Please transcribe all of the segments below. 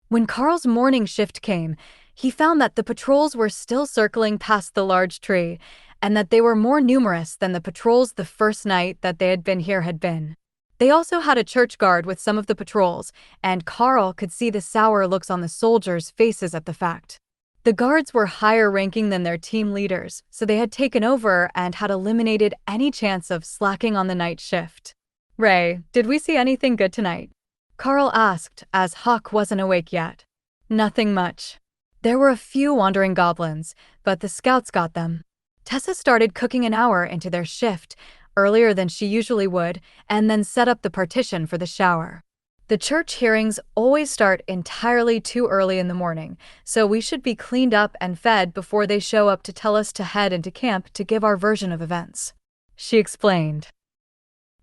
When Karl's morning shift came, he found that the patrols were still circling past the large tree, and that they were more numerous than the patrols the first night that they had been here had been. They also had a church guard with some of the patrols, and Karl could see the sour looks on the soldiers' faces at the fact. The guards were higher ranking than their team leaders, so they had taken over and had eliminated any chance of slacking on the night shift. "Ray, did we see anything good tonight?" Karl asked, as Hawk wasn't awake yet. "Nothing much. There were a few wandering goblins, but the scouts got them." Tessa started cooking an hour into their shift, earlier than she usually would, and then set up the partition for the shower. The church hearings always start entirely too early in the morning, so we should be cleaned up and fed before they show up to tell us to head into camp to give our version of events, she explained,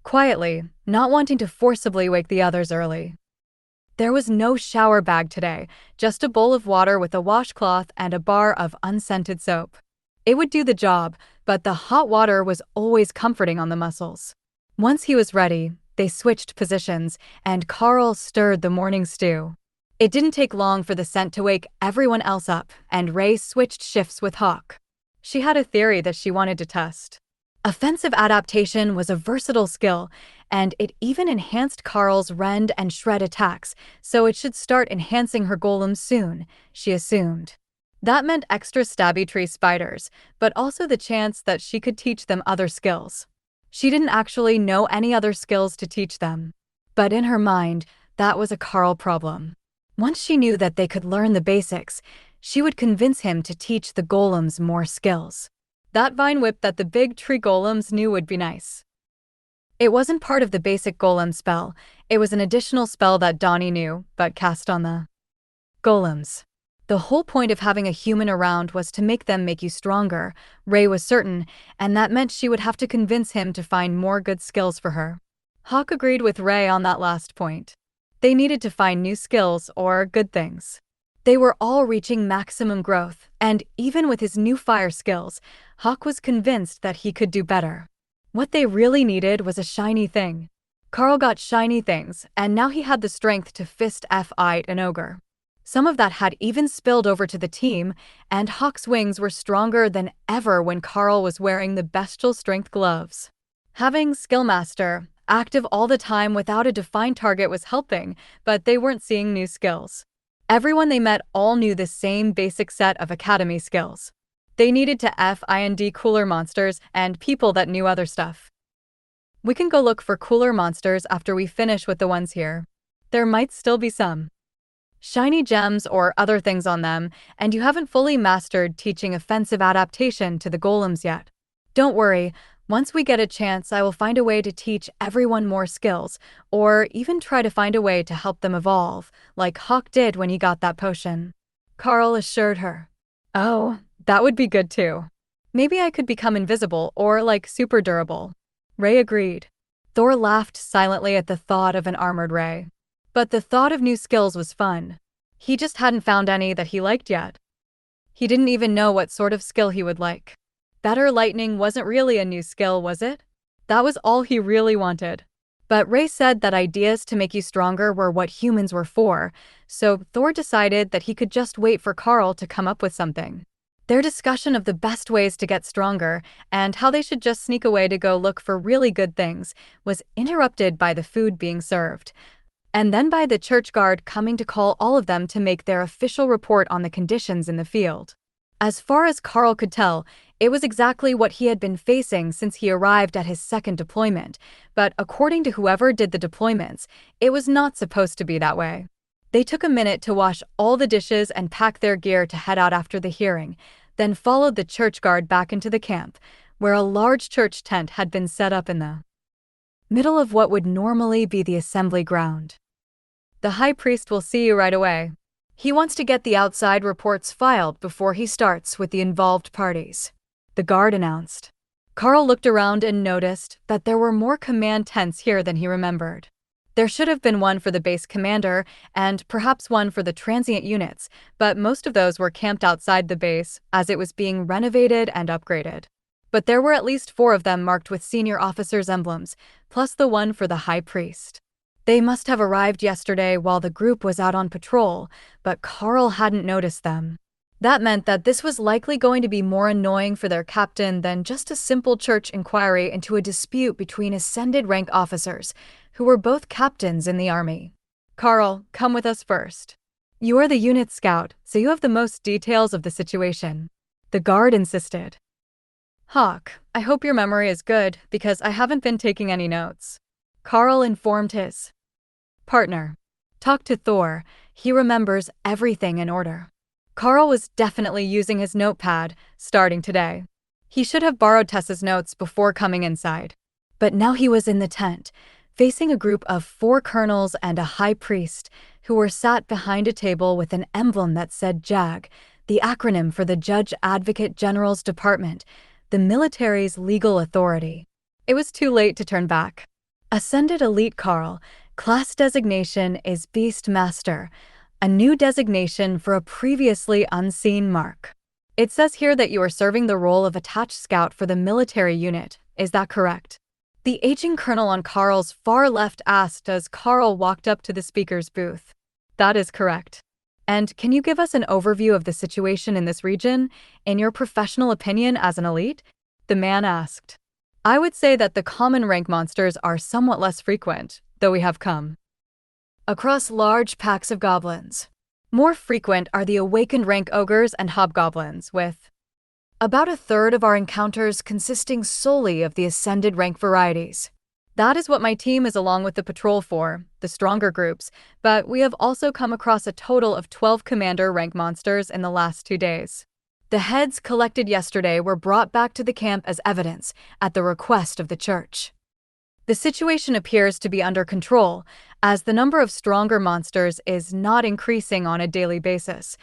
quietly, not wanting to forcibly wake the others early. There was no shower bag today, just a bowl of water with a washcloth and a bar of unscented soap. It would do the job, but the hot water was always comforting on the muscles. Once he was ready, they switched positions, and Karl stirred the morning stew. It didn't take long for the scent to wake everyone else up, and Ray switched shifts with Hawk. She had a theory that she wanted to test. Offensive adaptation was a versatile skill, and it even enhanced Karl's rend and shred attacks, so it should start enhancing her golems soon, she assumed. That meant extra stabby tree spiders, but also the chance that she could teach them other skills. She didn't actually know any other skills to teach them. But in her mind, that was a Karl problem. Once she knew that they could learn the basics, she would convince him to teach the golems more skills. That vine whip that the big tree golems knew would be nice. It wasn't part of the basic golem spell, it was an additional spell that Donnie knew, but cast on the golems. The whole point of having a human around was to make them make you stronger, Ray was certain, and that meant she would have to convince him to find more good skills for her. Hawk agreed with Ray on that last point. They needed to find new skills or good things. They were all reaching maximum growth, and even with his new fire skills, Hawk was convinced that he could do better. What they really needed was a shiny thing. Karl got shiny things, and now he had the strength to fist fight an ogre. Some of that had even spilled over to the team, and Hawk's wings were stronger than ever when Karl was wearing the bestial strength gloves. Having Skillmaster active all the time without a defined target was helping, but they weren't seeing new skills. Everyone they met all knew the same basic set of academy skills. They needed to find cooler monsters and people that knew other stuff. "We can go look for cooler monsters after we finish with the ones here. There might still be some shiny gems or other things on them, and you haven't fully mastered teaching offensive adaptation to the golems yet. Don't worry, once we get a chance I will find a way to teach everyone more skills, or even try to find a way to help them evolve, like Hawk did when he got that potion," Karl assured her. "Oh, that would be good too. Maybe I could become invisible or like super durable," Ray agreed. Thor laughed silently at the thought of an armored Ray. But the thought of new skills was fun. He just hadn't found any that he liked yet. He didn't even know what sort of skill he would like. Better lightning wasn't really a new skill, was it? That was all he really wanted. But Ray said that ideas to make you stronger were what humans were for, so Thor decided that he could just wait for Karl to come up with something. Their discussion of the best ways to get stronger and how they should just sneak away to go look for really good things was interrupted by the food being served, and then by the church guard coming to call all of them to make their official report on the conditions in the field. As far as Karl could tell, it was exactly what he had been facing since he arrived at his second deployment, but according to whoever did the deployments, it was not supposed to be that way. They took a minute to wash all the dishes and pack their gear to head out after the hearing, then followed the church guard back into the camp, where a large church tent had been set up in the middle of what would normally be the assembly ground. "The high priest will see you right away. He wants to get the outside reports filed before he starts with the involved parties," the guard announced. Karl looked around and noticed that there were more command tents here than he remembered. There should have been one for the base commander and perhaps one for the transient units, but most of those were camped outside the base as it was being renovated and upgraded. But there were at least 4 of them marked with senior officers' emblems, plus the one for the high priest. They must have arrived yesterday while the group was out on patrol, but Karl hadn't noticed them. That meant that this was likely going to be more annoying for their captain than just a simple church inquiry into a dispute between ascended rank officers, who were both captains in the army. Karl, come with us first. You are the unit scout, so you have the most details of the situation. The guard insisted. Hawk, I hope your memory is good, because I haven't been taking any notes. Karl informed his partner. Talk to Thor, he remembers everything in order. Karl was definitely using his notepad, starting today. He should have borrowed Tessa's notes before coming inside. But now he was in the tent, facing a group of 4 colonels and a high priest, who were sat behind a table with an emblem that said JAG, the acronym for the Judge Advocate General's Department, the military's legal authority. It was too late to turn back. Ascended Elite Karl, class designation is Beast Master, a new designation for a previously unseen mark. It says here that you are serving the role of attached scout for the military unit, is that correct? The aging colonel on Karl's far left asked as Karl walked up to the speaker's booth. That is correct. And can you give us an overview of the situation in this region, in your professional opinion as an elite? The man asked. I would say that the common rank monsters are somewhat less frequent, though we have come across large packs of goblins. More frequent are the awakened rank ogres and hobgoblins, with about a third of our encounters consisting solely of the ascended rank varieties. That is what my team is along with the patrol for, the stronger groups, but we have also come across a total of 12 commander rank monsters in the last 2 days. The heads collected yesterday were brought back to the camp as evidence, at the request of the church. The situation appears to be under control, as the number of stronger monsters is not increasing on a daily basis,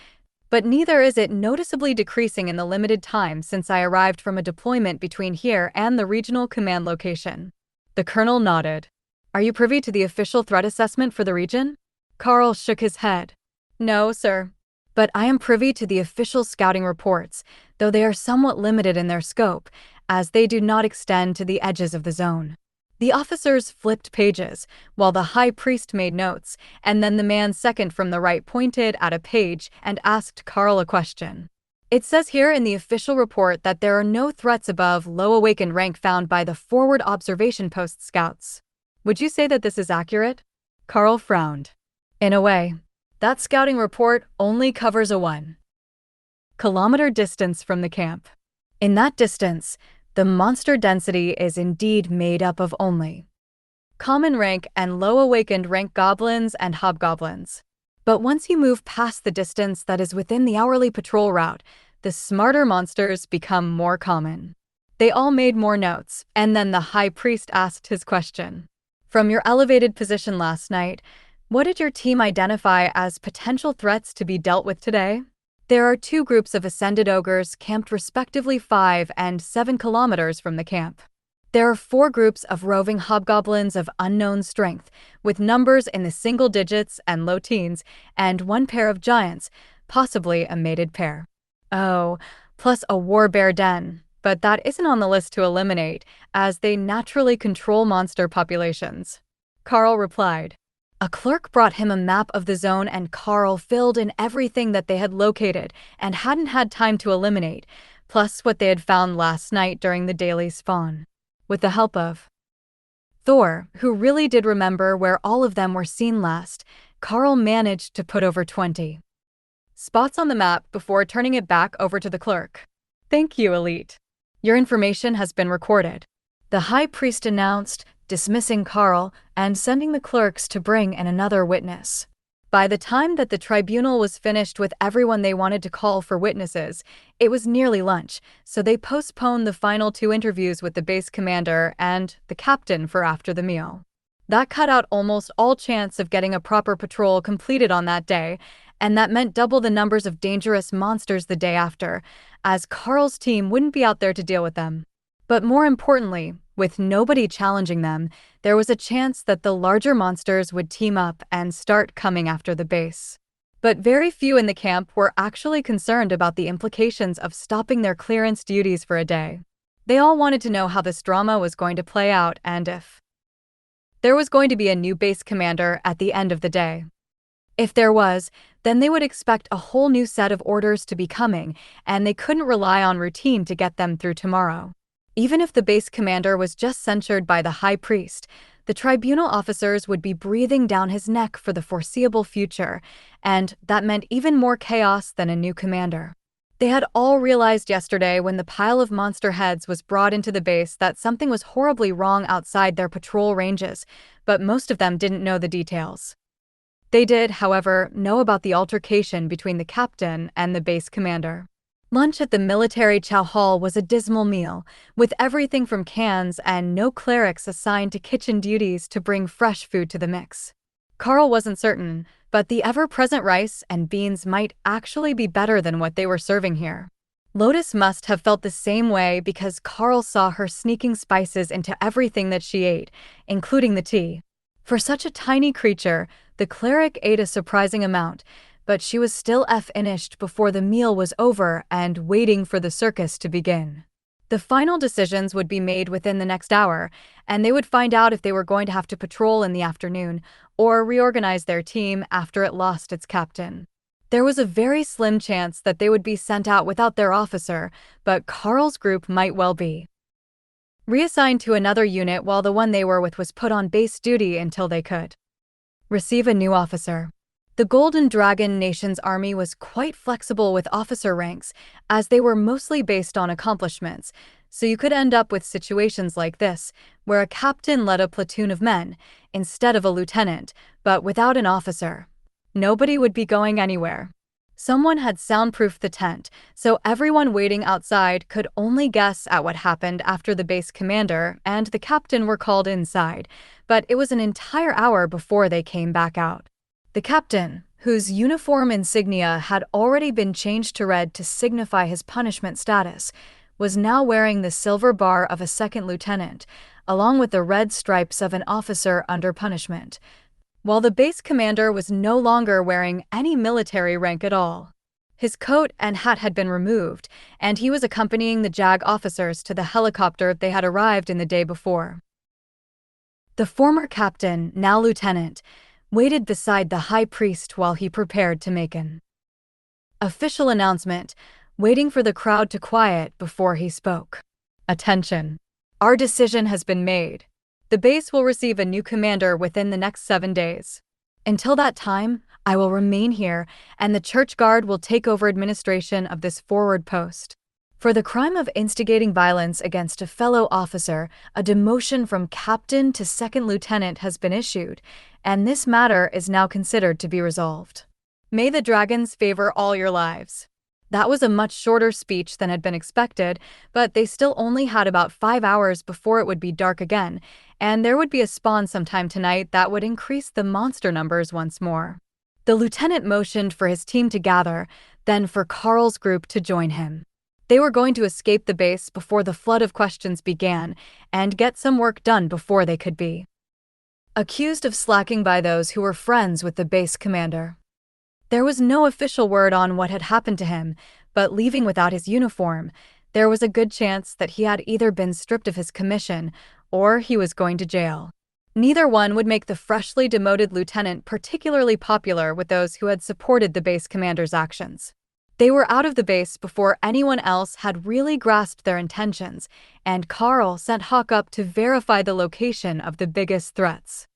but neither is it noticeably decreasing in the limited time since I arrived from a deployment between here and the regional command location. The colonel nodded. Are you privy to the official threat assessment for the region? Karl shook his head. No, sir. But I am privy to the official scouting reports, though they are somewhat limited in their scope, as they do not extend to the edges of the zone. The officers flipped pages, while the high priest made notes, and then the man second from the right pointed at a page and asked Karl a question. It says here in the official report that there are no threats above low awakened rank found by the forward observation post scouts. Would you say that this is accurate? Karl frowned. In a way. That scouting report only covers a 1-kilometer distance from the camp. In that distance, the monster density is indeed made up of only common rank and low awakened rank goblins and hobgoblins. But once you move past the distance that is within the hourly patrol route, the smarter monsters become more common. They all made more notes, and then the high priest asked his question. From your elevated position last night, what did your team identify as potential threats to be dealt with today? There are 2 groups of ascended ogres camped respectively 5 and 7 kilometers from the camp. There are 4 groups of roving hobgoblins of unknown strength, with numbers in the single digits and low teens, and 1 pair of giants, possibly a mated pair. Oh, plus a war bear den, but that isn't on the list to eliminate, as they naturally control monster populations. Karl replied. A clerk brought him a map of the zone and Karl filled in everything that they had located and hadn't had time to eliminate, plus what they had found last night during the daily spawn. With the help of Thor, who really did remember where all of them were seen last, Karl managed to put over 20 spots on the map before turning it back over to the clerk. Thank you, Elite. Your information has been recorded. The high priest announced, dismissing Karl and sending the clerks to bring in another witness. By the time that the tribunal was finished with everyone they wanted to call for witnesses, it was nearly lunch, so they postponed the final 2 interviews with the base commander and the captain for after the meal. That cut out almost all chance of getting a proper patrol completed on that day, and that meant double the numbers of dangerous monsters the day after, as Karl's team wouldn't be out there to deal with them. But more importantly, with nobody challenging them, there was a chance that the larger monsters would team up and start coming after the base. But very few in the camp were actually concerned about the implications of stopping their clearance duties for a day. They all wanted to know how this drama was going to play out and if There was going to be a new base commander at the end of the day. If there was, then they would expect a whole new set of orders to be coming, and they couldn't rely on routine to get them through tomorrow. Even if the base commander was just censured by the high priest, the tribunal officers would be breathing down his neck for the foreseeable future, and that meant even more chaos than a new commander. They had all realized yesterday when the pile of monster heads was brought into the base that something was horribly wrong outside their patrol ranges, but most of them didn't know the details. They did, however, know about the altercation between the captain and the base commander. Lunch at the military chow hall was a dismal meal, with everything from cans and no clerics assigned to kitchen duties to bring fresh food to the mix. Karl wasn't certain, but the ever-present rice and beans might actually be better than what they were serving here. Lotus must have felt the same way because Karl saw her sneaking spices into everything that she ate, including the tea. For such a tiny creature, the cleric ate a surprising amount, but she was still finished before the meal was over and waiting for the circus to begin. The final decisions would be made within the next hour, and they would find out if they were going to have to patrol in the afternoon or reorganize their team after it lost its captain. There was a very slim chance that they would be sent out without their officer, but Karl's group might well be reassigned to another unit while the one they were with was put on base duty until they could receive a new officer. The Golden Dragon Nation's army was quite flexible with officer ranks, as they were mostly based on accomplishments, so you could end up with situations like this, where a captain led a platoon of men, instead of a lieutenant, but without an officer. Nobody would be going anywhere. Someone had soundproofed the tent, so everyone waiting outside could only guess at what happened after the base commander and the captain were called inside, but it was an entire hour before they came back out. The captain, whose uniform insignia had already been changed to red to signify his punishment status, was now wearing the silver bar of a second lieutenant, along with the red stripes of an officer under punishment, while the base commander was no longer wearing any military rank at all. His coat and hat had been removed, and he was accompanying the JAG officers to the helicopter they had arrived in the day before. The former captain, now lieutenant, waited beside the high priest while he prepared to make an official announcement, waiting for the crowd to quiet before he spoke. Attention! Our decision has been made. The base will receive a new commander within the next 7 days. Until that time, I will remain here, and the church guard will take over administration of this forward post. For the crime of instigating violence against a fellow officer, a demotion from captain to second lieutenant has been issued, and this matter is now considered to be resolved. May the dragons favor all your lives. That was a much shorter speech than had been expected, but they still only had about 5 hours before it would be dark again, and there would be a spawn sometime tonight that would increase the monster numbers once more. The lieutenant motioned for his team to gather, then for Karl's group to join him. They were going to escape the base before the flood of questions began, and get some work done before they could be accused of slacking by those who were friends with the base commander. There was no official word on what had happened to him, but leaving without his uniform, there was a good chance that he had either been stripped of his commission or he was going to jail. Neither one would make the freshly demoted lieutenant particularly popular with those who had supported the base commander's actions. They were out of the base before anyone else had really grasped their intentions, and Karl sent Hawk up to verify the location of the biggest threats.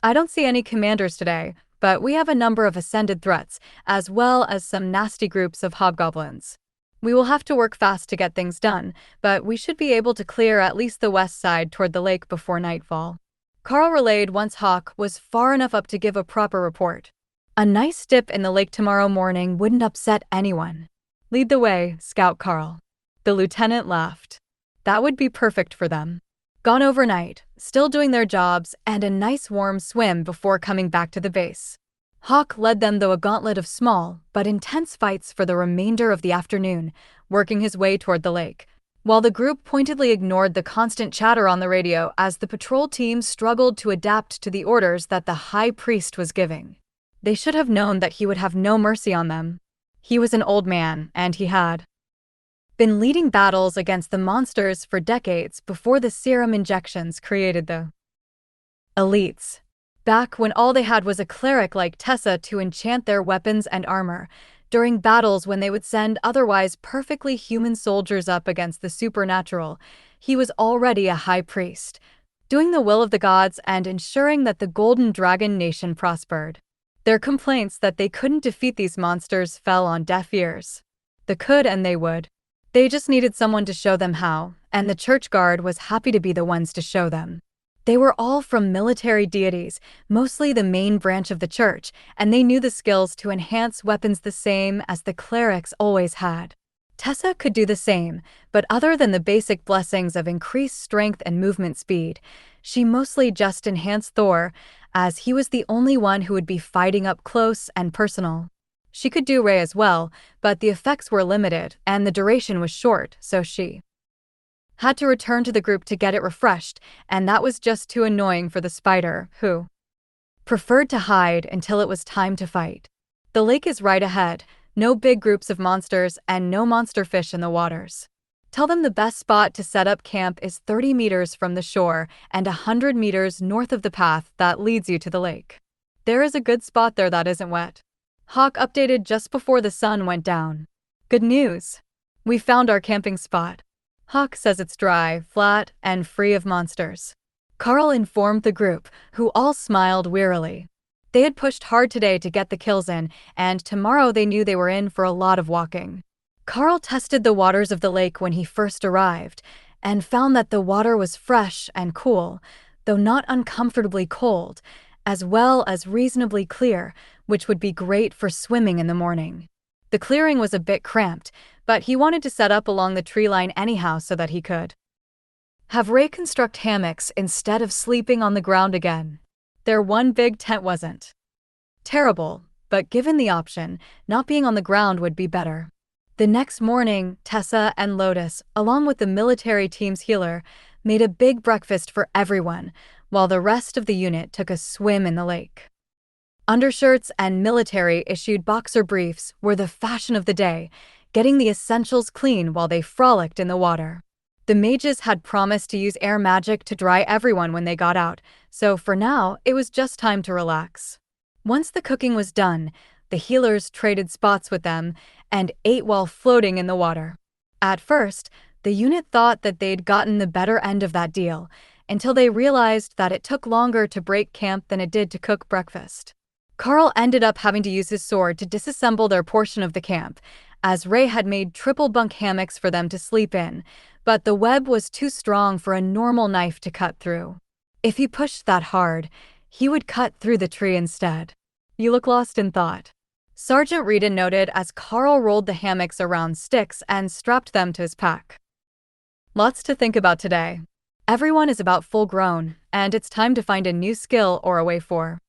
I don't see any commanders today, but we have a number of ascended threats, as well as some nasty groups of hobgoblins. We will have to work fast to get things done, but we should be able to clear at least the west side toward the lake before nightfall. Karl relayed once Hawk was far enough up to give a proper report. A nice dip in the lake tomorrow morning wouldn't upset anyone. Lead the way, Scout Karl. The lieutenant laughed. That would be perfect for them. Gone overnight, still doing their jobs, and a nice warm swim before coming back to the base. Hawk led them through a gauntlet of small but intense fights for the remainder of the afternoon, working his way toward the lake, while the group pointedly ignored the constant chatter on the radio as the patrol team struggled to adapt to the orders that the high priest was giving. They should have known that he would have no mercy on them. He was an old man, and he had been leading battles against the monsters for decades before the serum injections created the Elites. Back when all they had was a cleric like Tessa to enchant their weapons and armor, during battles when they would send otherwise perfectly human soldiers up against the supernatural, he was already a high priest, doing the will of the gods and ensuring that the Golden Dragon Nation prospered. Their complaints that they couldn't defeat these monsters fell on deaf ears. They could and they would. They just needed someone to show them how, and the church guard was happy to be the ones to show them. They were all from military deities, mostly the main branch of the church, and they knew the skills to enhance weapons the same as the clerics always had. Tessa could do the same, but other than the basic blessings of increased strength and movement speed, she mostly just enhanced Thor, as he was the only one who would be fighting up close and personal. She could do Rey as well, but the effects were limited and the duration was short, so she had to return to the group to get it refreshed, and that was just too annoying for the spider, who preferred to hide until it was time to fight. The lake is right ahead, no big groups of monsters and no monster fish in the waters. Tell them the best spot to set up camp is 30 meters from the shore and 100 meters north of the path that leads you to the lake. There is a good spot there that isn't wet. Hawk updated just before the sun went down. Good news! We found our camping spot. Hawk says it's dry, flat, and free of monsters. Karl informed the group, who all smiled wearily. They had pushed hard today to get the kills in, and tomorrow they knew they were in for a lot of walking. Karl tested the waters of the lake when he first arrived, and found that the water was fresh and cool, though not uncomfortably cold, as well as reasonably clear, which would be great for swimming in the morning. The clearing was a bit cramped, but he wanted to set up along the tree line anyhow so that he could have Rey construct hammocks instead of sleeping on the ground again. Their one big tent wasn't terrible, but given the option, not being on the ground would be better. The next morning, Tessa and Lotus, along with the military team's healer, made a big breakfast for everyone, while the rest of the unit took a swim in the lake. Undershirts and military-issued boxer briefs were the fashion of the day, getting the essentials clean while they frolicked in the water. The mages had promised to use air magic to dry everyone when they got out, so for now, it was just time to relax. Once the cooking was done, the healers traded spots with them and ate while floating in the water. At first, the unit thought that they'd gotten the better end of that deal, until they realized that it took longer to break camp than it did to cook breakfast. Karl ended up having to use his sword to disassemble their portion of the camp, as Rey had made triple bunk hammocks for them to sleep in, but the web was too strong for a normal knife to cut through. If he pushed that hard, he would cut through the tree instead. You look lost in thought. Sergeant Rita noted as Karl rolled the hammocks around sticks and strapped them to his pack. Lots to think about today. Everyone is about full grown, and it's time to find a new skill or a way for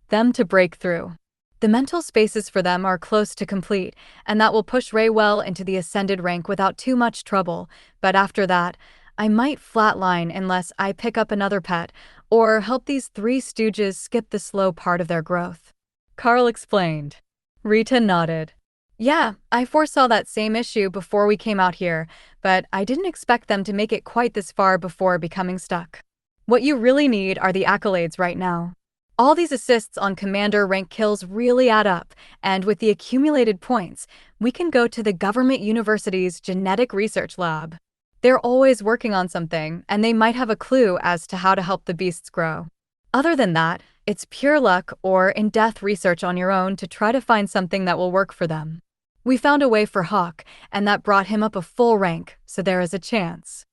them to break through. The mental spaces for them are close to complete, and that will push Rey well into the ascended rank without too much trouble, but after that, I might flatline unless I pick up another pet, or help these three stooges skip the slow part of their growth. Karl explained. Rita nodded. Yeah, I foresaw that same issue before we came out here, but I didn't expect them to make it quite this far before becoming stuck. What you really need are the accolades right now. All these assists on commander rank kills really add up, and with the accumulated points, we can go to the government university's genetic research lab. They're always working on something, and they might have a clue as to how to help the beasts grow. Other than that, it's pure luck or in-depth research on your own to try to find something that will work for them. We found a way for Hawk, and that brought him up a full rank, so there is a chance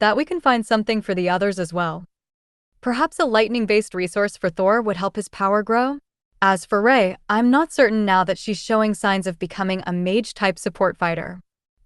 that we can find something for the others as well. Perhaps a lightning-based resource for Thor would help his power grow? As for Rey, I'm not certain now that she's showing signs of becoming a mage-type support fighter.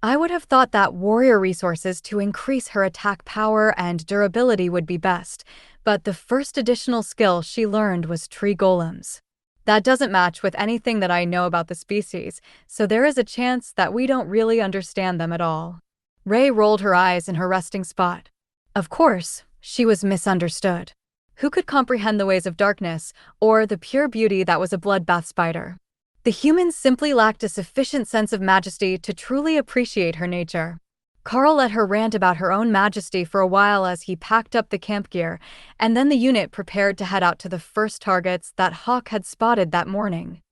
I would have thought that warrior resources to increase her attack power and durability would be best, but the first additional skill she learned was tree golems. That doesn't match with anything that I know about the species, so there is a chance that we don't really understand them at all. Rey rolled her eyes in her resting spot. Of course, she was misunderstood. Who could comprehend the ways of darkness, or the pure beauty that was a bloodbath spider? The humans simply lacked a sufficient sense of majesty to truly appreciate her nature. Karl let her rant about her own majesty for a while as he packed up the camp gear, and then the unit prepared to head out to the first targets that Hawk had spotted that morning.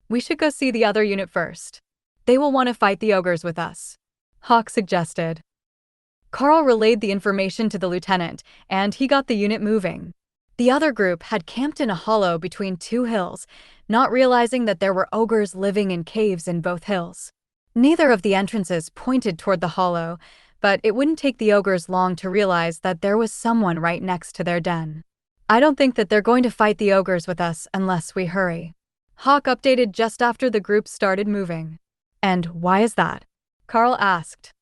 "We should go see the other unit first. They will want to fight the ogres with us," Hawk suggested. Karl relayed the information to the lieutenant, and he got the unit moving. The other group had camped in a hollow between two hills, not realizing that there were ogres living in caves in both hills. Neither of the entrances pointed toward the hollow, but it wouldn't take the ogres long to realize that there was someone right next to their den. "I don't think that they're going to fight the ogres with us unless we hurry," Hawk updated just after the group started moving. "And why is that?" Karl asked.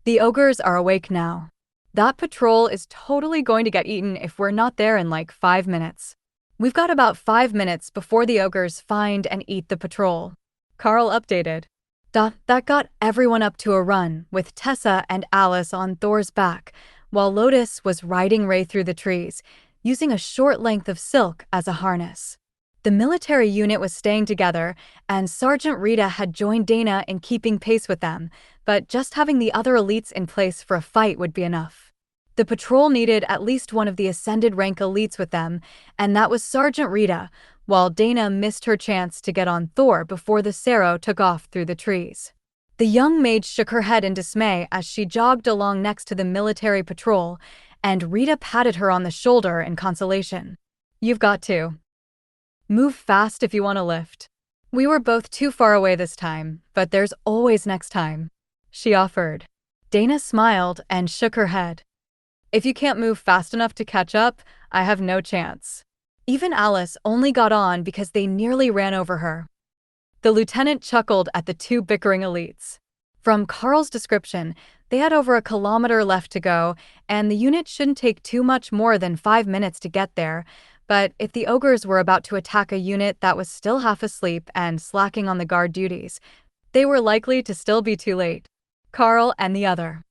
"The ogres are awake now. That patrol is totally going to get eaten if we're not there in like 5 minutes. We've got about 5 minutes before the ogres find and eat the patrol," Karl updated. That got everyone up to a run, with Tessa and Alice on Thor's back, while Lotus was riding Ray through the trees, using a short length of silk as a harness. The military unit was staying together, and Sergeant Rita had joined Dana in keeping pace with them, but just having the other elites in place for a fight would be enough. The patrol needed at least one of the ascended rank elites with them, and that was Sergeant Rita, while Dana missed her chance to get on Thor before the Cerro took off through the trees. The young mage shook her head in dismay as she jogged along next to the military patrol, and Rita patted her on the shoulder in consolation. "You've got to move fast if you want to lift. We were both too far away this time, but there's always next time," she offered. Dana smiled and shook her head. "If you can't move fast enough to catch up, I have no chance." Even Alice only got on because they nearly ran over her. The lieutenant chuckled at the two bickering elites. From Karl's description, they had over a kilometer left to go, and the unit shouldn't take too much more than 5 minutes to get there, but if the ogres were about to attack a unit that was still half asleep and slacking on the guard duties, they were likely to still be too late. Karl and the other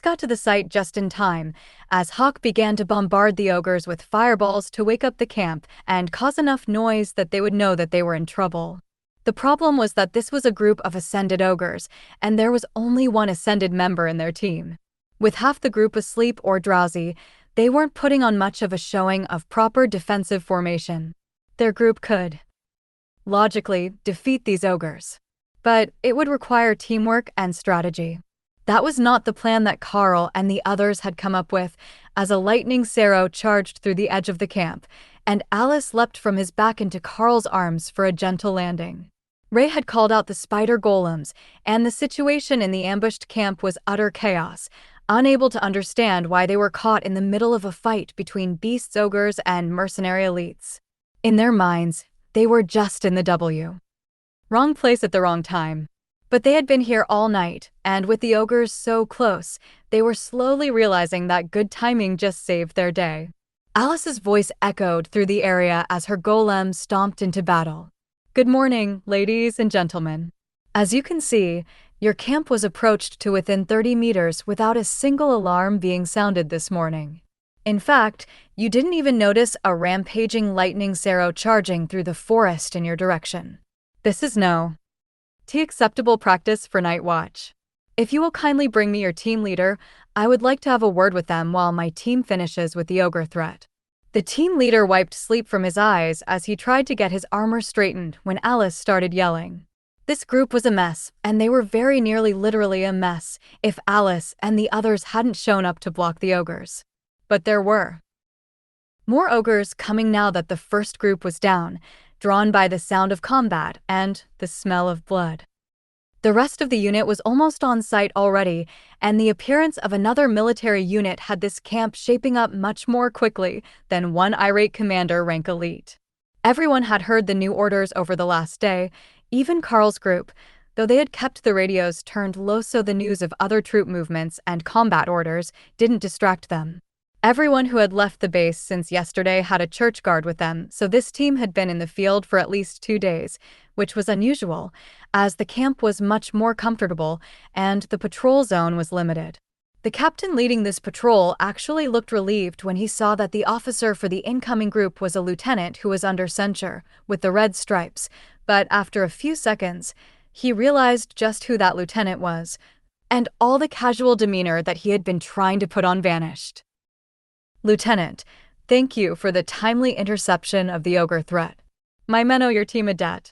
got to the site just in time, as Hawk began to bombard the ogres with fireballs to wake up the camp and cause enough noise that they would know that they were in trouble. The problem was that this was a group of ascended ogres, and there was only one ascended member in their team. With half the group asleep or drowsy, they weren't putting on much of a showing of proper defensive formation. Their group could, logically, defeat these ogres, but it would require teamwork and strategy. That was not the plan that Karl and the others had come up with, as a lightning Cerro charged through the edge of the camp, and Alice leapt from his back into Karl's arms for a gentle landing. Ray had called out the spider golems, and the situation in the ambushed camp was utter chaos, unable to understand why they were caught in the middle of a fight between beasts ogres and mercenary elites. In their minds, they were just in the wrong place at the wrong time. But they had been here all night, and with the ogres so close, they were slowly realizing that good timing just saved their day. Alice's voice echoed through the area as her golem stomped into battle. "Good morning, ladies and gentlemen. As you can see, your camp was approached to within 30 meters without a single alarm being sounded this morning. In fact, you didn't even notice a rampaging lightning Cerro charging through the forest in your direction. This is no acceptable practice for night watch. If you will kindly bring me your team leader, I would like to have a word with them while my team finishes with the ogre threat." The team leader wiped sleep from his eyes as he tried to get his armor straightened when Alice started yelling. This group was a mess, and they were very nearly literally a mess if Alice and the others hadn't shown up to block the ogres. But there were more ogres coming now that the first group was down, drawn by the sound of combat and the smell of blood. The rest of the unit was almost on site already, and the appearance of another military unit had this camp shaping up much more quickly than one irate commander rank elite. Everyone had heard the new orders over the last day, even Karl's group, though they had kept the radios turned low so the news of other troop movements and combat orders didn't distract them. Everyone who had left the base since yesterday had a church guard with them, so this team had been in the field for at least 2 days, which was unusual, as the camp was much more comfortable and the patrol zone was limited. The captain leading this patrol actually looked relieved when he saw that the officer for the incoming group was a lieutenant who was under censure, with the red stripes, but after a few seconds, he realized just who that lieutenant was. and all the casual demeanor that he had been trying to put on vanished. "Lieutenant, thank you for the timely interception of the ogre threat. My men owe your team a debt,"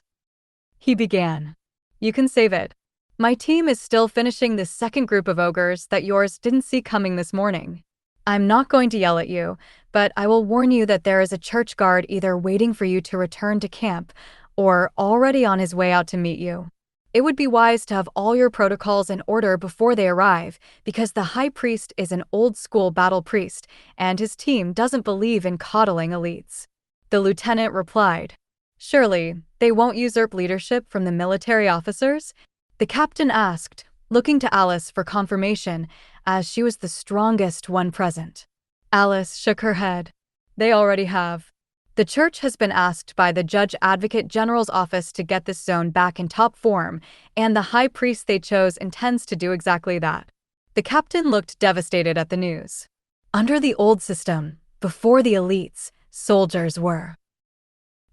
he began. "You can save it. My team is still finishing the second group of ogres that yours didn't see coming this morning. I'm not going to yell at you, but I will warn you that there is a church guard either waiting for you to return to camp or already on his way out to meet you. It would be wise to have all your protocols in order before they arrive, because the high priest is an old-school battle priest, and his team doesn't believe in coddling elites." The lieutenant replied. "Surely, they won't usurp leadership from the military officers?" The captain asked, looking to Alice for confirmation, as she was the strongest one present. Alice shook her head. "They already have. The church has been asked by the Judge Advocate General's office to get this zone back in top form, and the high priest they chose intends to do exactly that." The captain looked devastated at the news. Under the old system, before the elites, soldiers were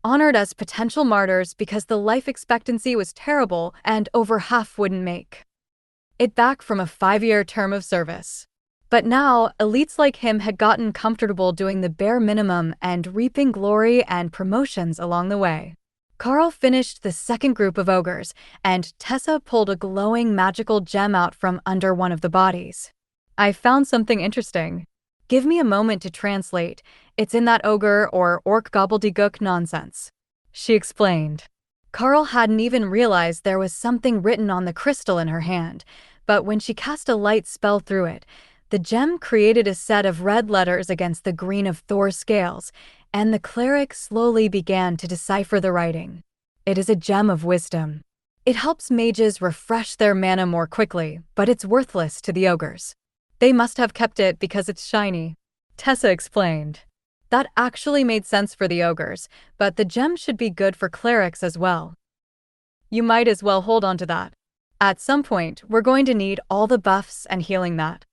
honored as potential martyrs because the life expectancy was terrible and over half wouldn't make it back from a 5-year term of service. But now, elites like him had gotten comfortable doing the bare minimum and reaping glory and promotions along the way. Karl finished the second group of ogres, and Tessa pulled a glowing magical gem out from under one of the bodies. "I found something interesting. Give me a moment to translate. It's in that ogre or orc gobbledygook nonsense," she explained. Karl hadn't even realized there was something written on the crystal in her hand, but when she cast a light spell through it, the gem created a set of red letters against the green of Thor's scales, and the cleric slowly began to decipher the writing. "It is a gem of wisdom. It helps mages refresh their mana more quickly, but it's worthless to the ogres. They must have kept it because it's shiny," Tessa explained. That actually made sense for the ogres, but the gem should be good for clerics as well. "You might as well hold on to that. At some point, we're going to need all the buffs and healing that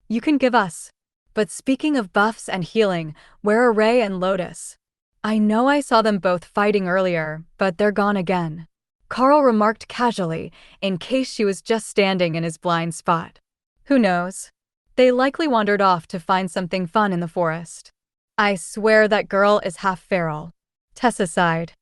you can give us." But speaking of buffs and healing, where are Ray and Lotus? "I know I saw them both fighting earlier, but they're gone again," Karl remarked casually, in case she was just standing in his blind spot. "Who knows? They likely wandered off to find something fun in the forest." "I swear that girl is half feral," Tessa sighed.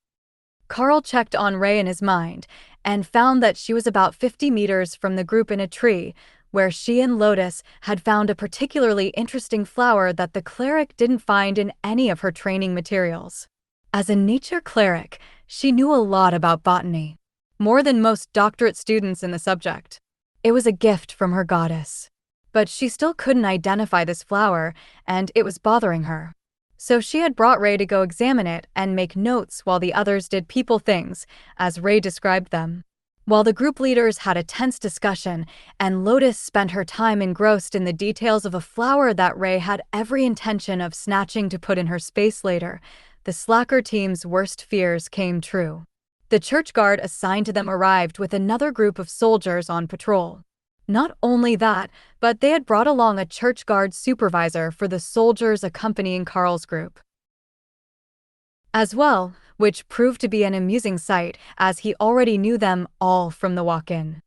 Karl checked on Ray in his mind, and found that she was about 50 meters from the group in a tree, where she and Lotus had found a particularly interesting flower that the cleric didn't find in any of her training materials. As a nature cleric, she knew a lot about botany, more than most doctorate students in the subject. It was a gift from her goddess. But she still couldn't identify this flower, and it was bothering her. So she had brought Ray to go examine it and make notes while the others did people things, as Ray described them. While the group leaders had a tense discussion, and Lotus spent her time engrossed in the details of a flower that Ray had every intention of snatching to put in her space later, the slacker team's worst fears came true. The church guard assigned to them arrived with another group of soldiers on patrol. Not only that, but they had brought along a church guard supervisor for the soldiers accompanying Karl's group as well, which proved to be an amusing sight, as he already knew them all from the walk-in.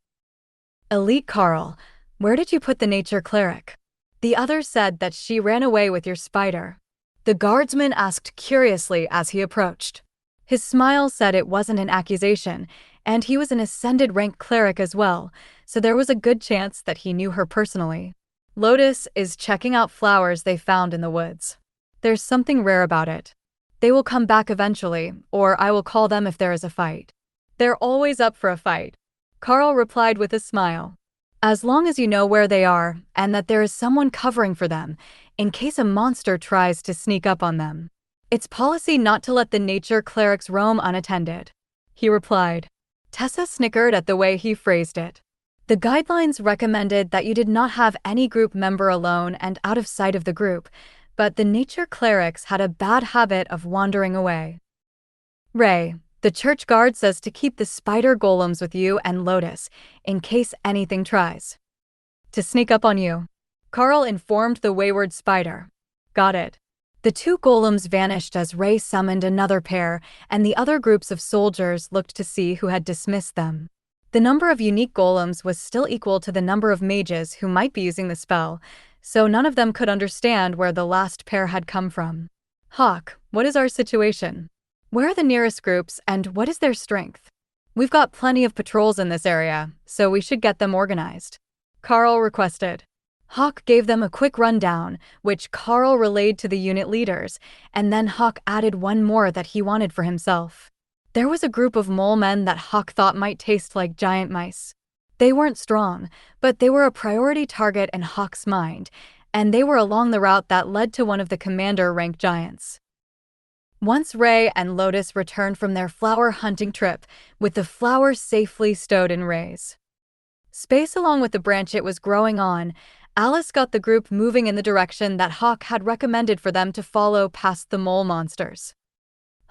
"Elite Karl, where did you put the nature cleric? The others said that she ran away with your spider," the guardsman asked curiously as he approached. His smile said it wasn't an accusation, and he was an ascended rank cleric as well, so there was a good chance that he knew her personally. "Lotus is checking out flowers they found in the woods. There's something rare about it. They will come back eventually, or I will call them if there is a fight." "They're always up for a fight," Karl replied with a smile. "As long as you know where they are, and that there is someone covering for them, in case a monster tries to sneak up on them. It's policy not to let the nature clerics roam unattended," he replied. Tessa snickered at the way he phrased it. The guidelines recommended that you did not have any group member alone and out of sight of the group, but the nature clerics had a bad habit of wandering away. "Ray, the church guard says to keep the spider golems with you and Lotus, in case anything tries to sneak up on you," Karl informed the wayward spider. "Got it." The two golems vanished as Ray summoned another pair, and the other groups of soldiers looked to see who had dismissed them. The number of unique golems was still equal to the number of mages who might be using the spell, so none of them could understand where the last pair had come from. Hawk, what is our situation? Where are the nearest groups and what is their strength? We've got plenty of patrols in this area, so we should get them organized. Karl requested. Hawk gave them a quick rundown, which Karl relayed to the unit leaders, and then Hawk added one more that he wanted for himself. There was a group of mole men that Hawk thought might taste like giant mice. They weren't strong, but they were a priority target in Hawk's mind, and they were along the route that led to one of the commander-rank giants. Once Ray and Lotus returned from their flower hunting trip, with the flowers safely stowed in Ray's space along with the branch it was growing on, Alice got the group moving in the direction that Hawk had recommended for them to follow past the mole monsters.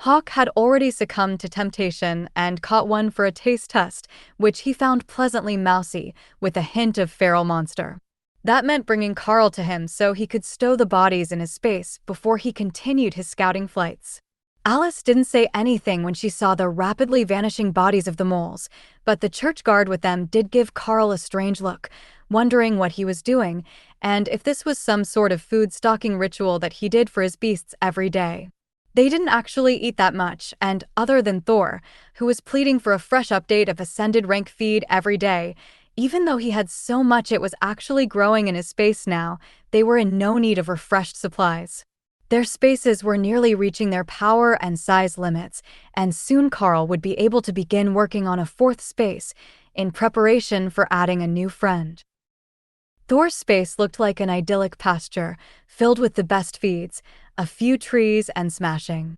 Hawk had already succumbed to temptation and caught one for a taste test, which he found pleasantly mousy, with a hint of feral monster. That meant bringing Karl to him so he could stow the bodies in his space before he continued his scouting flights. Alice didn't say anything when she saw the rapidly vanishing bodies of the moles, but the church guard with them did give Karl a strange look, wondering what he was doing, and if this was some sort of food stocking ritual that he did for his beasts every day. They didn't actually eat that much, and other than Thor, who was pleading for a fresh update of ascended rank feed every day, even though he had so much it was actually growing in his space now, they were in no need of refreshed supplies. Their spaces were nearly reaching their power and size limits, and soon Karl would be able to begin working on a fourth space, in preparation for adding a new friend. Thor's space looked like an idyllic pasture, filled with the best feeds, a few trees and smashing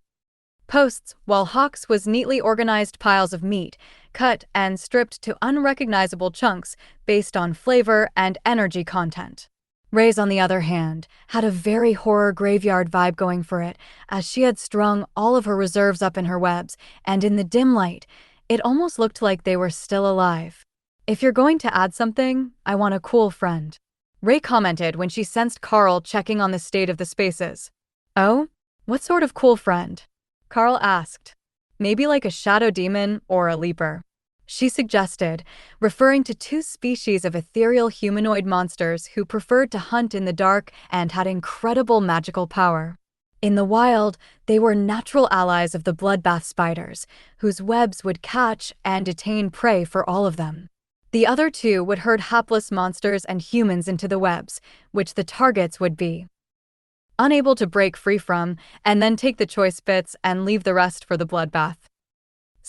posts, while Hawk's was neatly organized piles of meat, cut and stripped to unrecognizable chunks based on flavor and energy content. Ray's, on the other hand, had a very horror graveyard vibe going for it, as she had strung all of her reserves up in her webs, and in the dim light, it almost looked like they were still alive. If you're going to add something, I want a cool friend, Ray commented when she sensed Karl checking on the state of the spaces. Oh? What sort of cool friend? Karl asked. Maybe like a shadow demon or a leaper, she suggested, referring to two species of ethereal humanoid monsters who preferred to hunt in the dark and had incredible magical power. In the wild, they were natural allies of the bloodbath spiders, whose webs would catch and detain prey for all of them. The other two would herd hapless monsters and humans into the webs, which the targets would be unable to break free from, and then take the choice bits and leave the rest for the bloodbath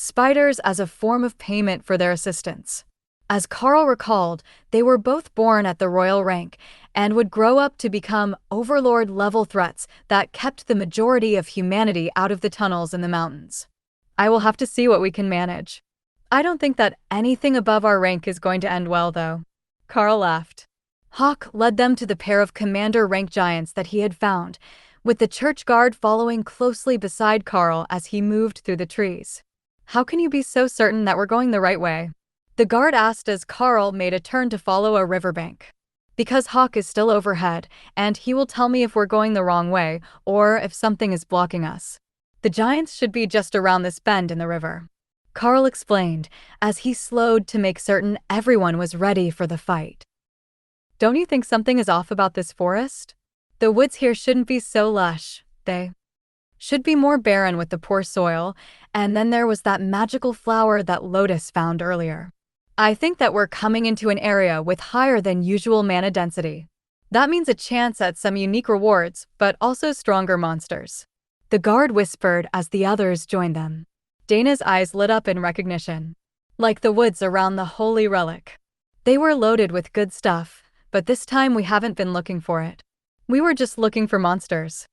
spiders as a form of payment for their assistance. As Karl recalled, they were both born at the royal rank and would grow up to become overlord-level threats that kept the majority of humanity out of the tunnels in the mountains. I will have to see what we can manage. I don't think that anything above our rank is going to end well, though. Karl laughed. Hawk led them to the pair of commander-rank giants that he had found, with the church guard following closely beside Karl as he moved through the trees. How can you be so certain that we're going the right way? The guard asked as Karl made a turn to follow a riverbank. Because Hawk is still overhead, and he will tell me if we're going the wrong way, or if something is blocking us. The giants should be just around this bend in the river, Karl explained, as he slowed to make certain everyone was ready for the fight. Don't you think something is off about this forest? The woods here shouldn't be so lush, they should be more barren with the poor soil, and then there was that magical flower that Lotus found earlier. I think that we're coming into an area with higher than usual mana density. That means a chance at some unique rewards, but also stronger monsters, the guard whispered as the others joined them. Dana's eyes lit up in recognition. Like the woods around the holy relic. They were loaded with good stuff, but this time we haven't been looking for it. We were just looking for monsters.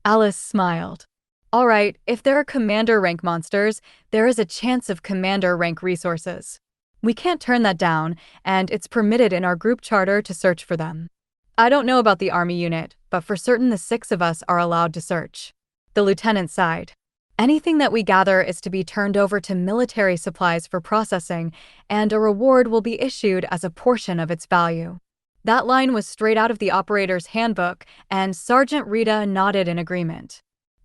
Alice smiled. All right, if there are commander-rank monsters, there is a chance of commander-rank resources. We can't turn that down, and it's permitted in our group charter to search for them. I don't know about the army unit, but for certain the 6 of us are allowed to search. The lieutenant sighed. Anything that we gather is to be turned over to military supplies for processing, and a reward will be issued as a portion of its value. That line was straight out of the operator's handbook, and Sergeant Rita nodded in agreement.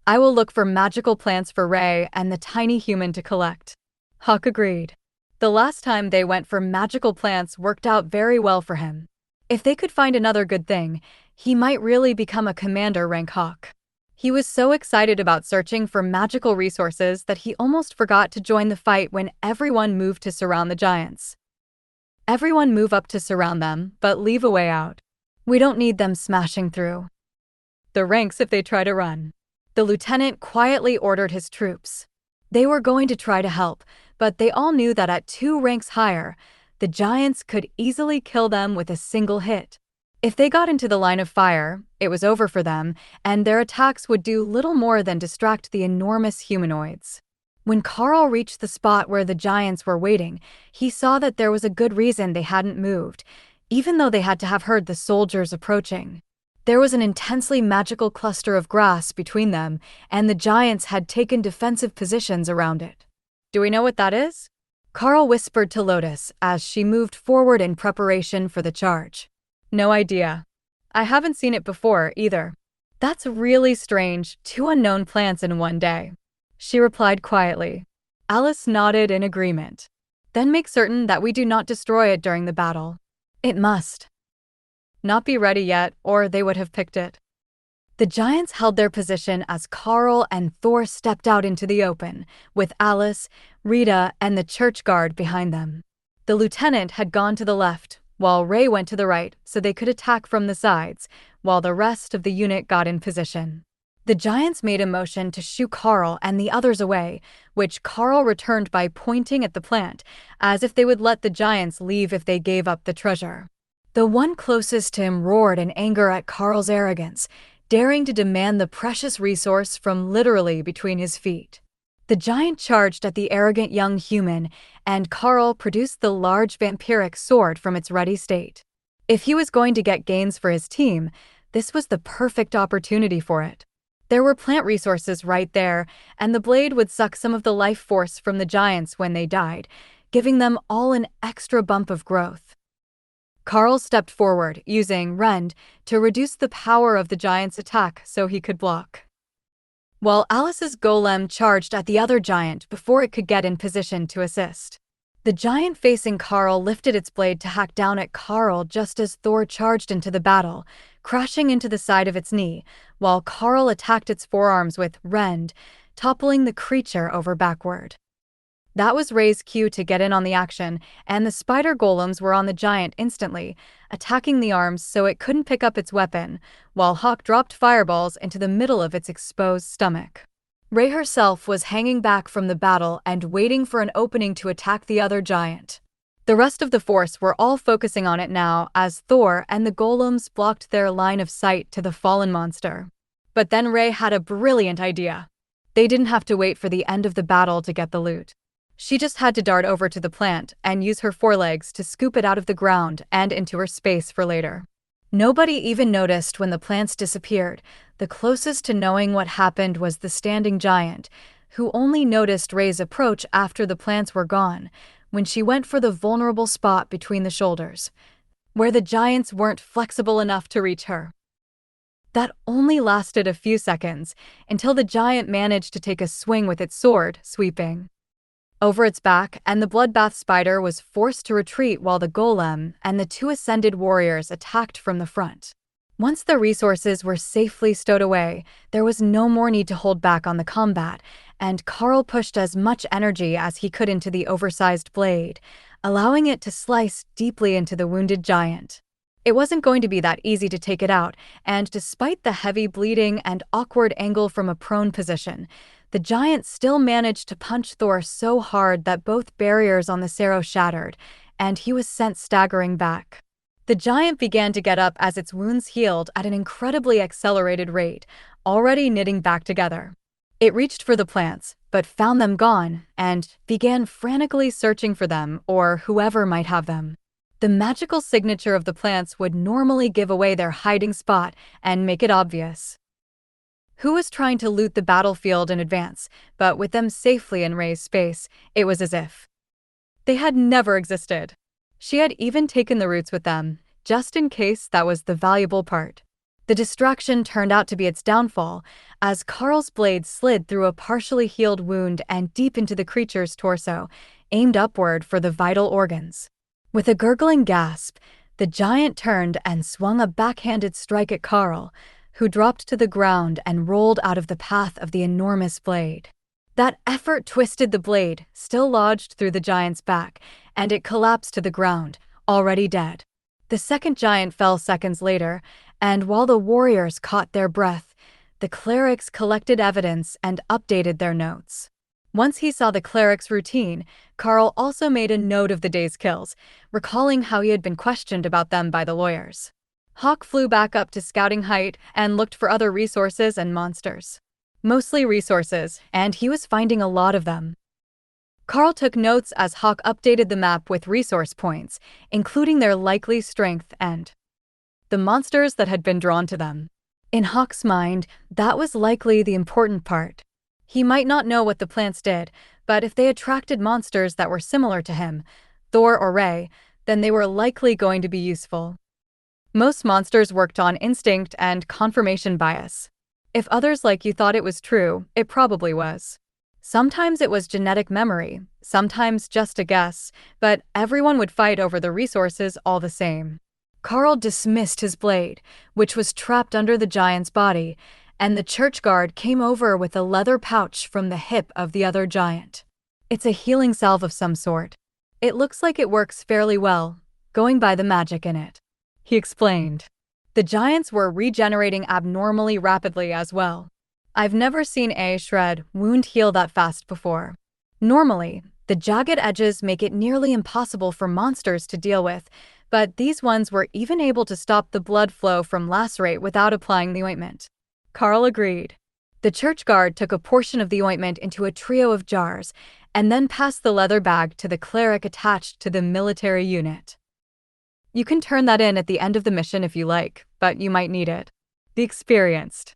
I will look for magical plants for Ray and the tiny human to collect. Hawk agreed. The last time they went for magical plants worked out very well for him. If they could find another good thing, he might really become a commander rank hawk. He was so excited about searching for magical resources that he almost forgot to join the fight when everyone moved to surround the giants. Everyone move up to surround them, but leave a way out. We don't need them smashing through the ranks if they try to run. The lieutenant quietly ordered his troops. They were going to try to help, but they all knew that at 2 ranks higher, the giants could easily kill them with a single hit. If they got into the line of fire, it was over for them, and their attacks would do little more than distract the enormous humanoids. When Karl reached the spot where the giants were waiting, he saw that there was a good reason they hadn't moved, even though they had to have heard the soldiers approaching. There was an intensely magical cluster of grass between them, and the giants had taken defensive positions around it. Do we know what that is? Karl whispered to Lotus as she moved forward in preparation for the charge. No idea. I haven't seen it before, either. That's really strange, 2 unknown plants in one day, she replied quietly. Alice nodded in agreement. Then make certain that we do not destroy it during the battle. It must not be ready yet, or they would have picked it. The giants held their position as Karl and Thor stepped out into the open, with Alice, Rita, and the church guard behind them. The lieutenant had gone to the left, while Ray went to the right so they could attack from the sides, while the rest of the unit got in position. The giants made a motion to shoo Karl and the others away, which Karl returned by pointing at the plant, as if they would let the giants leave if they gave up the treasure. The one closest to him roared in anger at Karl's arrogance, daring to demand the precious resource from literally between his feet. The giant charged at the arrogant young human, and Karl produced the large vampiric sword from its ready state. If he was going to get gains for his team, this was the perfect opportunity for it. There were plant resources right there, and the blade would suck some of the life force from the giants when they died, giving them all an extra bump of growth. Karl stepped forward, using Rend to reduce the power of the giant's attack so he could block, while Alice's golem charged at the other giant before it could get in position to assist. The giant facing Karl lifted its blade to hack down at Karl just as Thor charged into the battle, crashing into the side of its knee, while Karl attacked its forearms with Rend, toppling the creature over backward. That was Ray's cue to get in on the action, and the spider golems were on the giant instantly, attacking the arms so it couldn't pick up its weapon, while Hawk dropped fireballs into the middle of its exposed stomach. Ray herself was hanging back from the battle and waiting for an opening to attack the other giant. The rest of the force were all focusing on it now as Thor and the golems blocked their line of sight to the fallen monster. But then Ray had a brilliant idea. They didn't have to wait for the end of the battle to get the loot. She just had to dart over to the plant and use her forelegs to scoop it out of the ground and into her space for later. Nobody even noticed when the plants disappeared. The closest to knowing what happened was the standing giant, who only noticed Ray's approach after the plants were gone, when she went for the vulnerable spot between the shoulders, where the giants weren't flexible enough to reach her. That only lasted a few seconds, until the giant managed to take a swing with its sword, sweeping over its back, and the bloodbath spider was forced to retreat while the golem and the 2 ascended warriors attacked from the front. Once the resources were safely stowed away, there was no more need to hold back on the combat, and Karl pushed as much energy as he could into the oversized blade, allowing it to slice deeply into the wounded giant. It wasn't going to be that easy to take it out, and despite the heavy bleeding and awkward angle from a prone position, the giant still managed to punch Thor so hard that both barriers on the Cerro shattered, and he was sent staggering back. The giant began to get up as its wounds healed at an incredibly accelerated rate, already knitting back together. It reached for the plants, but found them gone, and began frantically searching for them or whoever might have them. The magical signature of the plants would normally give away their hiding spot and make it obvious who was trying to loot the battlefield in advance, but with them safely in Ray's space, it was as if they had never existed. She had even taken the roots with them, just in case that was the valuable part. The distraction turned out to be its downfall, as Karl's blade slid through a partially healed wound and deep into the creature's torso, aimed upward for the vital organs. With a gurgling gasp, the giant turned and swung a backhanded strike at Karl, who dropped to the ground and rolled out of the path of the enormous blade. That effort twisted the blade, still lodged through the giant's back, and it collapsed to the ground, already dead. The second giant fell seconds later, and while the warriors caught their breath, the clerics collected evidence and updated their notes. Once he saw the cleric's routine, Karl also made a note of the day's kills, recalling how he had been questioned about them by the lawyers. Hawk flew back up to scouting height and looked for other resources and monsters. Mostly resources, and he was finding a lot of them. Karl took notes as Hawk updated the map with resource points, including their likely strength and the monsters that had been drawn to them. In Hawk's mind, that was likely the important part. He might not know what the plants did, but if they attracted monsters that were similar to him, Thor or Ray, then they were likely going to be useful. Most monsters worked on instinct and confirmation bias. If others like you thought it was true, it probably was. Sometimes it was genetic memory, sometimes just a guess, but everyone would fight over the resources all the same. Karl dismissed his blade, which was trapped under the giant's body, and the church guard came over with a leather pouch from the hip of the other giant. It's a healing salve of some sort. It looks like it works fairly well, going by the magic in it, he explained. The giants were regenerating abnormally rapidly as well. I've never seen a shred wound heal that fast before. Normally, the jagged edges make it nearly impossible for monsters to deal with, but these ones were even able to stop the blood flow from lacerate without applying the ointment. Karl agreed. The church guard took a portion of the ointment into a trio of jars and then passed the leather bag to the cleric attached to the military unit. You can turn that in at the end of the mission if you like, but you might need it. The experienced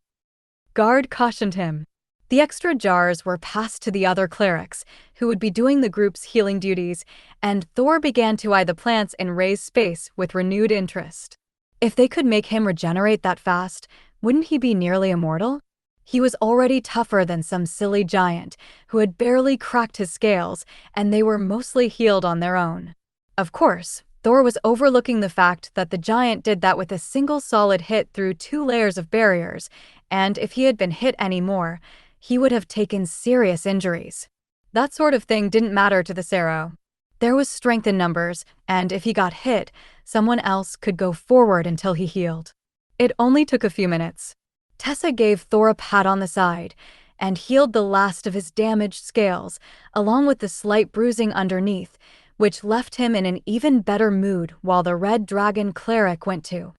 guard cautioned him. The extra jars were passed to the other clerics, who would be doing the group's healing duties, and Thor began to eye the plants in Ray's space with renewed interest. If they could make him regenerate that fast, wouldn't he be nearly immortal? He was already tougher than some silly giant, who had barely cracked his scales, and they were mostly healed on their own. Of course, Thor was overlooking the fact that the giant did that with a single solid hit through 2 layers of barriers, and if he had been hit any more, he would have taken serious injuries. That sort of thing didn't matter to the Sero. There was strength in numbers, and if he got hit, someone else could go forward until he healed. It only took a few minutes. Tessa gave Thor a pat on the side and healed the last of his damaged scales, along with the slight bruising underneath, which left him in an even better mood while the Red Dragon cleric went to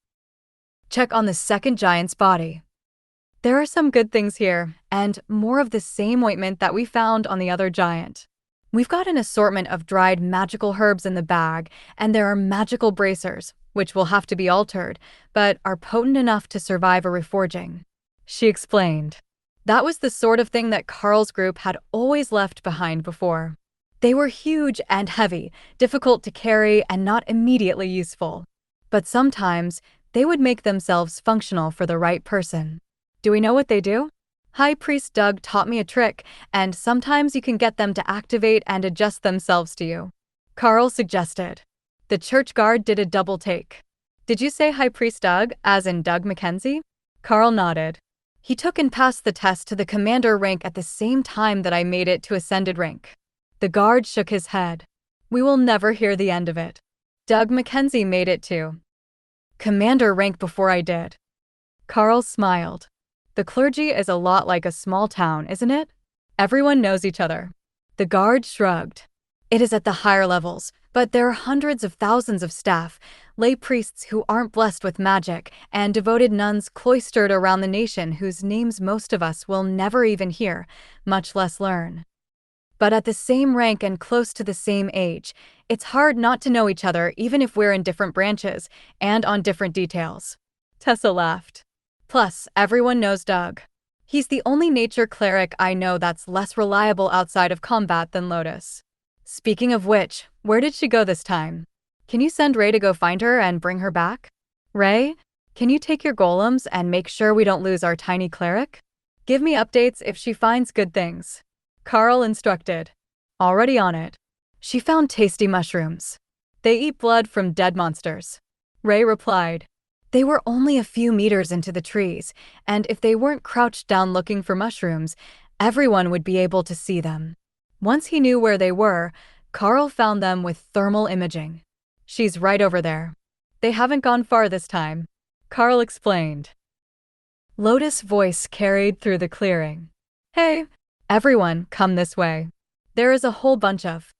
check on the second giant's body. There are some good things here, and more of the same ointment that we found on the other giant. We've got an assortment of dried magical herbs in the bag, and there are magical bracers, which will have to be altered, but are potent enough to survive a reforging, she explained. That was the sort of thing that Karl's group had always left behind before. They were huge and heavy, difficult to carry, and not immediately useful. But sometimes, they would make themselves functional for the right person. Do we know what they do? High Priest Doug taught me a trick, and sometimes you can get them to activate and adjust themselves to you, Karl suggested. The church guard did a double take. Did you say High Priest Doug, as in Doug Mackenzie? Karl nodded. He took and passed the test to the commander rank at the same time that I made it to ascended rank. The guard shook his head. We will never hear the end of it. Doug Mackenzie made it to commander rank before I did. Karl smiled. The clergy is a lot like a small town, isn't it? Everyone knows each other. The guard shrugged. It is at the higher levels, but there are hundreds of thousands of staff, lay priests who aren't blessed with magic, and devoted nuns cloistered around the nation whose names most of us will never even hear, much less learn. But at the same rank and close to the same age, it's hard not to know each other even if we're in different branches and on different details. Tessa laughed. Plus, everyone knows Doug. He's the only nature cleric I know that's less reliable outside of combat than Lotus. Speaking of which, where did she go this time? Can you send Ray to go find her and bring her back? Ray? Can you take your golems and make sure we don't lose our tiny cleric? Give me updates if she finds good things. Karl instructed. Already on it. She found tasty mushrooms. They eat blood from dead monsters. Ray replied. They were only a few meters into the trees, and if they weren't crouched down looking for mushrooms, everyone would be able to see them. Once he knew where they were, Karl found them with thermal imaging. She's right over there. They haven't gone far this time, Karl explained. Lotus' voice carried through the clearing. Hey, everyone, come this way. There is a whole bunch of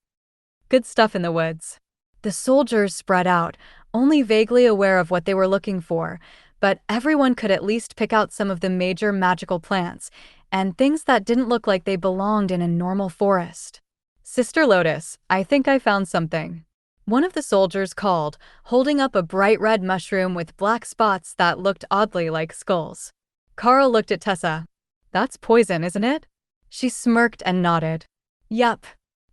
good stuff in the woods. The soldiers spread out, only vaguely aware of what they were looking for, but everyone could at least pick out some of the major magical plants, and things that didn't look like they belonged in a normal forest. Sister Lotus, I think I found something. One of the soldiers called, holding up a bright red mushroom with black spots that looked oddly like skulls. Karl looked at Tessa. That's poison, isn't it? She smirked and nodded. Yup.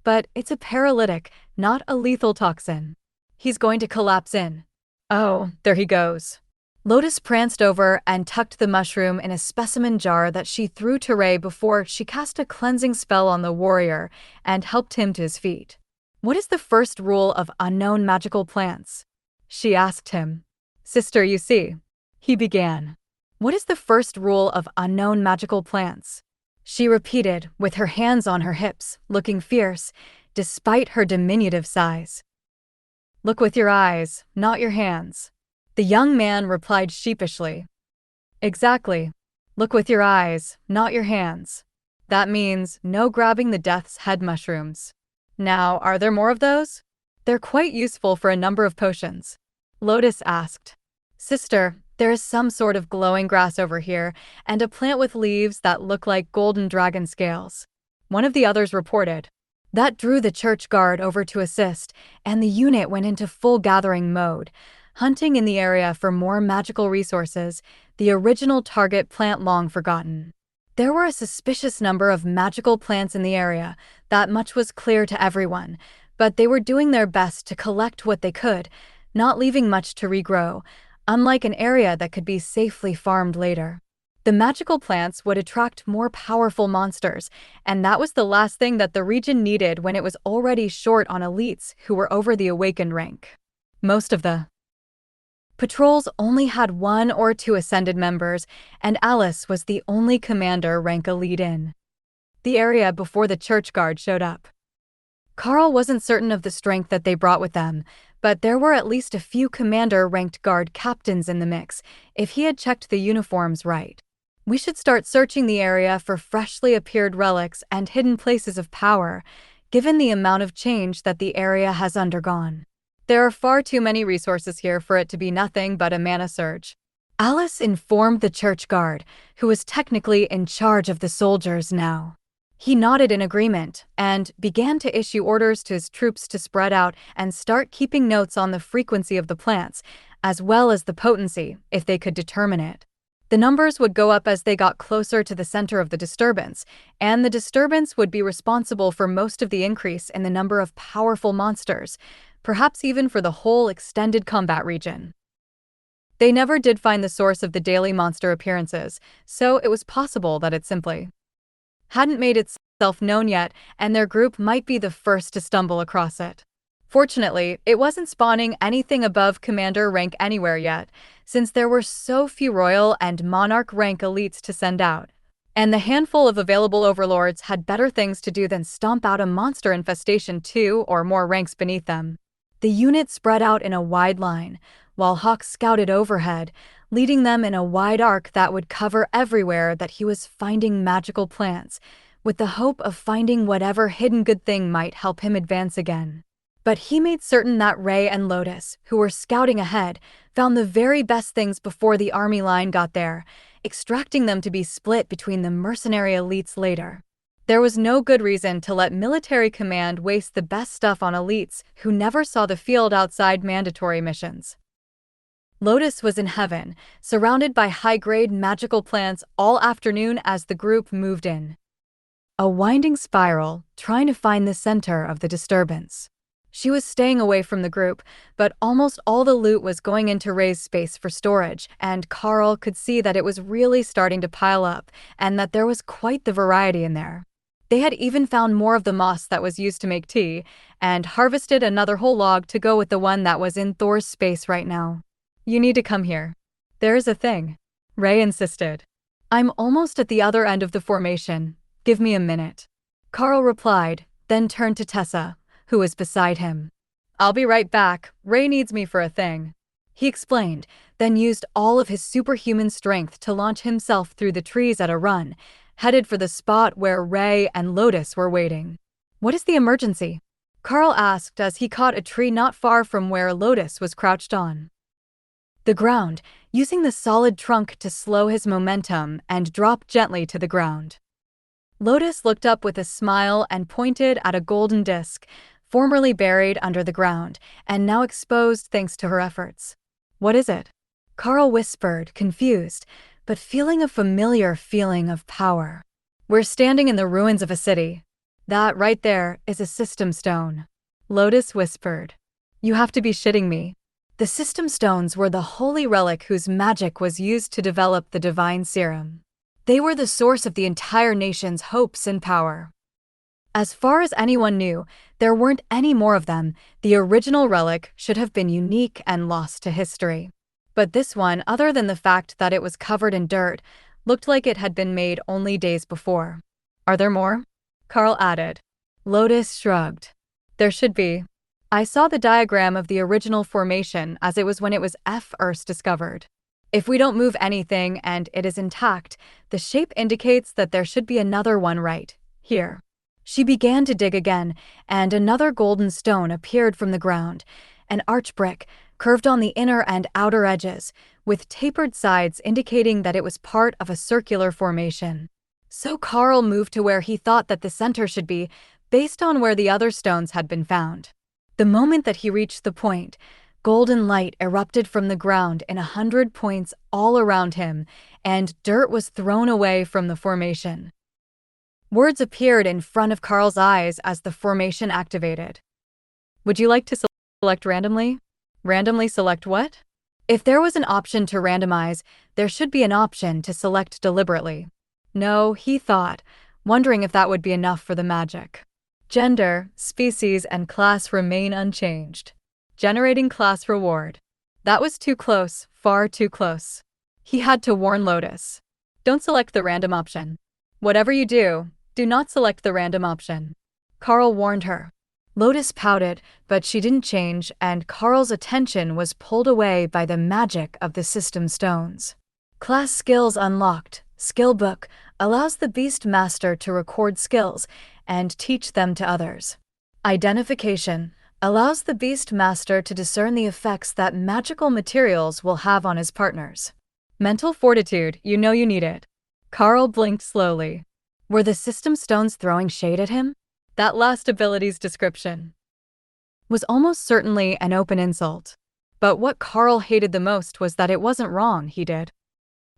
But it's a paralytic, not a lethal toxin. He's going to collapse in. Oh, there he goes. Lotus pranced over and tucked the mushroom in a specimen jar that she threw to Ray before she cast a cleansing spell on the warrior and helped him to his feet. What is the first rule of unknown magical plants? She asked him. Sister, you see. He began. What is the first rule of unknown magical plants? She repeated, with her hands on her hips, looking fierce, despite her diminutive size. Look with your eyes, not your hands. The young man replied sheepishly. Exactly. Look with your eyes, not your hands. That means no grabbing the death's head mushrooms. Now, are there more of those? They're quite useful for a number of potions. Lotus asked. Sister, there is some sort of glowing grass over here, and a plant with leaves that look like golden dragon scales. One of the others reported. That drew the church guard over to assist, and the unit went into full gathering mode, hunting in the area for more magical resources, the original target plant long forgotten. There were a suspicious number of magical plants in the area, that much was clear to everyone, but they were doing their best to collect what they could, not leaving much to regrow, unlike an area that could be safely farmed later. The magical plants would attract more powerful monsters, and that was the last thing that the region needed when it was already short on elites who were over the awakened rank. Most of the patrols only had 1 or 2 ascended members, and Alice was the only commander rank elite in the area before the church guard showed up. Karl wasn't certain of the strength that they brought with them, but there were at least a few commander-ranked guard captains in the mix, if he had checked the uniforms right. We should start searching the area for freshly appeared relics and hidden places of power, given the amount of change that the area has undergone. There are far too many resources here for it to be nothing but a mana surge. Alice informed the church guard, who was technically in charge of the soldiers now. He nodded in agreement and began to issue orders to his troops to spread out and start keeping notes on the frequency of the plants, as well as the potency, if they could determine it. The numbers would go up as they got closer to the center of the disturbance, and the disturbance would be responsible for most of the increase in the number of powerful monsters, perhaps even for the whole extended combat region. They never did find the source of the daily monster appearances, so it was possible that it simply hadn't made itself known yet, and their group might be the first to stumble across it. Fortunately, it wasn't spawning anything above commander rank anywhere yet, since there were so few royal and monarch rank elites to send out, and the handful of available overlords had better things to do than stomp out a monster infestation 2 or more ranks beneath them. The unit spread out in a wide line, while Hawk scouted overhead, leading them in a wide arc that would cover everywhere that he was finding magical plants, with the hope of finding whatever hidden good thing might help him advance again. But he made certain that Ray and Lotus, who were scouting ahead, found the very best things before the army line got there, extracting them to be split between the mercenary elites later. There was no good reason to let military command waste the best stuff on elites who never saw the field outside mandatory missions. Lotus was in heaven, surrounded by high-grade magical plants all afternoon as the group moved in a winding spiral, trying to find the center of the disturbance. She was staying away from the group, but almost all the loot was going into Ray's space for storage, and Karl could see that it was really starting to pile up, and that there was quite the variety in there. They had even found more of the moss that was used to make tea, and harvested another whole log to go with the one that was in Thor's space right now. "You need to come here. There is a thing," Ray insisted. "I'm almost at the other end of the formation. Give me a minute." Karl replied, then turned to Tessa, who was beside him. "I'll be right back. Ray needs me for a thing," he explained, then used all of his superhuman strength to launch himself through the trees at a run, headed for the spot where Ray and Lotus were waiting. "What is the emergency?" Karl asked as he caught a tree not far from where Lotus was crouched on the ground, using the solid trunk to slow his momentum and drop gently to the ground. Lotus looked up with a smile and pointed at a golden disc, formerly buried under the ground, and now exposed thanks to her efforts. "What is it?" Karl whispered, confused, but feeling a familiar feeling of power. "We're standing in the ruins of a city. That right there is a system stone," Lotus whispered. "You have to be shitting me." The system stones were the holy relic whose magic was used to develop the divine serum. They were the source of the entire nation's hopes and power. As far as anyone knew, there weren't any more of them. The original relic should have been unique and lost to history. But this one, other than the fact that it was covered in dirt, looked like it had been made only days before. "Are there more?" Karl added. Lotus shrugged. "There should be. I saw the diagram of the original formation as it was when it was first discovered. If we don't move anything and it is intact, the shape indicates that there should be another one right here." She began to dig again, and another golden stone appeared from the ground, an arch brick, curved on the inner and outer edges, with tapered sides indicating that it was part of a circular formation. So Karl moved to where he thought that the center should be, based on where the other stones had been found. The moment that he reached the point, golden light erupted from the ground in 100 points all around him, and dirt was thrown away from the formation. Words appeared in front of Karl's eyes as the formation activated. "Would you like to select randomly?" "Randomly select what?" If there was an option to randomize, there should be an option to select deliberately. No, he thought, wondering if that would be enough for the magic. Gender, species, and class remain unchanged. Generating class reward. That was too close, far too close. He had to warn Lotus. "Don't select the random option. Whatever you do not select the random option," Karl warned her. Lotus pouted, but she didn't change, and Karl's attention was pulled away by the magic of the system stones. Class skills unlocked. Skill book allows the Beast Master to record skills and teach them to others. Identification allows the Beast Master to discern the effects that magical materials will have on his partners. Mental fortitude, you know you need it. Karl blinked slowly. Were the system stones throwing shade at him? That last ability's description was almost certainly an open insult. But what Karl hated the most was that it wasn't wrong, he did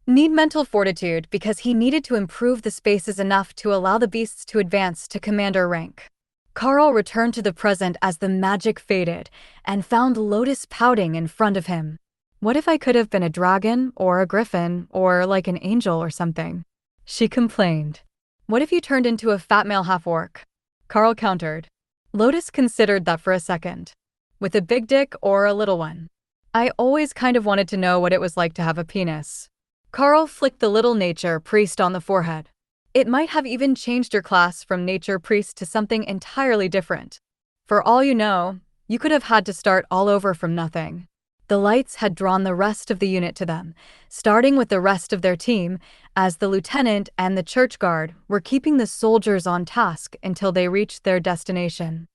need mental fortitude because he needed to improve the spaces enough to allow the beasts to advance to commander rank. Karl returned to the present as the magic faded, and found Lotus pouting in front of him. "What if I could have been a dragon, or a griffin, or like an angel or something?" she complained. "What if you turned into a fat male half-orc?" Karl countered. Lotus considered that for a second. "With a big dick or a little one?" "I always kind of wanted to know what it was like to have a penis." Karl flicked the little nature priest on the forehead. "It might have even changed your class from nature priest to something entirely different. For all you know, you could have had to start all over from nothing." The lights had drawn the rest of the unit to them, starting with the rest of their team, as the lieutenant and the church guard were keeping the soldiers on task until they reached their destination.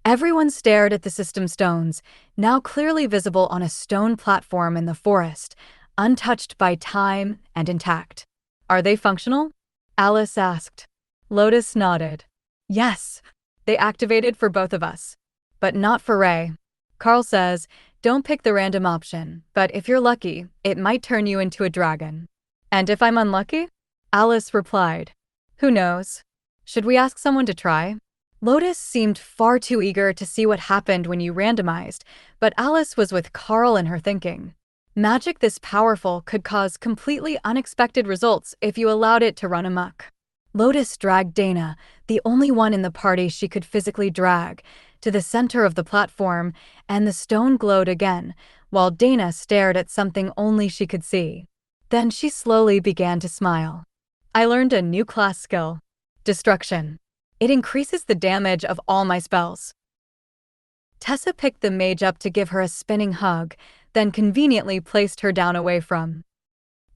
Everyone stared at the system stones, now clearly visible on a stone platform in the forest, untouched by time and intact. "Are they functional?" Alice asked. Lotus nodded. "Yes, they activated for both of us. But not for Ray. Karl says, don't pick the random option, but if you're lucky, it might turn you into a dragon." "And if I'm unlucky?" Alice replied. "Who knows? Should we ask someone to try?" Lotus seemed far too eager to see what happened when you randomized, but Alice was with Karl in her thinking. Magic this powerful could cause completely unexpected results if you allowed it to run amok. Lotus dragged Dana, the only one in the party she could physically drag, to the center of the platform, and the stone glowed again, while Dana stared at something only she could see. Then she slowly began to smile. I learned a new class skill. Destruction. It increases the damage of all my spells. Tessa picked the mage up to give her a spinning hug, then conveniently placed her down away from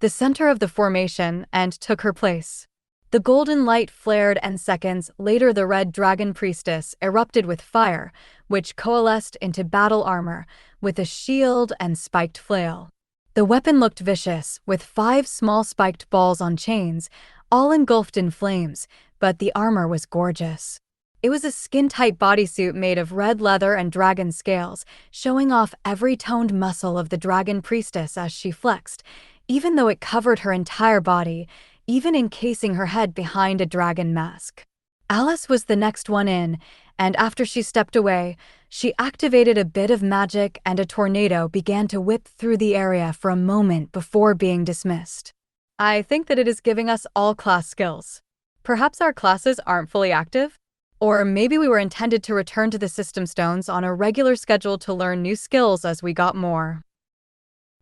the center of the formation and took her place. The golden light flared, and seconds later the red dragon priestess erupted with fire, which coalesced into battle armor, with a shield and spiked flail. The weapon looked vicious, with 5 small spiked balls on chains, all engulfed in flames, but the armor was gorgeous. It was a skin-tight bodysuit made of red leather and dragon scales, showing off every toned muscle of the dragon priestess as she flexed, even though it covered her entire body, even encasing her head behind a dragon mask. Alice was the next one in, and after she stepped away, she activated a bit of magic and a tornado began to whip through the area for a moment before being dismissed. I think that it is giving us all class skills. Perhaps our classes aren't fully active? Or maybe we were intended to return to the system stones on a regular schedule to learn new skills as we got more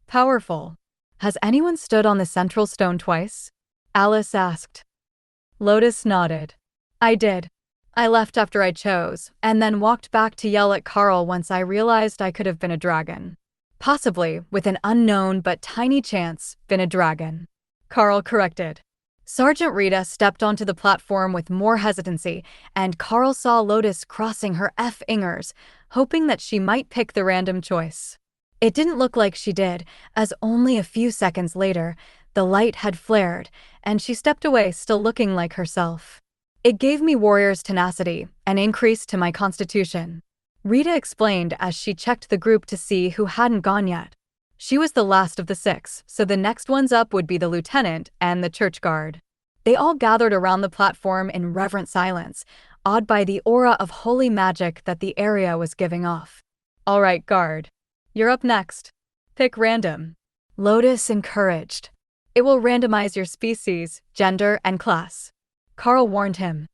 powerful. Has anyone stood on the central stone twice? Alice asked. Lotus nodded. I did. I left after I chose, and then walked back to yell at Karl once I realized I could have been a dragon. Possibly, with an unknown but tiny chance, been a dragon. Karl corrected. Sergeant Rita stepped onto the platform with more hesitancy, and Karl saw Lotus crossing her fingers, hoping that she might pick the random choice. It didn't look like she did, as only a few seconds later, the light had flared, and she stepped away still looking like herself. It gave me warrior's tenacity, an increase to my constitution. Rita explained as she checked the group to see who hadn't gone yet. She was the last of the 6, so the next ones up would be the lieutenant and the church guard. They all gathered around the platform in reverent silence, awed by the aura of holy magic that the area was giving off. All right, guard. You're up next. Pick random. Lotus encouraged. It will randomize your species, gender, and class. Karl warned him.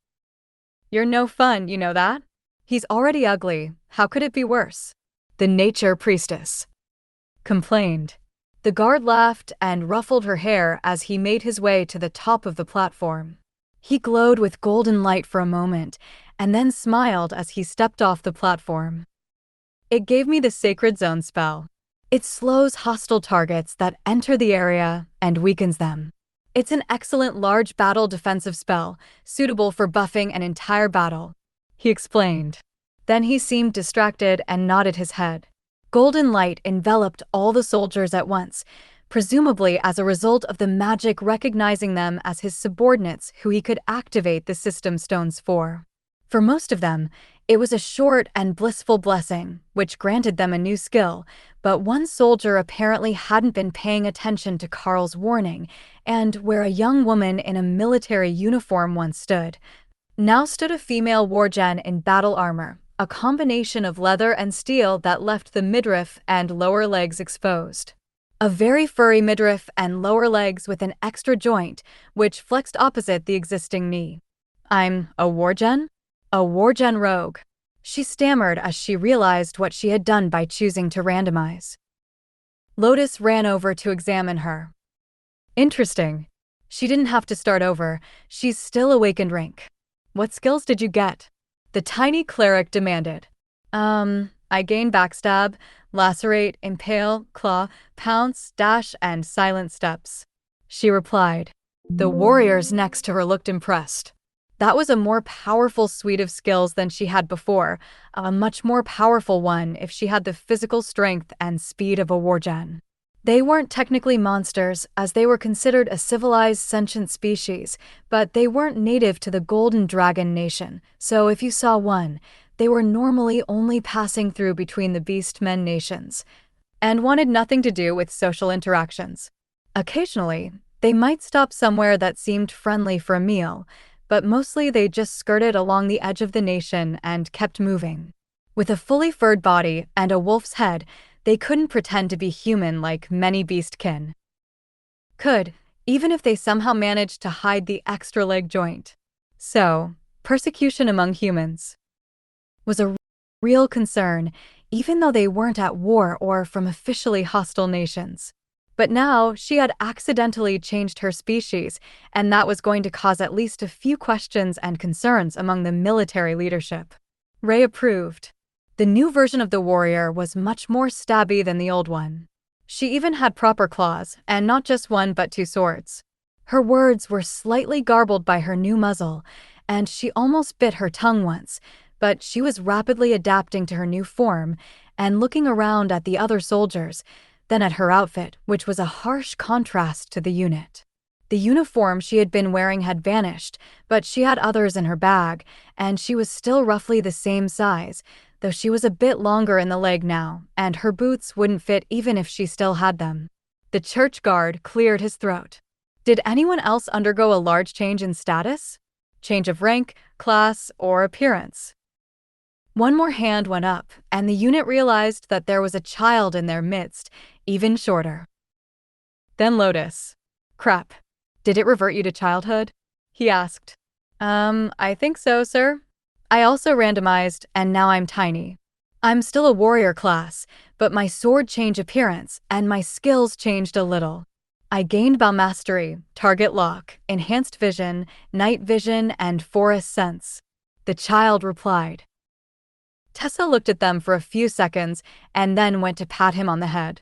You're no fun, you know that? He's already ugly, how could it be worse? The nature priestess complained. The guard laughed and ruffled her hair as he made his way to the top of the platform. He glowed with golden light for a moment, and then smiled as he stepped off the platform. It gave me the Sacred Zone spell. It slows hostile targets that enter the area and weakens them. It's an excellent large battle defensive spell, suitable for buffing an entire battle, he explained. Then he seemed distracted and nodded his head. Golden light enveloped all the soldiers at once, presumably as a result of the magic recognizing them as his subordinates who he could activate the system stones for. For most of them, it was a short and blissful blessing, which granted them a new skill, but one soldier apparently hadn't been paying attention to Karl's warning, and where a young woman in a military uniform once stood, now stood a female wargen in battle armor, a combination of leather and steel that left the midriff and lower legs exposed. A very furry midriff and lower legs with an extra joint, which flexed opposite the existing knee. I'm a wargen? A wargen rogue. She stammered as she realized what she had done by choosing to randomize. Lotus ran over to examine her. Interesting. She didn't have to start over, she's still awakened rank. What skills did you get? The tiny cleric demanded. I gained backstab, lacerate, impale, claw, pounce, dash, and silent steps. She replied. The warriors next to her looked impressed. That was a more powerful suite of skills than she had before, a much more powerful one if she had the physical strength and speed of a wargen. They weren't technically monsters, as they were considered a civilized sentient species, but they weren't native to the Golden Dragon Nation, so if you saw one, they were normally only passing through between the Beastmen nations, and wanted nothing to do with social interactions. Occasionally, they might stop somewhere that seemed friendly for a meal, but mostly they just skirted along the edge of the nation and kept moving. With a fully furred body and a wolf's head, they couldn't pretend to be human like many beastkin could, even if they somehow managed to hide the extra leg joint. So, persecution among humans was a real concern, even though they weren't at war or from officially hostile nations. But now she had accidentally changed her species, and that was going to cause at least a few questions and concerns among the military leadership. Ray approved. The new version of the warrior was much more stabby than the old one. She even had proper claws, and not just one but two swords. Her words were slightly garbled by her new muzzle, and she almost bit her tongue once, but she was rapidly adapting to her new form and looking around at the other soldiers, then at her outfit, which was a harsh contrast to the unit. The uniform she had been wearing had vanished, but she had others in her bag, and she was still roughly the same size, though she was a bit longer in the leg now, and her boots wouldn't fit even if she still had them. The church guard cleared his throat. Did anyone else undergo a large change in status? Change of rank, class, or appearance? One more hand went up, and the unit realized that there was a child in their midst, even shorter. Then Lotus. Crap. Did it revert you to childhood? He asked. I think so, sir. I also randomized, and now I'm tiny. I'm still a warrior class, but my sword changed appearance, and my skills changed a little. I gained bow mastery, target lock, enhanced vision, night vision, and forest sense. The child replied. Tessa looked at them for a few seconds and then went to pat him on the head.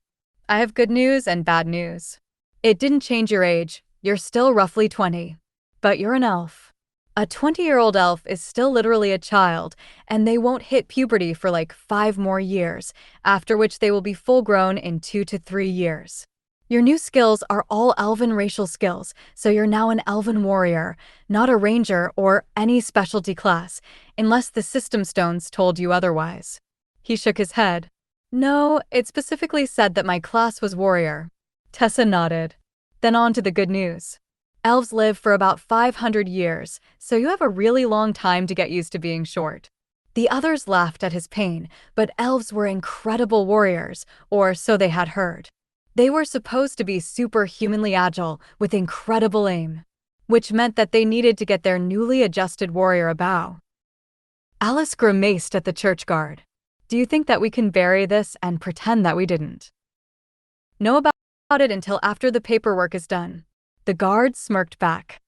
I have good news and bad news. It didn't change your age. You're still roughly 20. But you're an elf. A 20-year-old elf is still literally a child, and they won't hit puberty for like 5 more years, after which they will be full-grown in 2 to 3 years. Your new skills are all elven racial skills, so you're now an elven warrior, not a ranger or any specialty class, unless the system stones told you otherwise. He shook his head. No, it specifically said that my class was warrior. Tessa nodded. Then on to the good news. Elves live for about 500 years, so you have a really long time to get used to being short. The others laughed at his pain, but elves were incredible warriors, or so they had heard. They were supposed to be superhumanly agile, with incredible aim, which meant that they needed to get their newly adjusted warrior a bow. Alice grimaced at the church guard. Do you think that we can bury this and pretend that we didn't know about it until after the paperwork is done? The guard smirked back.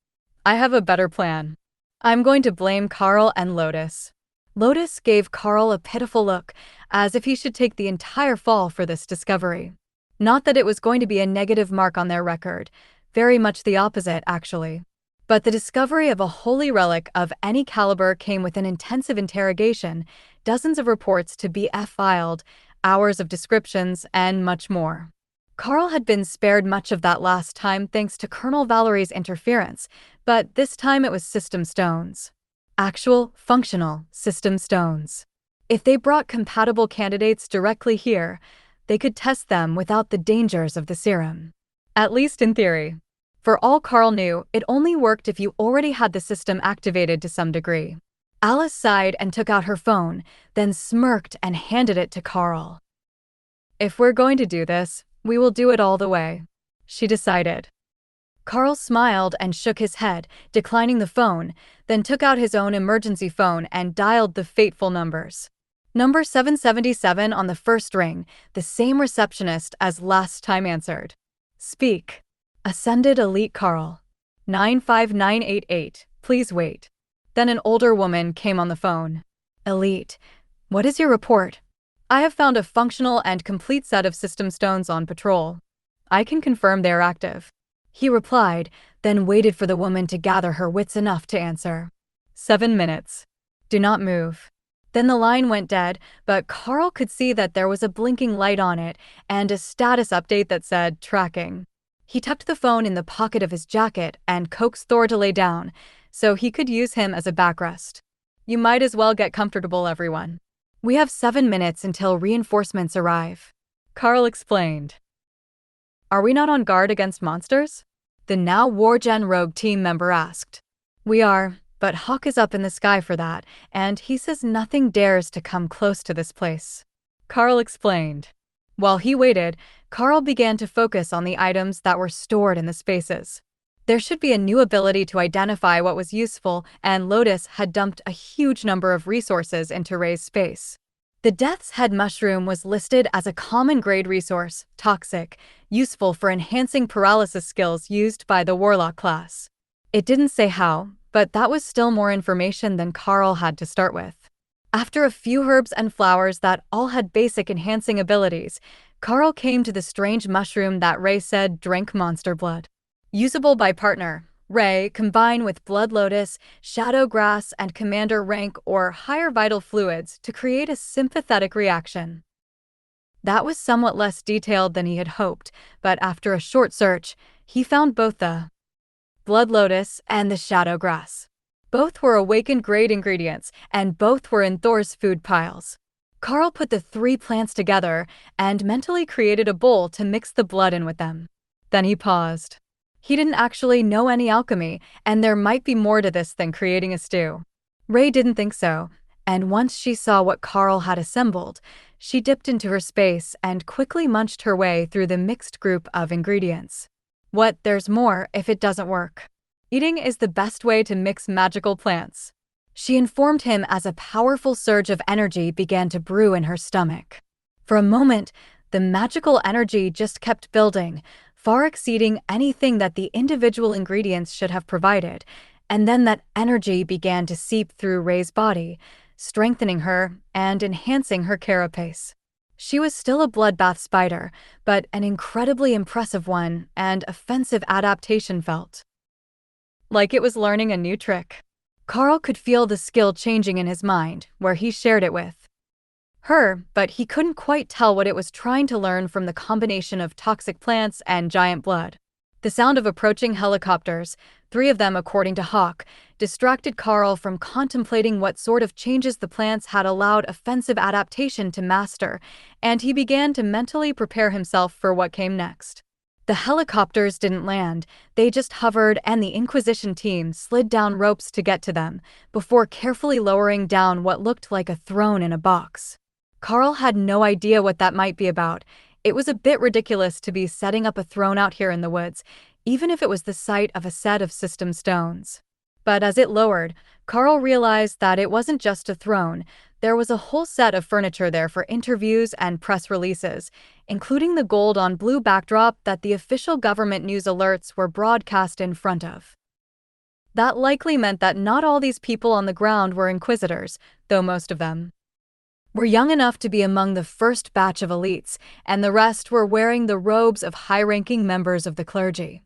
I have a better plan. I'm going to blame Karl and Lotus. Lotus gave Karl a pitiful look, as if he should take the entire fall for this discovery. Not that it was going to be a negative mark on their record, very much the opposite, actually. But the discovery of a holy relic of any caliber came with an intensive interrogation, dozens of reports to be filed, hours of descriptions, and much more. Karl had been spared much of that last time thanks to Colonel Valerie's interference, but this time it was system stones. Actual, functional system stones. If they brought compatible candidates directly here, they could test them without the dangers of the serum. At least in theory. For all Karl knew, it only worked if you already had the system activated to some degree. Alice sighed and took out her phone, then smirked and handed it to Karl. If we're going to do this, we will do it all the way, she decided. Karl smiled and shook his head, declining the phone, then took out his own emergency phone and dialed the fateful numbers. Number 777 on the first ring, the same receptionist as last time answered. Speak. Ascended Elite Karl. 95988, please wait. Then an older woman came on the phone. Elite, what is your report? I have found a functional and complete set of system stones on patrol. I can confirm they are active. He replied, then waited for the woman to gather her wits enough to answer. 7 minutes. Do not move. Then the line went dead, but Karl could see that there was a blinking light on it and a status update that said tracking. He tucked the phone in the pocket of his jacket and coaxed Thor to lay down, so he could use him as a backrest. You might as well get comfortable, everyone. We have 7 minutes until reinforcements arrive, Karl explained. Are we not on guard against monsters? The now Wargen Rogue team member asked. We are, but Hawk is up in the sky for that, and he says nothing dares to come close to this place. Karl explained. While he waited, Karl began to focus on the items that were stored in the spaces. There should be a new ability to identify what was useful, and Lotus had dumped a huge number of resources into Ray's space. The Death's Head mushroom was listed as a common grade resource, toxic, useful for enhancing paralysis skills used by the Warlock class. It didn't say how, but that was still more information than Karl had to start with. After a few herbs and flowers that all had basic enhancing abilities, Karl came to the strange mushroom that Ray said drank monster blood. Usable by partner, Ray, combine with Blood Lotus, Shadow Grass, and Commander rank or higher vital fluids to create a sympathetic reaction. That was somewhat less detailed than he had hoped, but after a short search, he found both the Blood Lotus and the Shadow Grass. Both were awakened grade ingredients, and both were in Thor's food piles. Karl put the 3 plants together and mentally created a bowl to mix the blood in with them. Then he paused. He didn't actually know any alchemy, and there might be more to this than creating a stew. Ray didn't think so, and once she saw what Karl had assembled, she dipped into her space and quickly munched her way through the mixed group of ingredients. What, there's more if it doesn't work. Eating is the best way to mix magical plants. She informed him as a powerful surge of energy began to brew in her stomach. For a moment, the magical energy just kept building, far exceeding anything that the individual ingredients should have provided, and then that energy began to seep through Ray's body, strengthening her and enhancing her carapace. She was still a bloodbath spider, but an incredibly impressive one, and offensive adaptation felt like it was learning a new trick. Karl could feel the skill changing in his mind, where he shared it with her, but he couldn't quite tell what it was trying to learn from the combination of toxic plants and giant blood. The sound of approaching helicopters, 3 of them according to Hawk, distracted Karl from contemplating what sort of changes the plants had allowed offensive adaptation to master, and he began to mentally prepare himself for what came next. The helicopters didn't land, they just hovered, and the Inquisition team slid down ropes to get to them, before carefully lowering down what looked like a throne in a box. Karl had no idea what that might be about. It was a bit ridiculous to be setting up a throne out here in the woods, even if it was the site of a set of system stones. But as it lowered, Karl realized that it wasn't just a throne. There was a whole set of furniture there for interviews and press releases, including the gold-on-blue backdrop that the official government news alerts were broadcast in front of. That likely meant that not all these people on the ground were inquisitors, though most of them were young enough to be among the first batch of elites, and the rest were wearing the robes of high-ranking members of the clergy.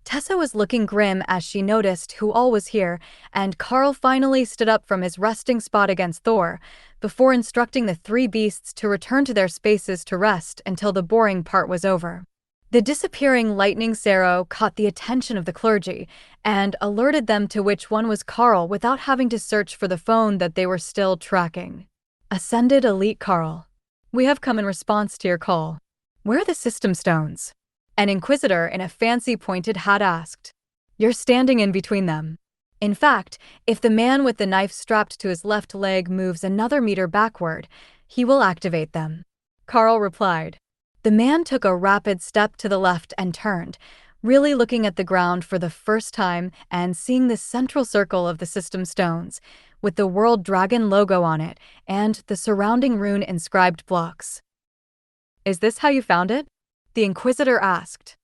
Tessa was looking grim as she noticed who all was here, and Karl finally stood up from his resting spot against Thor, before instructing the 3 beasts to return to their spaces to rest until the boring part was over. The disappearing lightning Sero caught the attention of the clergy and alerted them to which one was Karl without having to search for the phone that they were still tracking. Ascended Elite Karl. We have come in response to your call. Where are the system stones? An inquisitor in a fancy pointed hat asked. You're standing in between them. In fact, if the man with the knife strapped to his left leg moves another meter backward, he will activate them. Karl replied. The man took a rapid step to the left and turned, really looking at the ground for the first time and seeing the central circle of the system stones, with the World Dragon logo on it and the surrounding rune-inscribed blocks. Is this how you found it? The Inquisitor asked.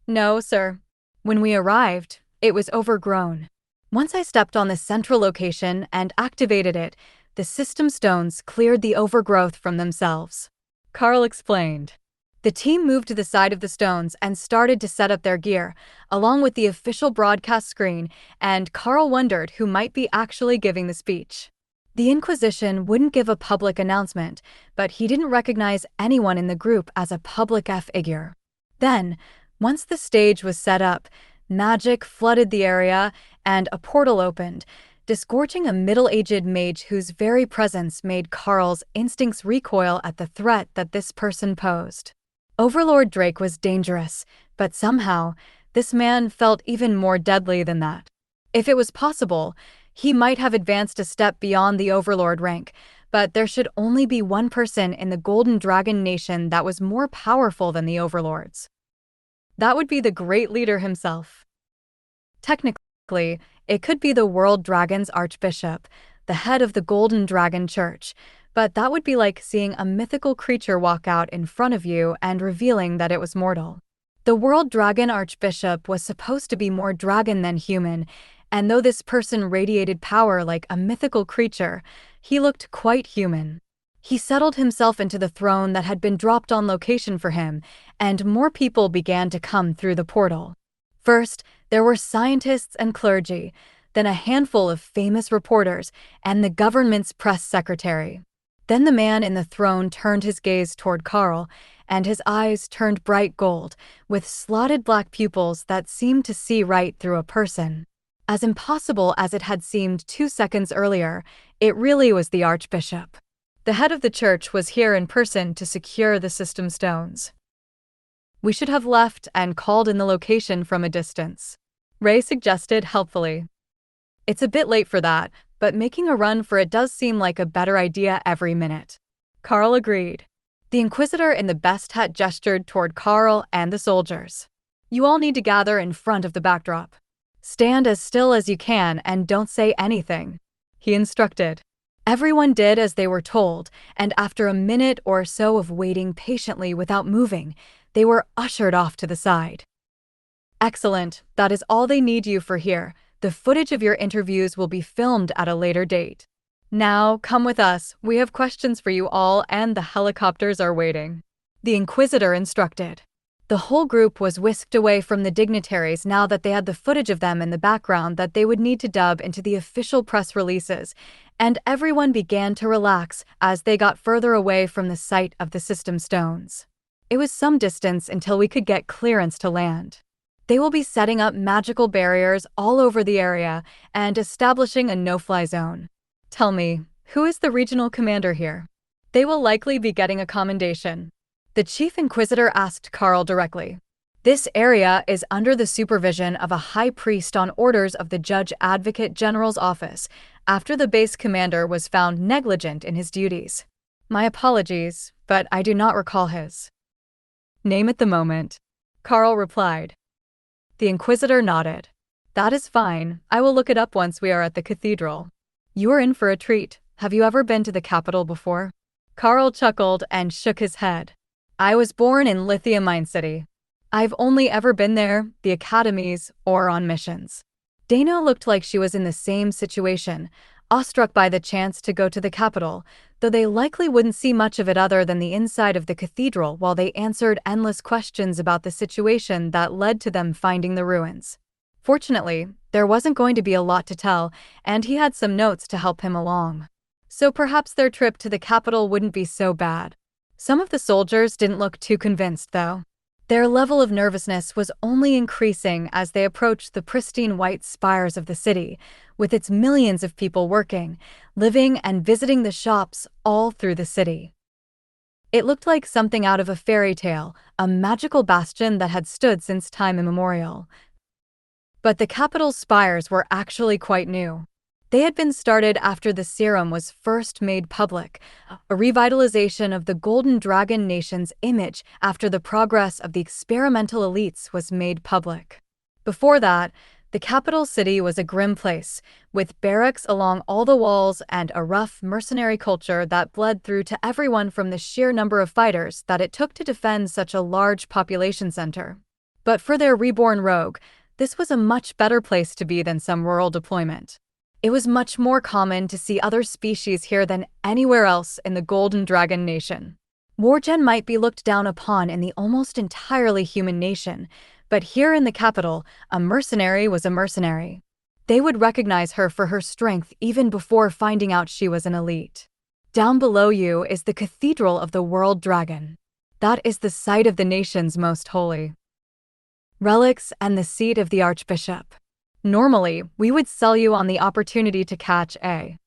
No, sir. When we arrived, it was overgrown. Once I stepped on the central location and activated it, the system stones cleared the overgrowth from themselves. Karl explained. The team moved to the side of the stones and started to set up their gear, along with the official broadcast screen, and Karl wondered who might be actually giving the speech. The Inquisition wouldn't give a public announcement, but he didn't recognize anyone in the group as a public figure. Then, once the stage was set up, magic flooded the area, and a portal opened, disgorging a middle-aged mage whose very presence made Karl's instincts recoil at the threat that this person posed. Overlord Drake was dangerous, but somehow, this man felt even more deadly than that. If it was possible, he might have advanced a step beyond the overlord rank, but there should only be one person in the Golden Dragon Nation that was more powerful than the overlords. That would be the great leader himself. Technically, it could be the World Dragon's Archbishop, the head of the Golden Dragon Church, but that would be like seeing a mythical creature walk out in front of you and revealing that it was mortal. The World Dragon Archbishop was supposed to be more dragon than human, and though this person radiated power like a mythical creature, he looked quite human. He settled himself into the throne that had been dropped on location for him, and more people began to come through the portal. First, there were scientists and clergy, then a handful of famous reporters, and the government's press secretary. Then the man in the throne turned his gaze toward Karl, and his eyes turned bright gold, with slotted black pupils that seemed to see right through a person. As impossible as it had seemed 2 seconds earlier, it really was the Archbishop. The head of the church was here in person to secure the system stones. We should have left and called in the location from a distance, Ray suggested helpfully. It's a bit late for that, but making a run for it does seem like a better idea every minute. Karl agreed. The Inquisitor in the best hat gestured toward Karl and the soldiers. You all need to gather in front of the backdrop. Stand as still as you can and don't say anything, he instructed. Everyone did as they were told, and after a minute or so of waiting patiently without moving, they were ushered off to the side. Excellent, that is all they need you for here. The footage of your interviews will be filmed at a later date. Now, come with us, we have questions for you all and the helicopters are waiting, the Inquisitor instructed. The whole group was whisked away from the dignitaries now that they had the footage of them in the background that they would need to dub into the official press releases, and everyone began to relax as they got further away from the site of the system stones. It was some distance until we could get clearance to land. They will be setting up magical barriers all over the area and establishing a no-fly zone. Tell me, who is the regional commander here? They will likely be getting a commendation. The Chief Inquisitor asked Karl directly. This area is under the supervision of a high priest on orders of the Judge Advocate General's office after the base commander was found negligent in his duties. My apologies, but I do not recall his name at the moment, Karl replied. The Inquisitor nodded. That is fine, I will look it up once we are at the cathedral. You are in for a treat. Have you ever been to the capital before? Karl chuckled and shook his head. I was born in Lithium Mine City. I've only ever been there, the academies, or on missions. Dana looked like she was in the same situation, awestruck by the chance to go to the capital, though they likely wouldn't see much of it other than the inside of the cathedral while they answered endless questions about the situation that led to them finding the ruins. Fortunately, there wasn't going to be a lot to tell, and he had some notes to help him along. So perhaps their trip to the capital wouldn't be so bad. Some of the soldiers didn't look too convinced, though. Their level of nervousness was only increasing as they approached the pristine white spires of the city, with its millions of people working, living, and visiting the shops all through the city. It looked like something out of a fairy tale, a magical bastion that had stood since time immemorial. But the capital's spires were actually quite new. They had been started after the serum was first made public, a revitalization of the Golden Dragon Nation's image after the progress of the experimental elites was made public. Before that, the capital city was a grim place, with barracks along all the walls and a rough mercenary culture that bled through to everyone from the sheer number of fighters that it took to defend such a large population center. But for their reborn rogue, this was a much better place to be than some rural deployment. It was much more common to see other species here than anywhere else in the Golden Dragon Nation. Wargen might be looked down upon in the almost entirely human nation, but here in the capital, a mercenary was a mercenary. They would recognize her for her strength even before finding out she was an elite. Down below you is the Cathedral of the World Dragon. That is the site of the nation's most holy relics and the seat of the Archbishop. Normally, we would sell you on the opportunity to catch a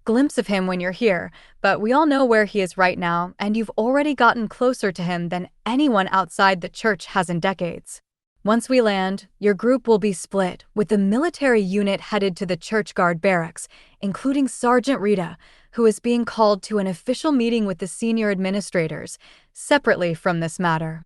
glimpse of him when you're here, but we all know where he is right now, and you've already gotten closer to him than anyone outside the church has in decades. Once we land, your group will be split, with the military unit headed to the church guard barracks, including Sergeant Rita, who is being called to an official meeting with the senior administrators, separately from this matter.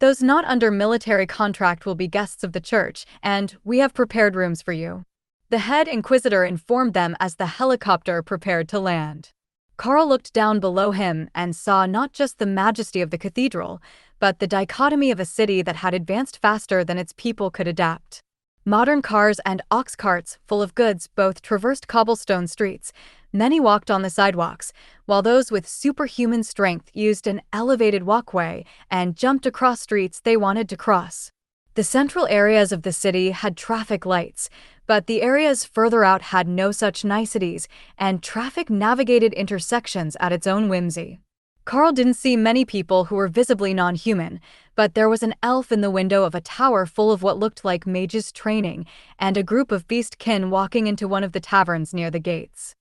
Those not under military contract will be guests of the church, and we have prepared rooms for you. The head inquisitor informed them as the helicopter prepared to land. Karl looked down below him and saw not just the majesty of the cathedral, but the dichotomy of a city that had advanced faster than its people could adapt. Modern cars and ox carts full of goods both traversed cobblestone streets. Many walked on the sidewalks, while those with superhuman strength used an elevated walkway and jumped across streets they wanted to cross. The central areas of the city had traffic lights, but the areas further out had no such niceties, and traffic navigated intersections at its own whimsy. Karl didn't see many people who were visibly non-human, but there was an elf in the window of a tower full of what looked like mages training, and a group of beast-kin walking into one of the taverns near the gates.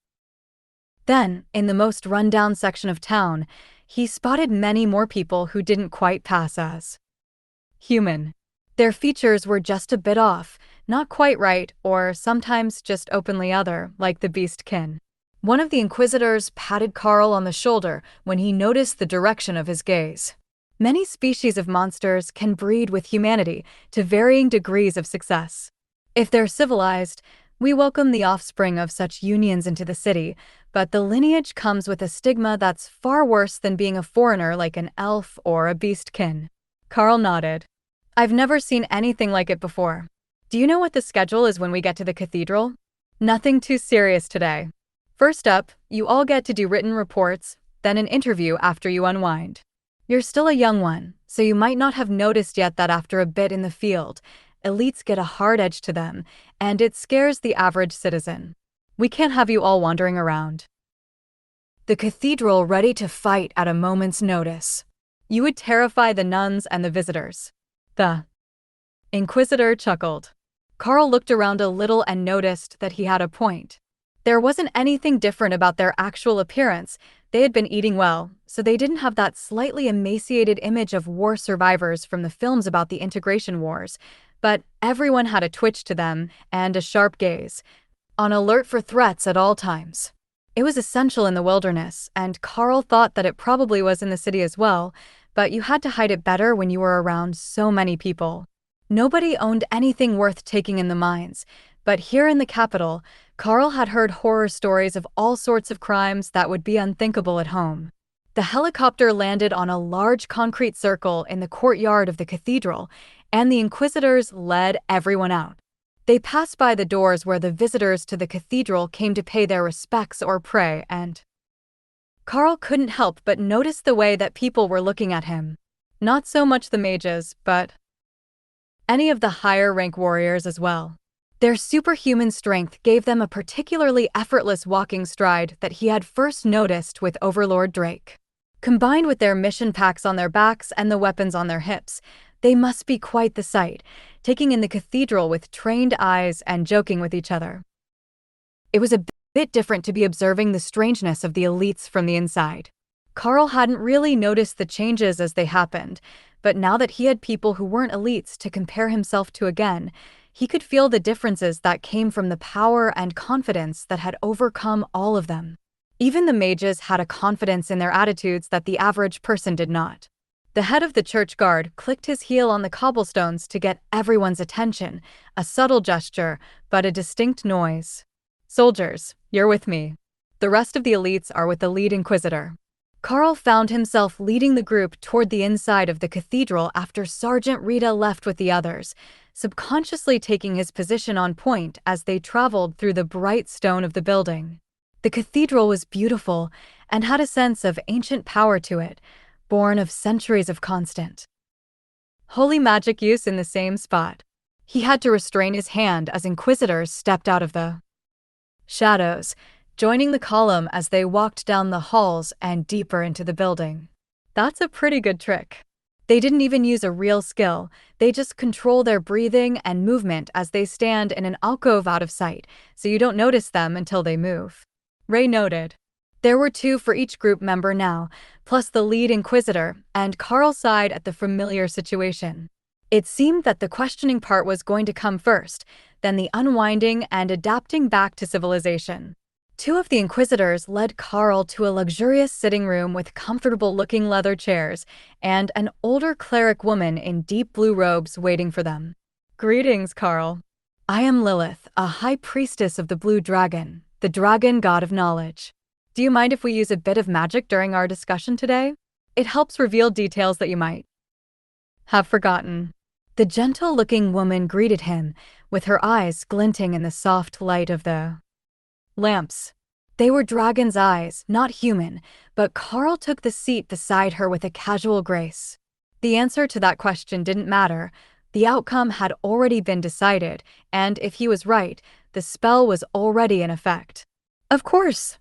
Then, in the most run-down section of town, he spotted many more people who didn't quite pass as human. Their features were just a bit off, not quite right, or sometimes just openly other, like the beast-kin. One of the inquisitors patted Karl on the shoulder when he noticed the direction of his gaze. Many species of monsters can breed with humanity to varying degrees of success. If they're civilized, we welcome the offspring of such unions into the city, but the lineage comes with a stigma that's far worse than being a foreigner like an elf or a beastkin. Karl nodded. I've never seen anything like it before. Do you know what the schedule is when we get to the cathedral? Nothing too serious today. First up, you all get to do written reports, then an interview after you unwind. You're still a young one, so you might not have noticed yet that after a bit in the field, elites get a hard edge to them, and it scares the average citizen. We can't have you all wandering around the cathedral ready to fight at a moment's notice. You would terrify the nuns and the visitors. The inquisitor chuckled. Karl looked around a little and noticed that he had a point. There wasn't anything different about their actual appearance. They had been eating well, so they didn't have that slightly emaciated image of war survivors from the films about the integration wars, but everyone had a twitch to them and a sharp gaze, on alert for threats at all times. It was essential in the wilderness, and Karl thought that it probably was in the city as well, but you had to hide it better when you were around so many people. Nobody owned anything worth taking in the mines, but here in the capital, Karl had heard horror stories of all sorts of crimes that would be unthinkable at home. The helicopter landed on a large concrete circle in the courtyard of the cathedral, and the inquisitors led everyone out. They passed by the doors where the visitors to the cathedral came to pay their respects or pray, and Karl couldn't help but notice the way that people were looking at him. Not so much the mages, but any of the higher-rank warriors as well. Their superhuman strength gave them a particularly effortless walking stride that he had first noticed with Overlord Drake. Combined with their mission packs on their backs and the weapons on their hips, they must be quite the sight, taking in the cathedral with trained eyes and joking with each other. It was a bit different to be observing the strangeness of the elites from the inside. Karl hadn't really noticed the changes as they happened, but now that he had people who weren't elites to compare himself to again, he could feel the differences that came from the power and confidence that had overcome all of them. Even the mages had a confidence in their attitudes that the average person did not. The head of the church guard clicked his heel on the cobblestones to get everyone's attention, a subtle gesture, but a distinct noise. Soldiers, you're with me. The rest of the elites are with the lead inquisitor. Karl found himself leading the group toward the inside of the cathedral after Sergeant Rita left with the others, subconsciously taking his position on point as they traveled through the bright stone of the building. The cathedral was beautiful and had a sense of ancient power to it, born of centuries of constant holy magic use in the same spot. He had to restrain his hand as inquisitors stepped out of the shadows, joining the column as they walked down the halls and deeper into the building. That's a pretty good trick. They didn't even use a real skill, they just control their breathing and movement as they stand in an alcove out of sight, so you don't notice them until they move. Ray noted. There were 2 for each group member now, plus the lead inquisitor, and Karl sighed at the familiar situation. It seemed that the questioning part was going to come first, then the unwinding and adapting back to civilization. Two of the inquisitors led Karl to a luxurious sitting room with comfortable-looking leather chairs and an older cleric woman in deep blue robes waiting for them. Greetings, Karl. I am Lilith, a high priestess of the blue dragon, the dragon god of knowledge. Do you mind if we use a bit of magic during our discussion today? It helps reveal details that you might have forgotten. The gentle-looking woman greeted him, with her eyes glinting in the soft light of the lamps. They were dragon's eyes, not human, but Karl took the seat beside her with a casual grace. The answer to that question didn't matter. The outcome had already been decided, and if he was right, the spell was already in effect. Of course.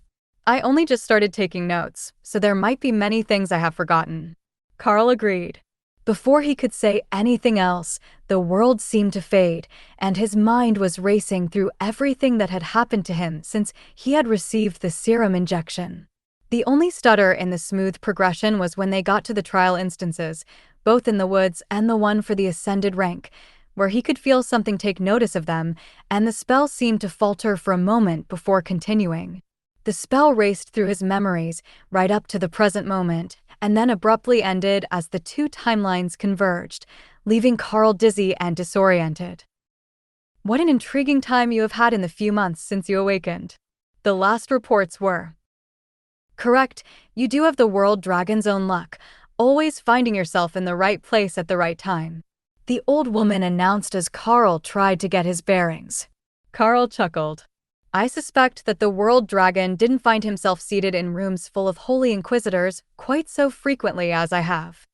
I only just started taking notes, so there might be many things I have forgotten. Karl agreed. Before he could say anything else, the world seemed to fade, and his mind was racing through everything that had happened to him since he had received the serum injection. The only stutter in the smooth progression was when they got to the trial instances, both in the woods and the one for the ascended rank, where he could feel something take notice of them, and the spell seemed to falter for a moment before continuing. The spell raced through his memories, right up to the present moment, and then abruptly ended as the two timelines converged, leaving Karl dizzy and disoriented. What an intriguing time you have had in the few months since you awakened. The last reports were correct. You do have the world dragon's own luck, always finding yourself in the right place at the right time. The old woman announced as Karl tried to get his bearings. Karl chuckled. I suspect that the world dragon didn't find himself seated in rooms full of holy inquisitors quite so frequently as I have.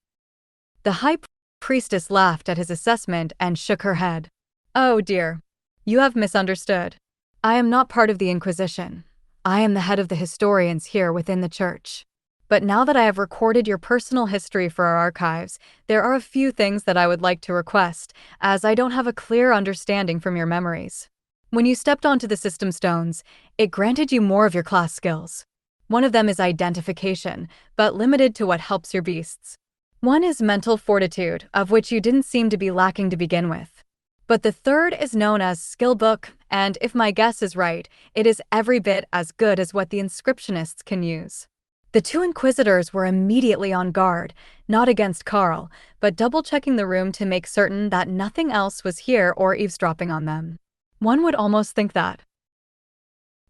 The high priestess laughed at his assessment and shook her head. Oh dear. You have misunderstood. I am not part of the Inquisition. I am the head of the historians here within the church. But now that I have recorded your personal history for our archives, there are a few things that I would like to request, as I don't have a clear understanding from your memories. When you stepped onto the system stones, it granted you more of your class skills. One of them is identification, but limited to what helps your beasts. One is mental fortitude, of which you didn't seem to be lacking to begin with. But the third is known as skill book, and if my guess is right, it is every bit as good as what the inscriptionists can use. The two inquisitors were immediately on guard, not against Karl, but double-checking the room to make certain that nothing else was here or eavesdropping on them. One would almost think that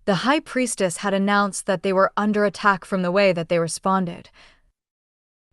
the high priestess had announced that they were under attack from the way that they responded.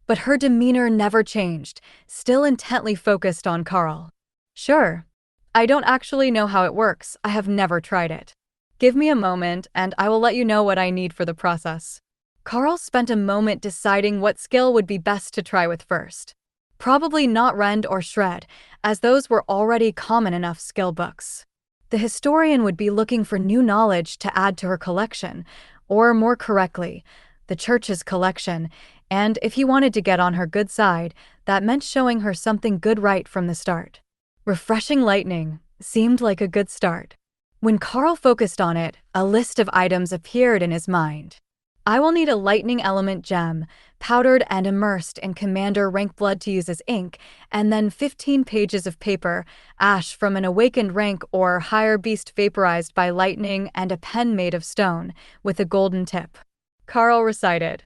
But her demeanor never changed, still intently focused on Karl. Sure. I don't actually know how it works. I have never tried it. Give me a moment and I will let you know what I need for the process. Karl spent a moment deciding what skill would be best to try with first. Probably not rend or shred, as those were already common enough skill books. The historian would be looking for new knowledge to add to her collection, or more correctly, the church's collection, and if he wanted to get on her good side, that meant showing her something good right from the start. Refreshing lightning seemed like a good start. When Karl focused on it, a list of items appeared in his mind. I will need a lightning element gem, powdered and immersed in commander rank blood to use as ink, and then 15 pages of paper, ash from an awakened rank or higher beast vaporized by lightning, and a pen made of stone, with a golden tip. Karl recited.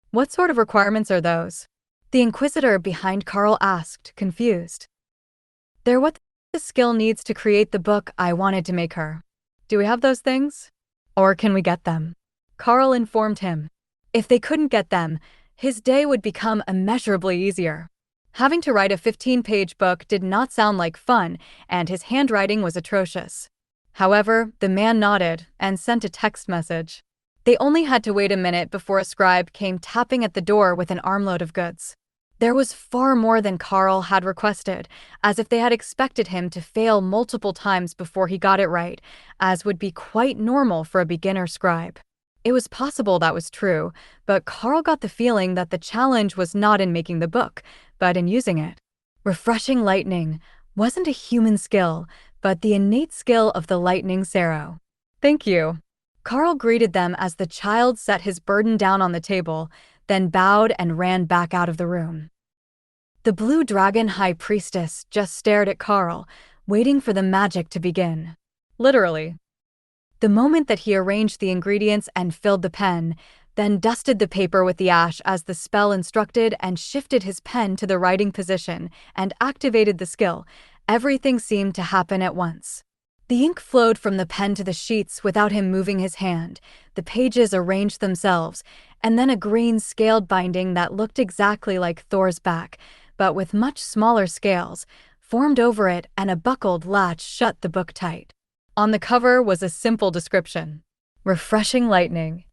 What sort of requirements are those? The inquisitor behind Karl asked, confused. They're what the skill needs to create the book I wanted to make her. Do we have those things? Or can we get them? Karl informed him. If they couldn't get them, his day would become immeasurably easier. Having to write a 15-page book did not sound like fun, and his handwriting was atrocious. However, the man nodded and sent a text message. They only had to wait a minute before a scribe came tapping at the door with an armload of goods. There was far more than Karl had requested, as if they had expected him to fail multiple times before he got it right, as would be quite normal for a beginner scribe. It was possible that was true, but Karl got the feeling that the challenge was not in making the book, but in using it. Refreshing lightning wasn't a human skill, but the innate skill of the lightning Sparrow. Thank you. Karl greeted them as the child set his burden down on the table, then bowed and ran back out of the room. The blue dragon high priestess just stared at Karl, waiting for the magic to begin. Literally. The moment that he arranged the ingredients and filled the pen, then dusted the paper with the ash as the spell instructed and shifted his pen to the writing position and activated the skill, everything seemed to happen at once. The ink flowed from the pen to the sheets without him moving his hand, the pages arranged themselves, and then a green scaled binding that looked exactly like Thor's back, but with much smaller scales, formed over it and a buckled latch shut the book tight. On the cover was a simple description. Refreshing lightning.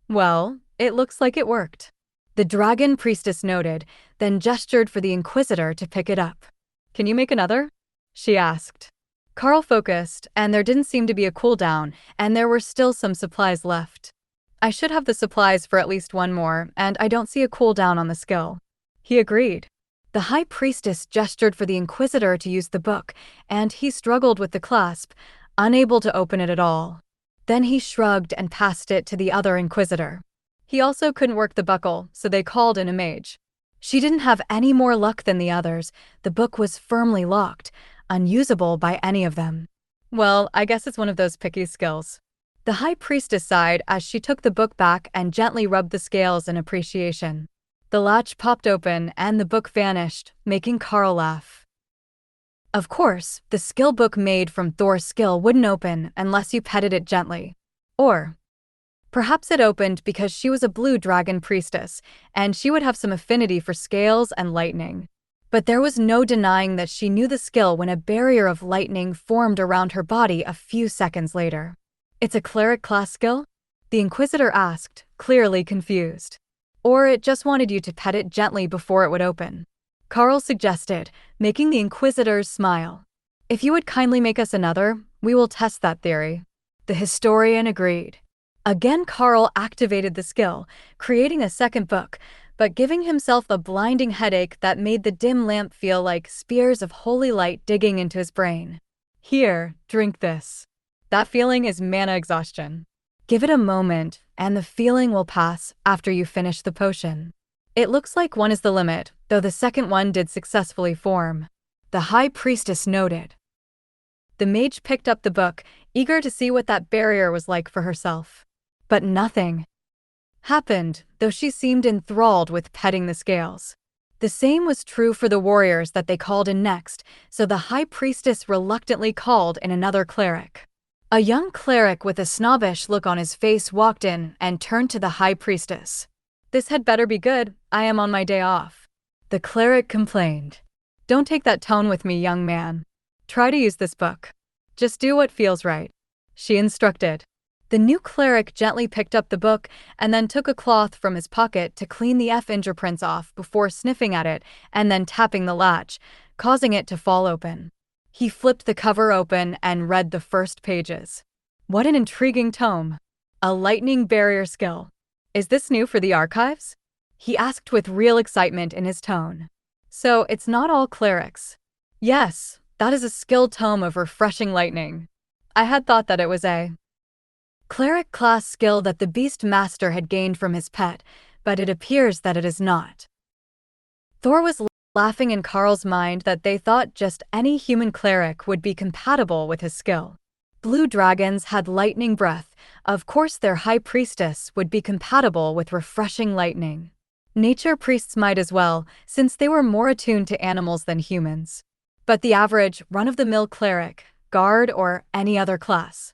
Well, it looks like it worked. The dragon priestess noted, then gestured for the inquisitor to pick it up. Can you make another? She asked. Karl focused, and there didn't seem to be a cooldown, and there were still some supplies left. I should have the supplies for at least one more, and I don't see a cooldown on the skill. He agreed. The high priestess gestured for the inquisitor to use the book, and he struggled with the clasp, unable to open it at all. Then he shrugged and passed it to the other inquisitor. He also couldn't work the buckle, so they called in a mage. She didn't have any more luck than the others. The book was firmly locked, unusable by any of them. Well, I guess it's one of those picky skills. The high priestess sighed as she took the book back and gently rubbed the scales in appreciation. The latch popped open and the book vanished, making Karl laugh. Of course, the skill book made from Thor's skill wouldn't open unless you petted it gently. Or perhaps it opened because she was a blue dragon priestess, and she would have some affinity for scales and lightning. But there was no denying that she knew the skill when a barrier of lightning formed around her body a few seconds later. It's a cleric class skill? The inquisitor asked, clearly confused. Or it just wanted you to pet it gently before it would open. Karl suggested, making the inquisitors smile. If you would kindly make us another, we will test that theory. The historian agreed. Again Karl activated the skill, creating a second book, but giving himself a blinding headache that made the dim lamp feel like spears of holy light digging into his brain. Here, drink this. That feeling is mana exhaustion. Give it a moment, and the feeling will pass after you finish the potion. It looks like one is the limit, though the second one did successfully form. The high priestess noted. The mage picked up the book, eager to see what that barrier was like for herself. But nothing happened, though she seemed enthralled with petting the scales. The same was true for the warriors that they called in next, so the high priestess reluctantly called in another cleric. A young cleric with a snobbish look on his face walked in and turned to the high priestess. This had better be good, I am on my day off. The cleric complained. Don't take that tone with me, young man. Try to use this book. Just do what feels right. She instructed. The new cleric gently picked up the book and then took a cloth from his pocket to clean the fingerprints off before sniffing at it and then tapping the latch, causing it to fall open. He flipped the cover open and read the first pages. What an intriguing tome. A lightning barrier skill. Is this new for the archives? He asked with real excitement in his tone. So it's not all clerics. Yes, that is a skill tome of refreshing lightning. I had thought that it was a cleric class skill that the beast master had gained from his pet, but it appears that it is not. Thor was laughing in Karl's mind that they thought just any human cleric would be compatible with his skill. Blue dragons had lightning breath, of course their high priestess would be compatible with refreshing lightning. Nature priests might as well, since they were more attuned to animals than humans. But the average, run-of-the-mill cleric, guard, or any other class?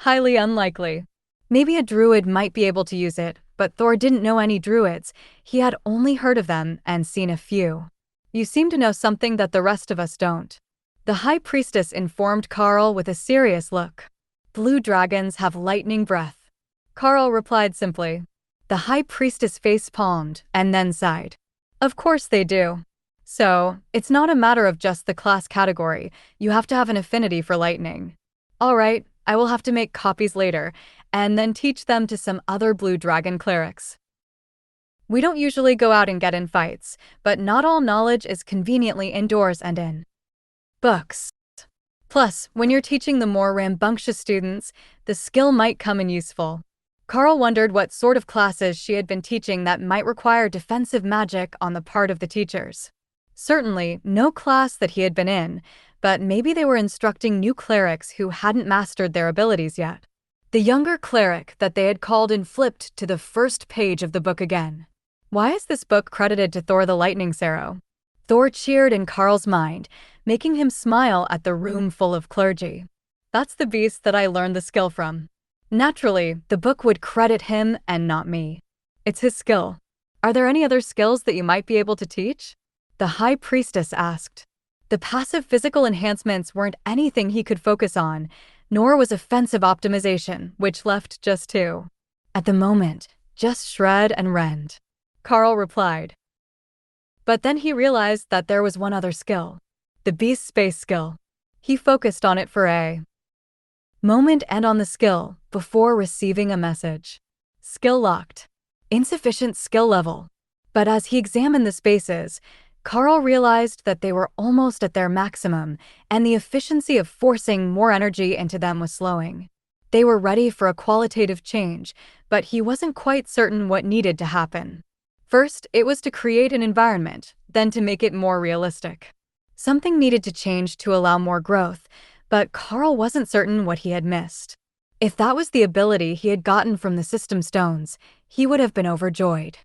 Highly unlikely. Maybe a druid might be able to use it, but Thor didn't know any druids. He had only heard of them and seen a few. You seem to know something that the rest of us don't. The high priestess informed Karl with a serious look. Blue dragons have lightning breath. Karl replied simply. The high priestess face-palmed and then sighed. Of course they do. So, it's not a matter of just the class category, you have to have an affinity for lightning. Alright, I will have to make copies later, and then teach them to some other blue dragon clerics. We don't usually go out and get in fights, but not all knowledge is conveniently indoors and in books. Plus, when you're teaching the more rambunctious students, the skill might come in useful. Karl wondered what sort of classes she had been teaching that might require defensive magic on the part of the teachers. Certainly, no class that he had been in, but maybe they were instructing new clerics who hadn't mastered their abilities yet. The younger cleric that they had called in flipped to the first page of the book again. Why is this book credited to Thor the Lightning Sparrow? Thor cheered in Karl's mind, making him smile at the room full of clergy. That's the beast that I learned the skill from. Naturally, the book would credit him and not me. It's his skill. Are there any other skills that you might be able to teach? The High Priestess asked. The passive physical enhancements weren't anything he could focus on, nor was offensive optimization, which left just two. At the moment, just shred and rend. Karl replied. But then he realized that there was one other skill. The beast space skill. He focused on it for a moment and on the skill before receiving a message. Skill locked. Insufficient skill level. But as he examined the spaces, Karl realized that they were almost at their maximum, and the efficiency of forcing more energy into them was slowing. They were ready for a qualitative change, but he wasn't quite certain what needed to happen. First, it was to create an environment, then to make it more realistic. Something needed to change to allow more growth, but Karl wasn't certain what he had missed. If that was the ability he had gotten from the system stones, he would have been overjoyed.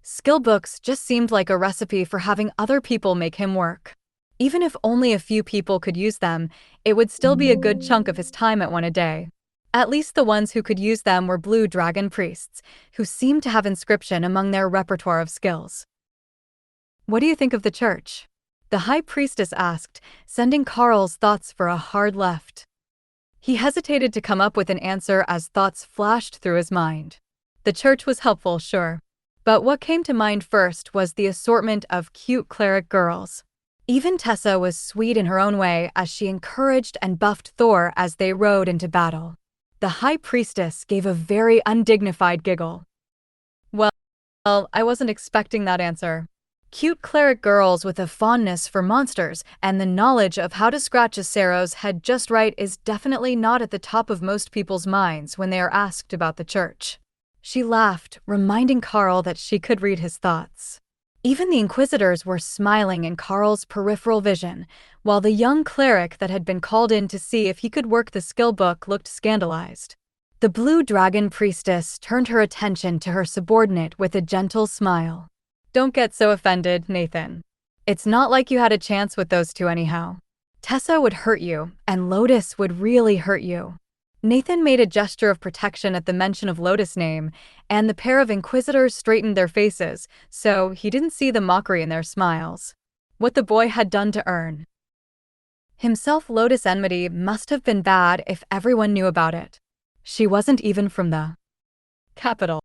Skill books just seemed like a recipe for having other people make him work. Even if only a few people could use them, it would still be a good chunk of his time at one a day. At least the ones who could use them were blue dragon priests, who seemed to have inscription among their repertoire of skills. What do you think of the church? The High Priestess asked, sending Karl's thoughts for a hard left. He hesitated to come up with an answer as thoughts flashed through his mind. The church was helpful, sure. But what came to mind first was the assortment of cute cleric girls. Even Tessa was sweet in her own way as she encouraged and buffed Thor as they rode into battle. The High Priestess gave a very undignified giggle. Well, I wasn't expecting that answer. Cute cleric girls with a fondness for monsters and the knowledge of how to scratch a Sarrow's head just right is definitely not at the top of most people's minds when they are asked about the church. She laughed, reminding Karl that she could read his thoughts. Even the Inquisitors were smiling in Karl's peripheral vision, while the young cleric that had been called in to see if he could work the skill book looked scandalized. The blue dragon priestess turned her attention to her subordinate with a gentle smile. Don't get so offended, Nathan. It's not like you had a chance with those two anyhow. Tessa would hurt you, and Lotus would really hurt you. Nathan made a gesture of protection at the mention of Lotus' name, and the pair of Inquisitors straightened their faces, so he didn't see the mockery in their smiles. What the boy had done to earn himself Lotus enmity must have been bad if everyone knew about it. She wasn't even from the capital.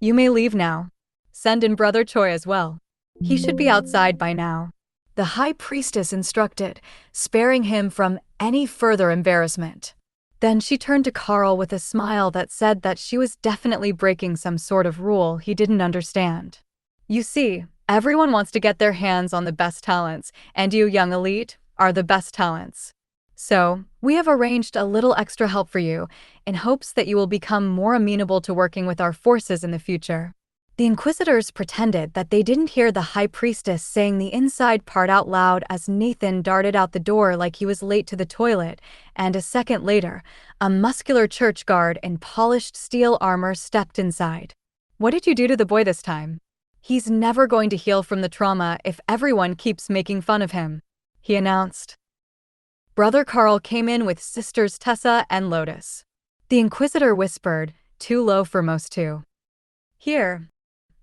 You may leave now. Send in Brother Choi as well. He should be outside by now. The High Priestess instructed, sparing him from any further embarrassment. Then she turned to Karl with a smile that said that she was definitely breaking some sort of rule he didn't understand. You see, everyone wants to get their hands on the best talents, and you, young elite, are the best talents. So, we have arranged a little extra help for you, in hopes that you will become more amenable to working with our forces in the future. The Inquisitors pretended that they didn't hear the High Priestess saying the inside part out loud as Nathan darted out the door like he was late to the toilet, and a second later, a muscular church guard in polished steel armor stepped inside. What did you do to the boy this time? He's never going to heal from the trauma if everyone keeps making fun of him, he announced. Brother Karl came in with sisters Tessa and Lotus. The Inquisitor whispered, too low for most to hear,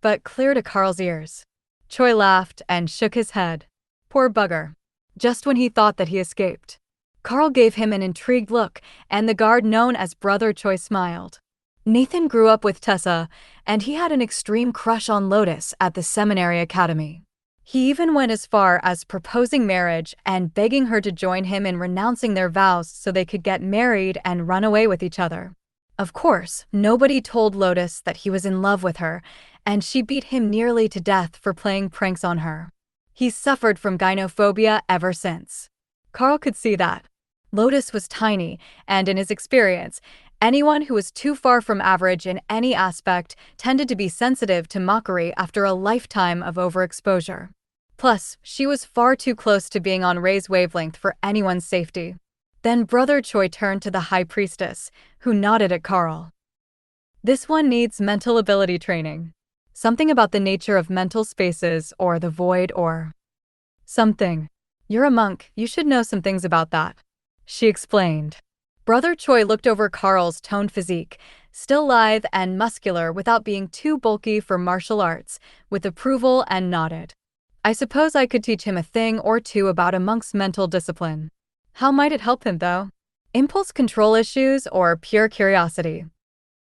but clear to Karl's ears. Choi laughed and shook his head. Poor bugger. Just when he thought that he escaped. Karl gave him an intrigued look, and the guard known as Brother Choi smiled. Nathan grew up with Tessa, and he had an extreme crush on Lotus at the seminary academy. He even went as far as proposing marriage and begging her to join him in renouncing their vows so they could get married and run away with each other. Of course, nobody told Lotus that he was in love with her, and she beat him nearly to death for playing pranks on her. He's suffered from gynophobia ever since. Karl could see that. Lotus was tiny, and in his experience, anyone who was too far from average in any aspect tended to be sensitive to mockery after a lifetime of overexposure. Plus, she was far too close to being on Ray's wavelength for anyone's safety. Then Brother Choi turned to the High Priestess, who nodded at Karl. This one needs mental ability training. Something about the nature of mental spaces or the void or something. You're a monk, you should know some things about that, she explained. Brother Choi looked over Karl's toned physique, still lithe and muscular without being too bulky for martial arts, with approval and nodded. I suppose I could teach him a thing or two about a monk's mental discipline. How might it help him, though? Impulse control issues or pure curiosity?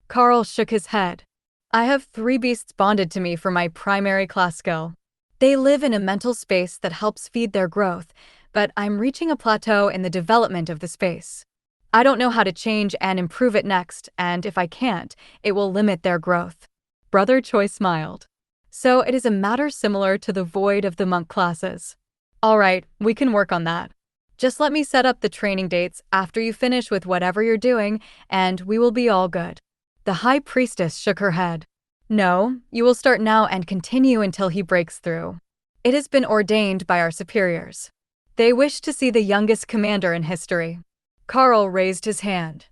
Karl shook his head. I have 3 beasts bonded to me for my primary class skill. They live in a mental space that helps feed their growth, but I'm reaching a plateau in the development of the space. I don't know how to change and improve it next, and if I can't, it will limit their growth. Brother Choi smiled. So it is a matter similar to the void of the monk classes. All right, we can work on that. Just let me set up the training dates after you finish with whatever you're doing, and we will be all good. The High Priestess shook her head. No, you will start now and continue until he breaks through. It has been ordained by our superiors. They wish to see the youngest commander in history. Karl raised his hand.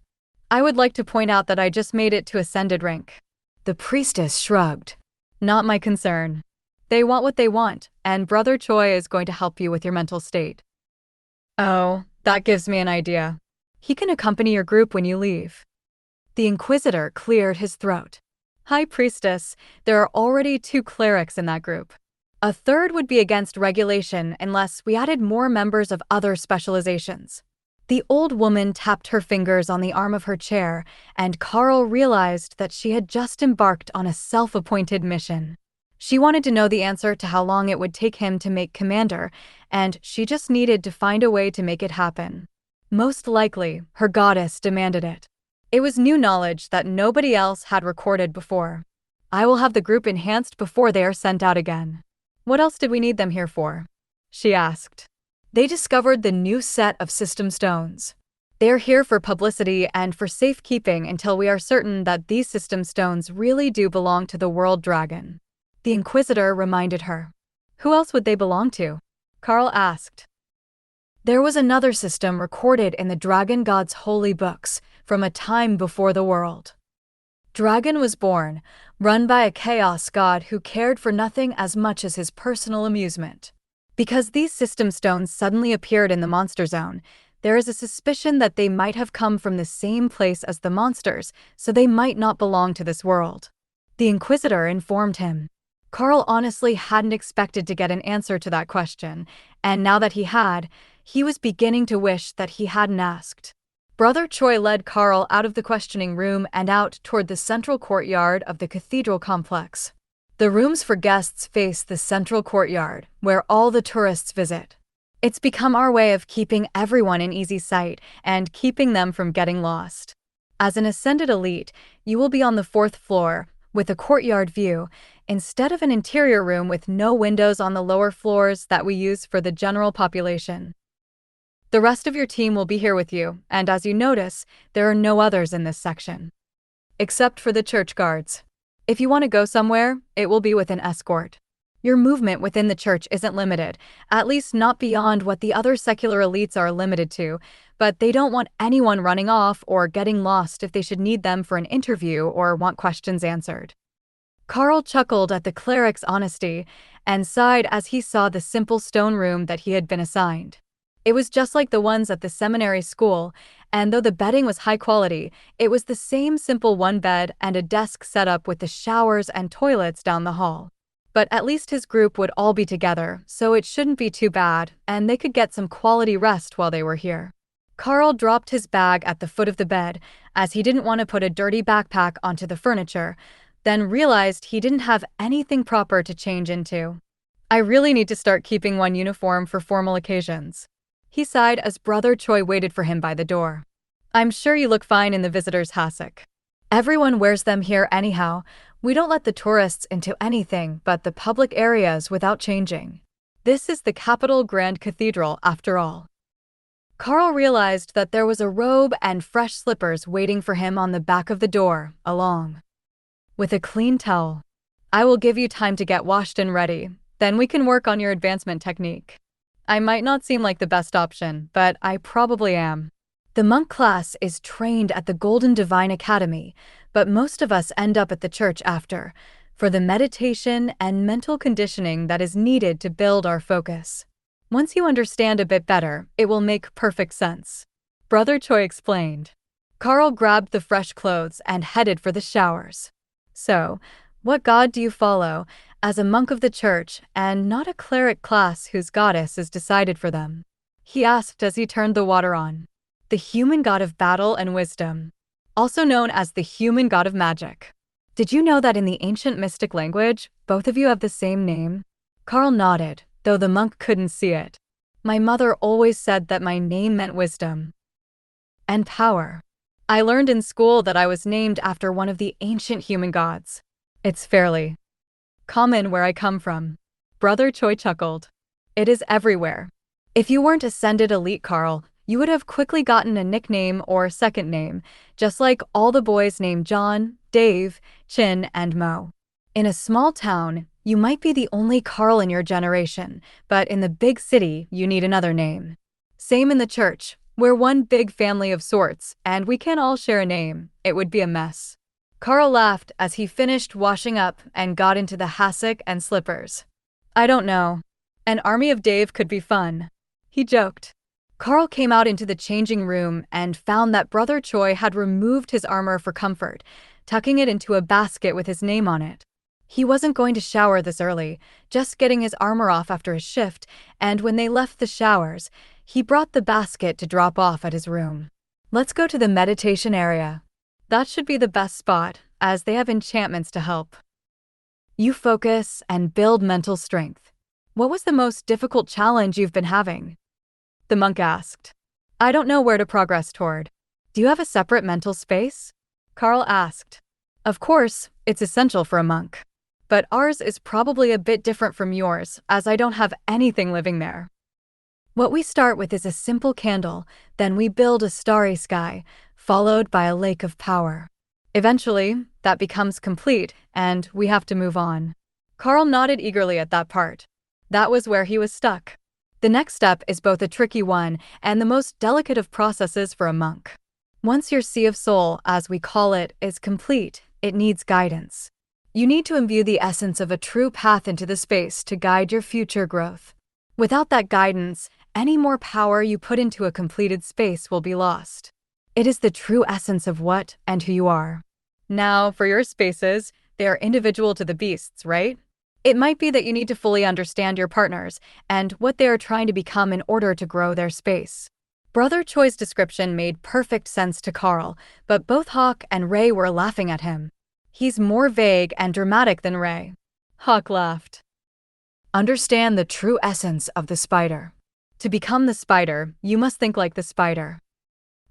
I would like to point out that I just made it to ascended rank. The priestess shrugged. Not my concern. They want what they want, and Brother Choi is going to help you with your mental state. Oh, that gives me an idea. He can accompany your group when you leave. The Inquisitor cleared his throat. High Priestess, there are already 2 clerics in that group. A third would be against regulation unless we added more members of other specializations. The old woman tapped her fingers on the arm of her chair, and Karl realized that she had just embarked on a self-appointed mission. She wanted to know the answer to how long it would take him to make commander, and she just needed to find a way to make it happen. Most likely, her goddess demanded it. It was new knowledge that nobody else had recorded before. I will have the group enhanced before they are sent out again. What else did we need them here for? She asked. They discovered the new set of system stones. They are here for publicity and for safekeeping until we are certain that these system stones really do belong to the World Dragon. The Inquisitor reminded her. Who else would they belong to? Karl asked. There was another system recorded in the Dragon God's holy books from a time before the world. Dragon was born, run by a chaos god who cared for nothing as much as his personal amusement. Because these system stones suddenly appeared in the monster zone, there is a suspicion that they might have come from the same place as the monsters, so they might not belong to this world. The Inquisitor informed him. Karl honestly hadn't expected to get an answer to that question, and now that he had, he was beginning to wish that he hadn't asked. Brother Choi led Karl out of the questioning room and out toward the central courtyard of the cathedral complex. The rooms for guests face the central courtyard, where all the tourists visit. It's become our way of keeping everyone in easy sight and keeping them from getting lost. As an ascended elite, you will be on the 4th floor, with a courtyard view, instead of an interior room with no windows on the lower floors that we use for the general population. The rest of your team will be here with you, and as you notice, there are no others in this section. Except for the church guards. If you want to go somewhere, it will be with an escort. Your movement within the church isn't limited, at least not beyond what the other secular elites are limited to, but they don't want anyone running off or getting lost if they should need them for an interview or want questions answered. Karl chuckled at the cleric's honesty and sighed as he saw the simple stone room that he had been assigned. It was just like the ones at the seminary school, and though the bedding was high quality, it was the same simple one bed and a desk set up with the showers and toilets down the hall. But at least his group would all be together, so it shouldn't be too bad, and they could get some quality rest while they were here. Karl dropped his bag at the foot of the bed, as he didn't want to put a dirty backpack onto the furniture, then realized he didn't have anything proper to change into. I really need to start keeping one uniform for formal occasions. He sighed as Brother Choi waited for him by the door. I'm sure you look fine in the visitor's hassock. Everyone wears them here anyhow. We don't let the tourists into anything but the public areas without changing. This is the Capital Grand Cathedral, after all. Karl realized that there was a robe and fresh slippers waiting for him on the back of the door, along with a clean towel. I will give you time to get washed and ready, Then we can work on your advancement technique. I might not seem like the best option, but I probably am. The monk class is trained at the Golden Divine Academy, but most of us end up at the church after, for the meditation and mental conditioning that is needed to build our focus. Once you understand a bit better, it will make perfect sense. Brother Choi explained. Karl grabbed the fresh clothes and headed for the showers. So, what god do you follow, as a monk of the church and not a cleric class whose goddess is decided for them? He asked as he turned the water on. The human god of battle and wisdom, also known as the human god of magic. Did you know that in the ancient mystic language, both of you have the same name? Karl nodded, though the monk couldn't see it. My mother always said that my name meant wisdom and power. I learned in school that I was named after one of the ancient human gods. It's fairly common where I come from. Brother Choi chuckled. It is everywhere. If you weren't ascended elite Karl, you would have quickly gotten a nickname or second name, just like all the boys named John, Dave, Chin, and Mo. In a small town, you might be the only Karl in your generation, but in the big city, you need another name. Same in the church. We're one big family of sorts, and we can't all share a name. It would be a mess. Karl laughed as he finished washing up and got into the hassock and slippers. I don't know. An army of Dave could be fun. He joked. Karl came out into the changing room and found that Brother Choi had removed his armor for comfort, tucking it into a basket with his name on it. He wasn't going to shower this early, just getting his armor off after his shift, and when they left the showers, he brought the basket to drop off at his room. Let's go to the meditation area. That should be the best spot, as they have enchantments to help you focus and build mental strength. What was the most difficult challenge you've been having? The monk asked. I don't know where to progress toward. Do you have a separate mental space? Karl asked. Of course, it's essential for a monk. But ours is probably a bit different from yours, as I don't have anything living there. What we start with is a simple candle, then we build a starry sky, followed by a lake of power. Eventually, that becomes complete, and we have to move on. Karl nodded eagerly at that part. That was where he was stuck. The next step is both a tricky one and the most delicate of processes for a monk. Once your sea of soul, as we call it, is complete, it needs guidance. You need to imbue the essence of a true path into the space to guide your future growth. Without that guidance, any more power you put into a completed space will be lost. It is the true essence of what and who you are. Now, for your spaces, they are individual to the beasts, right? It might be that you need to fully understand your partners and what they are trying to become in order to grow their space. Brother Choi's description made perfect sense to Karl, but both Hawk and Ray were laughing at him. He's more vague and dramatic than Ray. Hawk laughed. Understand the true essence of the spider. To become the spider, you must think like the spider.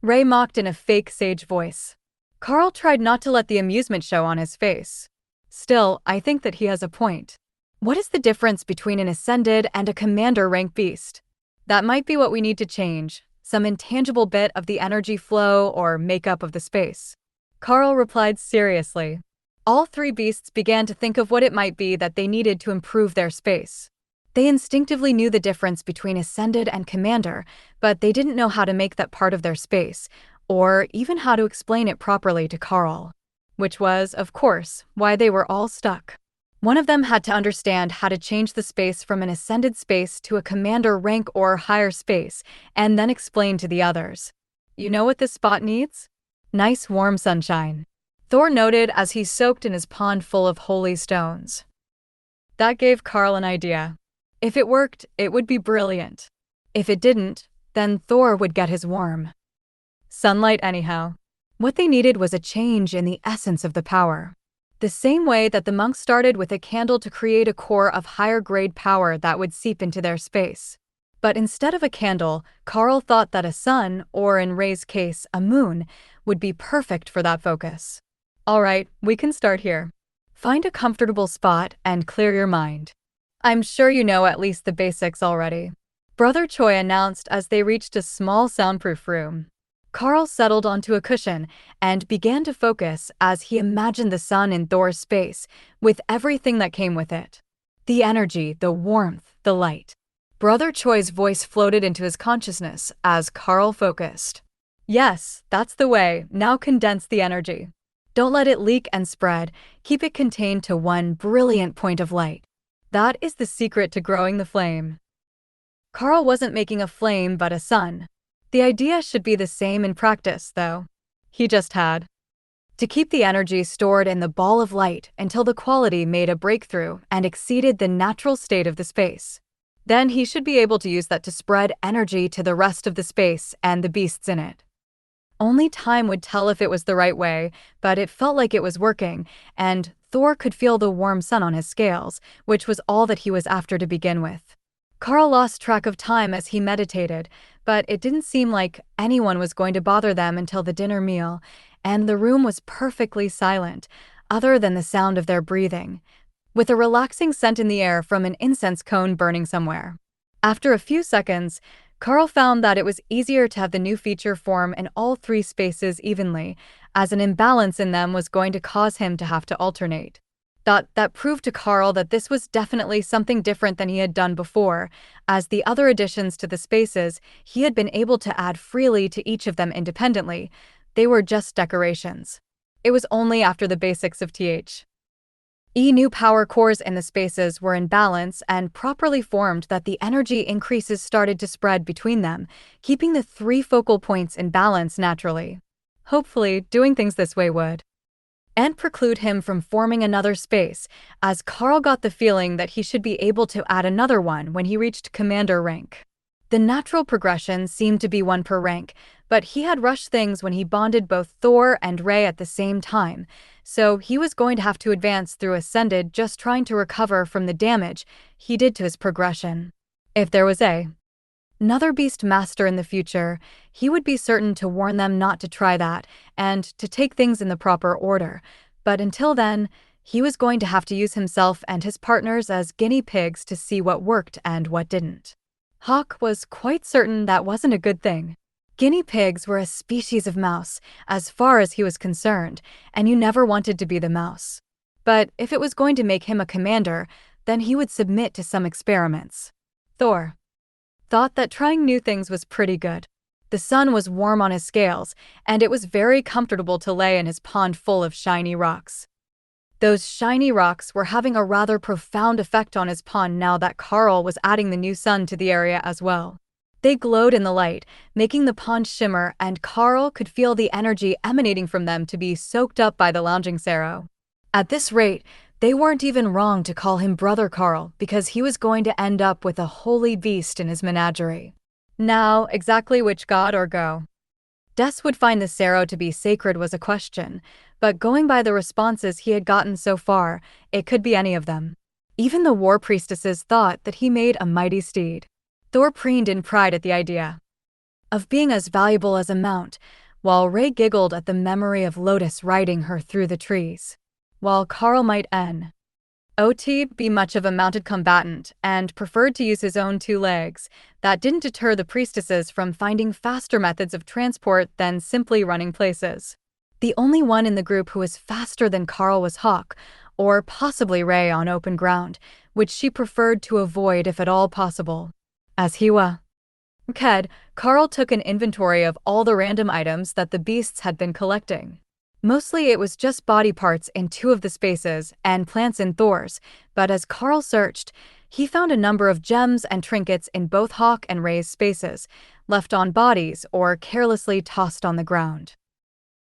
Ray mocked in a fake sage voice. Karl tried not to let the amusement show on his face. Still, I think that he has a point. What is the difference between an ascended and a commander rank beast? That might be what we need to change, some intangible bit of the energy flow or makeup of the space. Karl replied seriously. All three beasts began to think of what it might be that they needed to improve their space. They instinctively knew the difference between ascended and commander, but they didn't know how to make that part of their space, or even how to explain it properly to Karl. Which was, of course, why they were all stuck. One of them had to understand how to change the space from an ascended space to a commander rank or higher space, and then explain to the others. You know what this spot needs? Nice warm sunshine. Thor noted as he soaked in his pond full of holy stones. That gave Karl an idea. If it worked, it would be brilliant. If it didn't, then Thor would get his worm. Sunlight anyhow. What they needed was a change in the essence of the power. The same way that the monks started with a candle to create a core of higher grade power that would seep into their space. But instead of a candle, Karl thought that a sun, or in Ray's case, a moon, would be perfect for that focus. Alright, we can start here. Find a comfortable spot and clear your mind. I'm sure you know at least the basics already. Brother Choi announced as they reached a small soundproof room. Karl settled onto a cushion and began to focus as he imagined the sun in Thor's space, with everything that came with it. The energy, the warmth, the light. Brother Choi's voice floated into his consciousness as Karl focused. Yes, that's the way. Now condense the energy. Don't let it leak and spread. Keep it contained to one brilliant point of light. That is the secret to growing the flame. Karl wasn't making a flame but a sun. The idea should be the same in practice, though. He just had to keep the energy stored in the ball of light until the quality made a breakthrough and exceeded the natural state of the space. Then he should be able to use that to spread energy to the rest of the space and the beasts in it. Only time would tell if it was the right way, but it felt like it was working, and Thor could feel the warm sun on his scales, which was all that he was after to begin with. Karl lost track of time as he meditated, but it didn't seem like anyone was going to bother them until the dinner meal, and the room was perfectly silent, other than the sound of their breathing, with a relaxing scent in the air from an incense cone burning somewhere. After a few seconds, Karl found that it was easier to have the new feature form in all three spaces evenly, as an imbalance in them was going to cause him to have to alternate. That proved to Karl that this was definitely something different than he had done before, as the other additions to the spaces he had been able to add freely to each of them independently. They were just decorations. It was only after the basics of new power cores in the spaces were in balance and properly formed that the energy increases started to spread between them, keeping the three focal points in balance naturally. Hopefully, doing things this way would and preclude him from forming another space, as Karl got the feeling that he should be able to add another one when he reached commander rank. The natural progression seemed to be one per rank, but he had rushed things when he bonded both Thor and Ray at the same time, so he was going to have to advance through Ascended just trying to recover from the damage he did to his progression. If there was another beast master in the future, he would be certain to warn them not to try that and to take things in the proper order, but until then, he was going to have to use himself and his partners as guinea pigs to see what worked and what didn't. Hawk was quite certain that wasn't a good thing. Guinea pigs were a species of mouse, as far as he was concerned, and you never wanted to be the mouse. But if it was going to make him a commander, then he would submit to some experiments. Thor thought that trying new things was pretty good. The sun was warm on his scales, and it was very comfortable to lay in his pond full of shiny rocks. Those shiny rocks were having a rather profound effect on his pond now that Karl was adding the new sun to the area as well. They glowed in the light, making the pond shimmer, and Karl could feel the energy emanating from them to be soaked up by the lounging Sarrow. At this rate, they weren't even wrong to call him Brother Karl, because he was going to end up with a holy beast in his menagerie. Now, exactly which god or go Des would find the Sarrow to be sacred was a question, but going by the responses he had gotten so far, it could be any of them. Even the war priestesses thought that he made a mighty steed. Thor preened in pride at the idea of being as valuable as a mount, while Ray giggled at the memory of Lotus riding her through the trees. While Karl might not be much of a mounted combatant and preferred to use his own two legs, that didn't deter the priestesses from finding faster methods of transport than simply running places. The only one in the group who was faster than Karl was Hawk, or possibly Ray on open ground, which she preferred to avoid if at all possible. As he Karl took an inventory of all the random items that the beasts had been collecting. Mostly it was just body parts in two of the spaces and plants in Thor's, but as Karl searched, he found a number of gems and trinkets in both Hawk and Ray's spaces, left on bodies or carelessly tossed on the ground.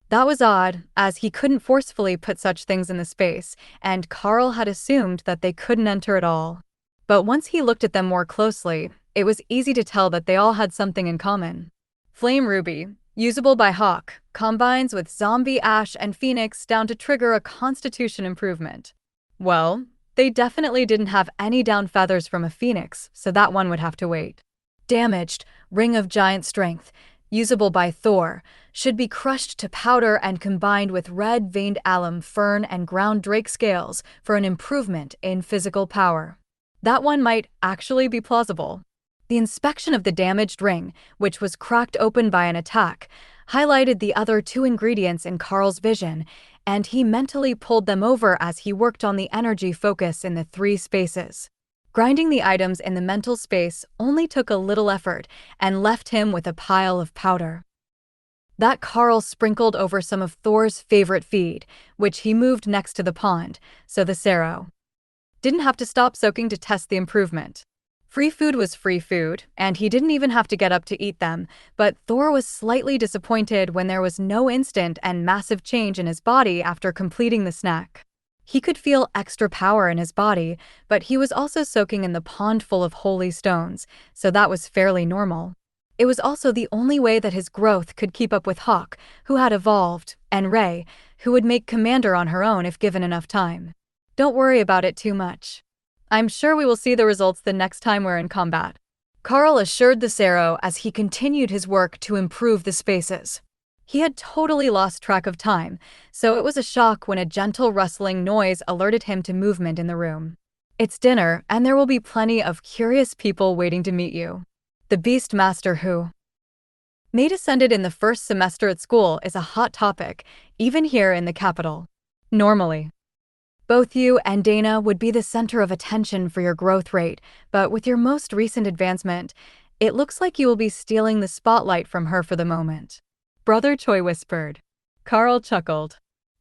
That was odd, as he couldn't forcefully put such things in the space, and Karl had assumed that they couldn't enter at all. But once he looked at them more closely, it was easy to tell that they all had something in common. Flame Ruby, usable by Hawk, combines with Zombie Ash and Phoenix down to trigger a constitution improvement. Well, they definitely didn't have any down feathers from a Phoenix, so that one would have to wait. Damaged, Ring of Giant Strength, usable by Thor, should be crushed to powder and combined with red veined alum, fern, and ground drake scales for an improvement in physical power. That one might actually be plausible. The inspection of the damaged ring, which was cracked open by an attack, highlighted the other two ingredients in Karl's vision, and he mentally pulled them over as he worked on the energy focus in the three spaces. Grinding the items in the mental space only took a little effort and left him with a pile of powder. That Karl sprinkled over some of Thor's favorite feed, which he moved next to the pond, so the Sarrow didn't have to stop soaking to test the improvement. Free food was free food, and he didn't even have to get up to eat them, but Thor was slightly disappointed when there was no instant and massive change in his body after completing the snack. He could feel extra power in his body, but he was also soaking in the pond full of holy stones, so that was fairly normal. It was also the only way that his growth could keep up with Hawk, who had evolved, and Rey, who would make commander on her own if given enough time. Don't worry about it too much. I'm sure we will see the results the next time we're in combat. Karl assured the Sarrow as he continued his work to improve the spaces. He had totally lost track of time, so it was a shock when a gentle rustling noise alerted him to movement in the room. It's dinner, and there will be plenty of curious people waiting to meet you. The Beast Master who may descended in the first semester at school is a hot topic, even here in the capital. Normally, both you and Dana would be the center of attention for your growth rate, but with your most recent advancement, it looks like you will be stealing the spotlight from her for the moment. Brother Choi whispered. Karl chuckled.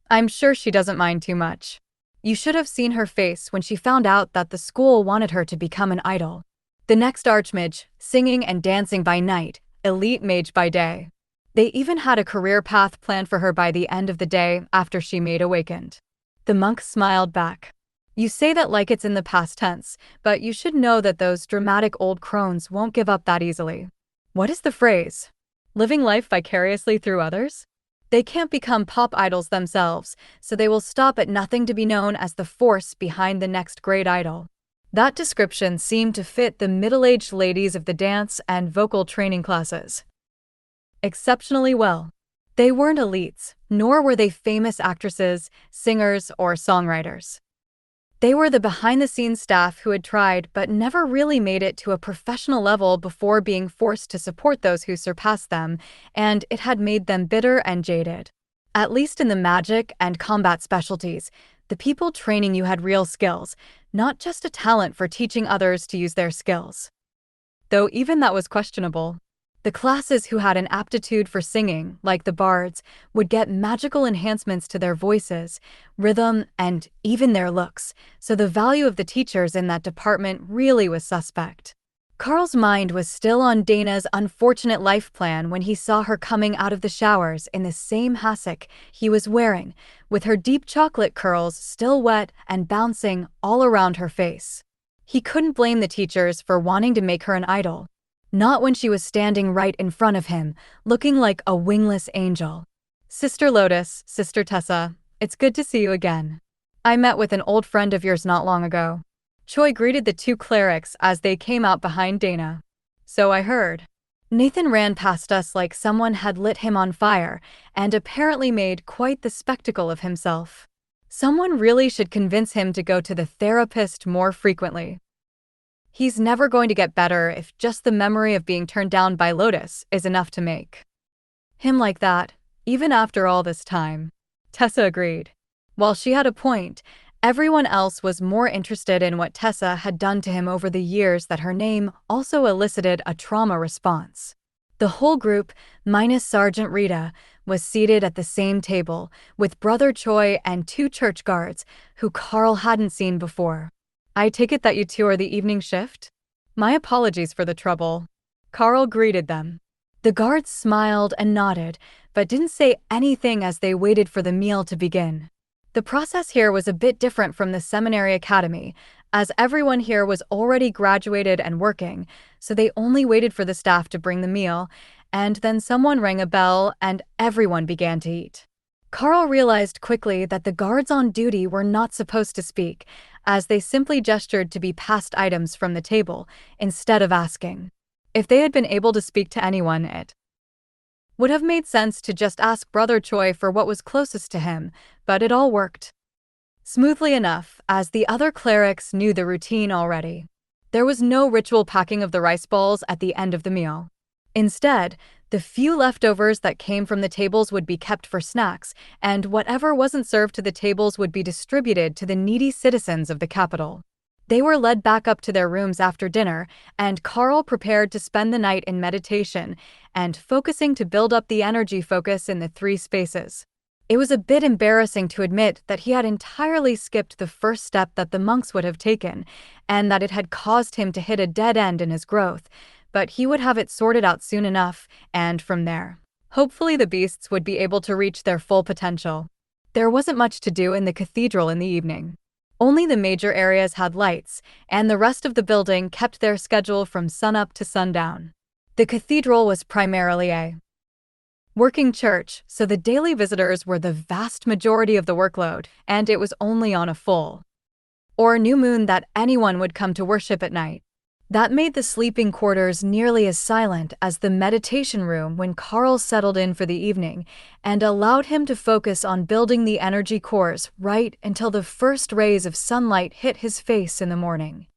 I'm sure she doesn't mind too much. You should have seen her face when she found out that the school wanted her to become an idol. The next archmage, singing and dancing by night, elite mage by day. They even had a career path planned for her by the end of the day after she made awakened. The monk smiled back. You say that like it's in the past tense, but you should know that those dramatic old crones won't give up that easily. What is the phrase? Living life vicariously through others? They can't become pop idols themselves, so they will stop at nothing to be known as the force behind the next great idol. That description seemed to fit the middle-aged ladies of the dance and vocal training classes exceptionally well. They weren't elites, nor were they famous actresses, singers, or songwriters. They were the behind-the-scenes staff who had tried but never really made it to a professional level before being forced to support those who surpassed them, and it had made them bitter and jaded. At least in the magic and combat specialties, the people training you had real skills, not just a talent for teaching others to use their skills. Though even that was questionable. The classes who had an aptitude for singing, like the bards, would get magical enhancements to their voices, rhythm, and even their looks, so the value of the teachers in that department really was suspect. Karl's mind was still on Dana's unfortunate life plan when he saw her coming out of the showers in the same hassock he was wearing, with her deep chocolate curls still wet and bouncing all around her face. He couldn't blame the teachers for wanting to make her an idol. Not when she was standing right in front of him, looking like a wingless angel. Sister Lotus, Sister Tessa, it's good to see you again. I met with an old friend of yours not long ago. Choi greeted the two clerics as they came out behind Dana. So I heard. Nathan ran past us like someone had lit him on fire, and apparently made quite the spectacle of himself. Someone really should convince him to go to the therapist more frequently. He's never going to get better if just the memory of being turned down by Lotus is enough to make him like that, even after all this time. Tessa agreed. While she had a point, everyone else was more interested in what Tessa had done to him over the years that her name also elicited a trauma response. The whole group, minus Sergeant Rita, was seated at the same table, with Brother Choi and two church guards, who Karl hadn't seen before. I take it that you two are the evening shift? My apologies for the trouble. Karl greeted them. The guards smiled and nodded, but didn't say anything as they waited for the meal to begin. The process here was a bit different from the seminary academy, as everyone here was already graduated and working, so they only waited for the staff to bring the meal, and then someone rang a bell and everyone began to eat. Karl realized quickly that the guards on duty were not supposed to speak, as they simply gestured to be passed items from the table, instead of asking. If they had been able to speak to anyone, it would have made sense to just ask Brother Choi for what was closest to him, but it all worked smoothly enough, as the other clerics knew the routine already. There was no ritual packing of the rice balls at the end of the meal. Instead, the few leftovers that came from the tables would be kept for snacks, and whatever wasn't served to the tables would be distributed to the needy citizens of the capital. They were led back up to their rooms after dinner, and Karl prepared to spend the night in meditation and focusing to build up the energy focus in the three spaces. It was a bit embarrassing to admit that he had entirely skipped the first step that the monks would have taken, and that it had caused him to hit a dead end in his growth, but he would have it sorted out soon enough, and from there, hopefully the beasts would be able to reach their full potential. There wasn't much to do in the cathedral in the evening. Only the major areas had lights, and the rest of the building kept their schedule from sunup to sundown. The cathedral was primarily a working church, so the daily visitors were the vast majority of the workload, and it was only on a full or new moon that anyone would come to worship at night. That made the sleeping quarters nearly as silent as the meditation room when Karl settled in for the evening, and allowed him to focus on building the energy cores right until the first rays of sunlight hit his face in the morning.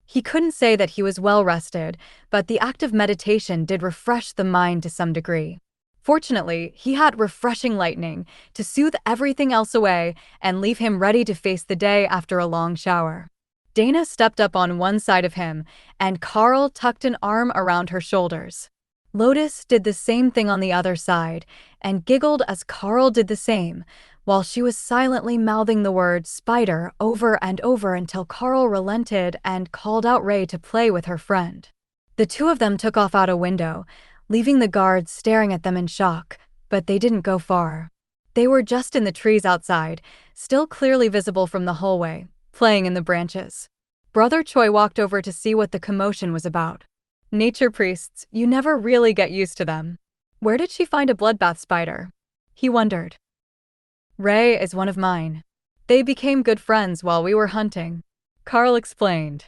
He couldn't say that he was well rested, but the act of meditation did refresh the mind to some degree. Fortunately, he had refreshing lightning to soothe everything else away and leave him ready to face the day after a long shower. Dana stepped up on one side of him, and Karl tucked an arm around her shoulders. Lotus did the same thing on the other side, and giggled as Karl did the same, while she was silently mouthing the word spider over and over until Karl relented and called out Ray to play with her friend. The two of them took off out a window, leaving the guards staring at them in shock, but they didn't go far. They were just in the trees outside, still clearly visible from the hallway, playing in the branches. Brother Choi walked over to see what the commotion was about. Nature priests, you never really get used to them. Where did she find a bloodbath spider? He wondered. Ray is one of mine. They became good friends while we were hunting, Karl explained.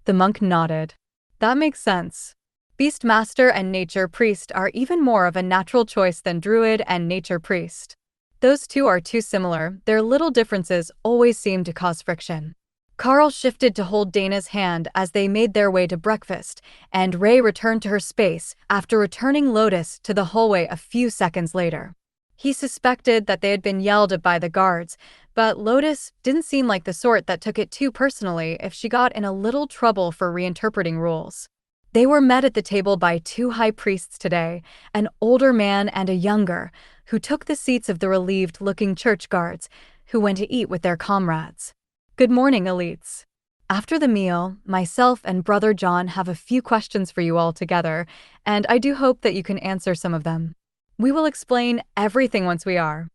The monk nodded. That makes sense. Beastmaster and nature priest are even more of a natural choice than druid and nature priest. Those two are too similar, their little differences always seem to cause friction. Karl shifted to hold Dana's hand as they made their way to breakfast, and Ray returned to her space after returning Lotus to the hallway a few seconds later. He suspected that they had been yelled at by the guards, but Lotus didn't seem like the sort that took it too personally if she got in a little trouble for reinterpreting rules. They were met at the table by two high priests today, an older man and a younger, who took the seats of the relieved-looking church guards, who went to eat with their comrades. Good morning, elites. After the meal, myself and Brother John have a few questions for you all together, and I do hope that you can answer some of them. We will explain everything once we are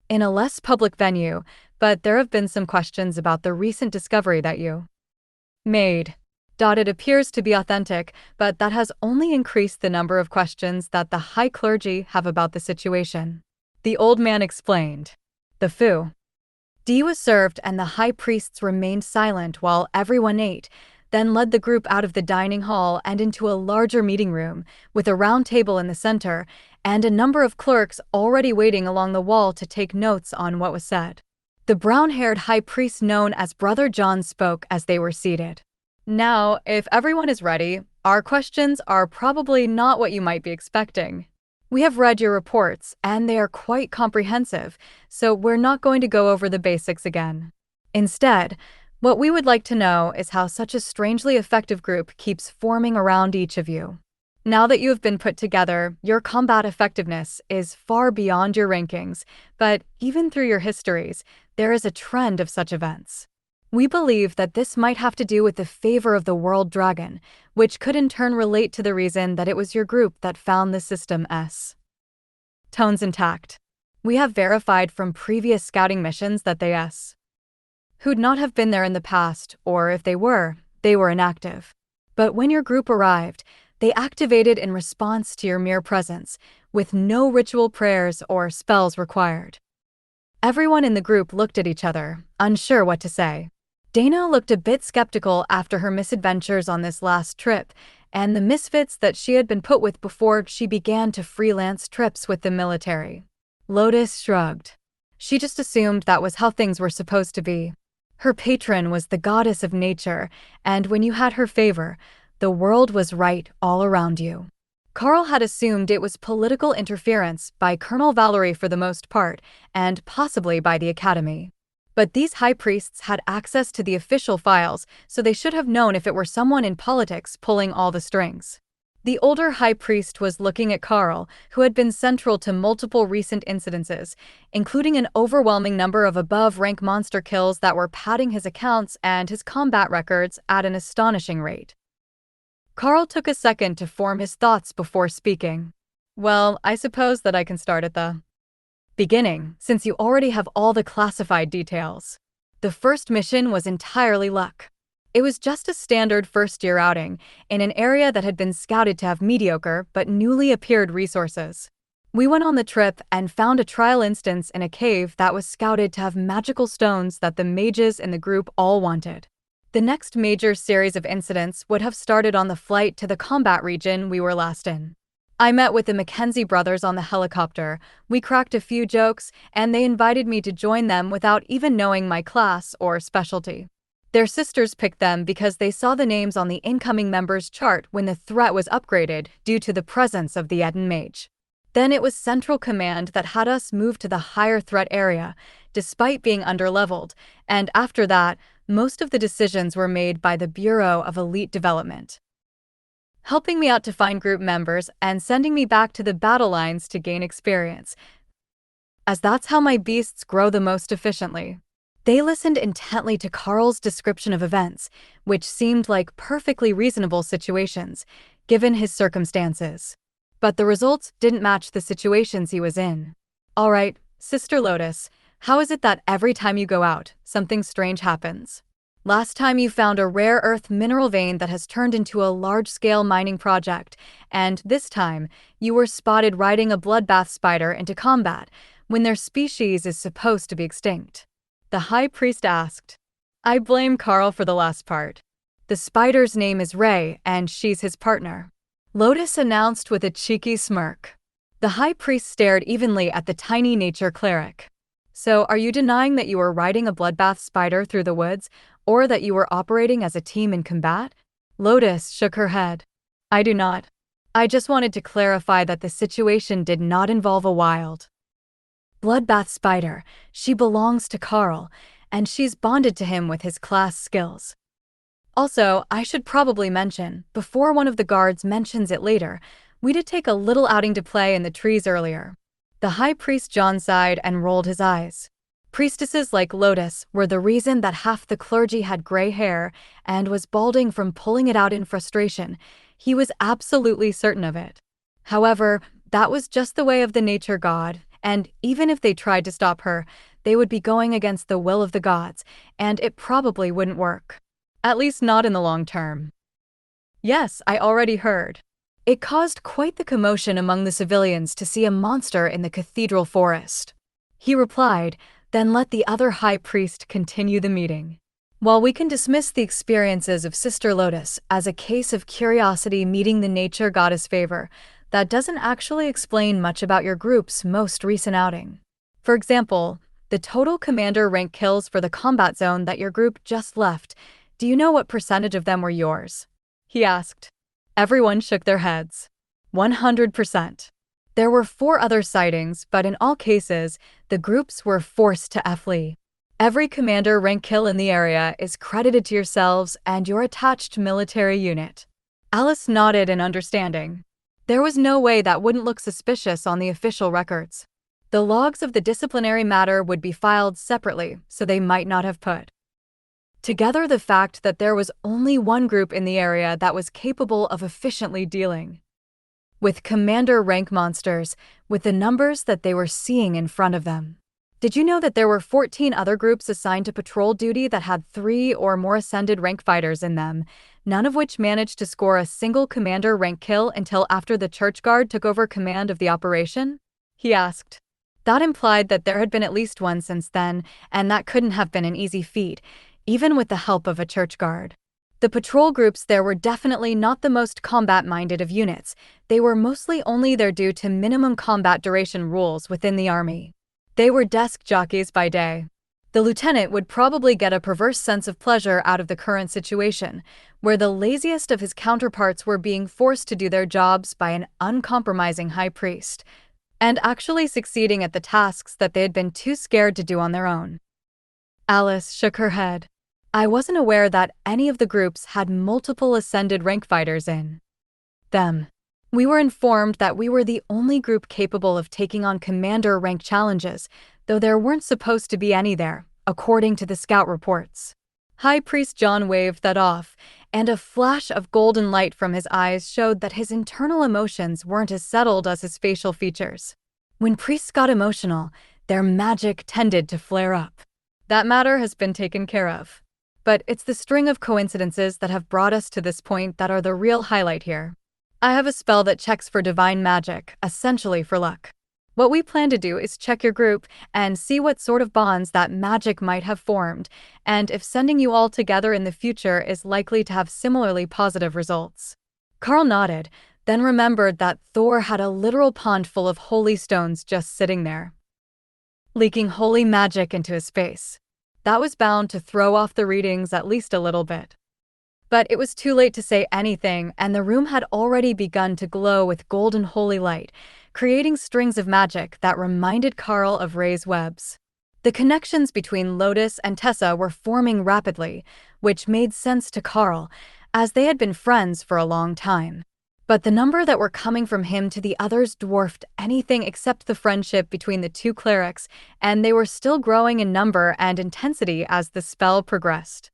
in a less public venue, but there have been some questions about the recent discovery that you made. It appears to be authentic, but that has only increased the number of questions that the high clergy have about the situation. The old man explained. The foo. Dee was served and the high priests remained silent while everyone ate, then led the group out of the dining hall and into a larger meeting room, with a round table in the center, and a number of clerks already waiting along the wall to take notes on what was said. The brown-haired high priest known as Brother John spoke as they were seated. Now, if everyone is ready, our questions are probably not what you might be expecting. We have read your reports, and they are quite comprehensive, so we're not going to go over the basics again. Instead, what we would like to know is how such a strangely effective group keeps forming around each of you. Now that you have been put together, your combat effectiveness is far beyond your rankings, but even through your histories, there is a trend of such events. We believe that this might have to do with the favor of the world dragon, which could in turn relate to the reason that it was your group that found the system S. Tones intact. We have verified from previous scouting missions that they S. who'd not have been there in the past, or if they were inactive. But when your group arrived, they activated in response to your mere presence, with no ritual prayers or spells required. Everyone in the group looked at each other, unsure what to say. Dana looked a bit skeptical after her misadventures on this last trip, and the misfits that she had been put with before she began to freelance trips with the military. Lotus shrugged. She just assumed that was how things were supposed to be. Her patron was the goddess of nature, and when you had her favor, the world was right all around you. Karl had assumed it was political interference by Colonel Valerie for the most part, and possibly by the Academy. But these high priests had access to the official files, so they should have known if it were someone in politics pulling all the strings. The older high priest was looking at Karl, who had been central to multiple recent incidences, including an overwhelming number of above-rank monster kills that were padding his accounts and his combat records at an astonishing rate. Karl took a second to form his thoughts before speaking. Well, I suppose that I can start at the beginning, since you already have all the classified details. The first mission was entirely luck. It was just a standard first-year outing, in an area that had been scouted to have mediocre but newly appeared resources. We went on the trip and found a trial instance in a cave that was scouted to have magical stones that the mages in the group all wanted. The next major series of incidents would have started on the flight to the combat region we were last in. I met with the Mackenzie brothers on the helicopter, we cracked a few jokes, and they invited me to join them without even knowing my class or specialty. Their sisters picked them because they saw the names on the incoming members chart when the threat was upgraded due to the presence of the Eden Mage. Then it was Central Command that had us move to the higher threat area, despite being underleveled, and after that, most of the decisions were made by the Bureau of Elite Development, helping me out to find group members and sending me back to the battle lines to gain experience, as that's how my beasts grow the most efficiently. They listened intently to Karl's description of events, which seemed like perfectly reasonable situations, given his circumstances. But the results didn't match the situations he was in. All right, Sister Lotus, how is it that every time you go out, something strange happens? Last time you found a rare earth mineral vein that has turned into a large-scale mining project, and this time, you were spotted riding a bloodbath spider into combat, when their species is supposed to be extinct. The high priest asked. I blame Karl for the last part. The spider's name is Ray, and she's his partner, Lotus announced with a cheeky smirk. The high priest stared evenly at the tiny nature cleric. So, are you denying that you were riding a bloodbath spider through the woods, or that you were operating as a team in combat? Lotus shook her head. I do not. I just wanted to clarify that the situation did not involve a wild bloodbath spider. She belongs to Karl, and she's bonded to him with his class skills. Also, I should probably mention, before one of the guards mentions it later, we did take a little outing to play in the trees earlier. The high priest John sighed and rolled his eyes. Priestesses like Lotus were the reason that half the clergy had gray hair and was balding from pulling it out in frustration. He was absolutely certain of it. However, that was just the way of the nature god, and even if they tried to stop her, they would be going against the will of the gods, and it probably wouldn't work. At least not in the long term. Yes, I already heard. It caused quite the commotion among the civilians to see a monster in the cathedral forest. He replied, then let the other high priest continue the meeting. While we can dismiss the experiences of Sister Lotus as a case of curiosity meeting the nature goddess favor, that doesn't actually explain much about your group's most recent outing. For example, the total commander rank kills for the combat zone that your group just left, do you know what percentage of them were yours? He asked. Everyone shook their heads. 100%. There were 4 other sightings, but in all cases, the groups were forced to flee. Every commander rank kill in the area is credited to yourselves and your attached military unit. Alice nodded in understanding. There was no way that wouldn't look suspicious on the official records. The logs of the disciplinary matter would be filed separately, so they might not have put together the fact that there was only one group in the area that was capable of efficiently dealing with commander rank monsters, with the numbers that they were seeing in front of them. Did you know that there were 14 other groups assigned to patrol duty that had 3 or more ascended rank fighters in them, none of which managed to score a single commander rank kill until after the church guard took over command of the operation? He asked. That implied that there had been at least one since then, and that couldn't have been an easy feat, even with the help of a church guard. The patrol groups there were definitely not the most combat-minded of units. They were mostly only there due to minimum combat duration rules within the army. They were desk jockeys by day. The lieutenant would probably get a perverse sense of pleasure out of the current situation, where the laziest of his counterparts were being forced to do their jobs by an uncompromising high priest, and actually succeeding at the tasks that they had been too scared to do on their own. Alice shook her head. I wasn't aware that any of the groups had multiple ascended rank fighters in them. We were informed that we were the only group capable of taking on commander rank challenges, though there weren't supposed to be any there, according to the scout reports. High Priest John waved that off, and a flash of golden light from his eyes showed that his internal emotions weren't as settled as his facial features. When priests got emotional, their magic tended to flare up. That matter has been taken care of. But it's the string of coincidences that have brought us to this point that are the real highlight here. I have a spell that checks for divine magic, essentially for luck. What we plan to do is check your group and see what sort of bonds that magic might have formed, and if sending you all together in the future is likely to have similarly positive results. Karl nodded, then remembered that Thor had a literal pond full of holy stones just sitting there, leaking holy magic into his face. That was bound to throw off the readings at least a little bit. But it was too late to say anything, and the room had already begun to glow with golden holy light, creating strings of magic that reminded Karl of Ray's webs. The connections between Lotus and Tessa were forming rapidly, which made sense to Karl, as they had been friends for a long time. But the number that were coming from him to the others dwarfed anything except the friendship between the two clerics, and they were still growing in number and intensity as the spell progressed.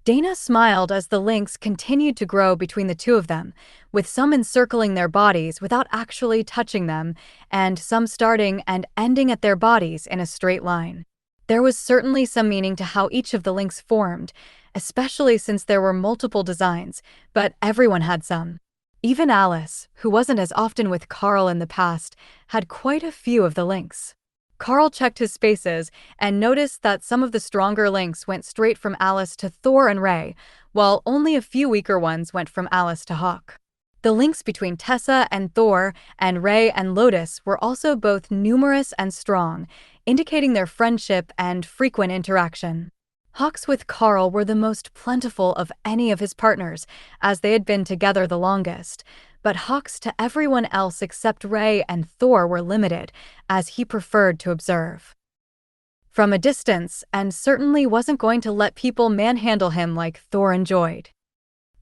Dana smiled as the links continued to grow between the two of them, with some encircling their bodies without actually touching them, and some starting and ending at their bodies in a straight line. There was certainly some meaning to how each of the links formed, especially since there were multiple designs, but everyone had some. Even Alice, who wasn't as often with Karl in the past, had quite a few of the links. Karl checked his spaces and noticed that some of the stronger links went straight from Alice to Thor and Ray, while only a few weaker ones went from Alice to Hawk. The links between Tessa and Thor and Ray and Lotus were also both numerous and strong, indicating their friendship and frequent interaction. Hawks with Karl were the most plentiful of any of his partners, as they had been together the longest, but hawks to everyone else except Ray and Thor were limited, as he preferred to observe from a distance, and certainly wasn't going to let people manhandle him like Thor enjoyed.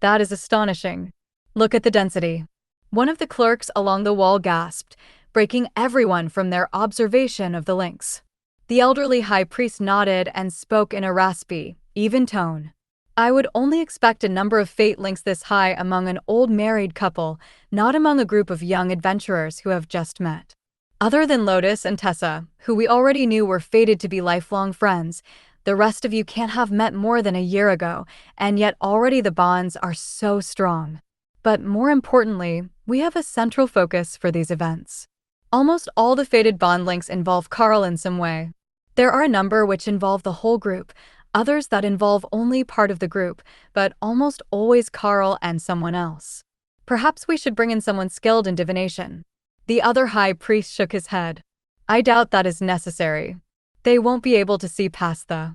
That is astonishing. Look at the density. One of the clerks along the wall gasped, breaking everyone from their observation of the links. The elderly high priest nodded and spoke in a raspy, even tone. I would only expect a number of fate links this high among an old married couple, not among a group of young adventurers who have just met. Other than Lotus and Tessa, who we already knew were fated to be lifelong friends, the rest of you can't have met more than a year ago, and yet already the bonds are so strong. But more importantly, we have a central focus for these events. Almost all the fated bond links involve Karl in some way. There are a number which involve the whole group, others that involve only part of the group, but almost always Karl and someone else. Perhaps we should bring in someone skilled in divination. The other high priest shook his head. I doubt that is necessary. They won't be able to see past the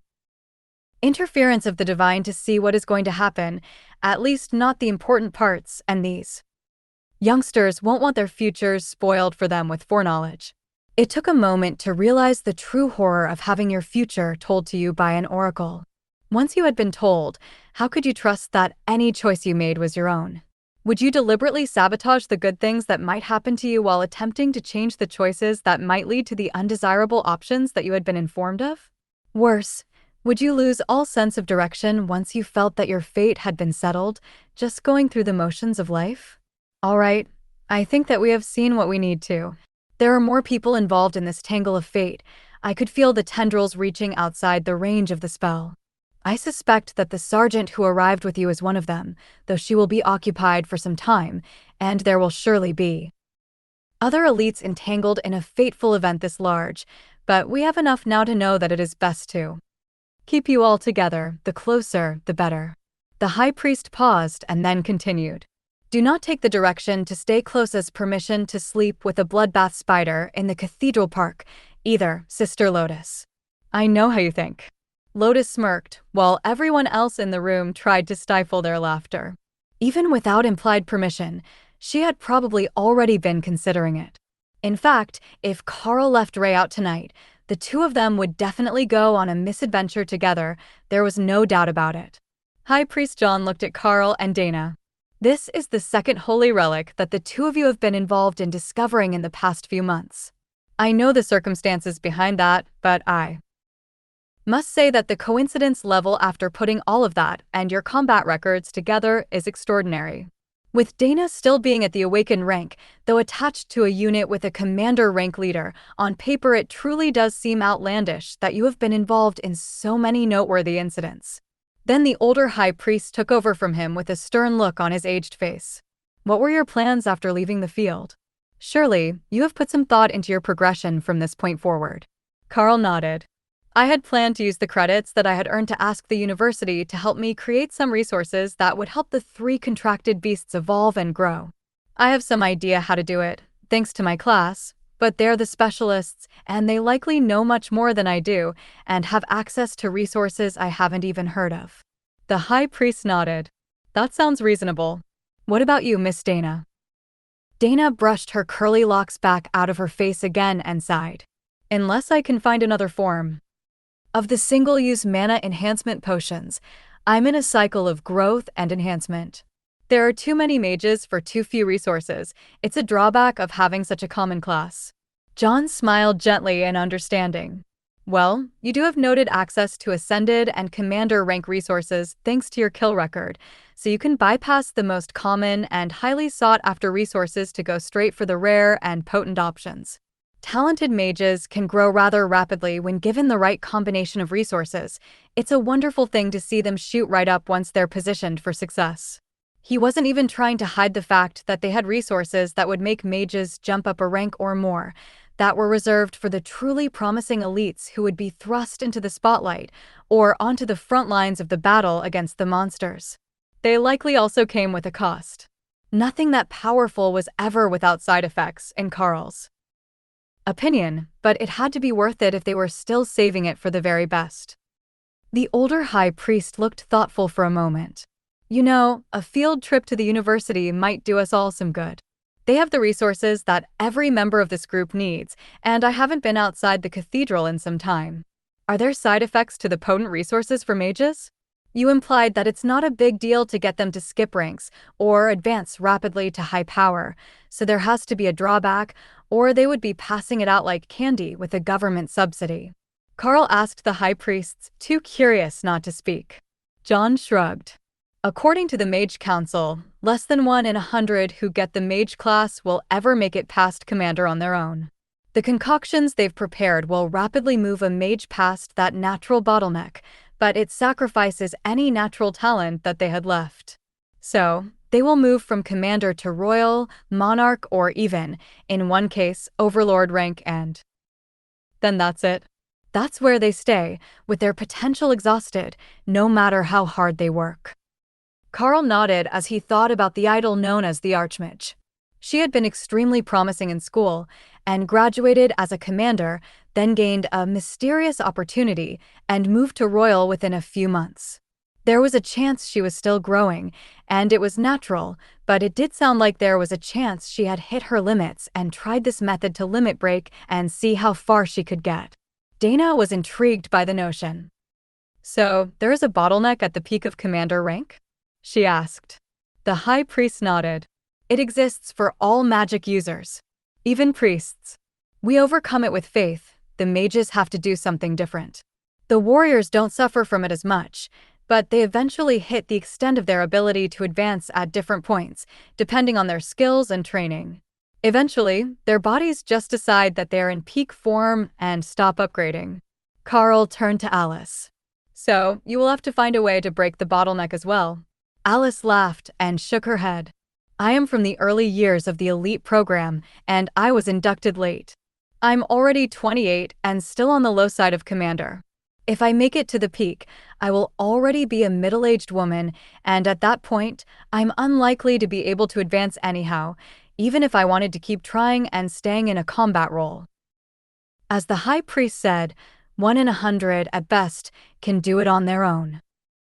interference of the divine to see what is going to happen, at least not the important parts, and these youngsters won't want their futures spoiled for them with foreknowledge. It took a moment to realize the true horror of having your future told to you by an oracle. Once you had been told, how could you trust that any choice you made was your own? Would you deliberately sabotage the good things that might happen to you while attempting to change the choices that might lead to the undesirable options that you had been informed of? Worse, would you lose all sense of direction once you felt that your fate had been settled, just going through the motions of life? All right, I think that we have seen what we need to. There are more people involved in this tangle of fate. I could feel the tendrils reaching outside the range of the spell. I suspect that the sergeant who arrived with you is one of them, though she will be occupied for some time, and there will surely be other elites entangled in a fateful event this large, but we have enough now to know that it is best to keep you all together, the closer, the better. The high priest paused and then continued. Do not take the direction to stay close as permission to sleep with a bloodbath spider in the cathedral park, either, Sister Lotus. I know how you think. Lotus smirked, while everyone else in the room tried to stifle their laughter. Even without implied permission, she had probably already been considering it. In fact, if Karl left Ray out tonight, The two of them would definitely go on a misadventure together, there was no doubt about it. High Priest John looked at Karl and Dana. This is the second holy relic that the two of you have been involved in discovering in the past few months. I know the circumstances behind that, but I must say that the coincidence level after putting all of that and your combat records together is extraordinary. With Dana still being at the awaken rank, though attached to a unit with a commander rank leader, on paper it truly does seem outlandish that you have been involved in so many noteworthy incidents. Then the older high priest took over from him with a stern look on his aged face. What were your plans after leaving the field? Surely, you have put some thought into your progression from this point forward. Karl nodded. I had planned to use the credits that I had earned to ask the university to help me create some resources that would help the 3 contracted beasts evolve and grow. I have some idea how to do it, thanks to my class, but they're the specialists, and they likely know much more than I do, and have access to resources I haven't even heard of. The high priest nodded. That sounds reasonable. What about you, Miss Dana? Dana brushed her curly locks back out of her face again and sighed. Unless I can find another form of the single-use mana enhancement potions, I'm in a cycle of growth and enhancement. There are too many mages for too few resources. It's a drawback of having such a common class. John smiled gently and understanding. Well, you do have noted access to Ascended and Commander rank resources thanks to your kill record, so you can bypass the most common and highly sought-after resources to go straight for the rare and potent options. Talented mages can grow rather rapidly when given the right combination of resources. It's a wonderful thing to see them shoot right up once they're positioned for success. He wasn't even trying to hide the fact that they had resources that would make mages jump up a rank or more, that were reserved for the truly promising elites who would be thrust into the spotlight or onto the front lines of the battle against the monsters. They likely also came with a cost. Nothing that powerful was ever without side effects, in Karl's opinion, but it had to be worth it if they were still saving it for the very best. The older high priest looked thoughtful for a moment. You know, a field trip to the university might do us all some good. They have the resources that every member of this group needs, and I haven't been outside the cathedral in some time. Are there side effects to the potent resources for mages? You implied that it's not a big deal to get them to skip ranks or advance rapidly to high power, so there has to be a drawback, or they would be passing it out like candy with a government subsidy. Karl asked the high priests, too curious not to speak. John shrugged. According to the Mage Council, less than 1 in 100 who get the mage class will ever make it past commander on their own. The concoctions they've prepared will rapidly move a mage past that natural bottleneck, but it sacrifices any natural talent that they had left. So, they will move from commander to royal, monarch, or even, in one case, overlord rank, and then that's it. That's where they stay, with their potential exhausted, no matter how hard they work. Karl nodded as he thought about the idol known as the Archmage. She had been extremely promising in school, and graduated as a commander, then gained a mysterious opportunity and moved to royal within a few months. There was a chance she was still growing, and it was natural, but it did sound like there was a chance she had hit her limits and tried this method to limit break and see how far she could get. Dana was intrigued by the notion. So, there is a bottleneck at the peak of commander rank? She asked. The high priest nodded. It exists for all magic users, even priests. We overcome it with faith. The mages have to do something different. The warriors don't suffer from it as much, but they eventually hit the extent of their ability to advance at different points, depending on their skills and training. Eventually, their bodies just decide that they are in peak form and stop upgrading. Karl turned to Alice. So, you will have to find a way to break the bottleneck as well. Alice laughed and shook her head. I am from the early years of the elite program, and I was inducted late. I'm already 28 and still on the low side of commander. If I make it to the peak, I will already be a middle-aged woman, and at that point, I'm unlikely to be able to advance anyhow, even if I wanted to keep trying and staying in a combat role. As the high priest said, 1 in 100 at best can do it on their own.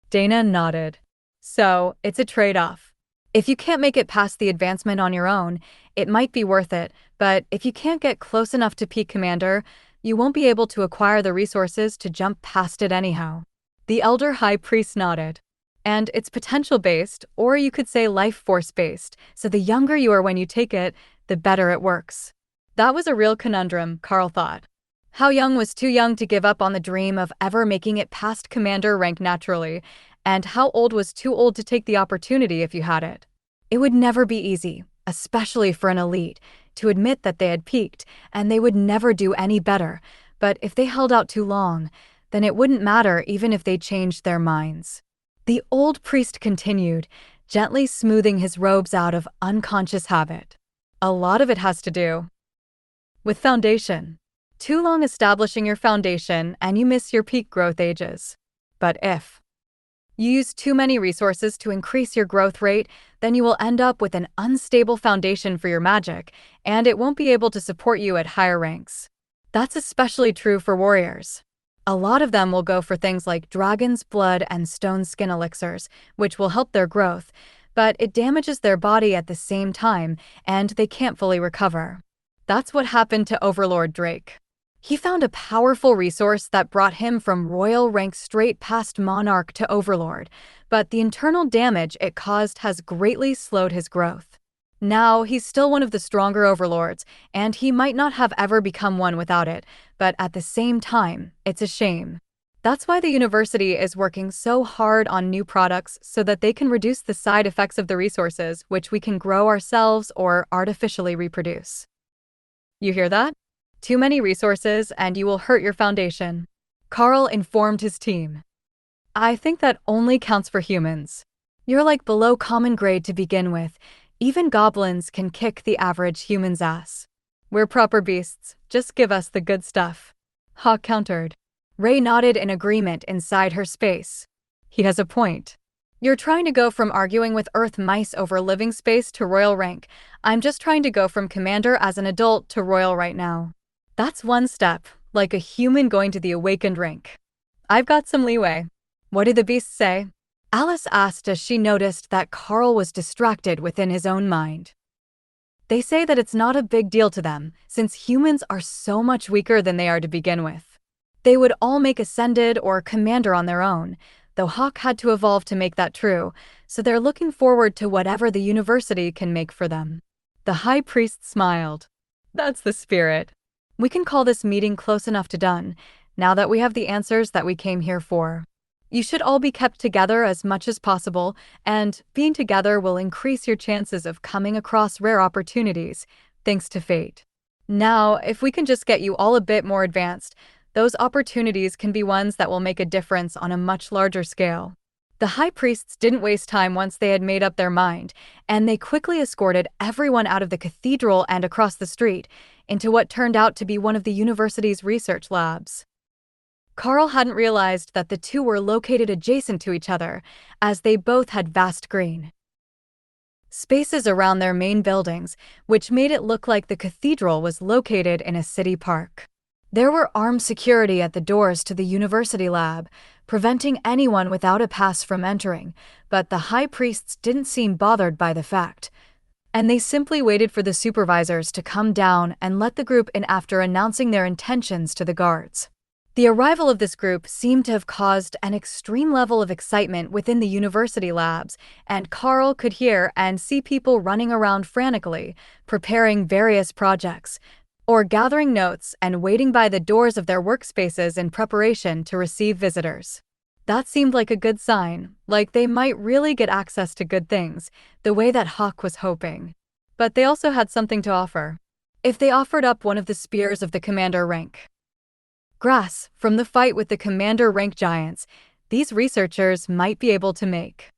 Dana nodded. So, it's a trade-off. If you can't make it past the advancement on your own, it might be worth it, but if you can't get close enough to peak commander, You won't be able to acquire the resources to jump past it anyhow. The elder high priest nodded. And it's potential-based, or you could say life force-based, so the younger you are when you take it, the better it works. That was a real conundrum, Karl thought. How young was too young to give up on the dream of ever making it past commander rank naturally, and how old was too old to take the opportunity if you had it? It would never be easy, especially for an elite, to admit that they had peaked, and they would never do any better, but if they held out too long, then it wouldn't matter even if they changed their minds. The old priest continued, gently smoothing his robes out of unconscious habit. A lot of it has to do with foundation. Too long establishing your foundation and you miss your peak growth ages. But if you use too many resources to increase your growth rate, then you will end up with an unstable foundation for your magic, and it won't be able to support you at higher ranks. That's especially true for warriors. A lot of them will go for things like dragon's blood and stone skin elixirs, which will help their growth, but it damages their body at the same time, and they can't fully recover. That's what happened to Overlord Drake. He found a powerful resource that brought him from royal rank straight past monarch to overlord, but the internal damage it caused has greatly slowed his growth. Now, he's still one of the stronger overlords, and he might not have ever become one without it, but at the same time, it's a shame. That's why the university is working so hard on new products so that they can reduce the side effects of the resources which we can grow ourselves or artificially reproduce. You hear that? Too many resources and you will hurt your foundation. Karl informed his team. I think that only counts for humans. You're like below common grade to begin with. Even goblins can kick the average human's ass. We're proper beasts, just give us the good stuff. Hawk countered. Ray nodded in agreement inside her space. He has a point. You're trying to go from arguing with Earth mice over living space to royal rank. I'm just trying to go from commander as an adult to royal right now. That's one step, like a human going to the awakened rank. I've got some leeway. What do the beasts say? Alice asked as she noticed that Karl was distracted within his own mind. They say that it's not a big deal to them, since humans are so much weaker than they are to begin with. They would all make ascended or commander on their own, though Hawk had to evolve to make that true, so they're looking forward to whatever the university can make for them. The high priest smiled. That's the spirit. We can call this meeting close enough to done, now that we have the answers that we came here for. You should all be kept together as much as possible, and being together will increase your chances of coming across rare opportunities, thanks to fate. Now, if we can just get you all a bit more advanced, those opportunities can be ones that will make a difference on a much larger scale. The high priests didn't waste time once they had made up their mind, and they quickly escorted everyone out of the cathedral and across the street into what turned out to be one of the university's research labs. Karl hadn't realized that the two were located adjacent to each other, as they both had vast green spaces around their main buildings, which made it look like the cathedral was located in a city park. There were armed security at the doors to the university lab, preventing anyone without a pass from entering, but the high priests didn't seem bothered by the fact, and they simply waited for the supervisors to come down and let the group in after announcing their intentions to the guards. The arrival of this group seemed to have caused an extreme level of excitement within the university labs, and Karl could hear and see people running around frantically, preparing various projects, or gathering notes and waiting by the doors of their workspaces in preparation to receive visitors. That seemed like a good sign, like they might really get access to good things, the way that Hawk was hoping. But they also had something to offer. If they offered up one of the spears of the commander rank grass from the fight with the commander rank giants, these researchers might be able to make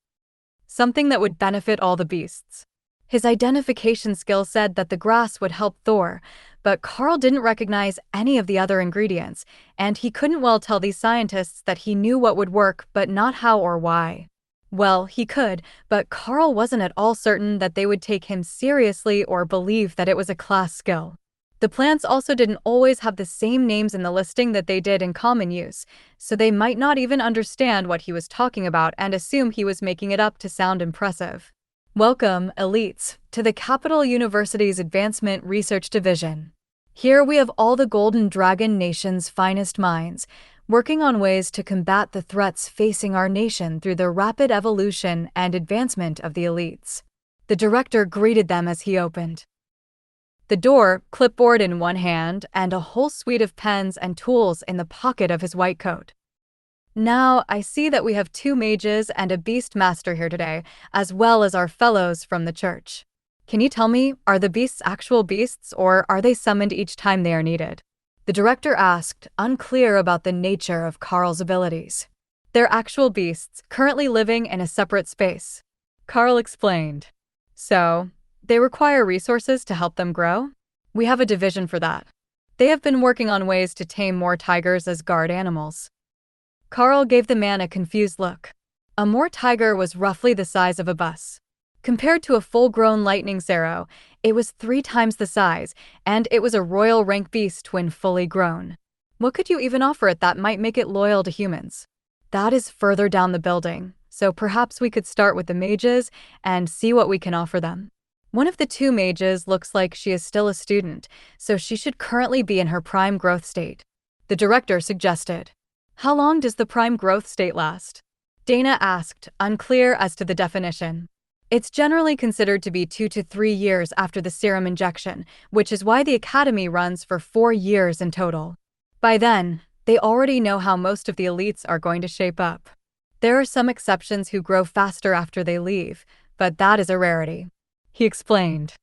something that would benefit all the beasts. His identification skill said that the grass would help Thor, but Karl didn't recognize any of the other ingredients, and he couldn't well tell these scientists that he knew what would work but not how or why. Well, he could, but Karl wasn't at all certain that they would take him seriously or believe that it was a class skill. The plants also didn't always have the same names in the listing that they did in common use, so they might not even understand what he was talking about and assume he was making it up to sound impressive. Welcome, elites, to the Capital University's Advancement Research Division. Here we have all the Golden Dragon Nation's finest minds, working on ways to combat the threats facing our nation through the rapid evolution and advancement of the elites. The director greeted them as he opened the door, clipboard in one hand and a whole suite of pens and tools in the pocket of his white coat. Now, I see that we have 2 mages and a beast master here today, as well as our fellows from the church. Can you tell me, are the beasts actual beasts or are they summoned each time they are needed? The director asked, unclear about the nature of Karl's abilities. They're actual beasts, currently living in a separate space. Karl explained. So, they require resources to help them grow? We have a division for that. They have been working on ways to tame more tigers as guard animals. Karl gave the man a confused look. A Moor tiger was roughly the size of a bus. Compared to a full-grown lightning sarrow, it was 3 times the size, and it was a royal rank beast when fully grown. What could you even offer it that might make it loyal to humans? That is further down the building, so perhaps we could start with the mages and see what we can offer them. One of the 2 mages looks like she is still a student, so she should currently be in her prime growth state. The director suggested. How long does the prime growth state last? Dana asked, unclear as to the definition. It's generally considered to be 2 to 3 years after the serum injection, which is why the academy runs for 4 years in total. By then, they already know how most of the elites are going to shape up. There are some exceptions who grow faster after they leave, but that is a rarity. He explained.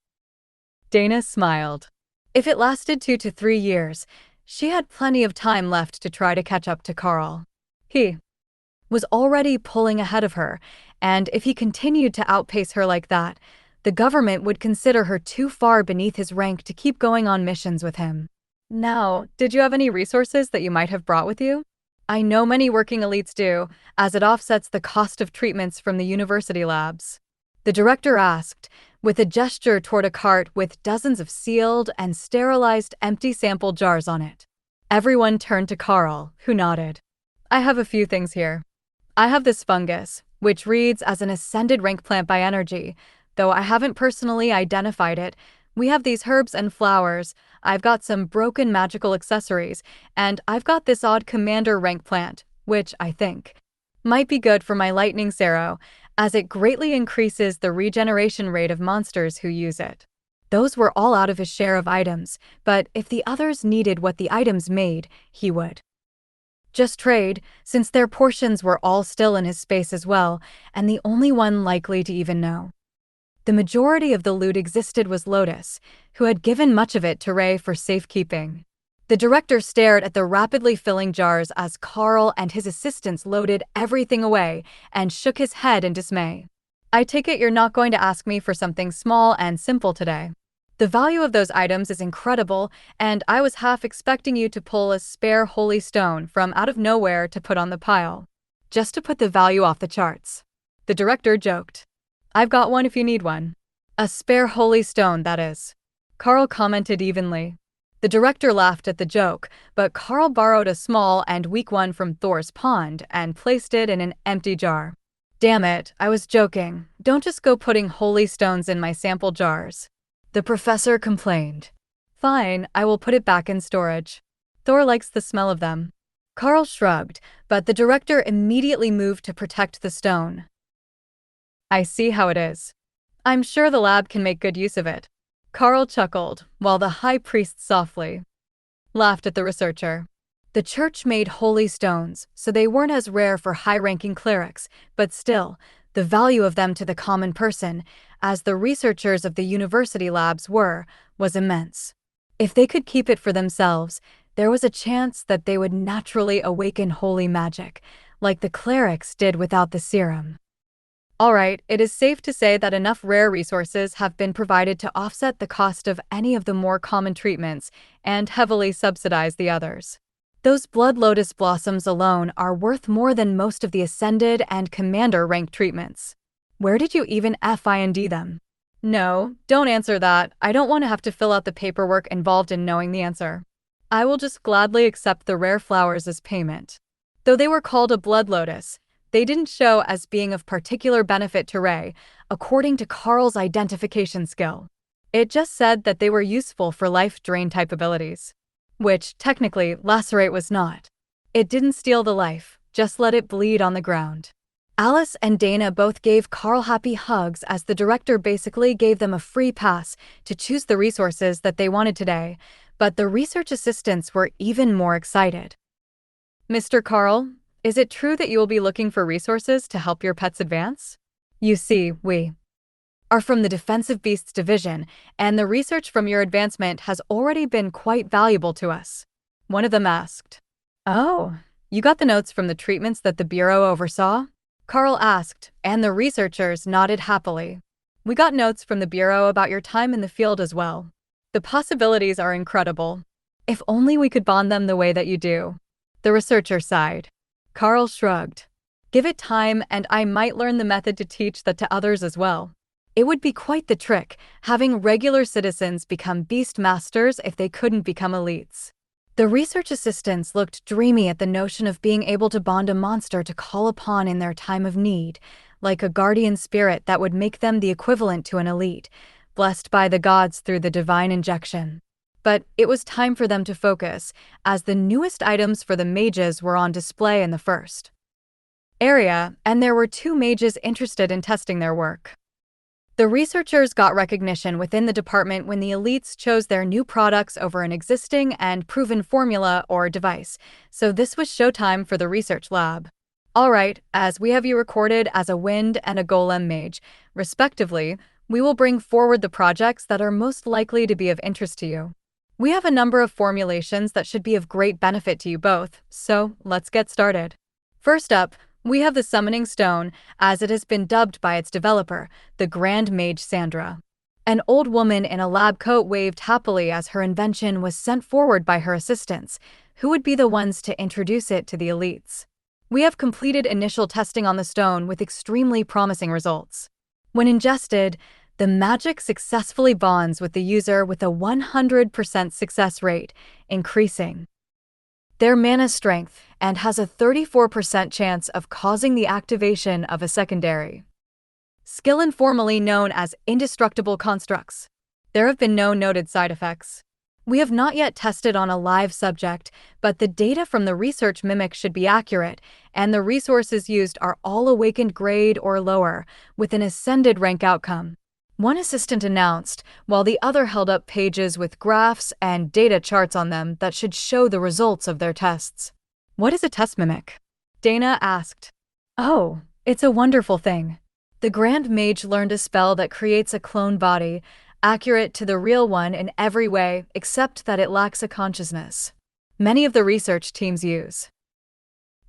Dana smiled. If it lasted 2 to 3 years, she had plenty of time left to try to catch up to Karl. He was already pulling ahead of her, and if he continued to outpace her like that, the government would consider her too far beneath his rank to keep going on missions with him. Now, did you have any resources that you might have brought with you? I know many working elites do, as it offsets the cost of treatments from the university labs. The director asked, with a gesture toward a cart with dozens of sealed and sterilized empty sample jars on it. Everyone turned to Karl, who nodded. I have a few things here. I have this fungus, which reads as an ascended rank plant by energy, though I haven't personally identified it. We have these herbs and flowers, I've got some broken magical accessories, and I've got this odd commander rank plant, which I think might be good for my lightning sarrow, as it greatly increases the regeneration rate of monsters who use it. Those were all out of his share of items, but if the others needed what the items made, he would just trade, since their portions were all still in his space as well, and the only one likely to even know. The majority of the loot existed was Lotus, who had given much of it to Ray for safekeeping. The director stared at the rapidly filling jars as Karl and his assistants loaded everything away and shook his head in dismay. I take it you're not going to ask me for something small and simple today. The value of those items is incredible, and I was half expecting you to pull a spare holy stone from out of nowhere to put on the pile, just to put the value off the charts. The director joked. I've got one if you need one. A spare holy stone, that is. Karl commented evenly. The director laughed at the joke, but Karl borrowed a small and weak one from Thor's pond and placed it in an empty jar. Damn it, I was joking. Don't just go putting holy stones in my sample jars. The professor complained. Fine, I will put it back in storage. Thor likes the smell of them. Karl shrugged, but the director immediately moved to protect the stone. I see how it is. I'm sure the lab can make good use of it. Karl chuckled, while the high priest softly laughed at the researcher. The church made holy stones, so they weren't as rare for high-ranking clerics, but still, the value of them to the common person, as the researchers of the university labs were, was immense. If they could keep it for themselves, there was a chance that they would naturally awaken holy magic, like the clerics did without the serum. All right, it is safe to say that enough rare resources have been provided to offset the cost of any of the more common treatments and heavily subsidize the others. Those blood lotus blossoms alone are worth more than most of the ascended and commander rank treatments. Where did you even find them? No, don't answer that. I don't want to have to fill out the paperwork involved in knowing the answer. I will just gladly accept the rare flowers as payment. Though they were called a blood lotus, they didn't show as being of particular benefit to Ray, according to Karl's identification skill. It just said that they were useful for life drain type abilities. Which, technically, lacerate was not. It didn't steal the life, just let it bleed on the ground. Alice and Dana both gave Karl happy hugs as the director basically gave them a free pass to choose the resources that they wanted today, but the research assistants were even more excited. Mr. Karl, is it true that you will be looking for resources to help your pets advance? You see, we are from the Defensive Beasts Division, and the research from your advancement has already been quite valuable to us. One of them asked. Oh, you got the notes from the treatments that the Bureau oversaw? Karl asked, and the researchers nodded happily. We got notes from the Bureau about your time in the field as well. The possibilities are incredible. If only we could bond them the way that you do. The researcher sighed. Karl shrugged. Give it time and I might learn the method to teach that to others as well. It would be quite the trick, having regular citizens become beast masters if they couldn't become elites. The research assistants looked dreamy at the notion of being able to bond a monster to call upon in their time of need, like a guardian spirit that would make them the equivalent to an elite, blessed by the gods through the divine injection. But it was time for them to focus, as the newest items for the mages were on display in the first area, and there were 2 mages interested in testing their work. The researchers got recognition within the department when the elites chose their new products over an existing and proven formula or device, so this was showtime for the research lab. Alright, as we have you recorded as a wind and a golem mage, respectively, we will bring forward the projects that are most likely to be of interest to you. We have a number of formulations that should be of great benefit to you both, so let's get started. First up, we have the Summoning Stone, as it has been dubbed by its developer, the Grand Mage Sandra. An old woman in a lab coat waved happily as her invention was sent forward by her assistants, who would be the ones to introduce it to the elites. We have completed initial testing on the stone with extremely promising results. When ingested, the magic successfully bonds with the user with a 100% success rate, increasing their mana strength and has a 34% chance of causing the activation of a secondary skill informally known as indestructible constructs. There have been no noted side effects. We have not yet tested on a live subject, but the data from the research mimic should be accurate, and the resources used are all awakened grade or lower, with an ascended rank outcome. One assistant announced, while the other held up pages with graphs and data charts on them that should show the results of their tests. What is a test mimic? Dana asked. Oh, it's a wonderful thing. The Grand Mage learned a spell that creates a clone body, accurate to the real one in every way except that it lacks a consciousness. Many of the research teams use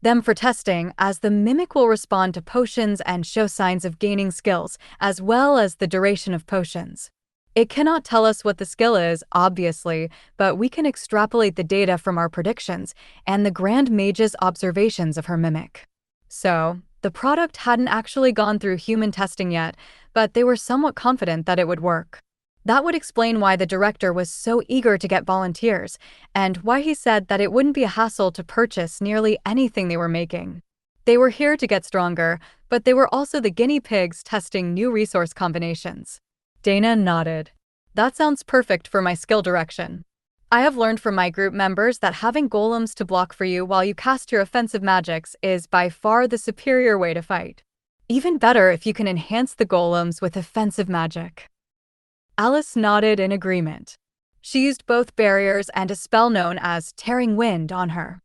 them for testing, as the mimic will respond to potions and show signs of gaining skills, as well as the duration of potions. It cannot tell us what the skill is, obviously, but we can extrapolate the data from our predictions and the Grand Mage's observations of her mimic. So, the product hadn't actually gone through human testing yet, but they were somewhat confident that it would work. That would explain why the director was so eager to get volunteers, and why he said that it wouldn't be a hassle to purchase nearly anything they were making. They were here to get stronger, but they were also the guinea pigs testing new resource combinations. Dana nodded. That sounds perfect for my skill direction. I have learned from my group members that having golems to block for you while you cast your offensive magics is by far the superior way to fight. Even better if you can enhance the golems with offensive magic. Alice nodded in agreement. She used both barriers and a spell known as Tearing Wind on her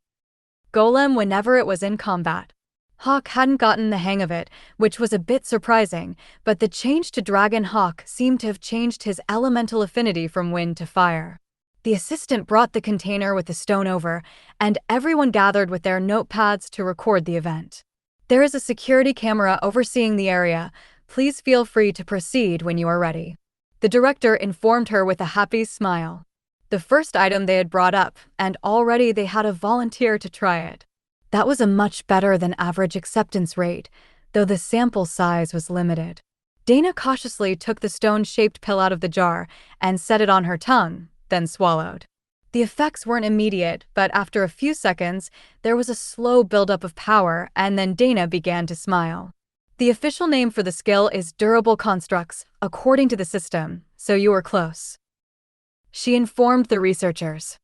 golem whenever it was in combat. Hawk hadn't gotten the hang of it, which was a bit surprising, but the change to Dragon Hawk seemed to have changed his elemental affinity from wind to fire. The assistant brought the container with the stone over, and everyone gathered with their notepads to record the event. There is a security camera overseeing the area. Please feel free to proceed when you are ready. The director informed her with a happy smile. The first item they had brought up, and already they had a volunteer to try it. That was a much better than average acceptance rate, though the sample size was limited. Dana cautiously took the stone-shaped pill out of the jar and set it on her tongue, then swallowed. The effects weren't immediate, but after a few seconds, there was a slow buildup of power, and then Dana began to smile. The official name for the skill is Durable Constructs, according to the system, so you were close. She informed the researchers.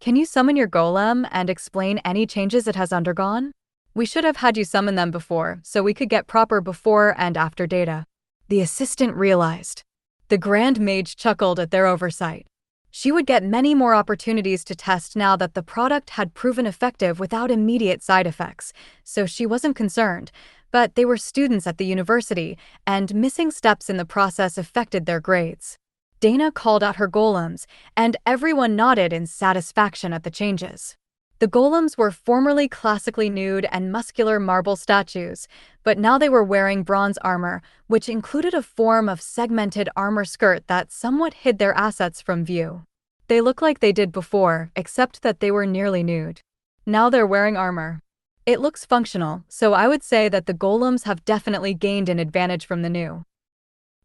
Can you summon your golem and explain any changes it has undergone? We should have had you summon them before, so we could get proper before and after data. The assistant realized. The Grand Mage chuckled at their oversight. She would get many more opportunities to test now that the product had proven effective without immediate side effects, so she wasn't concerned. But they were students at the university, and missing steps in the process affected their grades. Dana called out her golems, and everyone nodded in satisfaction at the changes. The golems were formerly classically nude and muscular marble statues, but now they were wearing bronze armor, which included a form of segmented armor skirt that somewhat hid their assets from view. They looked like they did before, except that they were nearly nude. Now they're wearing armor. It looks functional, so I would say that the golems have definitely gained an advantage from the new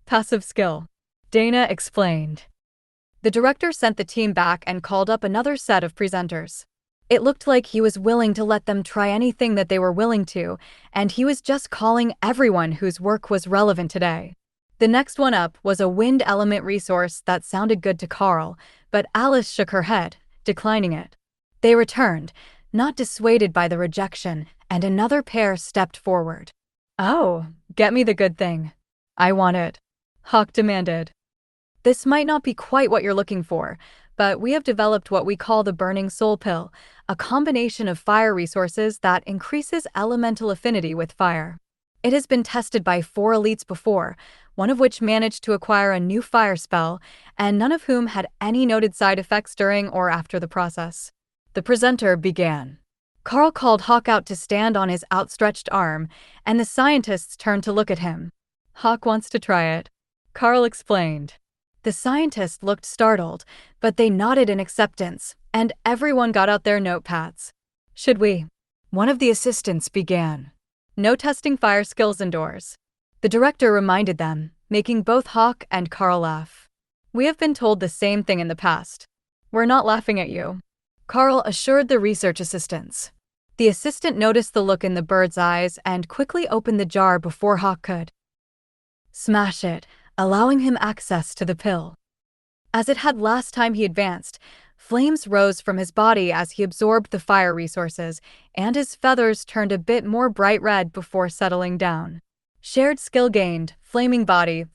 passive skill. Dana explained. The director sent the team back and called up another set of presenters. It looked like he was willing to let them try anything that they were willing to, and he was just calling everyone whose work was relevant today. The next one up was a wind element resource that sounded good to Karl, but Alice shook her head, declining it. They returned, not dissuaded by the rejection, and another pair stepped forward. Oh, get me the good thing. I want it, Hawk demanded. This might not be quite what you're looking for, but we have developed what we call the Burning Soul Pill, a combination of fire resources that increases elemental affinity with fire. It has been tested by 4 elites before, one of which managed to acquire a new fire spell, and none of whom had any noted side effects during or after the process. The presenter began. Karl called Hawk out to stand on his outstretched arm, and the scientists turned to look at him. Hawk wants to try it, Karl explained. The scientists looked startled, but they nodded in acceptance, and everyone got out their notepads. Should we? One of the assistants began. No testing fire skills indoors. The director reminded them, making both Hawk and Karl laugh. We have been told the same thing in the past. We're not laughing at you, Karl assured the research assistants. The assistant noticed the look in the bird's eyes and quickly opened the jar before Hawk could smash it, allowing him access to the pill. As it had last time he advanced, flames rose from his body as he absorbed the fire resources, and his feathers turned a bit more bright red before settling down. Shared skill gained, flaming body,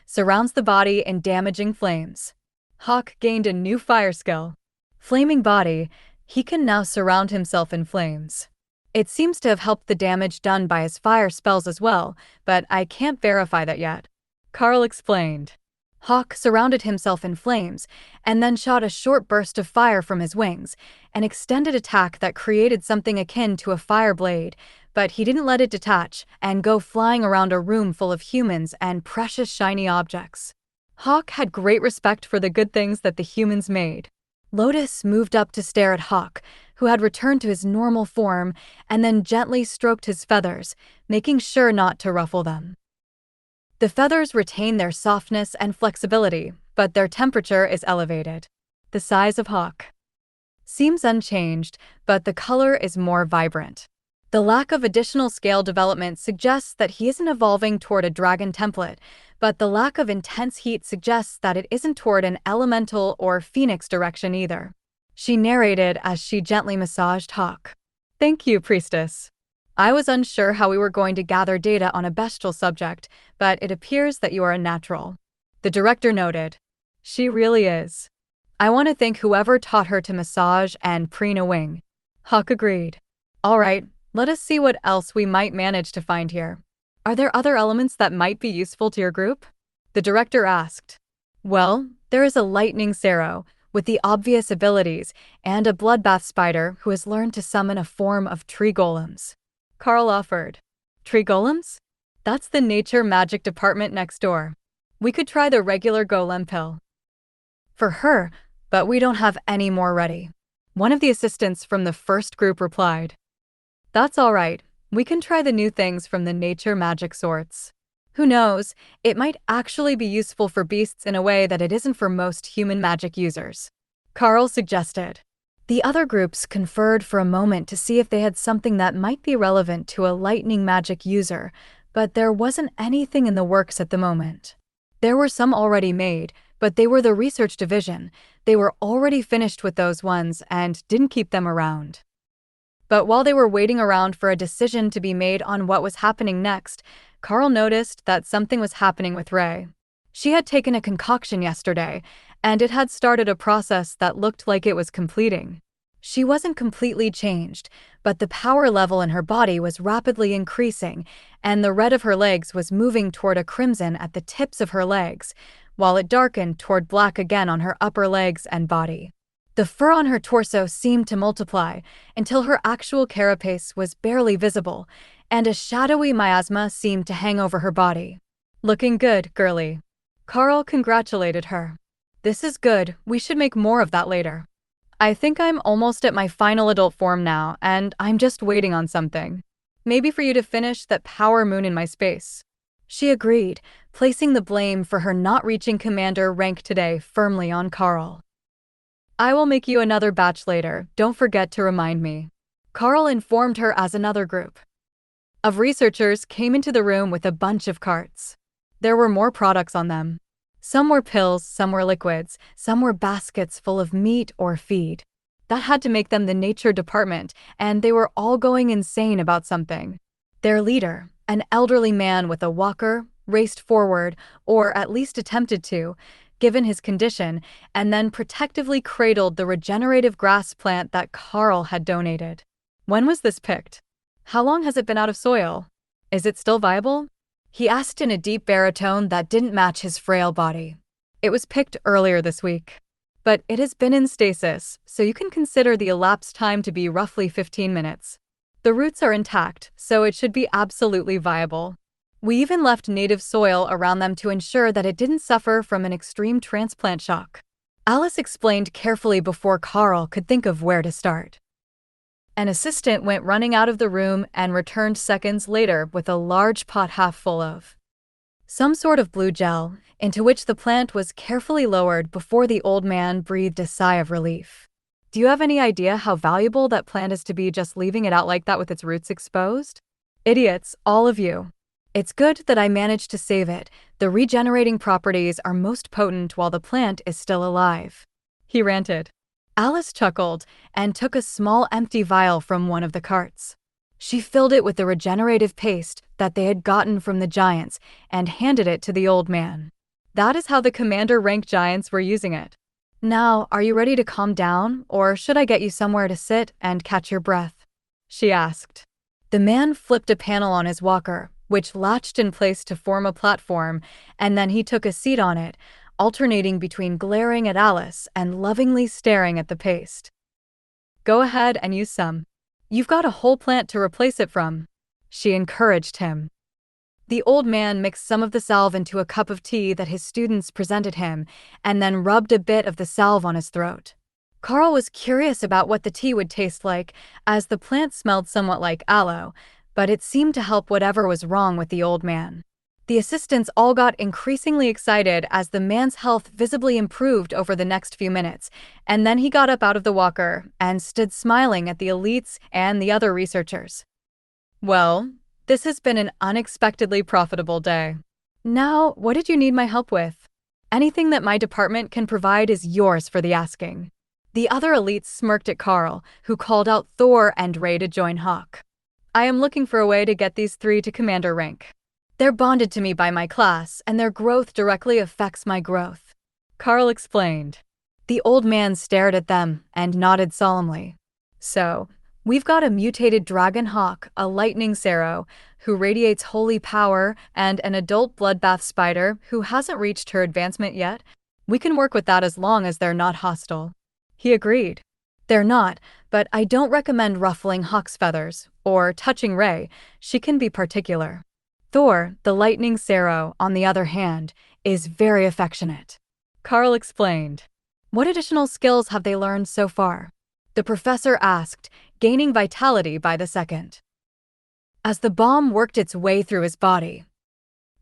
surrounds the body in damaging flames. Hawk gained a new fire skill. Flaming body, he can now surround himself in flames. It seems to have helped the damage done by his fire spells as well, but I can't verify that yet, Karl explained. Hawk surrounded himself in flames, and then shot a short burst of fire from his wings, an extended attack that created something akin to a fire blade, but he didn't let it detach and go flying around a room full of humans and precious shiny objects. Hawk had great respect for the good things that the humans made. Lotus moved up to stare at Hawk, who had returned to his normal form, and then gently stroked his feathers, making sure not to ruffle them. The feathers retain their softness and flexibility, but their temperature is elevated. The size of Hawk seems unchanged, but the color is more vibrant. The lack of additional scale development suggests that he isn't evolving toward a dragon template, but the lack of intense heat suggests that it isn't toward an elemental or phoenix direction either. She narrated as she gently massaged Hawk. Thank you, priestess. I was unsure how we were going to gather data on a bestial subject, but it appears that you are a natural. The director noted. She really is. I want to thank whoever taught her to massage and preen a wing. Hawk agreed. All right, let us see what else we might manage to find here. Are there other elements that might be useful to your group? The director asked. Well, there is a lightning Sero, with the obvious abilities, and a bloodbath spider who has learned to summon a form of tree golems. Karl offered. Tree golems? That's the nature magic department next door. We could try the regular golem pill. For her, but we don't have any more ready. One of the assistants from the first group replied. That's all right. We can try the new things from the nature magic sorts. Who knows, it might actually be useful for beasts in a way that it isn't for most human magic users. Karl suggested. The other groups conferred for a moment to see if they had something that might be relevant to a lightning magic user, but there wasn't anything in the works at the moment. There were some already made, but they were the research division. They were already finished with those ones and didn't keep them around. But while they were waiting around for a decision to be made on what was happening next, Karl noticed that something was happening with Ray. She had taken a concoction yesterday, and it had started a process that looked like it was completing. She wasn't completely changed, but the power level in her body was rapidly increasing, and the red of her legs was moving toward a crimson at the tips of her legs, while it darkened toward black again on her upper legs and body. The fur on her torso seemed to multiply until her actual carapace was barely visible, and a shadowy miasma seemed to hang over her body. "Looking good, girlie." Karl congratulated her. "This is good, we should make more of that later. I think I'm almost at my final adult form now, and I'm just waiting on something. Maybe for you to finish that power moon in my space." She agreed, placing the blame for her not reaching commander rank today firmly on Karl. "I will make you another batch later, don't forget to remind me." Karl informed her as another group of researchers came into the room with a bunch of carts. There were more products on them. Some were pills, some were liquids, some were baskets full of meat or feed. That had to make them the nature department, and they were all going insane about something. Their leader, an elderly man with a walker, raced forward, or at least attempted to, given his condition, and then protectively cradled the regenerative grass plant that Karl had donated. "When was this picked? How long has it been out of soil? Is it still viable?" he asked in a deep baritone that didn't match his frail body. "It was picked earlier this week. But it has been in stasis, so you can consider the elapsed time to be roughly 15 minutes. The roots are intact, so it should be absolutely viable. We even left native soil around them to ensure that it didn't suffer from an extreme transplant shock." Alice explained carefully before Karl could think of where to start. An assistant went running out of the room and returned seconds later with a large pot half full of some sort of blue gel, into which the plant was carefully lowered before the old man breathed a sigh of relief. "Do you have any idea how valuable that plant is to be just leaving it out like that with its roots exposed? Idiots, all of you. It's good that I managed to save it. The regenerating properties are most potent while the plant is still alive," he ranted. Alice chuckled and took a small empty vial from one of the carts. She filled it with the regenerative paste that they had gotten from the giants and handed it to the old man. "That is how the commander rank giants were using it. Now, are you ready to calm down, or should I get you somewhere to sit and catch your breath?" she asked. The man flipped a panel on his walker, which latched in place to form a platform, and then he took a seat on it, alternating between glaring at Alice and lovingly staring at the paste. "Go ahead and use some. You've got a whole plant to replace it from," she encouraged him. The old man mixed some of the salve into a cup of tea that his students presented him, and then rubbed a bit of the salve on his throat. Karl was curious about what the tea would taste like, as the plant smelled somewhat like aloe, but it seemed to help whatever was wrong with the old man. The assistants all got increasingly excited as the man's health visibly improved over the next few minutes, and then he got up out of the walker and stood smiling at the elites and the other researchers. "Well, this has been an unexpectedly profitable day. Now, what did you need my help with? Anything that my department can provide is yours for the asking." The other elites smirked at Karl, who called out Thor and Ray to join Hawk. "I am looking for a way to get these three to commander rank. They're bonded to me by my class, and their growth directly affects my growth," Karl explained. The old man stared at them and nodded solemnly. "So, we've got a mutated dragon hawk, a lightning sparrow, who radiates holy power, and an adult bloodbath spider who hasn't reached her advancement yet. We can work with that as long as they're not hostile," he agreed. "They're not, but I don't recommend ruffling Hawk's feathers, or touching Ray. She can be particular. Thor, the lightning sparrow, on the other hand, is very affectionate," Karl explained. "What additional skills have they learned so far?" the professor asked, gaining vitality by the second. As the bomb worked its way through his body,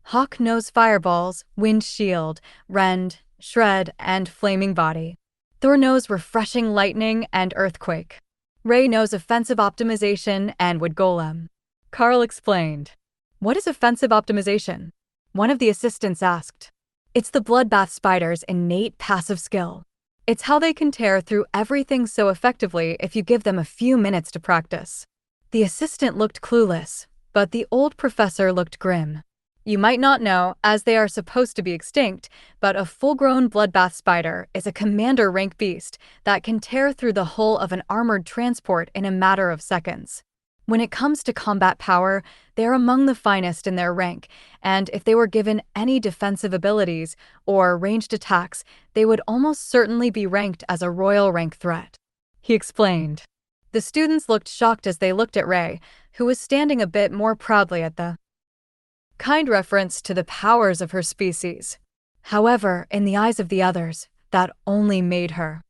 Hawk knows fireballs, wind shield, rend, shred, and flaming body. Thor knows refreshing lightning and earthquake. Ray knows offensive optimization and wood golem, Karl explained. "What is offensive optimization?" one of the assistants asked. It's the bloodbath spider's innate passive skill. It's how they can tear through everything so effectively if you give them a few minutes to practice. The assistant looked clueless, but the old professor looked grim. You might not know, as they are supposed to be extinct, but a full-grown bloodbath spider is a commander-rank beast that can tear through the hull of an armored transport in a matter of seconds. When it comes to combat power, they're among the finest in their rank, and if they were given any defensive abilities or ranged attacks, they would almost certainly be ranked as a royal rank threat. He explained. The students looked shocked as they looked at Ray, who was standing a bit more proudly at the kind reference to the powers of her species. However, in the eyes of the others, that only made her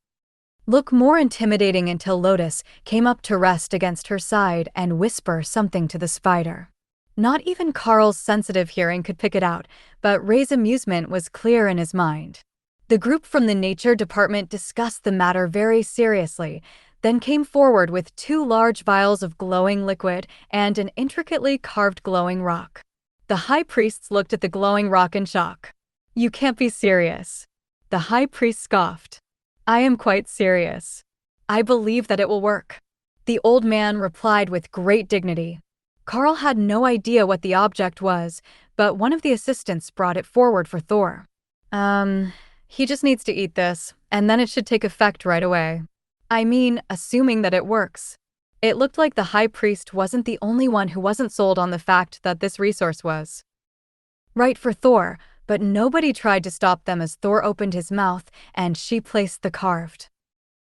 look more intimidating until Lotus came up to rest against her side and whisper something to the spider. Not even Karl's sensitive hearing could pick it out, but Ray's amusement was clear in his mind. The group from the nature department discussed the matter very seriously, then came forward with 2 large vials of glowing liquid and an intricately carved glowing rock. The high priests looked at the glowing rock in shock. "You can't be serious." The high priest scoffed. "I am quite serious. I believe that it will work." The old man replied with great dignity. Karl had no idea what the object was, but one of the assistants brought it forward for Thor. He just needs to eat this, and then it should take effect right away. I mean, assuming that it works." It looked like the high priest wasn't the only one who wasn't sold on the fact that this resource was right for Thor, but nobody tried to stop them as Thor opened his mouth and she placed the carved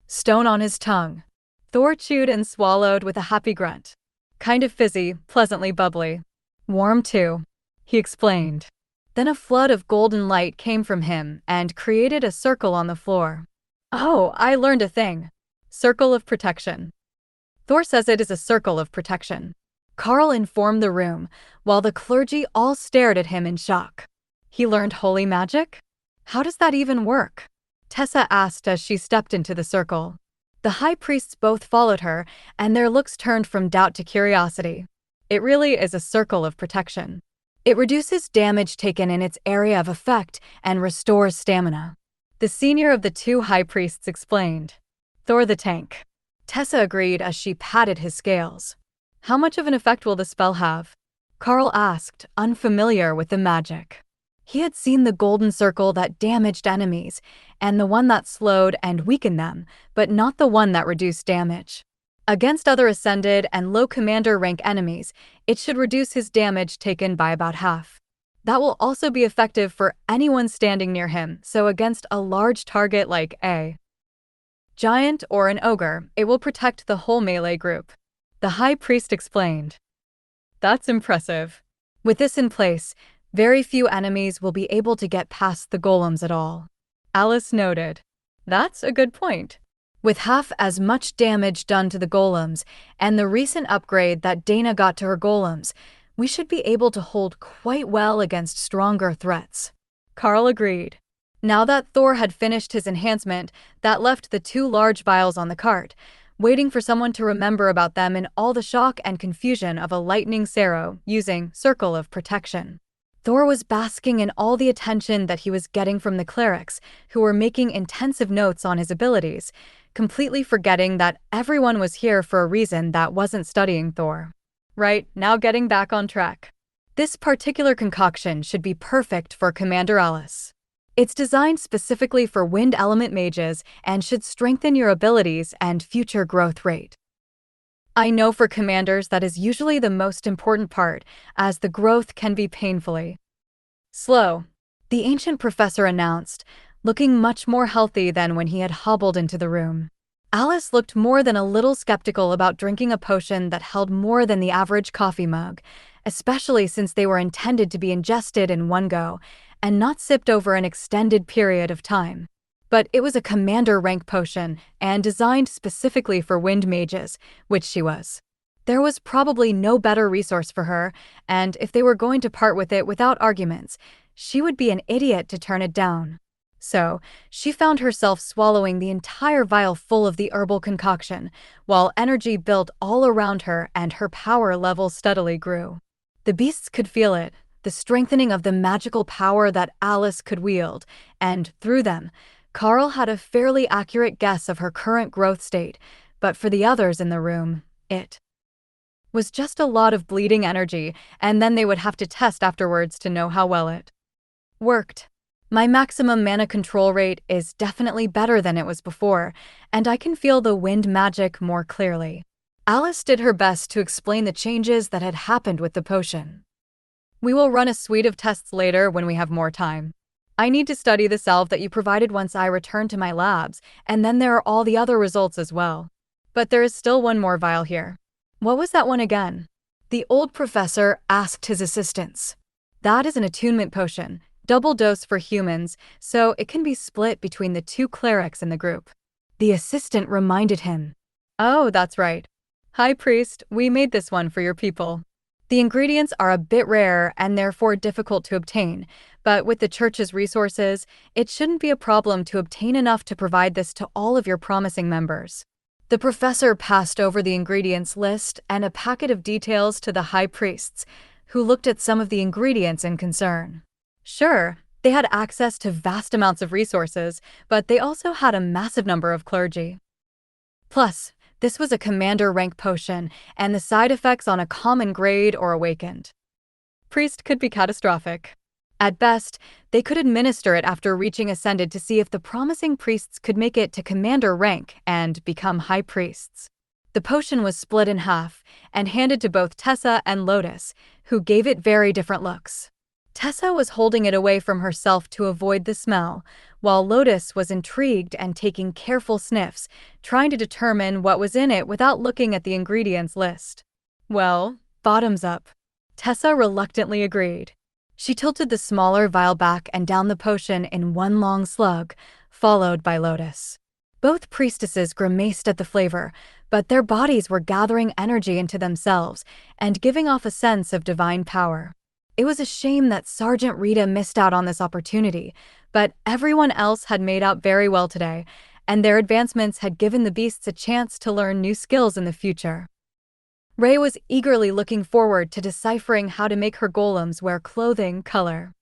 stone on his tongue. Thor chewed and swallowed with a happy grunt. "Kind of fizzy, pleasantly bubbly. Warm too," he explained. Then a flood of golden light came from him and created a circle on the floor. "Oh, I learned a thing. Circle of protection." Thor says it is a circle of protection. Karl informed the room, while the clergy all stared at him in shock. He learned holy magic? How does that even work? Tessa asked as she stepped into the circle. The high priests both followed her, and their looks turned from doubt to curiosity. It really is a circle of protection. It reduces damage taken in its area of effect and restores stamina. The senior of the 2 high priests explained. Thor the tank. Tessa agreed as she patted his scales. "How much of an effect will the spell have?" Karl asked, unfamiliar with the magic. He had seen the golden circle that damaged enemies, and the one that slowed and weakened them, but not the one that reduced damage. Against other ascended and low commander rank enemies, it should reduce his damage taken by about half. That will also be effective for anyone standing near him, so against a large target like a giant or an ogre, it will protect the whole melee group. The high priest explained. "That's impressive. With this in place, very few enemies will be able to get past the golems at all." Alice noted. "That's a good point. With half as much damage done to the golems and the recent upgrade that Dana got to her golems, we should be able to hold quite well against stronger threats." Karl agreed. Now that Thor had finished his enhancement, that left the 2 large vials on the cart, waiting for someone to remember about them in all the shock and confusion of a lightning Saro using Circle of Protection. Thor was basking in all the attention that he was getting from the clerics, who were making intensive notes on his abilities, completely forgetting that everyone was here for a reason that wasn't studying Thor. Right, now getting back on track. This particular concoction should be perfect for Commander Alice. It's designed specifically for wind element mages and should strengthen your abilities and future growth rate. I know for commanders that is usually the most important part, as the growth can be painfully slow, the ancient professor announced, looking much more healthy than when he had hobbled into the room. Alice looked more than a little skeptical about drinking a potion that held more than the average coffee mug, especially since they were intended to be ingested in one go and not sipped over an extended period of time. But it was a commander rank potion and designed specifically for wind mages, which she was. There was probably no better resource for her, and if they were going to part with it without arguments, she would be an idiot to turn it down. So, she found herself swallowing the entire vial full of the herbal concoction, while energy built all around her and her power level steadily grew. The beasts could feel it. the strengthening of the magical power that Alice could wield, and through them, Karl had a fairly accurate guess of her current growth state, but for the others in the room, it was just a lot of bleeding energy, and then they would have to test afterwards to know how well it worked. My maximum mana control rate is definitely better than it was before, and I can feel the wind magic more clearly. Alice did her best to explain the changes that had happened with the potion. We will run a suite of tests later when we have more time. I need to study the salve that you provided once I return to my labs, and then there are all the other results as well. But there is still one more vial here. What was that one again? The old professor asked his assistants. That is an attunement potion, double dose for humans, so it can be split between the 2 clerics in the group. The assistant reminded him. Oh, that's right. High Priest, we made this one for your people. The ingredients are a bit rare and therefore difficult to obtain, but with the church's resources, it shouldn't be a problem to obtain enough to provide this to all of your promising members. The professor passed over the ingredients list and a packet of details to the high priests, who looked at some of the ingredients in concern. Sure, they had access to vast amounts of resources, but they also had a massive number of clergy. Plus, this was a commander rank potion, and the side effects on a common grade or awakened priest could be catastrophic. At best, they could administer it after reaching Ascended to see if the promising priests could make it to commander rank and become high priests. The potion was split in half and handed to both Tessa and Lotus, who gave it very different looks. Tessa was holding it away from herself to avoid the smell, while Lotus was intrigued and taking careful sniffs, trying to determine what was in it without looking at the ingredients list. Well, bottoms up. Tessa reluctantly agreed. She tilted the smaller vial back and down the potion in one long slug, followed by Lotus. Both priestesses grimaced at the flavor, but their bodies were gathering energy into themselves and giving off a sense of divine power. It was a shame that Sergeant Rita missed out on this opportunity, but everyone else had made out very well today, and their advancements had given the beasts a chance to learn new skills in the future. Ray was eagerly looking forward to deciphering how to make her golems wear clothing color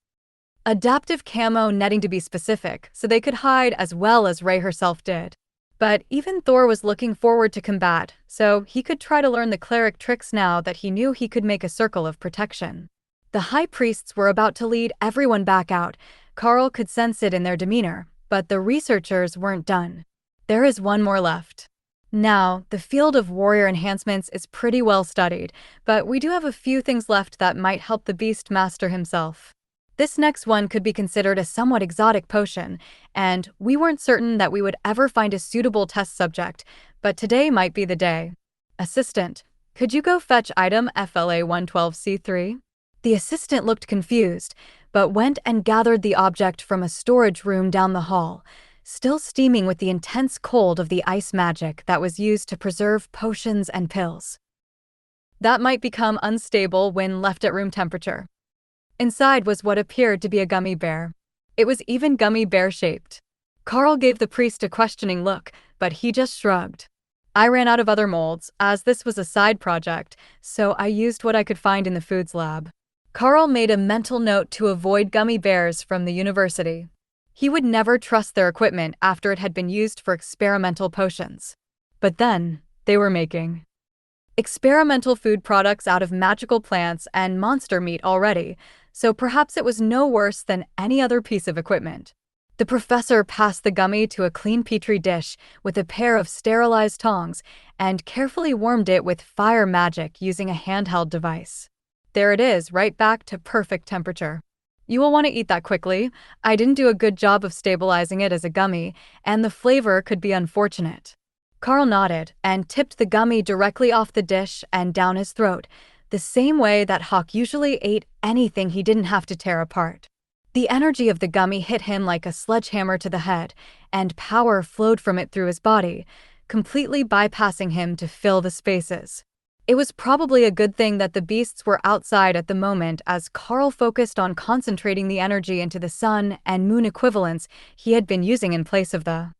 adaptive camo netting to be specific, so they could hide as well as Ray herself did. But even Thor was looking forward to combat, so he could try to learn the cleric tricks now that he knew he could make a circle of protection. The high priests were about to lead everyone back out. Karl could sense it in their demeanor, but the researchers weren't done. There is one more left. Now, the field of warrior enhancements is pretty well studied, but we do have a few things left that might help the beast master himself. This next one could be considered a somewhat exotic potion, and we weren't certain that we would ever find a suitable test subject, but today might be the day. Assistant, could you go fetch item FLA 112C3? The assistant looked confused, but went and gathered the object from a storage room down the hall, still steaming with the intense cold of the ice magic that was used to preserve potions and pills. That might become unstable when left at room temperature. Inside was what appeared to be a gummy bear. It was even gummy bear-shaped. Karl gave the priest a questioning look, but he just shrugged. I ran out of other molds, as this was a side project, so I used what I could find in the foods lab. Karl made a mental note to avoid gummy bears from the university. He would never trust their equipment after it had been used for experimental potions. But then, they were making experimental food products out of magical plants and monster meat already, so perhaps it was no worse than any other piece of equipment. The professor passed the gummy to a clean petri dish with a pair of sterilized tongs and carefully warmed it with fire magic using a handheld device. There it is, right back to perfect temperature. You will want to eat that quickly. I didn't do a good job of stabilizing it as a gummy, and the flavor could be unfortunate. Karl nodded and tipped the gummy directly off the dish and down his throat, the same way that Hawk usually ate anything he didn't have to tear apart. The energy of the gummy hit him like a sledgehammer to the head, and power flowed from it through his body, completely bypassing him to fill the spaces. It was probably a good thing that the beasts were outside at the moment, as Karl focused on concentrating the energy into the sun and moon equivalents he had been using in place of the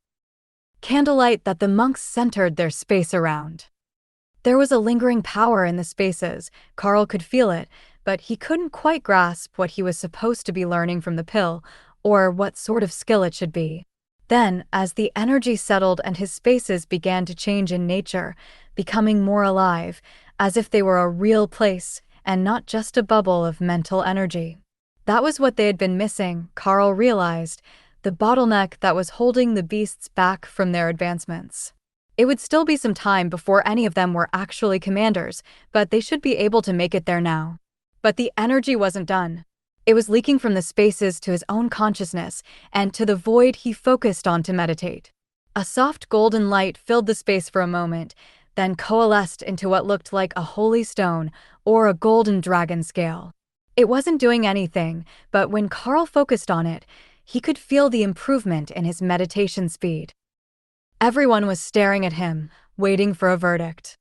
candlelight that the monks centered their space around. There was a lingering power in the spaces. Karl could feel it, but he couldn't quite grasp what he was supposed to be learning from the pill, or what sort of skill it should be. Then, as the energy settled and his spaces began to change in nature, becoming more alive, as if they were a real place and not just a bubble of mental energy. That was what they had been missing, Karl realized, the bottleneck that was holding the beasts back from their advancements. It would still be some time before any of them were actually commanders, but they should be able to make it there now. But the energy wasn't done. It was leaking from the spaces to his own consciousness and to the void he focused on to meditate. A soft golden light filled the space for a moment, then coalesced into what looked like a holy stone or a golden dragon scale. It wasn't doing anything, but when Karl focused on it, he could feel the improvement in his meditation speed. Everyone was staring at him, waiting for a verdict.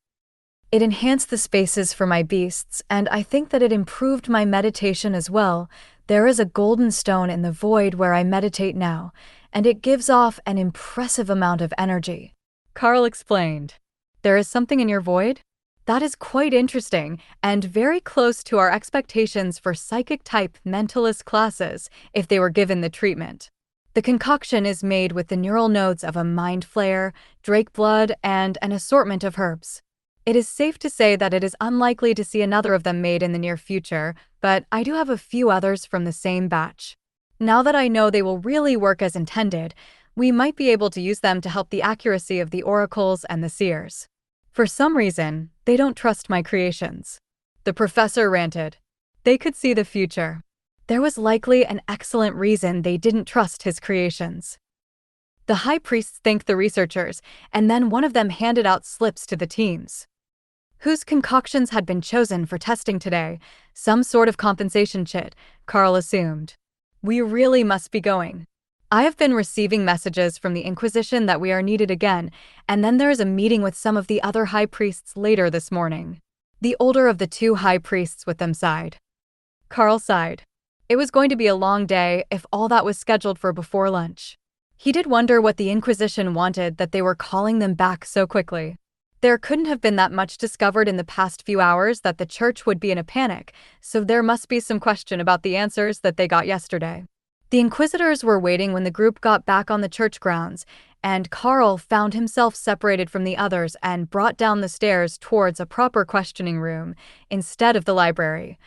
It enhanced the spaces for my beasts, and I think that it improved my meditation as well. There is a golden stone in the void where I meditate now, and it gives off an impressive amount of energy. Karl explained. There is something in your void? That is quite interesting, and very close to our expectations for psychic-type mentalist classes if they were given the treatment. The concoction is made with the neural nodes of a mind flayer, drake blood, and an assortment of herbs. It is safe to say that it is unlikely to see another of them made in the near future, but I do have a few others from the same batch. Now that I know they will really work as intended, we might be able to use them to help the accuracy of the oracles and the seers. For some reason, they don't trust my creations. The professor ranted. They could see the future. There was likely an excellent reason they didn't trust his creations. The high priests thanked the researchers, and then one of them handed out slips to the teams. Whose concoctions had been chosen for testing today? Some sort of compensation chit, Karl assumed. We really must be going. I have been receiving messages from the Inquisition that we are needed again, and then there is a meeting with some of the other high priests later this morning. The older of the two high priests with them sighed. Karl sighed. It was going to be a long day if all that was scheduled for before lunch. He did wonder what the Inquisition wanted that they were calling them back so quickly. There couldn't have been that much discovered in the past few hours that the church would be in a panic, so there must be some question about the answers that they got yesterday. The Inquisitors were waiting when the group got back on the church grounds, and Karl found himself separated from the others and brought down the stairs towards a proper questioning room instead of the library,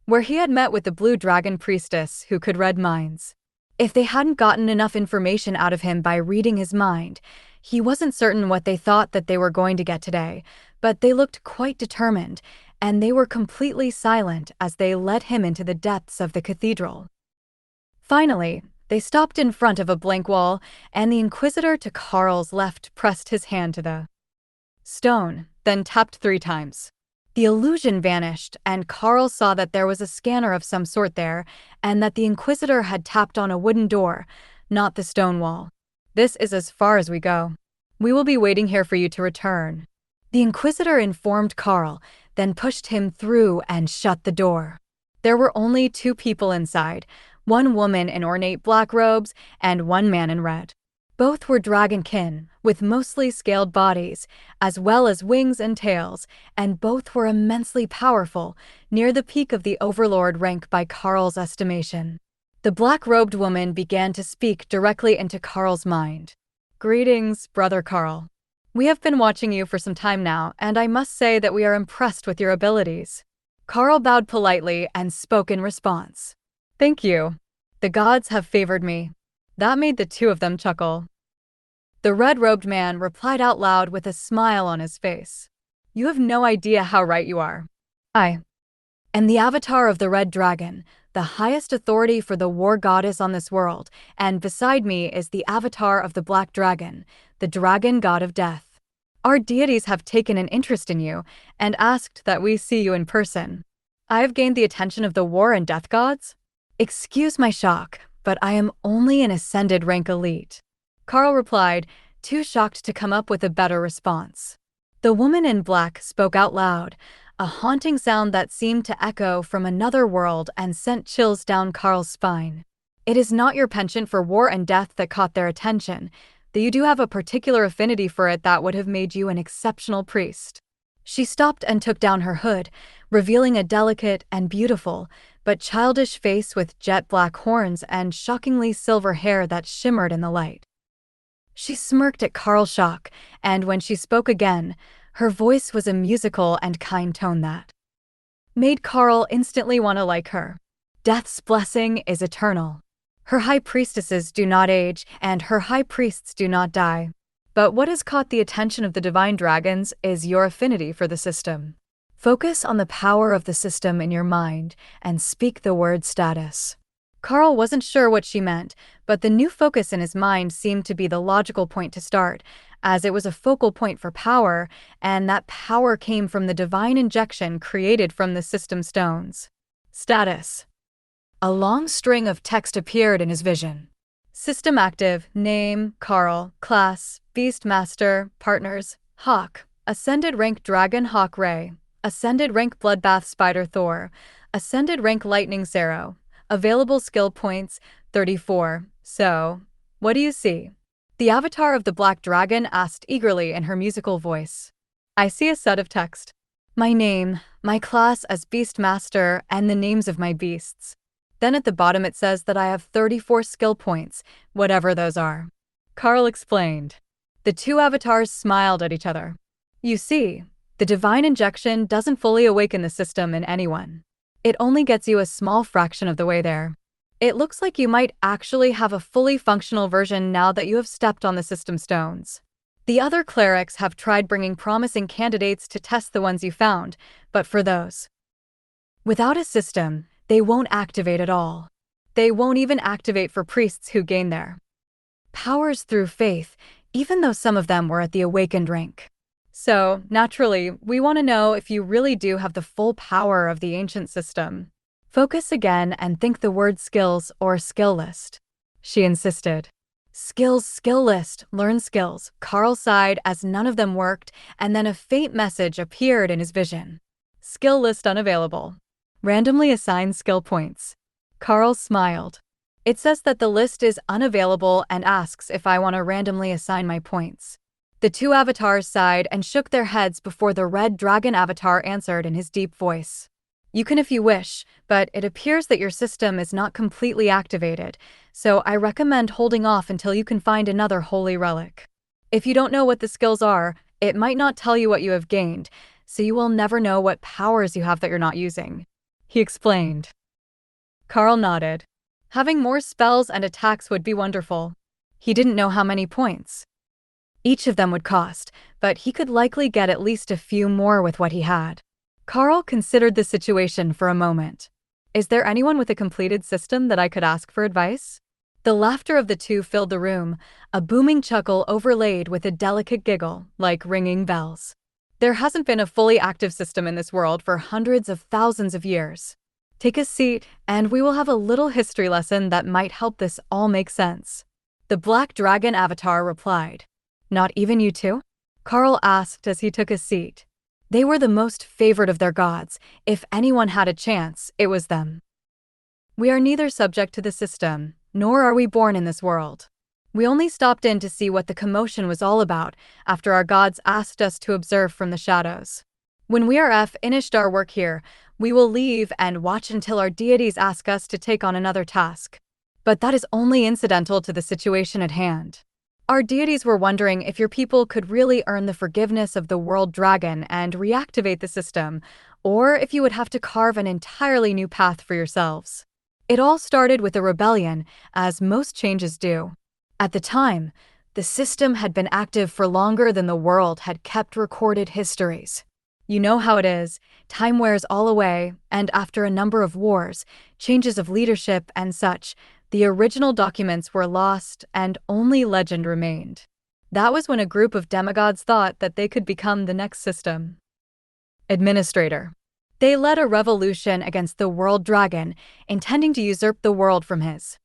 where he had met with the Blue Dragon Priestess who could read minds. If they hadn't gotten enough information out of him by reading his mind, he wasn't certain what they thought that they were going to get today, but they looked quite determined, and they were completely silent as they led him into the depths of the cathedral. Finally, they stopped in front of a blank wall, and the Inquisitor to Karl's left pressed his hand to the stone, then tapped 3 times. The illusion vanished, and Karl saw that there was a scanner of some sort there, and that the Inquisitor had tapped on a wooden door, not the stone wall. This is as far as we go. We will be waiting here for you to return. The Inquisitor informed Karl, then pushed him through and shut the door. There were only 2 people inside, one woman in ornate black robes and one man in red. Both were dragonkin, with mostly scaled bodies, as well as wings and tails, and both were immensely powerful, near the peak of the overlord rank by Karl's estimation. The black-robed woman began to speak directly into Karl's mind. Greetings, Brother Karl. We have been watching you for some time now, and I must say that we are impressed with your abilities. Karl bowed politely and spoke in response. Thank you. The gods have favored me. That made the 2 of them chuckle. The red-robed man replied out loud with a smile on his face. You have no idea how right you are. I am the avatar of the red dragon, the highest authority for the war goddess on this world, and beside me is the avatar of the black dragon, the dragon god of death. Our deities have taken an interest in you and asked that we see you in person. I have gained the attention of the war and death gods? Excuse my shock, but I am only an ascended rank elite. Karl replied, too shocked to come up with a better response. The woman in black spoke out loud, a haunting sound that seemed to echo from another world and sent chills down Karl's spine. It is not your penchant for war and death that caught their attention, though you do have a particular affinity for it that would have made you an exceptional priest. She stopped and took down her hood, revealing a delicate and beautiful, but childish face with jet black horns and shockingly silver hair that shimmered in the light. She smirked at Karl's shock, and when she spoke again, her voice was a musical and kind tone that made Karl instantly want to like her. Death's blessing is eternal. Her high priestesses do not age, and her high priests do not die. But what has caught the attention of the divine dragons is your affinity for the system. Focus on the power of the system in your mind and speak the word status. Karl wasn't sure what she meant, but the new focus in his mind seemed to be the logical point to start, as it was a focal point for power, and that power came from the divine injection created from the system stones. Status. A long string of text appeared in his vision. System active, name, Karl, class, Beastmaster, partners, Hawk, ascended rank Dragon Hawk Ray, ascended rank Bloodbath Spider Thor, ascended rank Lightning Zero, available skill points, 34. So, what do you see? The avatar of the Black Dragon asked eagerly in her musical voice. I see a set of text. My name, my class as Beastmaster, and the names of my beasts. Then at the bottom it says that I have 34 skill points, whatever those are. Karl explained. The two avatars smiled at each other. You see, the divine injection doesn't fully awaken the system in anyone. It only gets you a small fraction of the way there. It looks like you might actually have a fully functional version now that you have stepped on the system stones. The other clerics have tried bringing promising candidates to test the ones you found, but for those without a system, they won't activate at all. They won't even activate for priests who gain their powers through faith, even though some of them were at the awakened rank. So, naturally, we want to know if you really do have the full power of the ancient system. Focus again and think the word skills or skill list. She insisted. Skills, skill list, learn skills. Karl sighed as none of them worked, and then a faint message appeared in his vision. Skill list unavailable. Randomly assign skill points. Karl smiled. It says that the list is unavailable and asks if I want to randomly assign my points. The two avatars sighed and shook their heads before the red dragon avatar answered in his deep voice. You can if you wish, but it appears that your system is not completely activated, so I recommend holding off until you can find another holy relic. If you don't know what the skills are, it might not tell you what you have gained, so you will never know what powers you have that you're not using. He explained. Karl nodded. Having more spells and attacks would be wonderful. He didn't know how many points each of them would cost, but he could likely get at least a few more with what he had. Karl considered the situation for a moment. Is there anyone with a completed system that I could ask for advice? The laughter of the two filled the room, a booming chuckle overlaid with a delicate giggle, like ringing bells. There hasn't been a fully active system in this world for hundreds of thousands of years. Take a seat, and we will have a little history lesson that might help this all make sense. The Black Dragon avatar replied. Not even you two? Karl asked as he took a seat. They were the most favored of their gods. If anyone had a chance, it was them. We are neither subject to the system, nor are we born in this world. We only stopped in to see what the commotion was all about after our gods asked us to observe from the shadows. When we are finished our work here, we will leave and watch until our deities ask us to take on another task. But that is only incidental to the situation at hand. Our deities were wondering if your people could really earn the forgiveness of the world dragon and reactivate the system, or if you would have to carve an entirely new path for yourselves. It all started with a rebellion, as most changes do. At the time, the system had been active for longer than the world had kept recorded histories. You know how it is, time wears all away, and after a number of wars, changes of leadership and such, the original documents were lost and only legend remained. That was when a group of demigods thought that they could become the next system administrator. They led a revolution against the world dragon, intending to usurp the world from his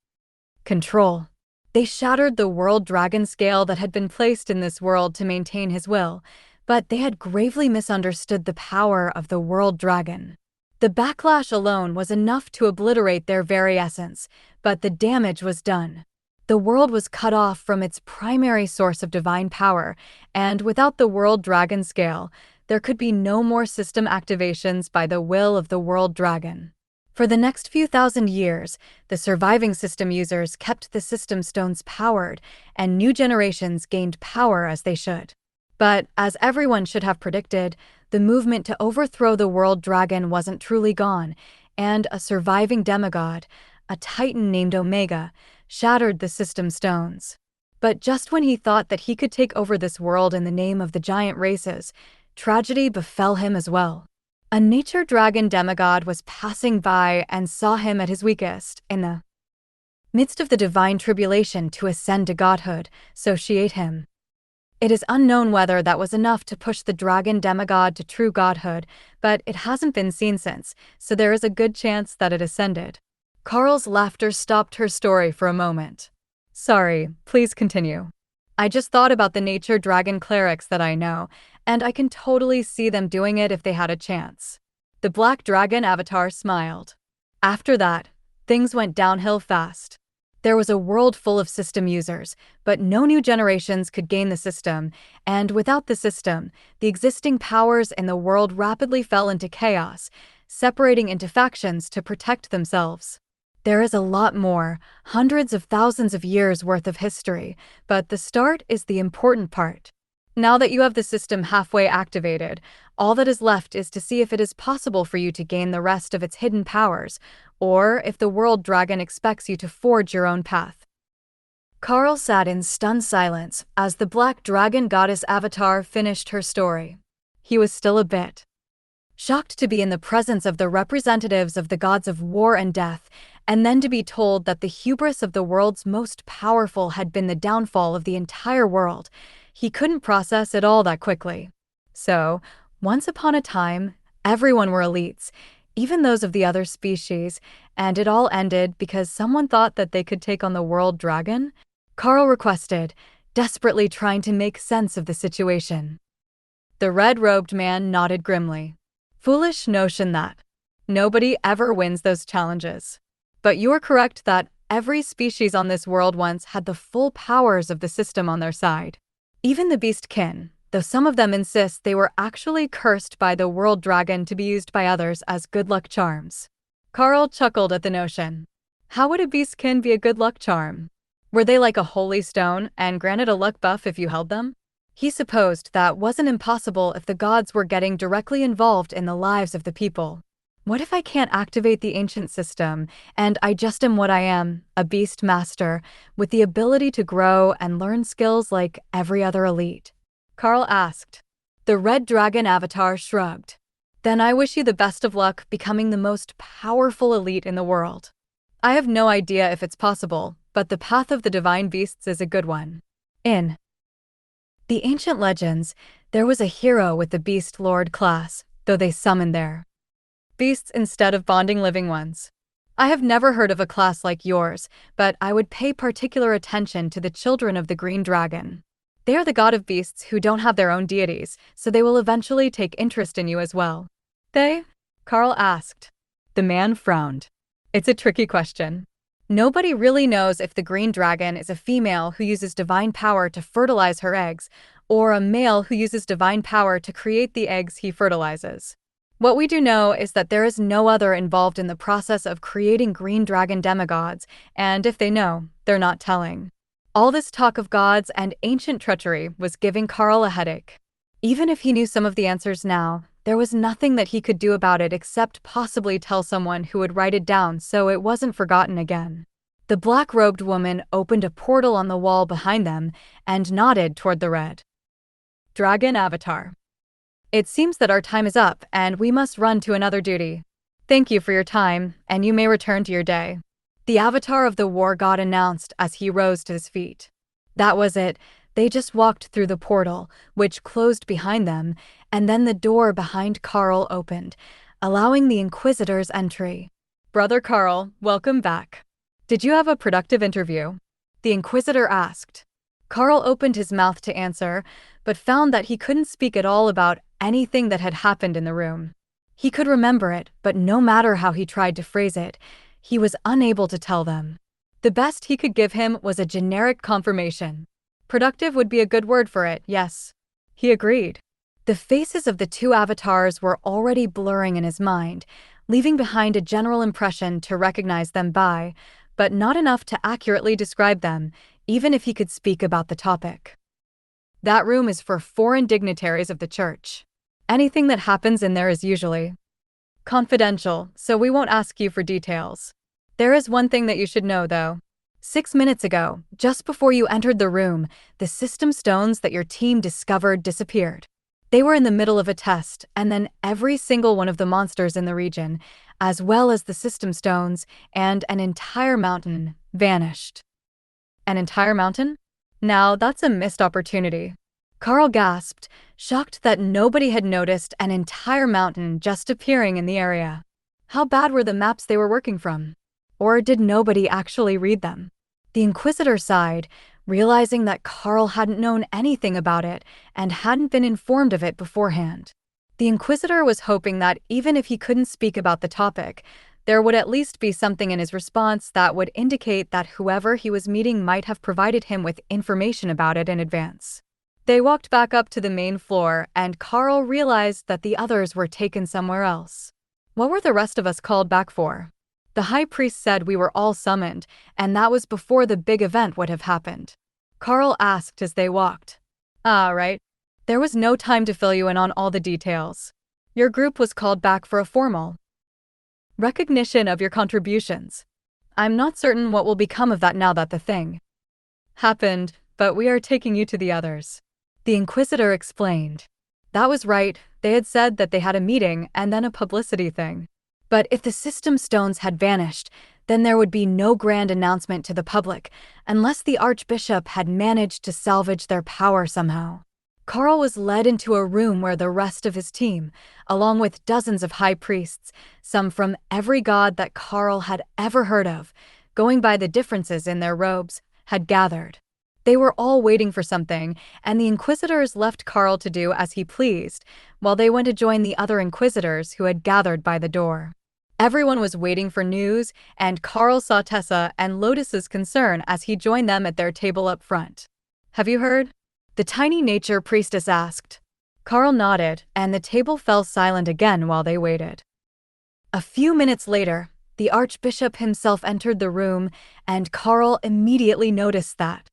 control. They shattered the world dragon scale that had been placed in this world to maintain his will, but they had gravely misunderstood the power of the world dragon. The backlash alone was enough to obliterate their very essence, but the damage was done. The world was cut off from its primary source of divine power, and without the world dragon scale, there could be no more system activations by the will of the world dragon. For the next few thousand years, the surviving system users kept the system stones powered, and new generations gained power as they should. But, as everyone should have predicted, the movement to overthrow the world dragon wasn't truly gone, and a surviving demigod, a titan named Omega, shattered the system stones. But just when he thought that he could take over this world in the name of the giant races, tragedy befell him as well. A nature dragon demigod was passing by and saw him at his weakest, in the midst of the divine tribulation to ascend to godhood, so she ate him. It is unknown whether that was enough to push the dragon demigod to true godhood, but it hasn't been seen since, so there is a good chance that it ascended. Karl's laughter stopped her story for a moment. Sorry, please continue. I just thought about the nature dragon clerics that I know, and I can totally see them doing it if they had a chance. The black dragon avatar smiled. After that, things went downhill fast. There was a world full of system users, but no new generations could gain the system, and without the system, the existing powers in the world rapidly fell into chaos, separating into factions to protect themselves. There is a lot more, hundreds of thousands of years worth of history, but the start is the important part. Now that you have the system halfway activated, all that is left is to see if it is possible for you to gain the rest of its hidden powers, or if the world dragon expects you to forge your own path. Karl sat in stunned silence as the black dragon goddess avatar finished her story. He was still a bit shocked to be in the presence of the representatives of the gods of war and death, and then to be told that the hubris of the world's most powerful had been the downfall of the entire world. He couldn't process it all that quickly. So, once upon a time, everyone were elites, even those of the other species, and it all ended because someone thought that they could take on the world dragon? Karl requested, desperately trying to make sense of the situation. The red-robed man nodded grimly. Foolish notion that nobody ever wins those challenges. But you are correct that every species on this world once had the full powers of the system on their side. Even the beastkin, though some of them insist they were actually cursed by the world dragon to be used by others as good luck charms. Karl chuckled at the notion. How would a beastkin be a good luck charm? Were they like a holy stone and granted a luck buff if you held them? He supposed that wasn't impossible if the gods were getting directly involved in the lives of the people. What if I can't activate the ancient system, and I just am what I am, a beast master, with the ability to grow and learn skills like every other elite? Karl asked. The red dragon avatar shrugged. Then I wish you the best of luck becoming the most powerful elite in the world. I have no idea if it's possible, but the path of the divine beasts is a good one. In the ancient legends, there was a hero with the Beast Lord class, though they summoned their beasts instead of bonding living ones. I have never heard of a class like yours, but I would pay particular attention to the children of the Green Dragon. They are the god of beasts who don't have their own deities, so they will eventually take interest in you as well. They? Karl asked. The man frowned. It's a tricky question. Nobody really knows if the green dragon is a female who uses divine power to fertilize her eggs, or a male who uses divine power to create the eggs he fertilizes. What we do know is that there is no other involved in the process of creating green dragon demigods, and if they know, they're not telling. All this talk of gods and ancient treachery was giving Karl a headache. Even if he knew some of the answers now, there was nothing that he could do about it except possibly tell someone who would write it down so it wasn't forgotten again. The black-robed woman opened a portal on the wall behind them and nodded toward the red dragon avatar. It seems that our time is up and we must run to another duty. Thank you for your time, and you may return to your day. The avatar of the war god announced as he rose to his feet. That was it. They just walked through the portal, which closed behind them, and then the door behind Karl opened, allowing the Inquisitor's entry. Brother Karl, welcome back. Did you have a productive interview? The Inquisitor asked. Karl opened his mouth to answer, but found that he couldn't speak at all about anything that had happened in the room. He could remember it, but no matter how he tried to phrase it, he was unable to tell them. The best he could give him was a generic confirmation. Productive would be a good word for it, yes. He agreed. The faces of the two avatars were already blurring in his mind, leaving behind a general impression to recognize them by, but not enough to accurately describe them, even if he could speak about the topic. That room is for foreign dignitaries of the church. Anything that happens in there is usually confidential, so we won't ask you for details. There is one thing that you should know, though. 6 minutes ago, just before you entered the room, the system stones that your team discovered disappeared. They were in the middle of a test, and then every single one of the monsters in the region, as well as the system stones and an entire mountain, vanished. An entire mountain? Now that's a missed opportunity. Karl gasped, shocked that nobody had noticed an entire mountain just appearing in the area. How bad were the maps they were working from? Or did nobody actually read them? The Inquisitor sighed, realizing that Karl hadn't known anything about it and hadn't been informed of it beforehand. The Inquisitor was hoping that even if he couldn't speak about the topic, there would at least be something in his response that would indicate that whoever he was meeting might have provided him with information about it in advance. They walked back up to the main floor, and Karl realized that the others were taken somewhere else. What were the rest of us called back for? The high priest said we were all summoned, and that was before the big event would have happened. Karl asked as they walked. Ah, right. There was no time to fill you in on all the details. Your group was called back for a formal recognition of your contributions. I'm not certain what will become of that now that the thing happened, but we are taking you to the others. The Inquisitor explained. That was right, they had said that they had a meeting and then a publicity thing. But if the system stones had vanished, then there would be no grand announcement to the public, unless the Archbishop had managed to salvage their power somehow. Karl was led into a room where the rest of his team, along with dozens of high priests, some from every god that Karl had ever heard of, going by the differences in their robes, had gathered. They were all waiting for something, and the Inquisitors left Karl to do as he pleased, while they went to join the other Inquisitors who had gathered by the door. Everyone was waiting for news, and Karl saw Tessa and Lotus's concern as he joined them at their table up front. Have you heard? The tiny nature priestess asked. Karl nodded, and the table fell silent again while they waited. A few minutes later, the Archbishop himself entered the room, and Karl immediately noticed that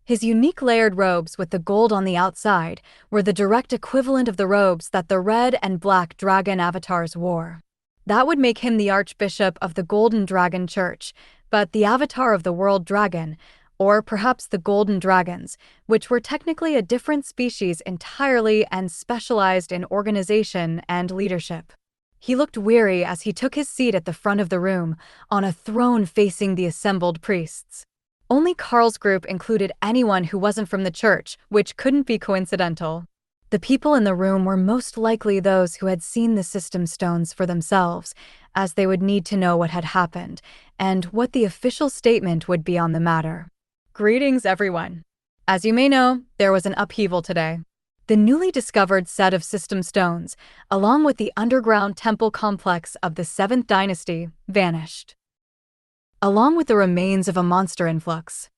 his unique layered robes with the gold on the outside were the direct equivalent of the robes that the red and black dragon avatars wore. That would make him the Archbishop of the Golden Dragon Church, but the avatar of the World Dragon, or perhaps the Golden Dragons, which were technically a different species entirely and specialized in organization and leadership. He looked weary as he took his seat at the front of the room, on a throne facing the assembled priests. Only Karl's group included anyone who wasn't from the church, which couldn't be coincidental. The people in the room were most likely those who had seen the system stones for themselves, as they would need to know what had happened, and what the official statement would be on the matter. Greetings, everyone. As you may know, there was an upheaval today. The newly discovered set of system stones, along with the underground temple complex of the 7th dynasty, vanished, along with the remains of a monster influx.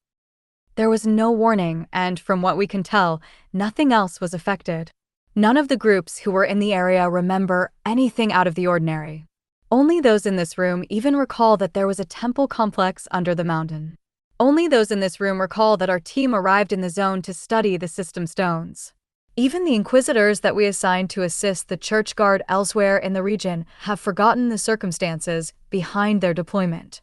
There was no warning, and from what we can tell, nothing else was affected. None of the groups who were in the area remember anything out of the ordinary. Only those in this room even recall that there was a temple complex under the mountain. Only those in this room recall that our team arrived in the zone to study the system stones. Even the Inquisitors that we assigned to assist the church guard elsewhere in the region have forgotten the circumstances behind their deployment.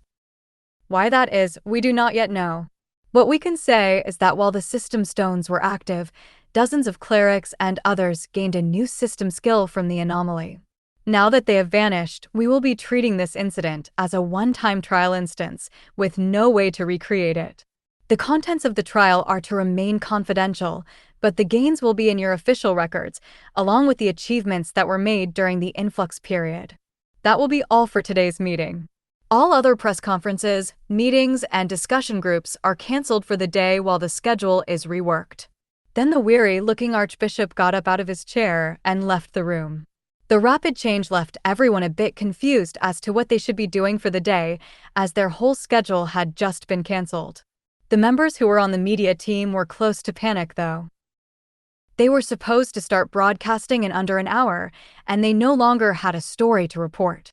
Why that is, we do not yet know. What we can say is that while the system stones were active, dozens of clerics and others gained a new system skill from the anomaly. Now that they have vanished, we will be treating this incident as a one-time trial instance, with no way to recreate it. The contents of the trial are to remain confidential, but the gains will be in your official records, along with the achievements that were made during the influx period. That will be all for today's meeting. All other press conferences, meetings, and discussion groups are cancelled for the day while the schedule is reworked. Then the weary-looking Archbishop got up out of his chair and left the room. The rapid change left everyone a bit confused as to what they should be doing for the day, as their whole schedule had just been cancelled. The members who were on the media team were close to panic, though. They were supposed to start broadcasting in under an hour, and they no longer had a story to report.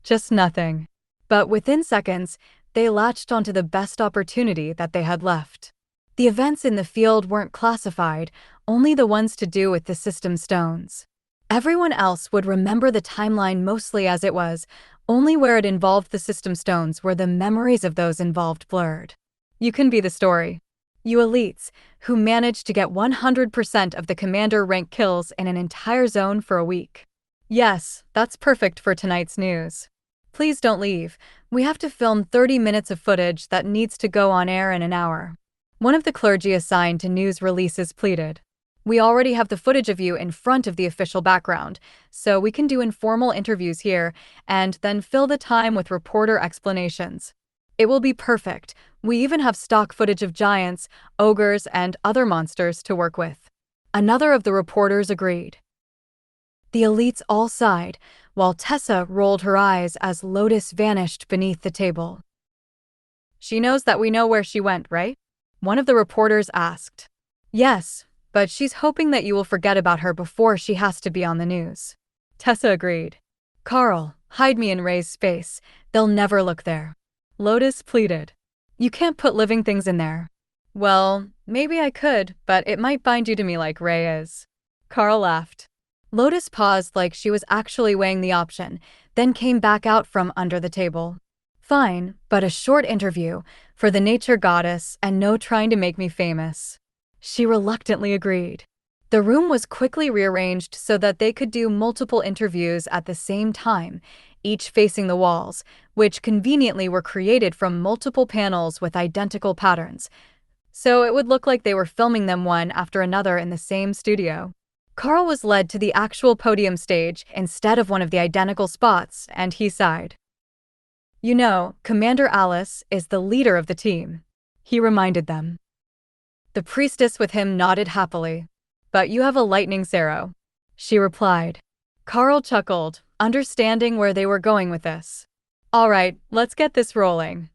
Just nothing. But within seconds, they latched onto the best opportunity that they had left. The events in the field weren't classified, only the ones to do with the system stones. Everyone else would remember the timeline mostly as it was, only where it involved the system stones were the memories of those involved blurred. You can be the story. You elites, who managed to get 100% of the commander rank kills in an entire zone for a week. Yes, that's perfect for tonight's news. Please don't leave. We have to film 30 minutes of footage that needs to go on air in an hour. One of the clergy assigned to news releases pleaded. We already have the footage of you in front of the official background, so we can do informal interviews here and then fill the time with reporter explanations. It will be perfect. We even have stock footage of giants, ogres, and other monsters to work with. Another of the reporters agreed. The elites all sighed, while Tessa rolled her eyes as Lotus vanished beneath the table. She knows that we know where she went, right? One of the reporters asked. Yes, but she's hoping that you will forget about her before she has to be on the news. Tessa agreed. Karl, hide me in Ray's space. They'll never look there. Lotus pleaded. You can't put living things in there. Well, maybe I could, but it might bind you to me like Ray is. Karl laughed. Lotus paused like she was actually weighing the option, then came back out from under the table. Fine, but a short interview, for the nature goddess, and no trying to make me famous. She reluctantly agreed. The room was quickly rearranged so that they could do multiple interviews at the same time, each facing the walls, which conveniently were created from multiple panels with identical patterns, so it would look like they were filming them one after another in the same studio. Karl was led to the actual podium stage instead of one of the identical spots, and he sighed. You know, Commander Alice is the leader of the team, he reminded them. The priestess with him nodded happily. But you have a lightning arrow, she replied. Karl chuckled, understanding where they were going with this. All right, let's get this rolling.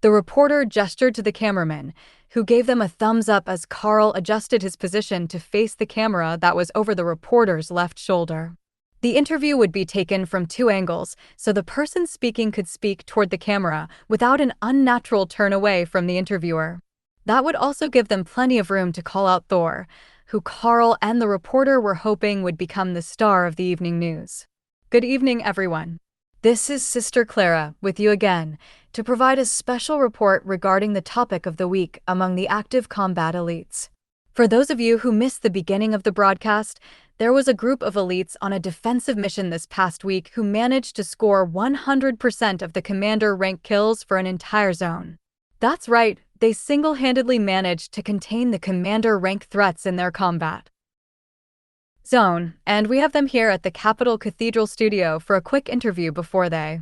The reporter gestured to the cameraman, who gave them a thumbs up as Karl adjusted his position to face the camera that was over the reporter's left shoulder. The interview would be taken from two angles, so the person speaking could speak toward the camera without an unnatural turn away from the interviewer. That would also give them plenty of room to call out Thor, who Karl and the reporter were hoping would become the star of the evening news. Good evening, everyone. This is Sister Clara with you again to provide a special report regarding the topic of the week among the active combat elites. For those of you who missed the beginning of the broadcast, there was a group of elites on a defensive mission this past week who managed to score 100% of the commander rank kills for an entire zone. That's right, they single-handedly managed to contain the commander rank threats in their combat zone, and we have them here at the Capitol Cathedral studio for a quick interview before they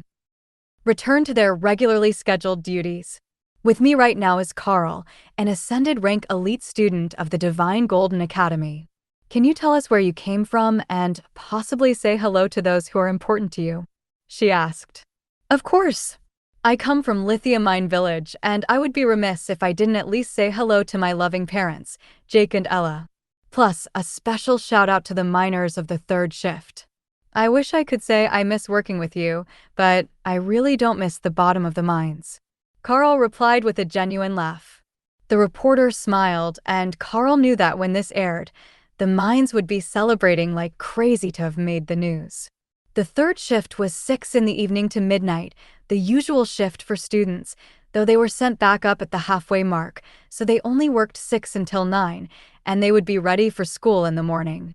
return to their regularly scheduled duties. With me right now is Karl, an ascended rank elite student of the Divine Golden Academy. Can you tell us where you came from and possibly say hello to those who are important to you? She asked. Of course. I come from Lithium Mine Village, and I would be remiss if I didn't at least say hello to my loving parents, Jake and Ella. Plus, a special shout out to the miners of the third shift. I wish I could say I miss working with you, but I really don't miss the bottom of the mines. Karl replied with a genuine laugh. The reporter smiled, and Karl knew that when this aired, the mines would be celebrating like crazy to have made the news. The third shift was 6 in the evening to midnight, the usual shift for students, though they were sent back up at the halfway mark, so they only worked 6 until 9, and they would be ready for school in the morning.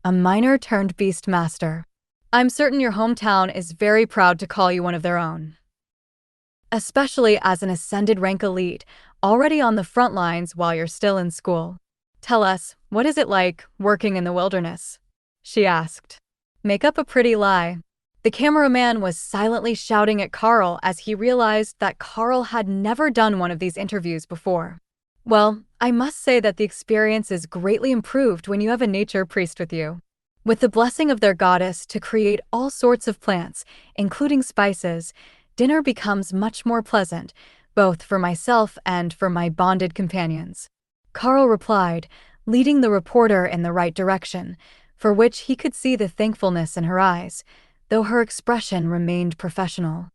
A miner turned beastmaster. I'm certain your hometown is very proud to call you one of their own. Especially as an ascended rank elite, already on the front lines while you're still in school. Tell us, what is it like, working in the wilderness? She asked. Make up a pretty lie. The cameraman was silently shouting at Karl as he realized that Karl had never done one of these interviews before. Well, I must say that the experience is greatly improved when you have a nature priest with you. With the blessing of their goddess to create all sorts of plants, including spices, dinner becomes much more pleasant, both for myself and for my bonded companions. Karl replied, leading the reporter in the right direction, for which he could see the thankfulness in her eyes, though her expression remained professional.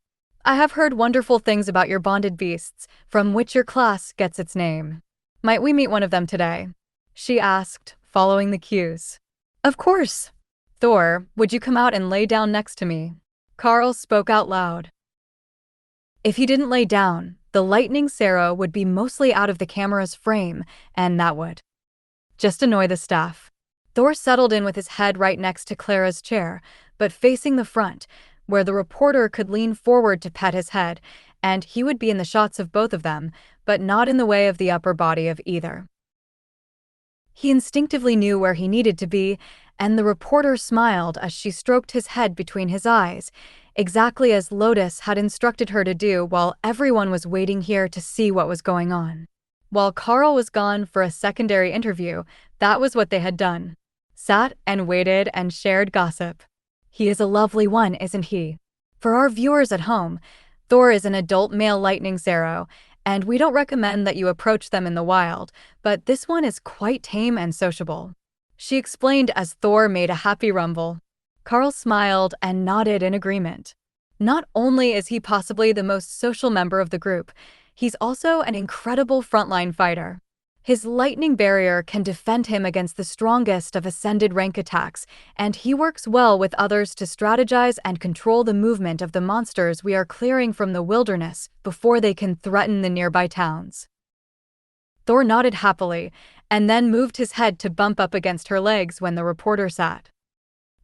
I have heard wonderful things about your bonded beasts, from which your class gets its name. Might we meet one of them today? She asked, following the cues. Of course. Thor, would you come out and lay down next to me? Karl spoke out loud. If he didn't lay down, the lightning Sarah would be mostly out of the camera's frame, and that would just annoy the staff. Thor settled in with his head right next to Clara's chair, but facing the front, where the reporter could lean forward to pet his head, and he would be in the shots of both of them, but not in the way of the upper body of either. He instinctively knew where he needed to be, and the reporter smiled as she stroked his head between his eyes, exactly as Lotus had instructed her to do while everyone was waiting here to see what was going on. While Karl was gone for a secondary interview, that was what they had done. Sat and waited and shared gossip. He is a lovely one, isn't he? For our viewers at home, Thor is an adult male lightning Zero, and we don't recommend that you approach them in the wild, but this one is quite tame and sociable. She explained as Thor made a happy rumble. Karl smiled and nodded in agreement. Not only is he possibly the most social member of the group, he's also an incredible frontline fighter. His lightning barrier can defend him against the strongest of ascended rank attacks, and he works well with others to strategize and control the movement of the monsters we are clearing from the wilderness before they can threaten the nearby towns. Thor nodded happily, and then moved his head to bump up against her legs when the reporter sat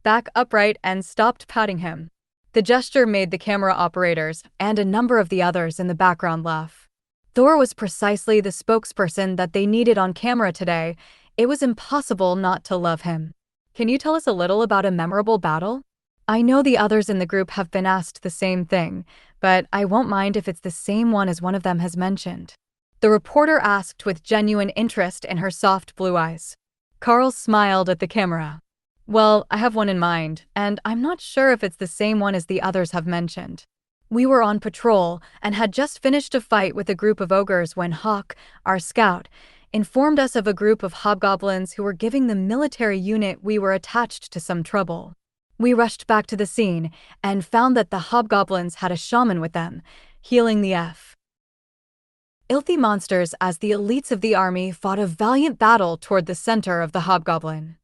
back upright and stopped patting him. The gesture made the camera operators and a number of the others in the background laugh. Thor was precisely the spokesperson that they needed on camera today. It was impossible not to love him. Can you tell us a little about a memorable battle? I know the others in the group have been asked the same thing, but I won't mind if it's the same one as one of them has mentioned. The reporter asked with genuine interest in her soft blue eyes. Karl smiled at the camera. Well, I have one in mind, and I'm not sure if it's the same one as the others have mentioned. We were on patrol and had just finished a fight with a group of ogres when Hawk, our scout, informed us of a group of hobgoblins who were giving the military unit we were attached to some trouble. We rushed back to the scene and found that the hobgoblins had a shaman with them, healing the filthy monsters as the elites of the army fought a valiant battle toward the center of the hobgoblin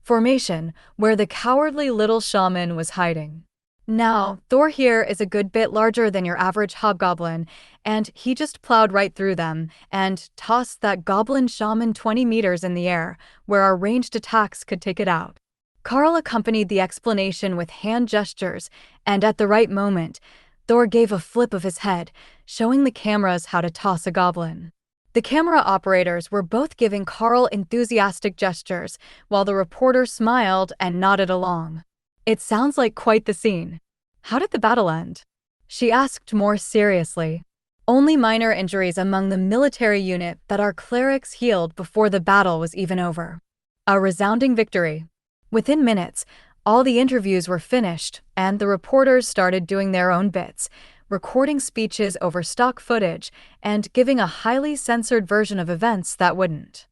formation, where the cowardly little shaman was hiding. Now, Thor here is a good bit larger than your average hobgoblin, and he just plowed right through them and tossed that goblin shaman 20 meters in the air, where our ranged attacks could take it out. Karl accompanied the explanation with hand gestures, and at the right moment, Thor gave a flip of his head, showing the cameras how to toss a goblin. The camera operators were both giving Karl enthusiastic gestures, while the reporter smiled and nodded along. It sounds like quite the scene. How did the battle end? She asked more seriously. Only minor injuries among the military unit that our clerics healed before the battle was even over. A resounding victory. Within minutes, all the interviews were finished, and the reporters started doing their own bits, recording speeches over stock footage and giving a highly censored version of events that wouldn't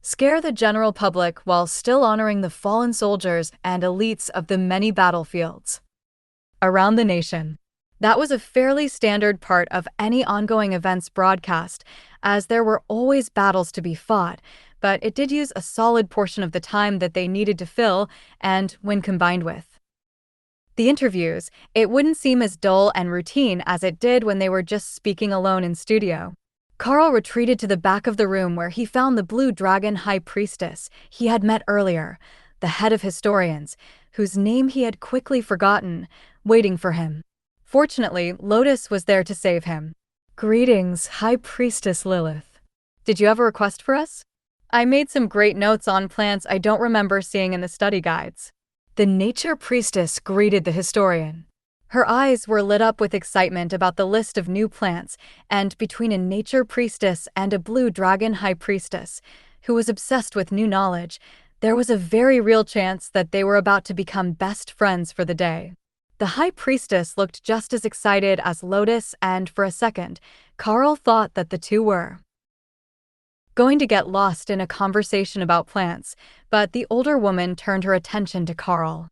scare the general public while still honoring the fallen soldiers and elites of the many battlefields around the nation. That was a fairly standard part of any ongoing events broadcast, as there were always battles to be fought, but it did use a solid portion of the time that they needed to fill, and when combined with the interviews, it wouldn't seem as dull and routine as it did when they were just speaking alone in studio. Karl retreated to the back of the room where he found the blue dragon high priestess he had met earlier, the head of historians, whose name he had quickly forgotten, waiting for him. Fortunately, Lotus was there to save him. Greetings, High Priestess Lilith. Did you have a request for us? I made some great notes on plants I don't remember seeing in the study guides. The nature priestess greeted the historian. Her eyes were lit up with excitement about the list of new plants, and between a nature priestess and a blue dragon high priestess, who was obsessed with new knowledge, there was a very real chance that they were about to become best friends for the day. The high priestess looked just as excited as Lotus, and for a second, Karl thought that the two were going to get lost in a conversation about plants, but the older woman turned her attention to Karl.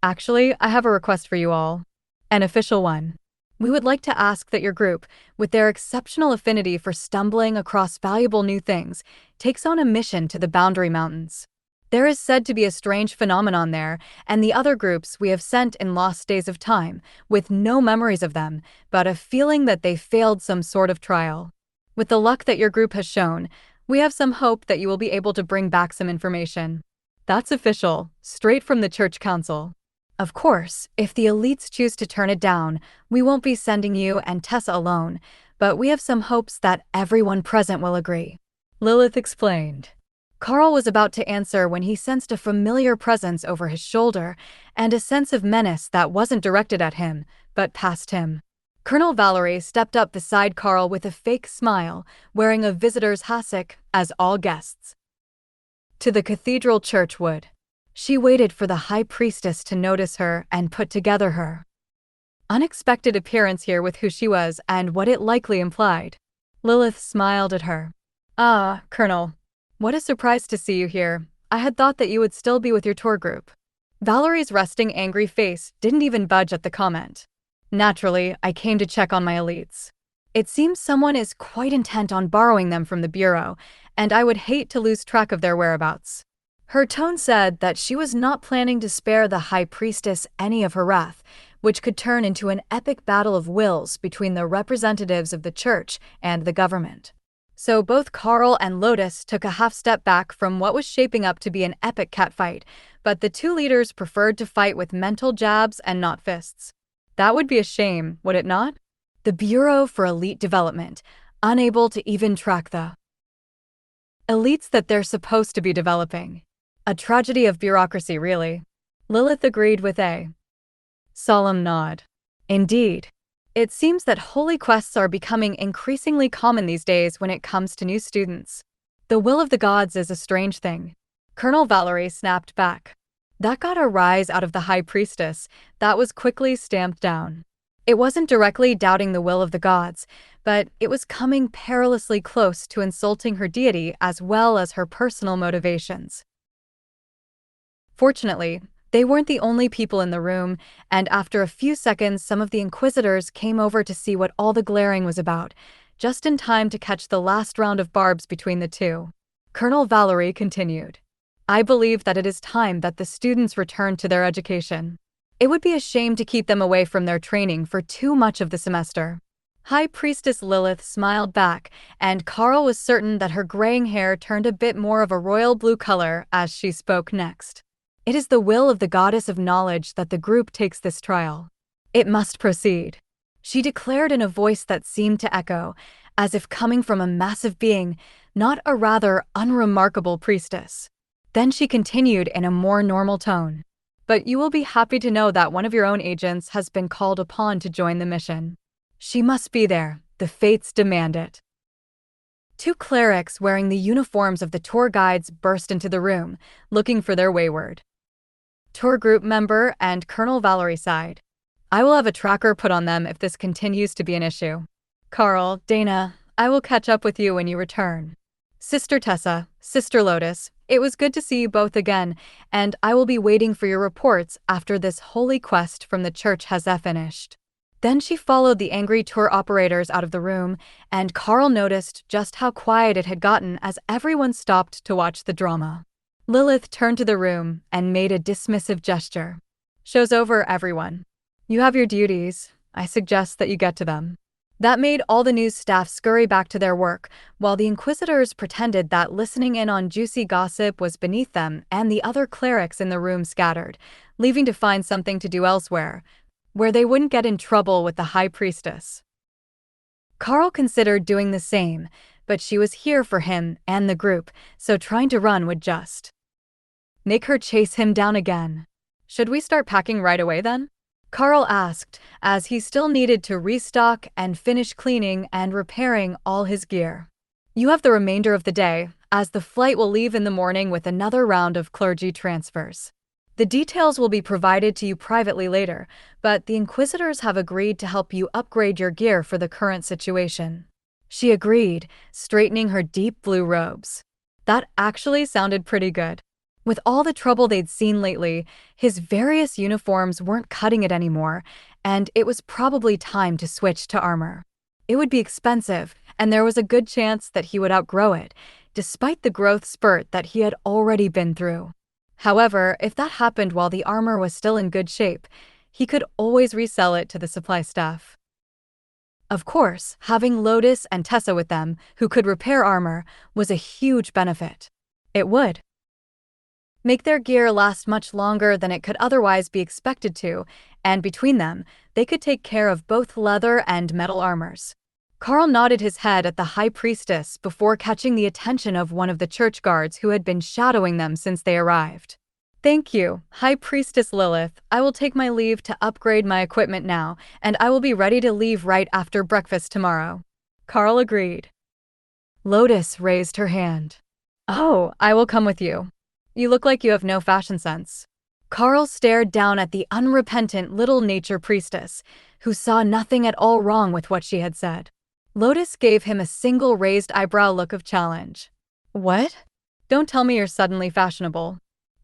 Actually, I have a request for you all. An official one. We would like to ask that your group, with their exceptional affinity for stumbling across valuable new things, takes on a mission to the Boundary Mountains. There is said to be a strange phenomenon there, and the other groups we have sent in lost days of time, with no memories of them, but a feeling that they failed some sort of trial. With the luck that your group has shown, we have some hope that you will be able to bring back some information. That's official, straight from the Church Council. Of course, if the elites choose to turn it down, we won't be sending you and Tessa alone, but we have some hopes that everyone present will agree. Lilith explained. Karl was about to answer when he sensed a familiar presence over his shoulder and a sense of menace that wasn't directed at him, but past him. Colonel Valerie stepped up beside Karl with a fake smile, wearing a visitor's hassock, as all guests. To the cathedral church would. She waited for the high priestess to notice her and put together her unexpected appearance here with who she was and what it likely implied. Lilith smiled at her. Ah, Colonel. What a surprise to see you here. I had thought that you would still be with your tour group. Valerie's resting angry face didn't even budge at the comment. Naturally, I came to check on my elites. It seems someone is quite intent on borrowing them from the Bureau, and I would hate to lose track of their whereabouts. Her tone said that she was not planning to spare the High Priestess any of her wrath, which could turn into an epic battle of wills between the representatives of the church and the government. So both Karl and Lotus took a half step back from what was shaping up to be an epic catfight, but the two leaders preferred to fight with mental jabs and not fists. That would be a shame, would it not? The Bureau for Elite Development, unable to even track the elites that they're supposed to be developing. A tragedy of bureaucracy, really. Lilith agreed with a solemn nod. Indeed. It seems that holy quests are becoming increasingly common these days when it comes to new students. The will of the gods is a strange thing. Colonel Valerie snapped back. That got a rise out of the High Priestess, that was quickly stamped down. It wasn't directly doubting the will of the gods, but it was coming perilously close to insulting her deity as well as her personal motivations. Fortunately, they weren't the only people in the room, and after a few seconds some of the Inquisitors came over to see what all the glaring was about, just in time to catch the last round of barbs between the two. Colonel Valerie continued. I believe that it is time that the students return to their education. It would be a shame to keep them away from their training for too much of the semester. High Priestess Lilith smiled back, and Karl was certain that her graying hair turned a bit more of a royal blue color as she spoke next. It is the will of the goddess of knowledge that the group takes this trial. It must proceed. She declared in a voice that seemed to echo, as if coming from a massive being, not a rather unremarkable priestess. Then she continued in a more normal tone. But you will be happy to know that one of your own agents has been called upon to join the mission. She must be there, the fates demand it. Two clerics wearing the uniforms of the tour guides burst into the room, looking for their wayward tour group member, and Colonel Valerie sighed. I will have a tracker put on them if this continues to be an issue. Karl, Dana, I will catch up with you when you return. Sister Tessa, Sister Lotus, it was good to see you both again, and I will be waiting for your reports after this holy quest from the church has finished. Then she followed the angry tour operators out of the room, and Karl noticed just how quiet it had gotten as everyone stopped to watch the drama. Lilith turned to the room and made a dismissive gesture. Show's over, everyone. You have your duties. I suggest that you get to them. That made all the news staff scurry back to their work, while the Inquisitors pretended that listening in on juicy gossip was beneath them, and the other clerics in the room scattered, leaving to find something to do elsewhere, where they wouldn't get in trouble with the High Priestess. Karl considered doing the same, but she was here for him and the group, so trying to run would just make her chase him down again. Should we start packing right away then? Karl asked, as he still needed to restock and finish cleaning and repairing all his gear. You have the remainder of the day, as the flight will leave in the morning with another round of clergy transfers. The details will be provided to you privately later, but the Inquisitors have agreed to help you upgrade your gear for the current situation. She agreed, straightening her deep blue robes. That actually sounded pretty good. With all the trouble they'd seen lately, his various uniforms weren't cutting it anymore, and it was probably time to switch to armor. It would be expensive, and there was a good chance that he would outgrow it, despite the growth spurt that he had already been through. However, if that happened while the armor was still in good shape, he could always resell it to the supply staff. Of course, having Lotus and Tessa with them, who could repair armor, was a huge benefit. It would make their gear last much longer than it could otherwise be expected to, and between them, they could take care of both leather and metal armors. Karl nodded his head at the high priestess before catching the attention of one of the church guards who had been shadowing them since they arrived. Thank you, High Priestess Lilith. I will take my leave to upgrade my equipment now, and I will be ready to leave right after breakfast tomorrow. Karl agreed. Lotus raised her hand. Oh, I will come with you. You look like you have no fashion sense. Karl stared down at the unrepentant little nature priestess, who saw nothing at all wrong with what she had said. Lotus gave him a single raised eyebrow look of challenge. What? Don't tell me you're suddenly fashionable.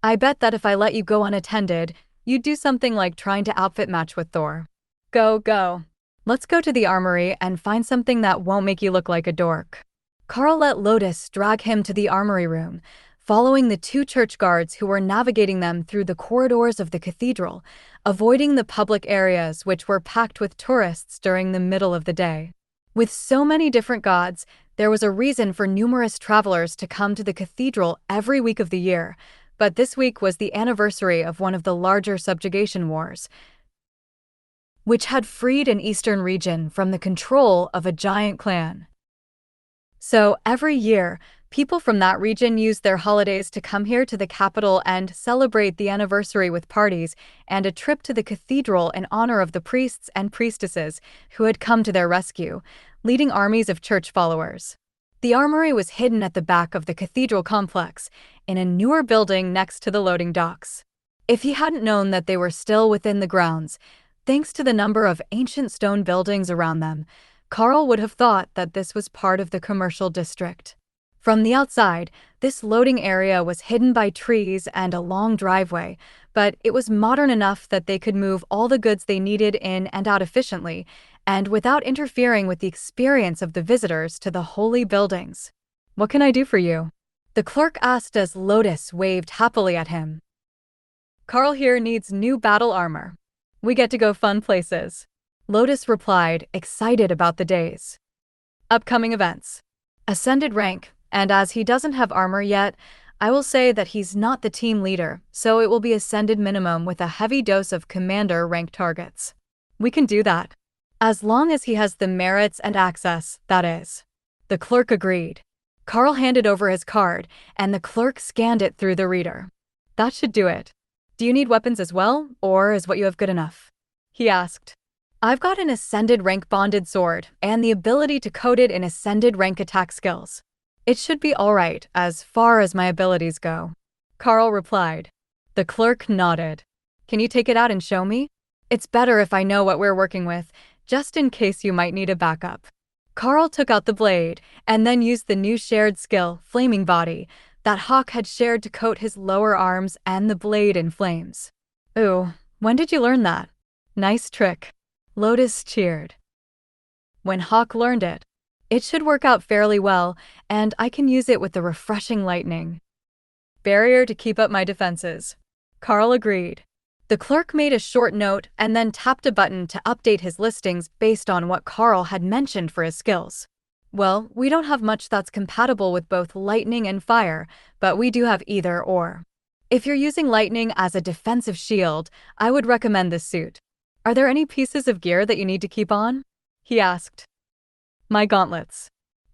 I bet that if I let you go unattended, you'd do something like trying to outfit match with Thor. Go. Let's go to the armory and find something that won't make you look like a dork. Karl let Lotus drag him to the armory room, following the two church guards who were navigating them through the corridors of the cathedral, avoiding the public areas which were packed with tourists during the middle of the day. With so many different gods, there was a reason for numerous travelers to come to the cathedral every week of the year, but this week was the anniversary of one of the larger subjugation wars, which had freed an eastern region from the control of a giant clan. So, every year, people from that region used their holidays to come here to the capital and celebrate the anniversary with parties and a trip to the cathedral in honor of the priests and priestesses who had come to their rescue, leading armies of church followers. The armory was hidden at the back of the cathedral complex, in a newer building next to the loading docks. If he hadn't known that they were still within the grounds, thanks to the number of ancient stone buildings around them, Karl would have thought that this was part of the commercial district. From the outside, this loading area was hidden by trees and a long driveway, but it was modern enough that they could move all the goods they needed in and out efficiently, and without interfering with the experience of the visitors to the holy buildings. What can I do for you? The clerk asked as Lotus waved happily at him. Karl here needs new battle armor. We get to go fun places. Lotus replied, excited about the day's upcoming events. Ascended rank, and as he doesn't have armor yet, I will say that he's not the team leader, so it will be ascended minimum with a heavy dose of commander rank targets. We can do that. As long as he has the merits and access, that is. The clerk agreed. Karl handed over his card, and the clerk scanned it through the reader. That should do it. Do you need weapons as well, or is what you have good enough? He asked. I've got an ascended rank bonded sword, and the ability to code it in ascended rank attack skills. It should be alright as far as my abilities go. Karl replied. The clerk nodded. Can you take it out and show me? It's better if I know what we're working with, just in case you might need a backup. Karl took out the blade, and then used the new shared skill, Flaming Body, that Hawk had shared to coat his lower arms and the blade in flames. Ooh, when did you learn that? Nice trick. Lotus cheered. When Hawk learned it. It should work out fairly well, and I can use it with the refreshing lightning barrier to keep up my defenses. Karl agreed. The clerk made a short note and then tapped a button to update his listings based on what Karl had mentioned for his skills. Well, we don't have much that's compatible with both lightning and fire, but we do have either or. If you're using lightning as a defensive shield, I would recommend this suit. Are there any pieces of gear that you need to keep on? He asked. My gauntlets.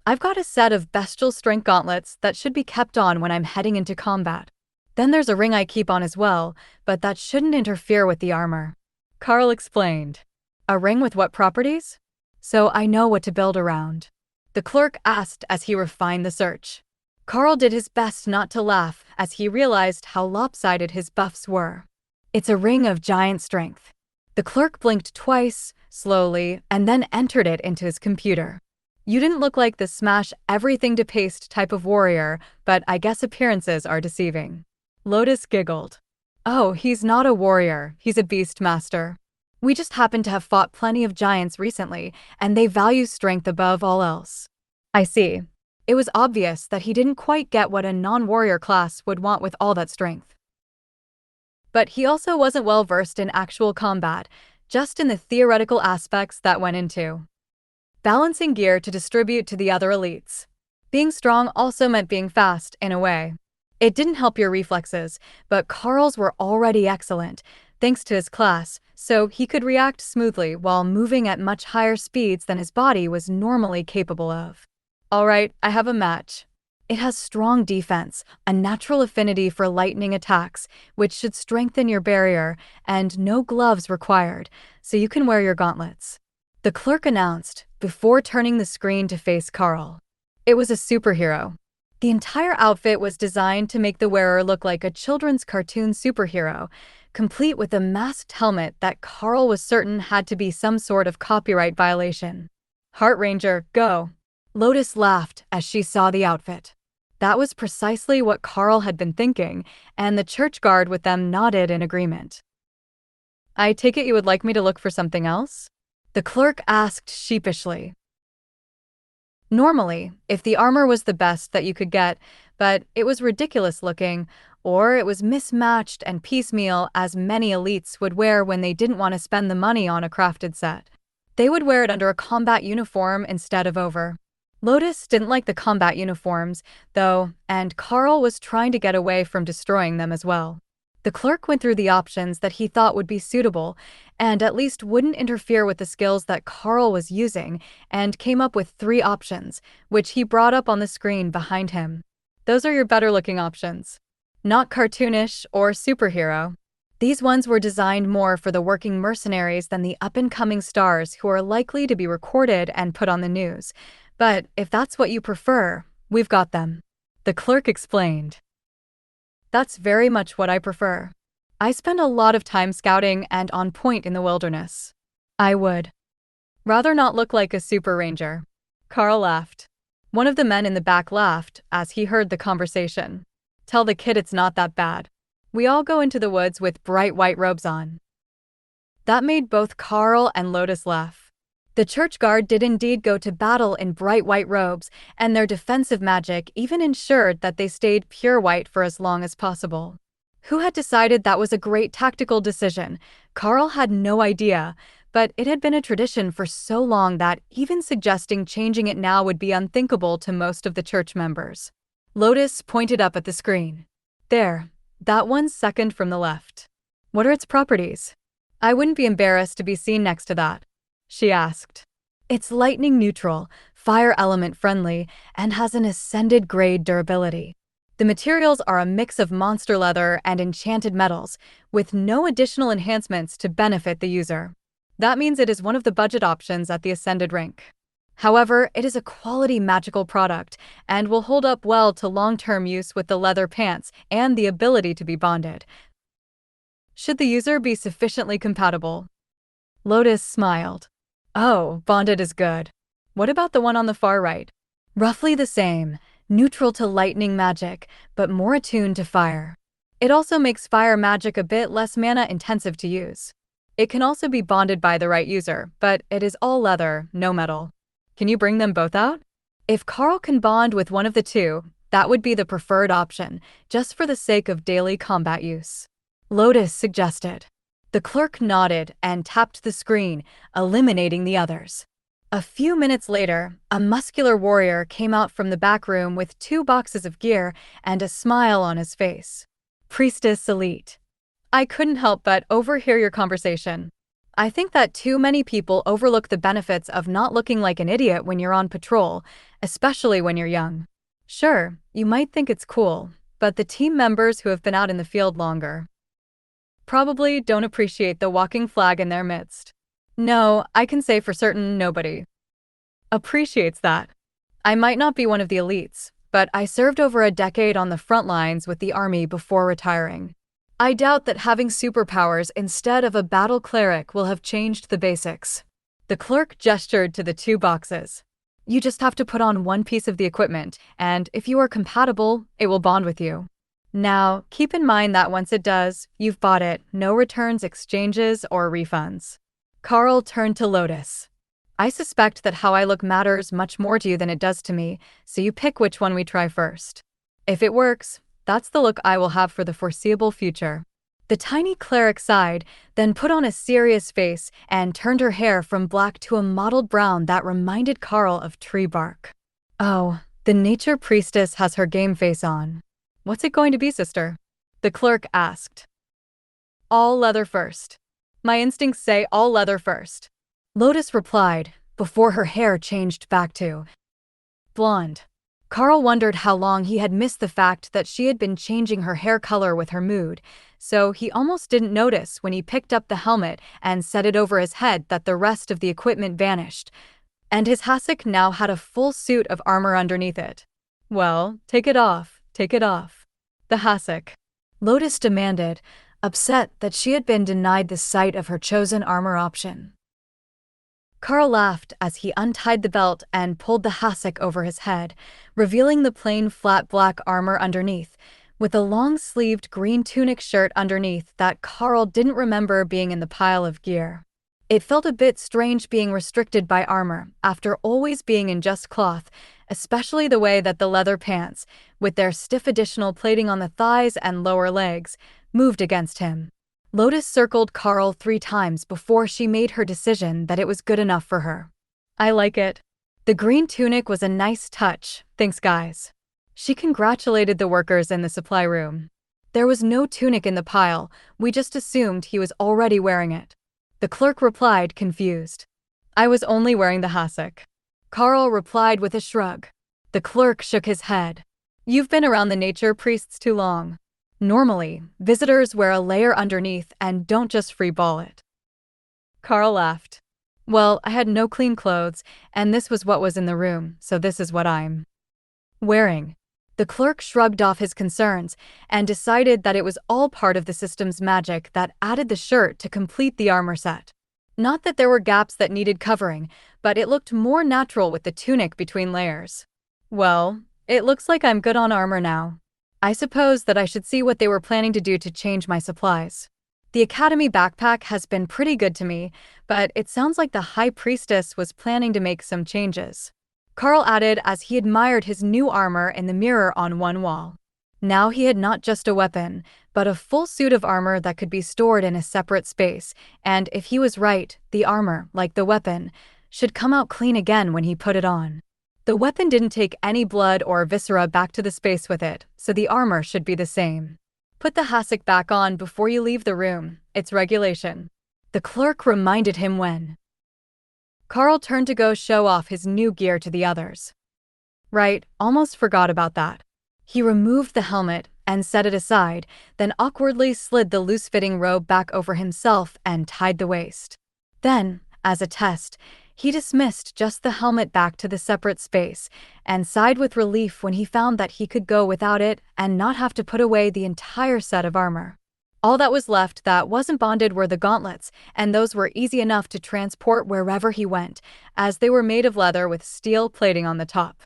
I've got a set of bestial strength gauntlets that should be kept on when I'm heading into combat. Then there's a ring I keep on as well, but that shouldn't interfere with the armor. Karl explained. A ring with what properties? So I know what to build around. The clerk asked as he refined the search. Karl did his best not to laugh as he realized how lopsided his buffs were. It's a ring of giant strength. The clerk blinked twice, slowly, and then entered it into his computer. You didn't look like the smash everything to paste type of warrior, but I guess appearances are deceiving. Lotus giggled. Oh, he's not a warrior, he's a beast master. We just happen to have fought plenty of giants recently, and they value strength above all else. I see. It was obvious that he didn't quite get what a non-warrior class would want with all that strength. But he also wasn't well versed in actual combat, just in the theoretical aspects that went into balancing gear to distribute to the other elites. Being strong also meant being fast, in a way. It didn't help your reflexes, but Karl's were already excellent, thanks to his class, so he could react smoothly while moving at much higher speeds than his body was normally capable of. Alright, I have a match. It has strong defense, a natural affinity for lightning attacks, which should strengthen your barrier, and no gloves required, so you can wear your gauntlets. The clerk announced, before turning the screen to face Karl. It was a superhero. The entire outfit was designed to make the wearer look like a children's cartoon superhero, complete with a masked helmet that Karl was certain had to be some sort of copyright violation. Heart Ranger, go! Lotus laughed as she saw the outfit. That was precisely what Karl had been thinking, and the church guard with them nodded in agreement. I take it you would like me to look for something else? The clerk asked sheepishly. Normally, if the armor was the best that you could get, but it was ridiculous looking, or it was mismatched and piecemeal as many elites would wear when they didn't want to spend the money on a crafted set. They would wear it under a combat uniform instead of over. Lotus didn't like the combat uniforms, though, and Karl was trying to get away from destroying them as well. The clerk went through the options that he thought would be suitable, and at least wouldn't interfere with the skills that Karl was using, and came up with 3 options, which he brought up on the screen behind him. Those are your better-looking options. Not cartoonish or superhero. These ones were designed more for the working mercenaries than the up-and-coming stars who are likely to be recorded and put on the news. But if that's what you prefer, we've got them. The clerk explained. That's very much what I prefer. I spend a lot of time scouting and on point in the wilderness. I would rather not look like a super ranger. Karl laughed. One of the men in the back laughed as he heard the conversation. Tell the kid it's not that bad. We all go into the woods with bright white robes on. That made both Karl and Lotus laugh. The church guard did indeed go to battle in bright white robes, and their defensive magic even ensured that they stayed pure white for as long as possible. Who had decided that was a great tactical decision? Karl had no idea, but it had been a tradition for so long that even suggesting changing it now would be unthinkable to most of the church members. Lotus pointed up at the screen. There, that 1 second from the left. What are its properties? I wouldn't be embarrassed to be seen next to that, she asked. It's lightning neutral, fire element friendly, and has an ascended grade durability. The materials are a mix of monster leather and enchanted metals, with no additional enhancements to benefit the user. That means it is one of the budget options at the ascended rank. However, it is a quality magical product, and will hold up well to long-term use with the leather pants and the ability to be bonded, should the user be sufficiently compatible. Lotus smiled. Oh, bonded is good. What about the one on the far right? Roughly the same, neutral to lightning magic, but more attuned to fire. It also makes fire magic a bit less mana-intensive to use. It can also be bonded by the right user, but it is all leather, no metal. Can you bring them both out? If Karl can bond with one of the two, that would be the preferred option, just for the sake of daily combat use. Lotus suggested. The clerk nodded and tapped the screen, eliminating the others. A few minutes later, a muscular warrior came out from the back room with 2 boxes of gear and a smile on his face. Priestess Elite. I couldn't help but overhear your conversation. I think that too many people overlook the benefits of not looking like an idiot when you're on patrol, especially when you're young. Sure, you might think it's cool, but the team members who have been out in the field longer probably don't appreciate the walking flag in their midst. No, I can say for certain nobody appreciates that. I might not be one of the elites, but I served over a decade on the front lines with the army before retiring. I doubt that having superpowers instead of a battle cleric will have changed the basics. The clerk gestured to the 2 boxes. You just have to put on one piece of the equipment, and if you are compatible, it will bond with you. Now, keep in mind that once it does, you've bought it, no returns, exchanges, or refunds. Karl turned to Lotus. I suspect that how I look matters much more to you than it does to me, so you pick which one we try first. If it works, that's the look I will have for the foreseeable future. The tiny cleric sighed, then put on a serious face and turned her hair from black to a mottled brown that reminded Karl of tree bark. Oh, the nature priestess has her game face on. What's it going to be, sister? The clerk asked. All leather first. My instincts say all leather first. Lotus replied, before her hair changed back to blonde. Karl wondered how long he had missed the fact that she had been changing her hair color with her mood, so he almost didn't notice when he picked up the helmet and set it over his head that the rest of the equipment vanished, and his hassock now had a full suit of armor underneath it. Well, take it off, take it off. The hassock. Lotus demanded, upset that she had been denied the sight of her chosen armor option. Karl laughed as he untied the belt and pulled the hassock over his head, revealing the plain flat black armor underneath, with a long-sleeved green tunic shirt underneath that Karl didn't remember being in the pile of gear. It felt a bit strange being restricted by armor after always being in just cloth, especially the way that the leather pants, with their stiff additional plating on the thighs and lower legs, moved against him. Lotus circled Karl 3 times before she made her decision that it was good enough for her. I like it. The green tunic was a nice touch, thanks guys. She congratulated the workers in the supply room. There was no tunic in the pile, we just assumed he was already wearing it. The clerk replied, confused. I was only wearing the hassock. Karl replied with a shrug. The clerk shook his head. You've been around the nature priests too long. Normally, visitors wear a layer underneath and don't just freeball it. Karl laughed. Well, I had no clean clothes, and this was what was in the room, so this is what I'm wearing. The clerk shrugged off his concerns and decided that it was all part of the system's magic that added the shirt to complete the armor set. Not that there were gaps that needed covering, but it looked more natural with the tunic between layers. Well, it looks like I'm good on armor now. I suppose that I should see what they were planning to do to change my supplies. The Academy backpack has been pretty good to me, but it sounds like the High Priestess was planning to make some changes. Karl added as he admired his new armor in the mirror on one wall. Now he had not just a weapon, but a full suit of armor that could be stored in a separate space, and if he was right, the armor, like the weapon, should come out clean again when he put it on. The weapon didn't take any blood or viscera back to the space with it, so the armor should be the same. Put the hassock back on before you leave the room, it's regulation. The clerk reminded him when. Karl turned to go show off his new gear to the others. Right, almost forgot about that. He removed the helmet and set it aside, then awkwardly slid the loose-fitting robe back over himself and tied the waist. Then, as a test, he dismissed just the helmet back to the separate space and sighed with relief when he found that he could go without it and not have to put away the entire set of armor. All that was left that wasn't bonded were the gauntlets, and those were easy enough to transport wherever he went, as they were made of leather with steel plating on the top.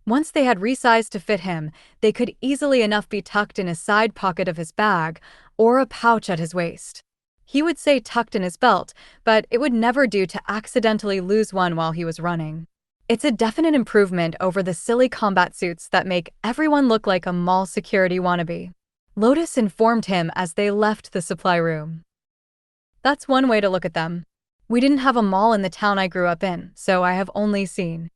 Once they had resized to fit him, they could easily enough be tucked in a side pocket of his bag or a pouch at his waist. He would say tucked in his belt, but it would never do to accidentally lose one while he was running. It's a definite improvement over the silly combat suits that make everyone look like a mall security wannabe. Lotus informed him as they left the supply room. That's one way to look at them. We didn't have a mall in the town I grew up in, so I have only seen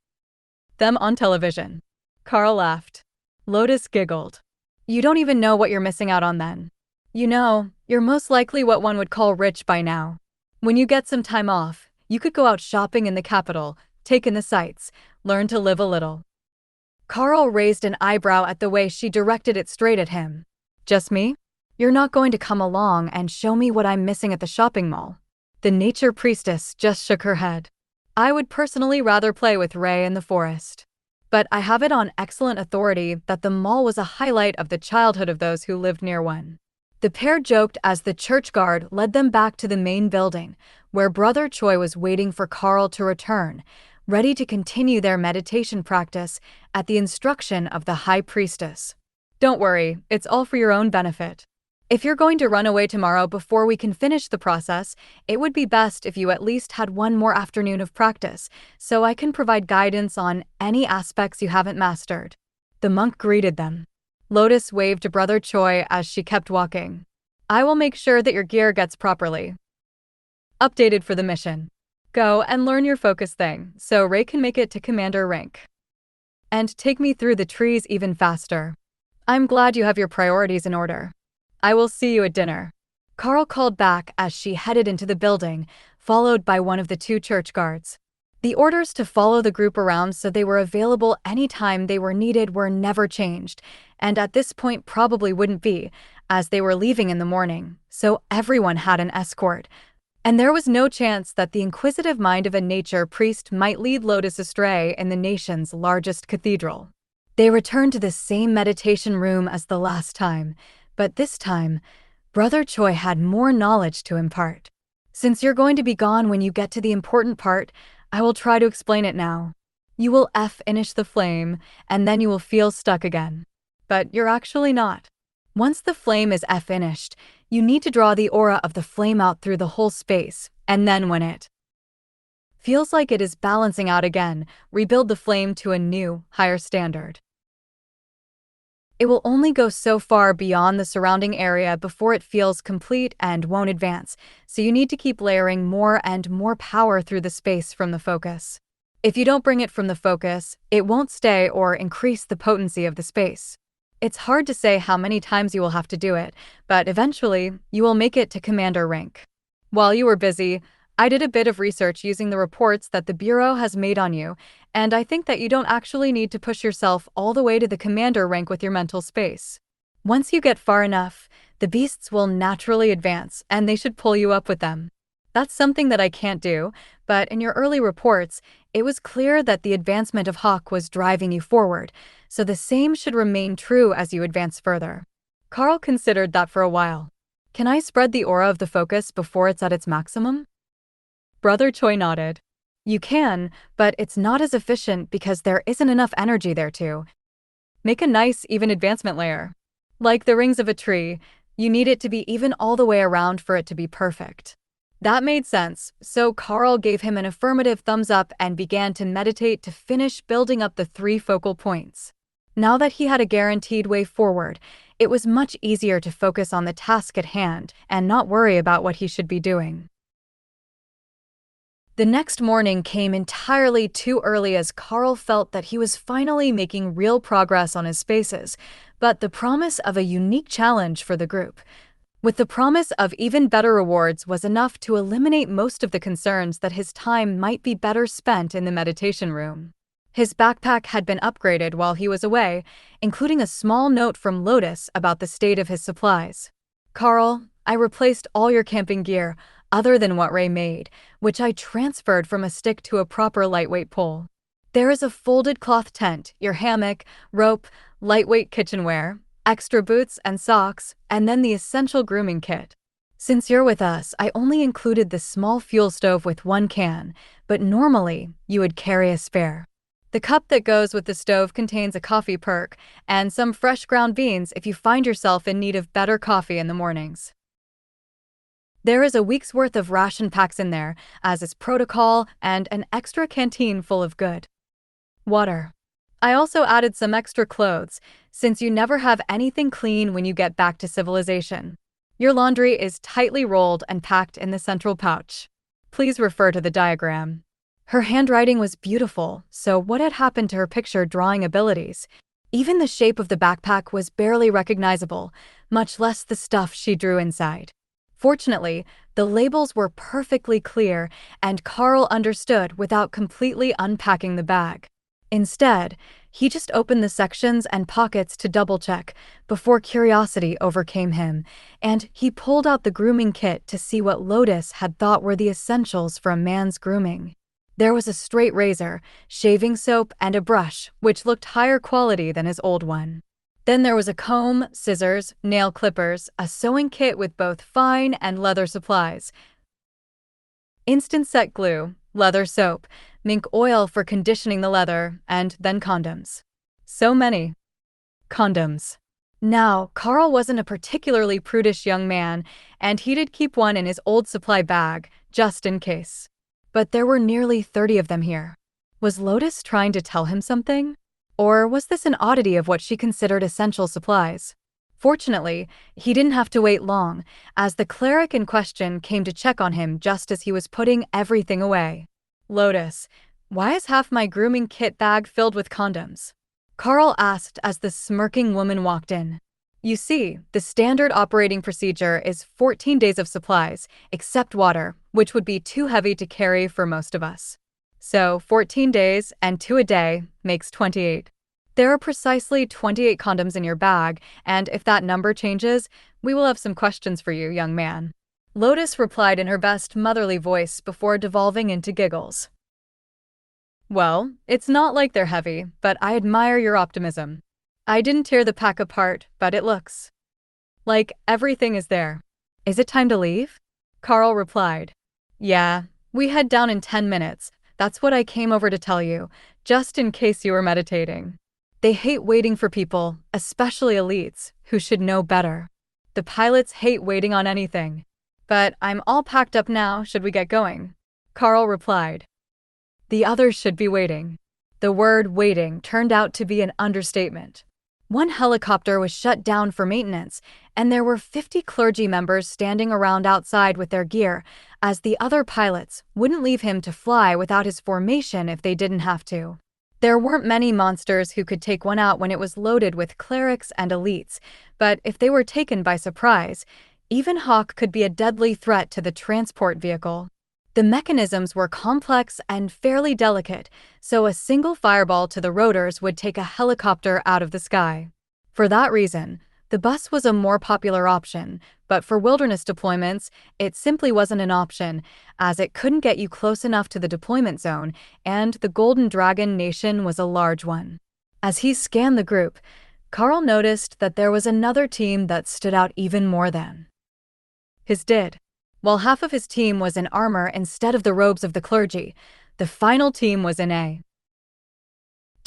them on television. Karl laughed. Lotus giggled. You don't even know what you're missing out on then. You know, you're most likely what one would call rich by now. When you get some time off, you could go out shopping in the capital, take in the sights, learn to live a little. Karl raised an eyebrow at the way she directed it straight at him. Just me? You're not going to come along and show me what I'm missing at the shopping mall? The nature priestess just shook her head. I would personally rather play with Ray in the forest. But I have it on excellent authority that the mall was a highlight of the childhood of those who lived near one. The pair joked as the church guard led them back to the main building, where Brother Choi was waiting for Karl to return, ready to continue their meditation practice at the instruction of the High Priestess. Don't worry, it's all for your own benefit. If you're going to run away tomorrow before we can finish the process, it would be best if you at least had one more afternoon of practice, so I can provide guidance on any aspects you haven't mastered. The monk greeted them. Lotus waved to Brother Choi as she kept walking. I will make sure that your gear gets properly updated for the mission. Go and learn your focus thing, so Ray can make it to commander rank. And take me through the trees even faster. I'm glad you have your priorities in order. I will see you at dinner. Karl called back as she headed into the building, followed by one of the two church guards. The orders to follow the group around so they were available anytime they were needed were never changed, and at this point probably wouldn't be, as they were leaving in the morning, so everyone had an escort. And there was no chance that the inquisitive mind of a nature priest might lead Lotus astray in the nation's largest cathedral. They returned to the same meditation room as the last time, but this time, Brother Choi had more knowledge to impart. Since you're going to be gone when you get to the important part, I will try to explain it now. You will finish the flame, and then you will feel stuck again. But you're actually not. Once the flame is finished, you need to draw the aura of the flame out through the whole space, and then when it feels like it is balancing out again, rebuild the flame to a new, higher standard. It will only go so far beyond the surrounding area before it feels complete and won't advance, so you need to keep layering more and more power through the space from the focus. If you don't bring it from the focus, it won't stay or increase the potency of the space. It's hard to say how many times you will have to do it, but eventually, you will make it to commander rank. While you were busy, I did a bit of research using the reports that the Bureau has made on you, and I think that you don't actually need to push yourself all the way to the commander rank with your mental space. Once you get far enough, the beasts will naturally advance, and they should pull you up with them. That's something that I can't do, but in your early reports, it was clear that the advancement of Hawk was driving you forward, so the same should remain true as you advance further. Karl considered that for a while. Can I spread the aura of the focus before it's at its maximum? Brother Choi nodded. You can, but it's not as efficient because there isn't enough energy there to make a nice, even advancement layer. Like the rings of a tree, you need it to be even all the way around for it to be perfect. That made sense, so Karl gave him an affirmative thumbs up and began to meditate to finish building up the 3 focal points. Now that he had a guaranteed way forward, it was much easier to focus on the task at hand and not worry about what he should be doing. The next morning came entirely too early as Karl felt that he was finally making real progress on his spaces, but the promise of a unique challenge for the group, with the promise of even better rewards, was enough to eliminate most of the concerns that his time might be better spent in the meditation room. His backpack had been upgraded while he was away, including a small note from Lotus about the state of his supplies. Karl, I replaced all your camping gear, other than what Ray made, which I transferred from a stick to a proper lightweight pole. There is a folded cloth tent, your hammock, rope, lightweight kitchenware, extra boots and socks, and then the essential grooming kit. Since you're with us, I only included the small fuel stove with 1 can, but normally you would carry a spare. The cup that goes with the stove contains a coffee perk and some fresh ground beans if you find yourself in need of better coffee in the mornings. There is a week's worth of ration packs in there, as is protocol, and an extra canteen full of good water. I also added some extra clothes, since you never have anything clean when you get back to civilization. Your laundry is tightly rolled and packed in the central pouch. Please refer to the diagram. Her handwriting was beautiful, so what had happened to her picture drawing abilities? Even the shape of the backpack was barely recognizable, much less the stuff she drew inside. Fortunately, the labels were perfectly clear, and Karl understood without completely unpacking the bag. Instead, he just opened the sections and pockets to double-check before curiosity overcame him, and he pulled out the grooming kit to see what Lotus had thought were the essentials for a man's grooming. There was a straight razor, shaving soap, and a brush, which looked higher quality than his old one. Then there was a comb, scissors, nail clippers, a sewing kit with both fine and leather supplies, instant set glue, leather soap, mink oil for conditioning the leather, and then condoms. So many condoms. Now, Karl wasn't a particularly prudish young man, and he did keep one in his old supply bag, just in case. But there were nearly 30 of them here. Was Lotus trying to tell him something? Or was this an oddity of what she considered essential supplies? Fortunately, he didn't have to wait long, as the cleric in question came to check on him just as he was putting everything away. Lotus, why is half my grooming kit bag filled with condoms? Karl asked as the smirking woman walked in. You see, the standard operating procedure is 14 days of supplies, except water, which would be too heavy to carry for most of us. So, 14 days and 2 a day makes 28. There are precisely 28 condoms in your bag, and if that number changes, we will have some questions for you, young man. Lotus replied in her best motherly voice before devolving into giggles. Well, it's not like they're heavy, but I admire your optimism. I didn't tear the pack apart, but it looks like everything is there. Is it time to leave? Karl replied. Yeah, we head down in 10 minutes. That's what I came over to tell you, just in case you were meditating. They hate waiting for people, especially elites, who should know better. The pilots hate waiting on anything. But I'm all packed up now, should we get going? Karl replied. The others should be waiting. The word waiting turned out to be an understatement. One helicopter was shut down for maintenance, and there were 50 clergy members standing around outside with their gear, as the other pilots wouldn't leave him to fly without his formation if they didn't have to. There weren't many monsters who could take one out when it was loaded with clerics and elites, but if they were taken by surprise, even Hawk could be a deadly threat to the transport vehicle. The mechanisms were complex and fairly delicate, so a single fireball to the rotors would take a helicopter out of the sky. For that reason, the bus was a more popular option, but for wilderness deployments, it simply wasn't an option, as it couldn't get you close enough to the deployment zone, and the Golden Dragon Nation was a large one. As he scanned the group, Karl noticed that there was another team that stood out even more than his did. While half of his team was in armor instead of the robes of the clergy, the final team was in a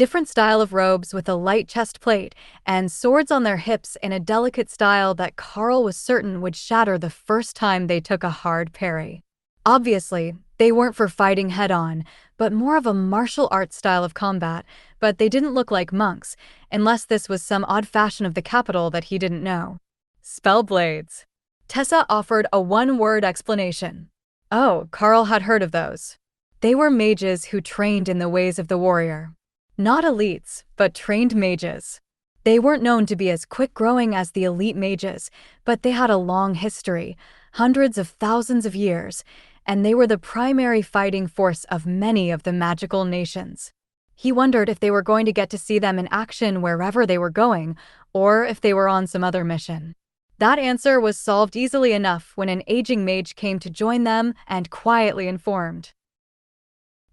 different style of robes with a light chest plate and swords on their hips in a delicate style that Karl was certain would shatter the first time they took a hard parry. Obviously, they weren't for fighting head-on, but more of a martial arts style of combat, but they didn't look like monks, unless this was some odd fashion of the capital that he didn't know. Spellblades. Tessa offered a one-word explanation. Oh, Karl had heard of those. They were mages who trained in the ways of the warrior. Not elites, but trained mages. They weren't known to be as quick-growing as the elite mages, but they had a long history, hundreds of thousands of years, and they were the primary fighting force of many of the magical nations. He wondered if they were going to get to see them in action wherever they were going, or if they were on some other mission. That answer was solved easily enough when an aging mage came to join them and quietly informed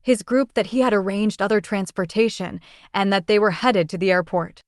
his group that he had arranged other transportation and that they were headed to the airport.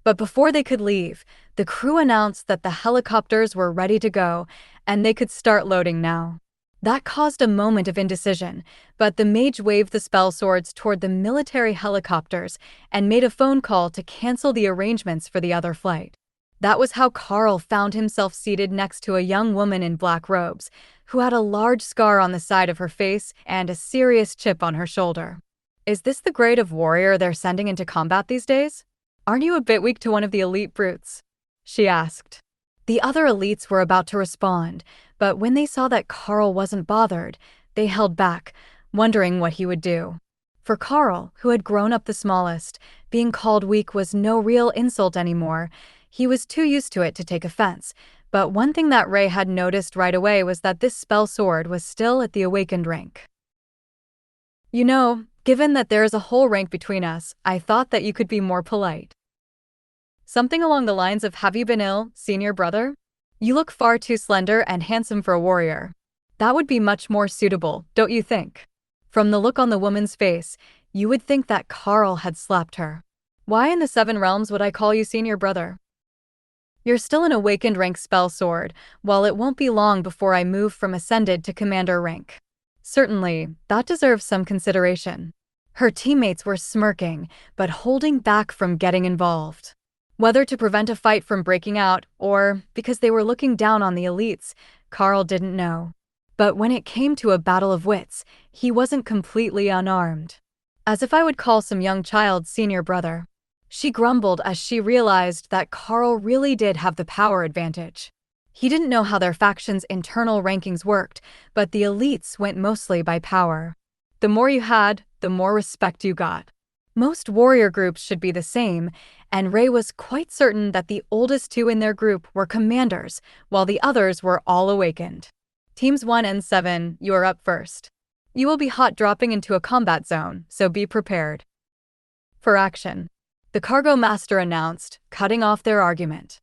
But before they could leave, the crew announced that the helicopters were ready to go and they could start loading now. That caused a moment of indecision, but the mage waved the spell swords toward the military helicopters and made a phone call to cancel the arrangements for the other flight. That was how Karl found himself seated next to a young woman in black robes, who had a large scar on the side of her face and a serious chip on her shoulder. Is this the grade of warrior they're sending into combat these days? Aren't you a bit weak to one of the elite brutes? She asked. The other elites were about to respond, but when they saw that Karl wasn't bothered, they held back, wondering what he would do. For Karl, who had grown up the smallest, being called weak was no real insult anymore. He was too used to it to take offense, but one thing that Ray had noticed right away was that this spell sword was still at the awakened rank. You know, given that there is a whole rank between us, I thought that you could be more polite. Something along the lines of, have you been ill, senior brother? You look far too slender and handsome for a warrior. That would be much more suitable, don't you think? From the look on the woman's face, you would think that Karl had slapped her. Why in the 7 realms would I call you senior brother? You're still an awakened rank spell sword, while it won't be long before I move from ascended to commander rank. Certainly, that deserves some consideration. Her teammates were smirking, but holding back from getting involved. Whether to prevent a fight from breaking out or because they were looking down on the elites, Karl didn't know. But when it came to a battle of wits, he wasn't completely unarmed. As if I would call some young child's senior brother. She grumbled as she realized that Karl really did have the power advantage. He didn't know how their faction's internal rankings worked, but the elites went mostly by power. The more you had, the more respect you got. Most warrior groups should be the same, and Ray was quite certain that the oldest two in their group were commanders, while the others were all awakened. Teams 1 and 7, you are up first. You will be hot dropping into a combat zone, so be prepared. For action, the cargo master announced, cutting off their argument.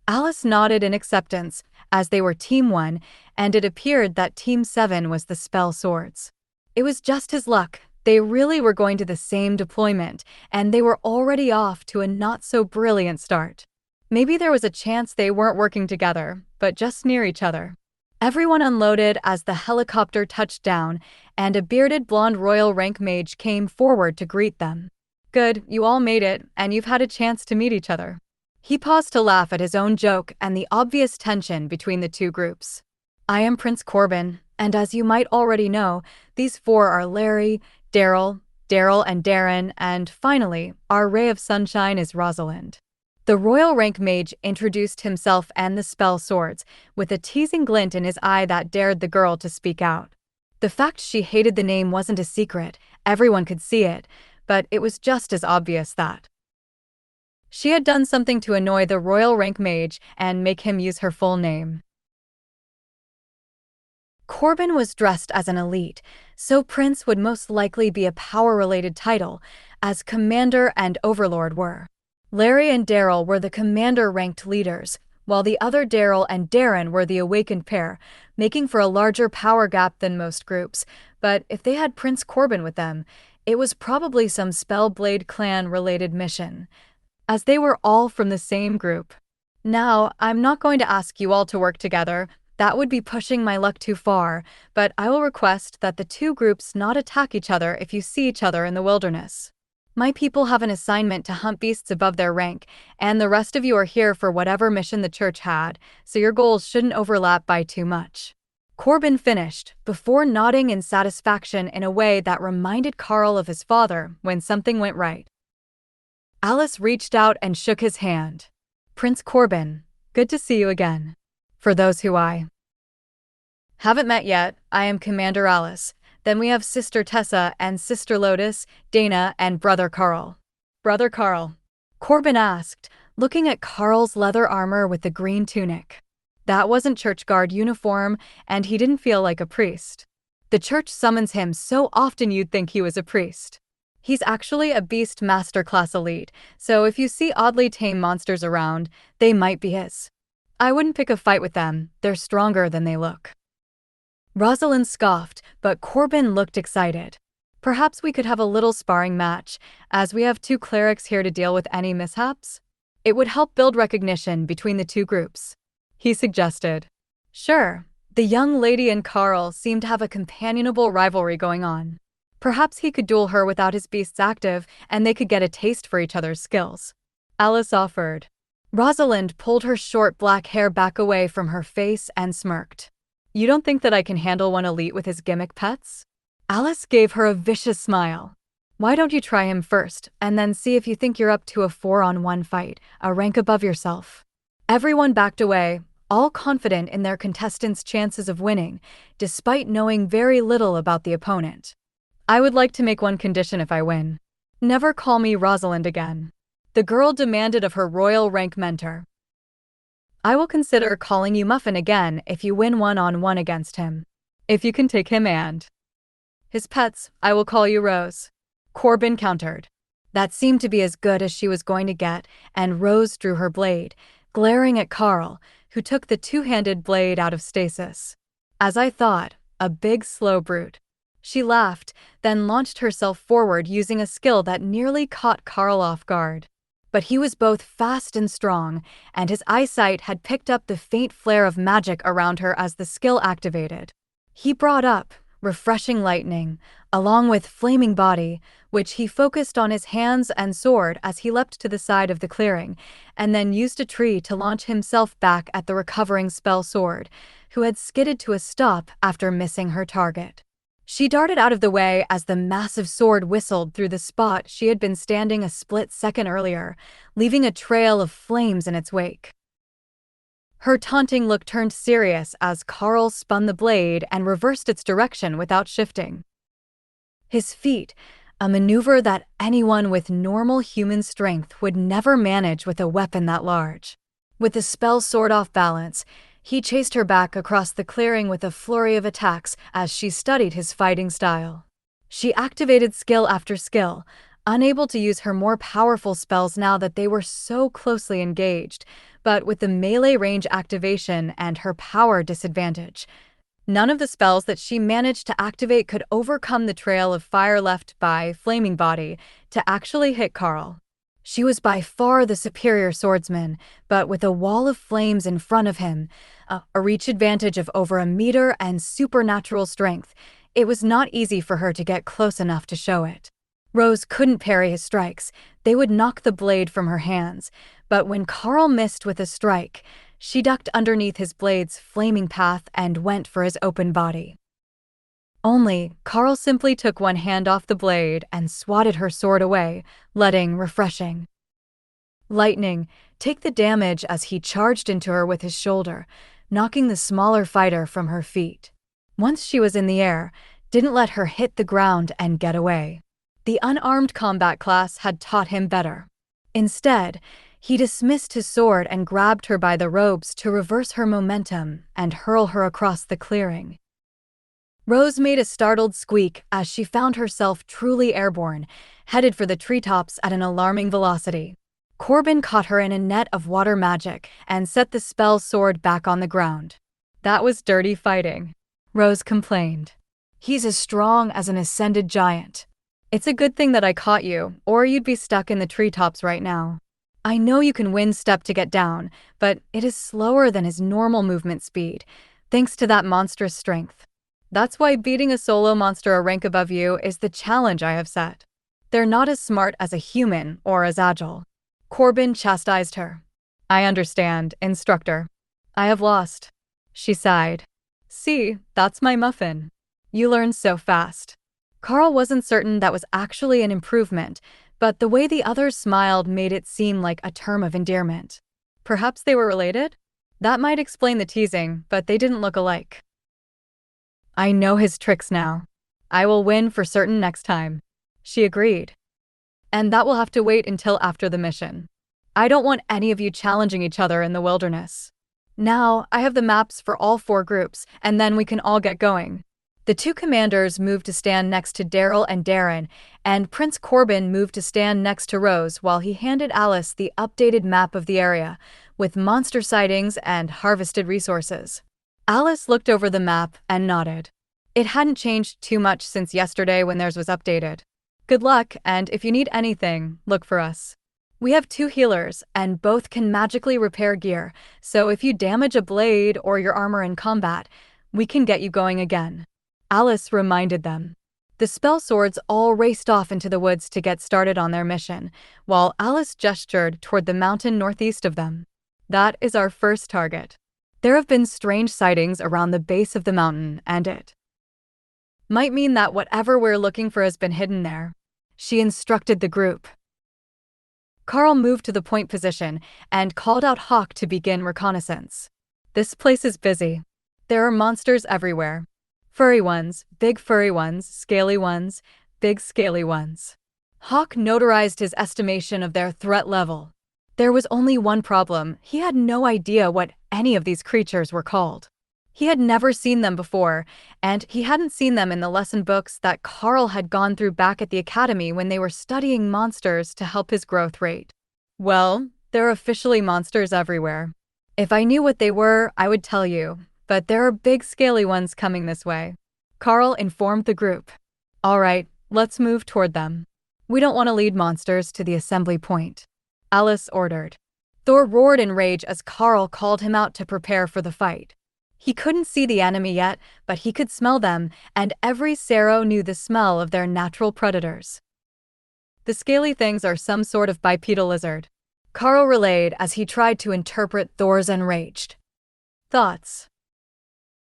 Alice nodded in acceptance, as they were Team 1, and it appeared that Team 7 was the spell swords. It was just his luck. They really were going to the same deployment, and they were already off to a not-so-brilliant start. Maybe there was a chance they weren't working together, but just near each other. Everyone unloaded as the helicopter touched down, and a bearded blonde royal rank mage came forward to greet them. Good, you all made it, and you've had a chance to meet each other. He paused to laugh at his own joke and the obvious tension between the two groups. I am Prince Corbin, and as you might already know, these four are Larry, Daryl, and Darren, and finally, our ray of sunshine is Rosalind. The royal rank mage introduced himself and the spell swords, with a teasing glint in his eye that dared the girl to speak out. The fact she hated the name wasn't a secret, everyone could see it, but it was just as obvious that she had done something to annoy the royal rank mage and make him use her full name. Corbin was dressed as an elite, so Prince would most likely be a power-related title, as Commander and Overlord were. Larry and Daryl were the Commander-ranked leaders, while the other Daryl and Darren were the awakened pair, making for a larger power gap than most groups. But if they had Prince Corbin with them, it was probably some Spellblade clan-related mission, as they were all from the same group. Now, I'm not going to ask you all to work together. That would be pushing my luck too far, but I will request that the two groups not attack each other if you see each other in the wilderness. My people have an assignment to hunt beasts above their rank, and the rest of you are here for whatever mission the church had, so your goals shouldn't overlap by too much. Corbin finished, before nodding in satisfaction in a way that reminded Karl of his father when something went right. Alice reached out and shook his hand. Prince Corbin, good to see you again. For those who I haven't met yet, I am Commander Alice. Then we have Sister Tessa and Sister Lotus, Dana, and Brother Karl. Brother Karl? Corbin asked, looking at Karl's leather armor with the green tunic. That wasn't church guard uniform, and he didn't feel like a priest. The church summons him so often you'd think he was a priest. He's actually a beast masterclass elite, so if you see oddly tame monsters around, they might be his. I wouldn't pick a fight with them, they're stronger than they look. Rosalind scoffed, but Corbin looked excited. Perhaps we could have a little sparring match, as we have two clerics here to deal with any mishaps? It would help build recognition between the two groups. He suggested. Sure, the young lady and Karl seemed to have a companionable rivalry going on. Perhaps he could duel her without his beasts active, and they could get a taste for each other's skills. Alice offered. Rosalind pulled her short black hair back away from her face and smirked. You don't think that I can handle one elite with his gimmick pets? Alice gave her a vicious smile. Why don't you try him first, and then see if you think you're up to a 4-on-1 fight, a rank above yourself? Everyone backed away, all confident in their contestants' chances of winning, despite knowing very little about the opponent. I would like to make one condition if I win. Never call me Rosalind again. The girl demanded of her royal rank mentor. I will consider calling you Muffin again if you win 1-on-1 against him. If you can take him and his pets, I will call you Rose. Corbin countered. That seemed to be as good as she was going to get, and Rose drew her blade, glaring at Karl, who took the two-handed blade out of stasis. As I thought, a big slow brute. She laughed, then launched herself forward using a skill that nearly caught Karl off guard. But he was both fast and strong, and his eyesight had picked up the faint flare of magic around her as the skill activated. He brought up, refreshing lightning, along with flaming body, which he focused on his hands and sword as he leapt to the side of the clearing, and then used a tree to launch himself back at the recovering spell sword, who had skidded to a stop after missing her target. She darted out of the way as the massive sword whistled through the spot she had been standing a split second earlier, leaving a trail of flames in its wake. Her taunting look turned serious as Karl spun the blade and reversed its direction without shifting. His feet, a maneuver that anyone with normal human strength would never manage with a weapon that large. With the spell sword off balance, he chased her back across the clearing with a flurry of attacks as she studied his fighting style. She activated skill after skill, unable to use her more powerful spells now that they were so closely engaged, but with the melee range activation and her power disadvantage. None of the spells that she managed to activate could overcome the trail of fire left by Flaming Body to actually hit Karl. She was by far the superior swordsman, but with a wall of flames in front of him, a reach advantage of over a meter and supernatural strength, it was not easy for her to get close enough to show it. Rose couldn't parry his strikes, they would knock the blade from her hands, but when Karl missed with a strike, she ducked underneath his blade's flaming path and went for his open body. Only, Karl simply took one hand off the blade and swatted her sword away, letting refreshing lightning take the damage as he charged into her with his shoulder, knocking the smaller fighter from her feet. Once she was in the air, didn't let her hit the ground and get away. The unarmed combat class had taught him better. Instead, he dismissed his sword and grabbed her by the robes to reverse her momentum and hurl her across the clearing. Rose made a startled squeak as she found herself truly airborne, headed for the treetops at an alarming velocity. Corbin caught her in a net of water magic and set the spell sword back on the ground. "That was dirty fighting," Rose complained. "He's as strong as an ascended giant. It's a good thing that I caught you, or you'd be stuck in the treetops right now. I know you can wind step to get down, but it is slower than his normal movement speed, thanks to that monstrous strength. That's why beating a solo monster a rank above you is the challenge I have set. They're not as smart as a human or as agile." Corbin chastised her. "I understand, instructor. I have lost." She sighed. "See, that's my muffin. You learn so fast." Karl wasn't certain that was actually an improvement, but the way the others smiled made it seem like a term of endearment. Perhaps they were related? That might explain the teasing, but they didn't look alike. "I know his tricks now. I will win for certain next time," she agreed. "And that will have to wait until after the mission. I don't want any of you challenging each other in the wilderness. Now, I have the maps for all 4 groups, and then we can all get going." The 2 commanders moved to stand next to Daryl and Darren, and Prince Corbin moved to stand next to Rose while he handed Alice the updated map of the area, with monster sightings and harvested resources. Alice looked over the map and nodded. It hadn't changed too much since yesterday when theirs was updated. "Good luck, and if you need anything, look for us. We have 2 healers, and both can magically repair gear, so if you damage a blade or your armor in combat, we can get you going again," Alice reminded them. The spell swords all raced off into the woods to get started on their mission, while Alice gestured toward the mountain northeast of them. "That is our first target. There have been strange sightings around the base of the mountain, and it might mean that whatever we're looking for has been hidden there," she instructed the group. Karl moved to the point position and called out Hawk to begin reconnaissance. "This place is busy. There are monsters everywhere. Furry ones, big furry ones, scaly ones, big scaly ones." Hawk notarized his estimation of their threat level. There was only one problem: he had no idea what any of these creatures were called. He had never seen them before, and he hadn't seen them in the lesson books that Karl had gone through back at the academy when they were studying monsters to help his growth rate. "Well, there are officially monsters everywhere. If I knew what they were, I would tell you, but there are big scaly ones coming this way," Karl informed the group. "All right, let's move toward them. We don't want to lead monsters to the assembly point," Alice ordered. Thor roared in rage as Karl called him out to prepare for the fight. He couldn't see the enemy yet, but he could smell them, and every Sero knew the smell of their natural predators. The scaly things are some sort of bipedal lizard, Karl relayed as he tried to interpret Thor's enraged thoughts.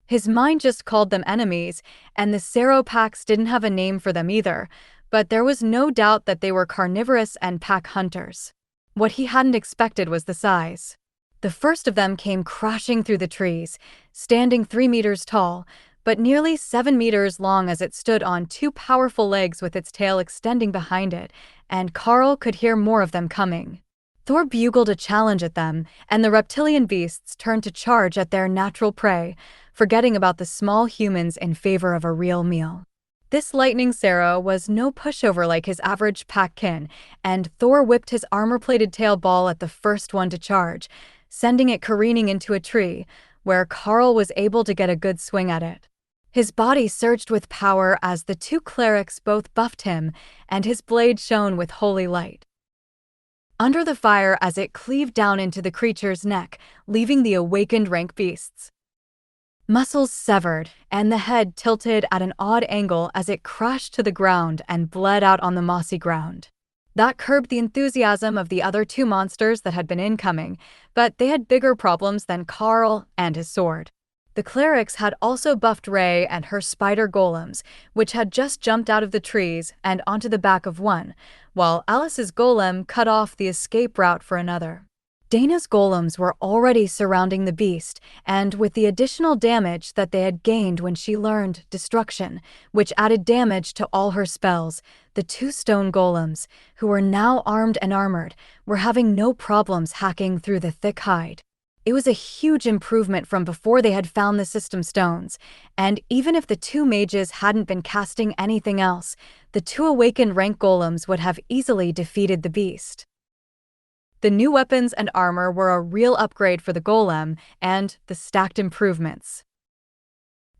His mind just called them enemies, and the Sero packs didn't have a name for them either, but there was no doubt that they were carnivorous and pack hunters. What he hadn't expected was the size. The first of them came crashing through the trees, standing 3 meters tall, but nearly 7 meters long as it stood on two powerful legs with its tail extending behind it, and Karl could hear more of them coming. Thor bugled a challenge at them, and the reptilian beasts turned to charge at their natural prey, forgetting about the small humans in favor of a real meal. This lightning Sero was no pushover like his average pack kin, and Thor whipped his armor-plated tail ball at the first one to charge, sending it careening into a tree, where Karl was able to get a good swing at it. His body surged with power as the two clerics both buffed him, and his blade shone with holy light. Under the fire as it cleaved down into the creature's neck, leaving the awakened rank beasts. Muscles severed, and the head tilted at an odd angle as it crashed to the ground and bled out on the mossy ground. That curbed the enthusiasm of the other two monsters that had been incoming, but they had bigger problems than Karl and his sword. The clerics had also buffed Ray and her spider golems, which had just jumped out of the trees and onto the back of one, while Alice's golem cut off the escape route for another. Dana's golems were already surrounding the beast, and with the additional damage that they had gained when she learned destruction, which added damage to all her spells, the two stone golems, who were now armed and armored, were having no problems hacking through the thick hide. It was a huge improvement from before they had found the system stones, and even if the two mages hadn't been casting anything else, the two awakened rank golems would have easily defeated the beast. The new weapons and armor were a real upgrade for the golem, and the stacked improvements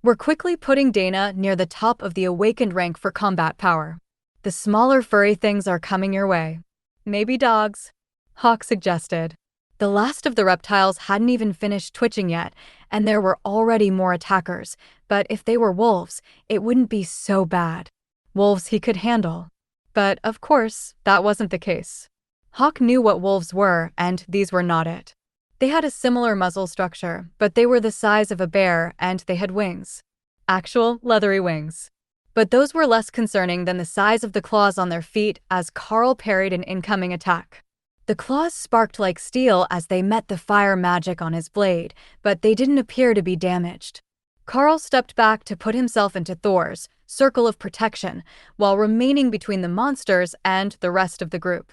were quickly putting Dana near the top of the awakened rank for combat power. The smaller furry things are coming your way. Maybe dogs, Hawk suggested. The last of the reptiles hadn't even finished twitching yet, and there were already more attackers, but if they were wolves, it wouldn't be so bad. Wolves he could handle. But, of course, that wasn't the case. Hawk knew what wolves were, and these were not it. They had a similar muzzle structure, but they were the size of a bear and they had wings. Actual, leathery wings. But those were less concerning than the size of the claws on their feet as Karl parried an incoming attack. The claws sparked like steel as they met the fire magic on his blade, but they didn't appear to be damaged. Karl stepped back to put himself into Thor's circle of protection, while remaining between the monsters and the rest of the group.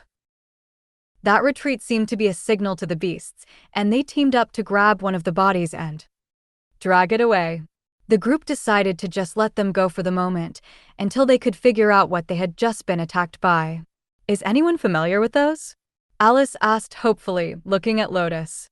That retreat seemed to be a signal to the beasts, and they teamed up to grab one of the bodies and drag it away. The group decided to just let them go for the moment, until they could figure out what they had just been attacked by. Is anyone familiar with those? Alice asked hopefully, looking at Lotus.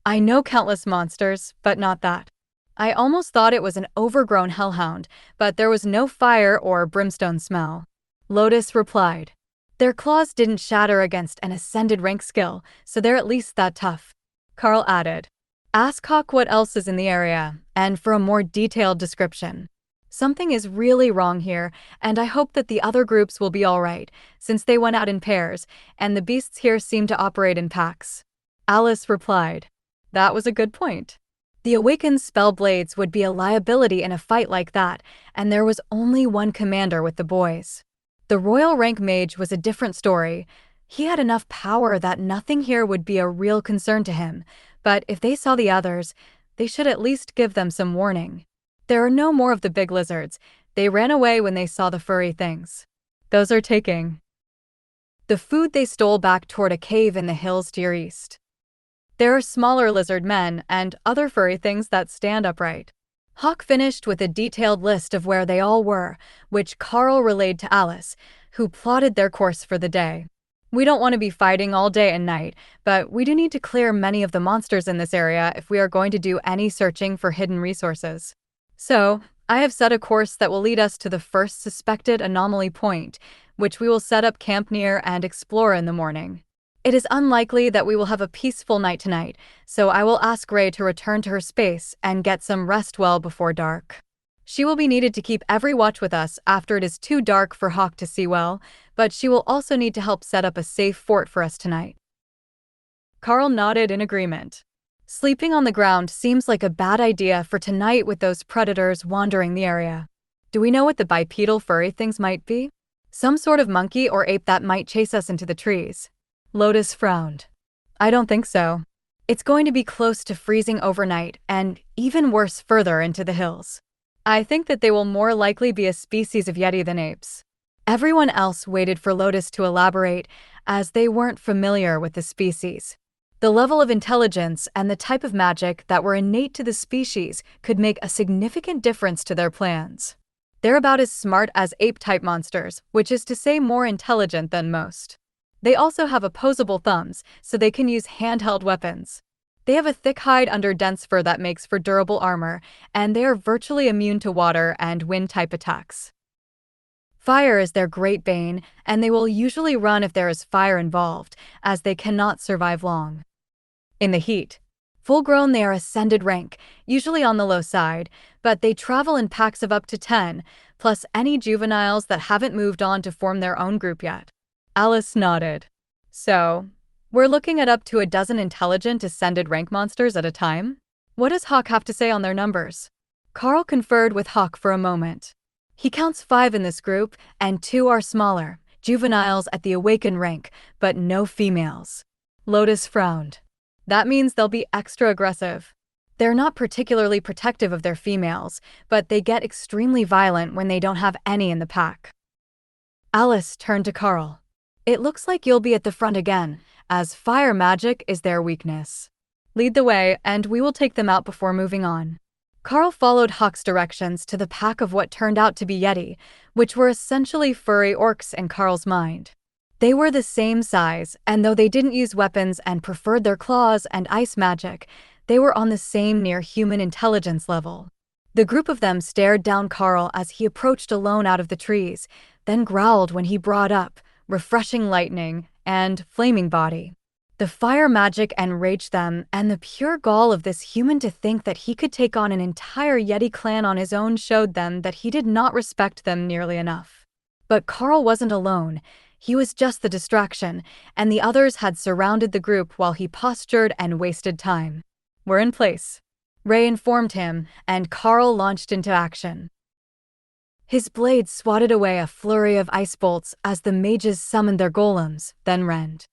I know countless monsters, but not that. I almost thought it was an overgrown hellhound, but there was no fire or brimstone smell. Lotus replied. Their claws didn't shatter against an ascended rank skill, so they're at least that tough. Karl added. Ask Hawk what else is in the area, and for a more detailed description. Something is really wrong here, and I hope that the other groups will be alright, since they went out in pairs, and the beasts here seem to operate in packs. Alice replied. That was a good point. The awakened spell blades would be a liability in a fight like that, and there was only one commander with the boys. The royal rank mage was a different story. He had enough power that nothing here would be a real concern to him, but if they saw the others, they should at least give them some warning. There are no more of the big lizards. They ran away when they saw the furry things. Those are taking the food they stole back toward a cave in the hills to your east. There are smaller lizard men and other furry things that stand upright. Hawk finished with a detailed list of where they all were, which Karl relayed to Alice, who plotted their course for the day. We don't want to be fighting all day and night, but we do need to clear many of the monsters in this area if we are going to do any searching for hidden resources. So, I have set a course that will lead us to the first suspected anomaly point, which we will set up camp near and explore in the morning. It is unlikely that we will have a peaceful night tonight, so I will ask Ray to return to her space and get some rest well before dark. She will be needed to keep every watch with us after it is too dark for Hawk to see well, but she will also need to help set up a safe fort for us tonight. Karl nodded in agreement. Sleeping on the ground seems like a bad idea for tonight with those predators wandering the area. Do we know what the bipedal furry things might be? Some sort of monkey or ape that might chase us into the trees. Lotus frowned. I don't think so. It's going to be close to freezing overnight and even worse further into the hills. I think that they will more likely be a species of yeti than apes. Everyone else waited for Lotus to elaborate, as they weren't familiar with the species. The level of intelligence and the type of magic that were innate to the species could make a significant difference to their plans. They're about as smart as ape-type monsters, which is to say more intelligent than most. They also have opposable thumbs, so they can use handheld weapons. They have a thick hide under dense fur that makes for durable armor, and they are virtually immune to water and wind-type attacks. Fire is their great bane, and they will usually run if there is fire involved, as they cannot survive long. In the heat, full-grown they are ascended rank, usually on the low side, but they travel in packs of up to 10, plus any juveniles that haven't moved on to form their own group yet. Alice nodded. So, we're looking at up to a dozen intelligent ascended rank monsters at a time? What does Hawk have to say on their numbers? Karl conferred with Hawk for a moment. He counts 5 in this group, and 2 are smaller, juveniles at the awaken rank, but no females. Lotus frowned. That means they'll be extra aggressive. They're not particularly protective of their females, but they get extremely violent when they don't have any in the pack. Alice turned to Karl. It looks like you'll be at the front again, as fire magic is their weakness. Lead the way, and we will take them out before moving on. Karl followed Hawk's directions to the pack of what turned out to be yeti, which were essentially furry orcs in Karl's mind. They were the same size, and though they didn't use weapons and preferred their claws and ice magic, they were on the same near-human intelligence level. The group of them stared down Karl as he approached alone out of the trees, then growled when he brought up refreshing lightning and flaming body. The fire magic enraged them, and the pure gall of this human to think that he could take on an entire Yeti clan on his own showed them that he did not respect them nearly enough. But Karl wasn't alone. He was just the distraction, and the others had surrounded the group while he postured and wasted time. We're in place, Ray informed him, and Karl launched into action. His blade swatted away a flurry of ice bolts as the mages summoned their golems, then rend.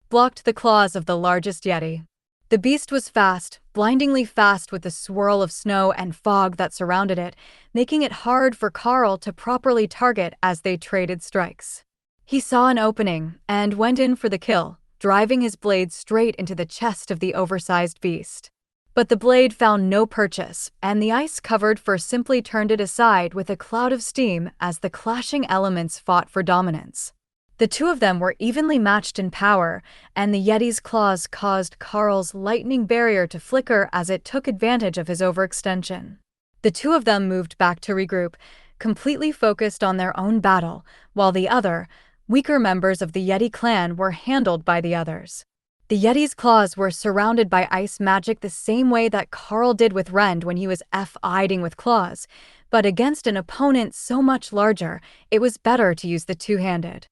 Blocked the claws of the largest yeti. The beast was fast, blindingly fast with the swirl of snow and fog that surrounded it, making it hard for Karl to properly target as they traded strikes. He saw an opening and went in for the kill, driving his blade straight into the chest of the oversized beast. But the blade found no purchase, and the ice-covered fur simply turned it aside with a cloud of steam as the clashing elements fought for dominance. The two of them were evenly matched in power, and the Yeti's claws caused Karl's lightning barrier to flicker as it took advantage of his overextension. The two of them moved back to regroup, completely focused on their own battle, while the other, weaker members of the Yeti clan were handled by the others. The Yeti's claws were surrounded by ice magic the same way that Karl did with Rend when he was fighting with claws, but against an opponent so much larger, it was better to use the two-handed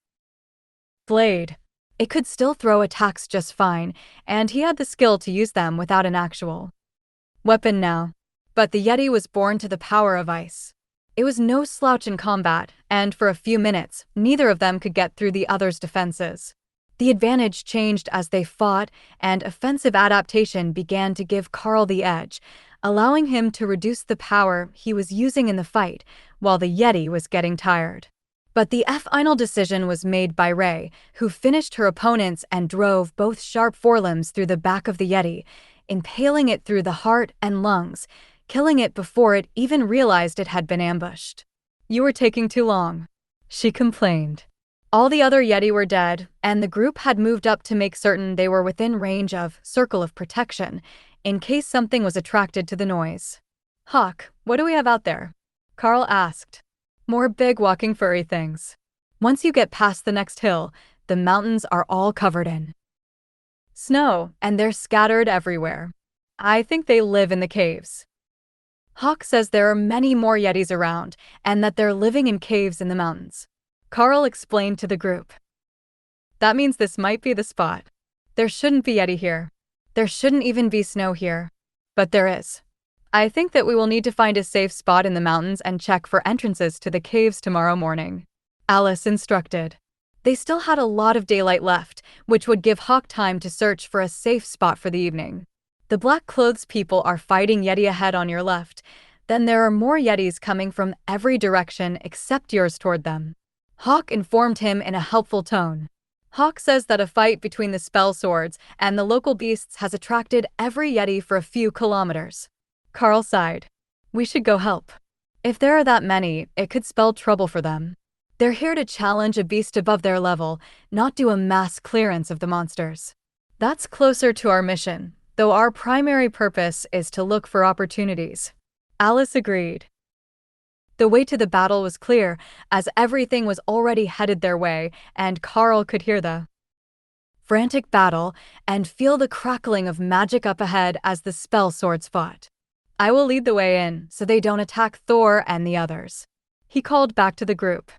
blade. It could still throw attacks just fine, and he had the skill to use them without an actual weapon now. But the Yeti was born to the power of ice. It was no slouch in combat, and for a few minutes, neither of them could get through the other's defenses. The advantage changed as they fought, and offensive adaptation began to give Karl the edge, allowing him to reduce the power he was using in the fight, while the Yeti was getting tired. But the final decision was made by Ray, who finished her opponents and drove both sharp forelimbs through the back of the Yeti, impaling it through the heart and lungs, killing it before it even realized it had been ambushed. "You were taking too long," she complained. All the other Yeti were dead, and the group had moved up to make certain they were within range of circle of protection, in case something was attracted to the noise. "Hawk, what do we have out there?" Karl asked. "More big walking furry things. Once you get past the next hill, the mountains are all covered in snow, and they're scattered everywhere. I think they live in the caves. Hawk says there are many more Yetis around, and that they're living in caves in the mountains. Karl explained to the group. That means this might be the spot. There shouldn't be Yeti here. There shouldn't even be snow here. But there is. I think that we will need to find a safe spot in the mountains and check for entrances to the caves tomorrow morning. Alice instructed. They still had a lot of daylight left, which would give Hawk time to search for a safe spot for the evening. The black clothes people are fighting Yeti ahead on your left. Then there are more Yetis coming from every direction except yours toward them. Hawk informed him in a helpful tone. Hawk says that a fight between the spell swords and the local beasts has attracted every Yeti for a few kilometers. Karl sighed. We should go help. If there are that many, it could spell trouble for them. They're here to challenge a beast above their level, not do a mass clearance of the monsters. That's closer to our mission, though our primary purpose is to look for opportunities. Alice agreed. The way to the battle was clear, as everything was already headed their way, and Karl could hear the frantic battle and feel the crackling of magic up ahead as the spell swords fought. I will lead the way in, so they don't attack Thor and the others. He called back to the group.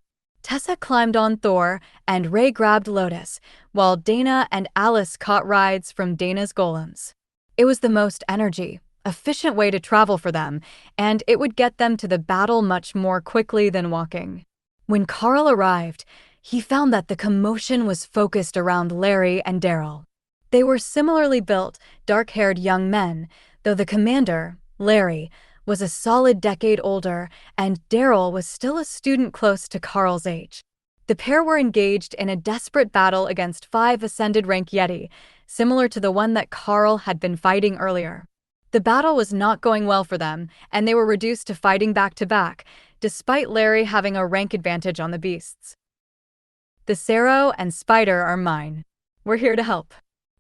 Tessa climbed on Thor, and Ray grabbed Lotus, while Dana and Alice caught rides from Dana's golems. It was the most efficient way to travel for them, and it would get them to the battle much more quickly than walking. When Karl arrived, he found that the commotion was focused around Larry and Daryl. They were similarly built, dark-haired young men, though the commander, Larry, was a solid decade older, and Daryl was still a student close to Karl's age. The pair were engaged in a desperate battle against 5 ascended rank Yeti, similar to the one that Karl had been fighting earlier. The battle was not going well for them, and they were reduced to fighting back-to-back, despite Larry having a rank advantage on the beasts. The Sarrow and Spider are mine. We're here to help.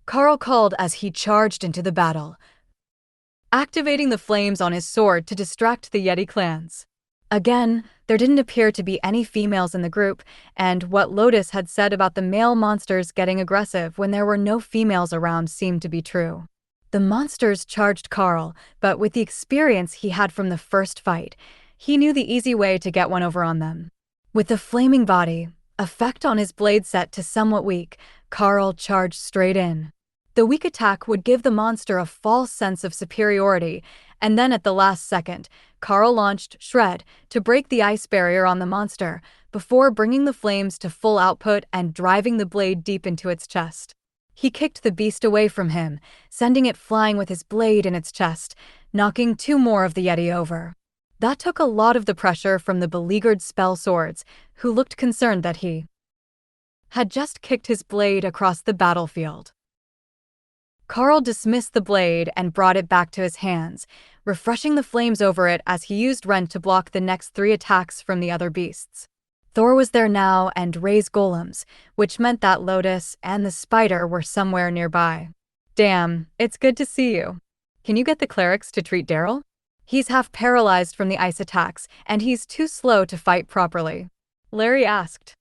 Karl called as he charged into the battle, activating the flames on his sword to distract the Yeti clans. Again, there didn't appear to be any females in the group, and what Lotus had said about the male monsters getting aggressive when there were no females around seemed to be true. The monsters charged Karl, but with the experience he had from the first fight, he knew the easy way to get one over on them. With the flaming body, effect on his blade set to somewhat weak, Karl charged straight in. The weak attack would give the monster a false sense of superiority, and then at the last second, Karl launched Shred to break the ice barrier on the monster, before bringing the flames to full output and driving the blade deep into its chest. He kicked the beast away from him, sending it flying with his blade in its chest, knocking 2 more of the Yeti over. That took a lot of the pressure from the beleaguered spell swords, who looked concerned that he had just kicked his blade across the battlefield. Karl dismissed the blade and brought it back to his hands, refreshing the flames over it as he used Rend to block the next 3 attacks from the other beasts. Thor was there now and Ray's golems, which meant that Lotus and the Spider were somewhere nearby. Damn, it's good to see you. Can you get the clerics to treat Daryl? He's half paralyzed from the ice attacks, and he's too slow to fight properly. Larry asked.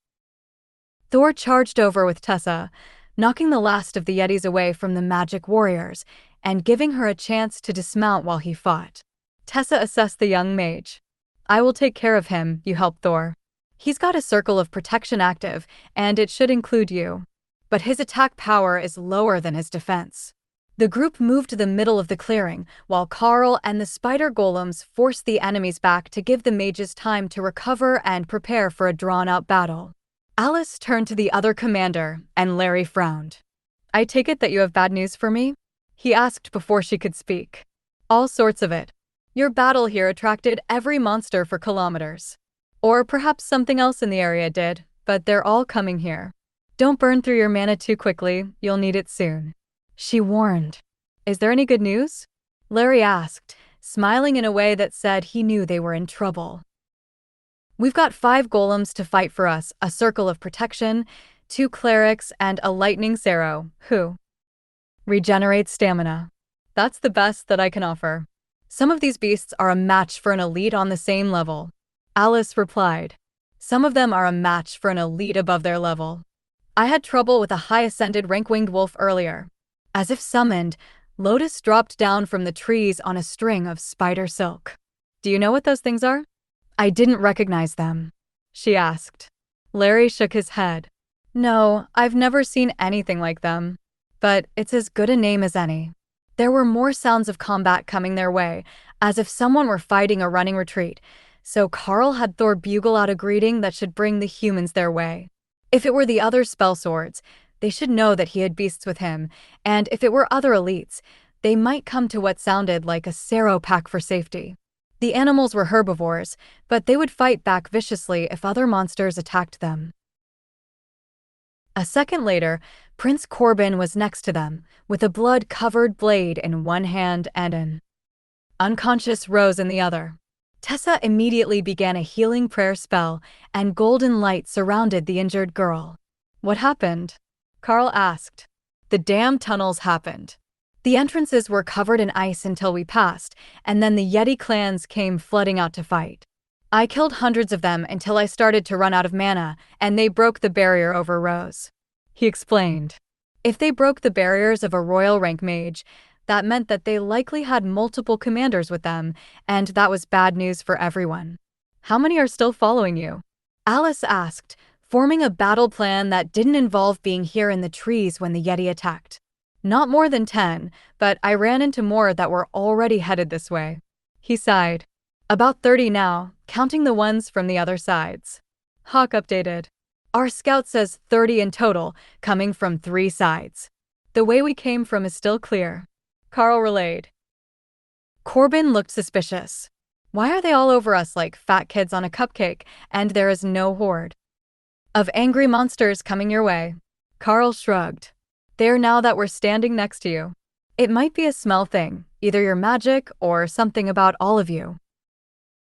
Thor charged over with Tessa, knocking the last of the Yetis away from the magic warriors, and giving her a chance to dismount while he fought. Tessa assessed the young mage. I will take care of him, you help Thor. He's got a circle of protection active, and it should include you. But his attack power is lower than his defense. The group moved to the middle of the clearing, while Karl and the spider golems forced the enemies back to give the mages time to recover and prepare for a drawn-out battle. Alice turned to the other commander, and Larry frowned. I take it that you have bad news for me? He asked before she could speak. All sorts of it. Your battle here attracted every monster for kilometers. Or perhaps something else in the area did, but they're all coming here. Don't burn through your mana too quickly, you'll need it soon. She warned. Is there any good news? Larry asked, smiling in a way that said he knew they were in trouble. We've got 5 golems to fight for us, a circle of protection, 2 clerics, and a lightning Sarrow, who regenerates stamina. That's the best that I can offer. Some of these beasts are a match for an elite on the same level. Alice replied. Some of them are a match for an elite above their level. I had trouble with a high ascended rank-winged wolf earlier. As if summoned, Lotus dropped down from the trees on a string of spider silk. Do you know what those things are? I didn't recognize them, she asked. Larry shook his head. No, I've never seen anything like them. But it's as good a name as any. There were more sounds of combat coming their way, as if someone were fighting a running retreat, so Karl had Thor bugle out a greeting that should bring the humans their way. If it were the other spell swords, they should know that he had beasts with him, and if it were other elites, they might come to what sounded like a Sero pack for safety. The animals were herbivores, but they would fight back viciously if other monsters attacked them. A second later, Prince Corbin was next to them, with a blood-covered blade in one hand and an unconscious rose in the other. Tessa immediately began a healing prayer spell, and golden light surrounded the injured girl. What happened? Karl asked. The damn tunnels happened. The entrances were covered in ice until we passed, and then the Yeti clans came flooding out to fight. I killed hundreds of them until I started to run out of mana, and they broke the barrier over Rose. He explained. If they broke the barriers of a royal rank mage, that meant that they likely had multiple commanders with them, and that was bad news for everyone. How many are still following you? Alice asked, forming a battle plan that didn't involve being here in the trees when the Yeti attacked. Not more than 10, but I ran into more that were already headed this way. He sighed. About 30 now, counting the ones from the other sides. Hawk updated. Our scout says 30 in total, coming from 3 sides. The way we came from is still clear. Karl relayed. Corbin looked suspicious. Why are they all over us like fat kids on a cupcake, and there is no horde of angry monsters coming your way? Karl shrugged. There now that we're standing next to you. It might be a smell thing, either your magic or something about all of you.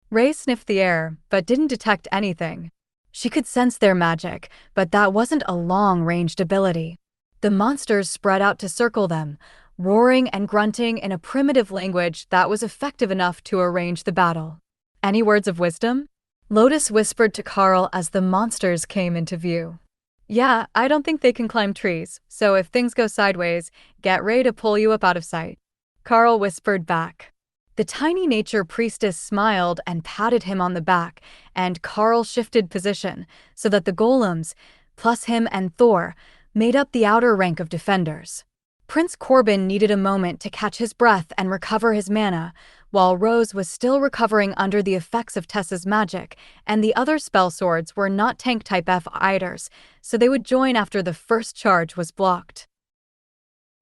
Ray sniffed the air, but didn't detect anything. She could sense their magic, but that wasn't a long-ranged ability. The monsters spread out to circle them, roaring and grunting in a primitive language that was effective enough to arrange the battle. Any words of wisdom? Lotus whispered to Karl as the monsters came into view. Yeah, I don't think they can climb trees, so if things go sideways, get ready to pull you up out of sight. Karl whispered back. The tiny nature priestess smiled and patted him on the back, and Karl shifted position so that the golems, plus him and Thor, made up the outer rank of defenders. Prince Corbin needed a moment to catch his breath and recover his mana, while Rose was still recovering under the effects of Tessa's magic, and the other spell swords were not tank-type fighters, so they would join after the first charge was blocked.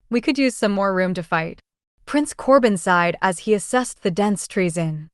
We could use some more room to fight. Prince Corbin sighed as he assessed the dense trees in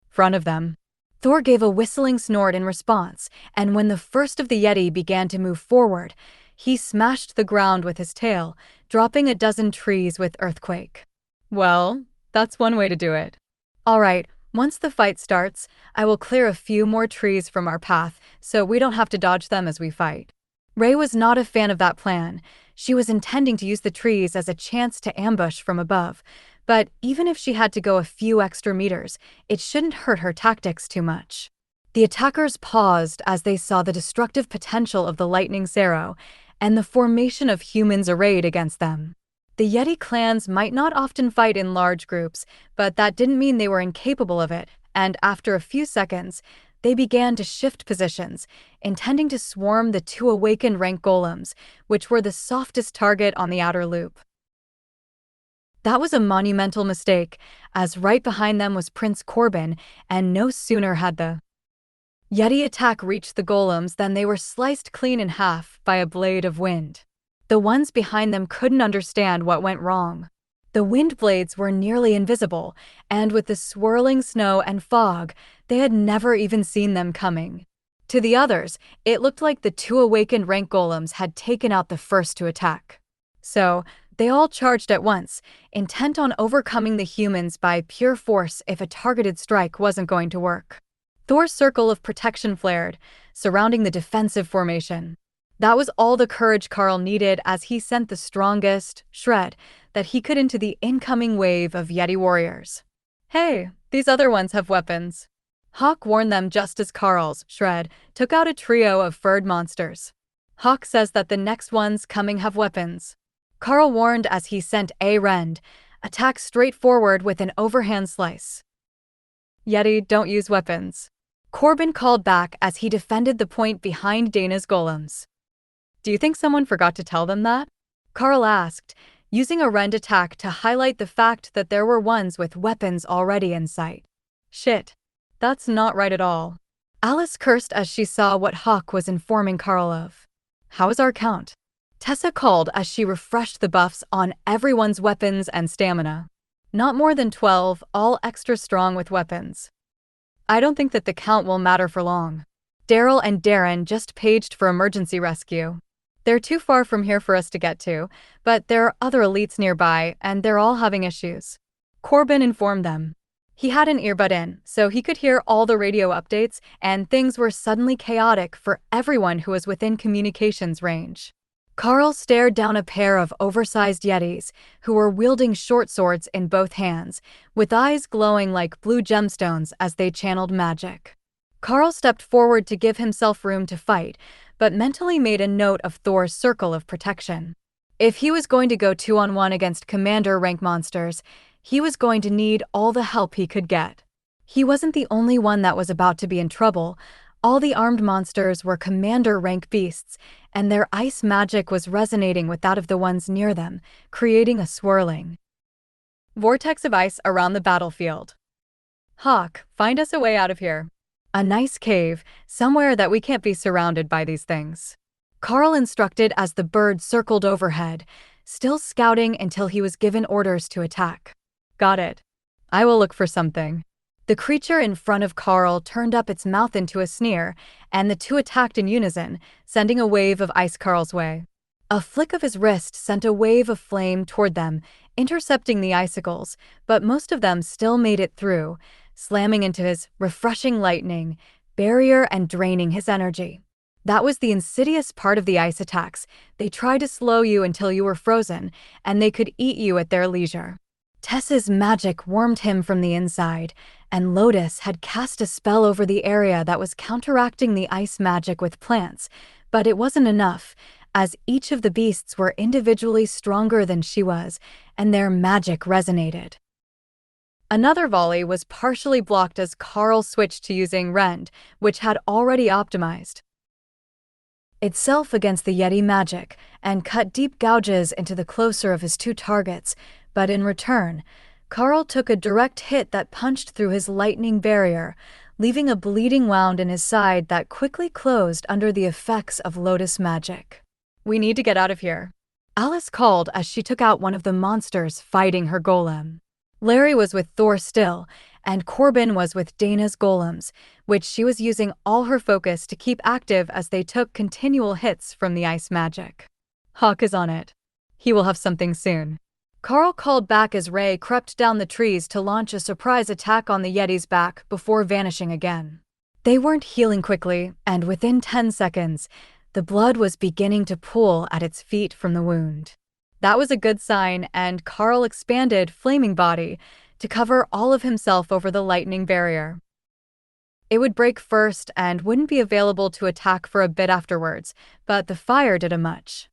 front of them. Thor gave a whistling snort in response, and when the first of the Yeti began to move forward, he smashed the ground with his tail, dropping a dozen trees with earthquake. Well, that's one way to do it. All right, once the fight starts, I will clear a few more trees from our path so we don't have to dodge them as we fight. Ray was not a fan of that plan. She was intending to use the trees as a chance to ambush from above, but even if she had to go a few extra meters, it shouldn't hurt her tactics too much. The attackers paused as they saw the destructive potential of the lightning Sero and the formation of humans arrayed against them. The Yeti clans might not often fight in large groups, but that didn't mean they were incapable of it, and after a few seconds, they began to shift positions, intending to swarm the 2 awakened rank golems, which were the softest target on the outer loop. That was a monumental mistake, as right behind them was Prince Corbin, and no sooner had the Yeti attack reached the golems than they were sliced clean in half by a blade of wind. The ones behind them couldn't understand what went wrong. The wind blades were nearly invisible, and with the swirling snow and fog, they had never even seen them coming. To the others, it looked like the 2 awakened rank golems had taken out the first to attack. So, they all charged at once, intent on overcoming the humans by pure force if a targeted strike wasn't going to work. Thor's circle of protection flared, surrounding the defensive formation. That was all the courage Karl needed as he sent the strongest shred that he could into the incoming wave of Yeti warriors. Hey, these other ones have weapons. Hawk warned them just as Karl's shred took out a trio of furred monsters. Hawk says that the next ones coming have weapons. Karl warned as he sent a rend, attack straight forward with an overhand slice. Yeti, don't use weapons. Corbin called back as he defended the point behind Dana's golems. Do you think someone forgot to tell them that? Karl asked, using a rend attack to highlight the fact that there were ones with weapons already in sight. Shit. That's not right at all. Alice cursed as she saw what Hawk was informing Karl of. How is our count? Tessa called as she refreshed the buffs on everyone's weapons and stamina. Not more than 12, all extra strong with weapons. I don't think that the count will matter for long. Daryl and Darren just paged for emergency rescue. They're too far from here for us to get to, but there are other elites nearby and they're all having issues. Corbin informed them. He had an earbud in, so he could hear all the radio updates, and things were suddenly chaotic for everyone who was within communications range. Karl stared down a pair of oversized yetis who were wielding short swords in both hands, with eyes glowing like blue gemstones as they channeled magic. Karl stepped forward to give himself room to fight, but mentally made a note of Thor's circle of protection. If he was going to go 2-on-1 against commander rank monsters, he was going to need all the help he could get. He wasn't the only one that was about to be in trouble. All the armed monsters were commander rank beasts, and their ice magic was resonating with that of the ones near them, creating a swirling vortex of ice around the battlefield. Hawk, find us a way out of here. A nice cave, somewhere that we can't be surrounded by these things. Karl instructed as the bird circled overhead, still scouting until he was given orders to attack. Got it. I will look for something. The creature in front of Karl turned up its mouth into a sneer, and the two attacked in unison, sending a wave of ice Karl's way. A flick of his wrist sent a wave of flame toward them, intercepting the icicles, but most of them still made it through, slamming into his refreshing lightning barrier and draining his energy. That was the insidious part of the ice attacks. They tried to slow you until you were frozen, and they could eat you at their leisure. Tessa's magic warmed him from the inside, and Lotus had cast a spell over the area that was counteracting the ice magic with plants, but it wasn't enough, as each of the beasts were individually stronger than she was, and their magic resonated. Another volley was partially blocked as Karl switched to using Rend, which had already optimized itself against the Yeti magic, and cut deep gouges into the closer of his two targets, but in return, Karl took a direct hit that punched through his lightning barrier, leaving a bleeding wound in his side that quickly closed under the effects of Lotus magic. We need to get out of here, Alice called as she took out one of the monsters fighting her golem. Larry was with Thor still, and Corbin was with Dana's golems, which she was using all her focus to keep active as they took continual hits from the ice magic. Hawk is on it. He will have something soon. Karl called back as Ray crept down the trees to launch a surprise attack on the Yeti's back before vanishing again. They weren't healing quickly, and within 10 seconds, the blood was beginning to pool at its feet from the wound. That was a good sign, and Karl expanded Flaming Body to cover all of himself over the lightning barrier. It would break first and wouldn't be available to attack for a bit afterwards, but the fire did a much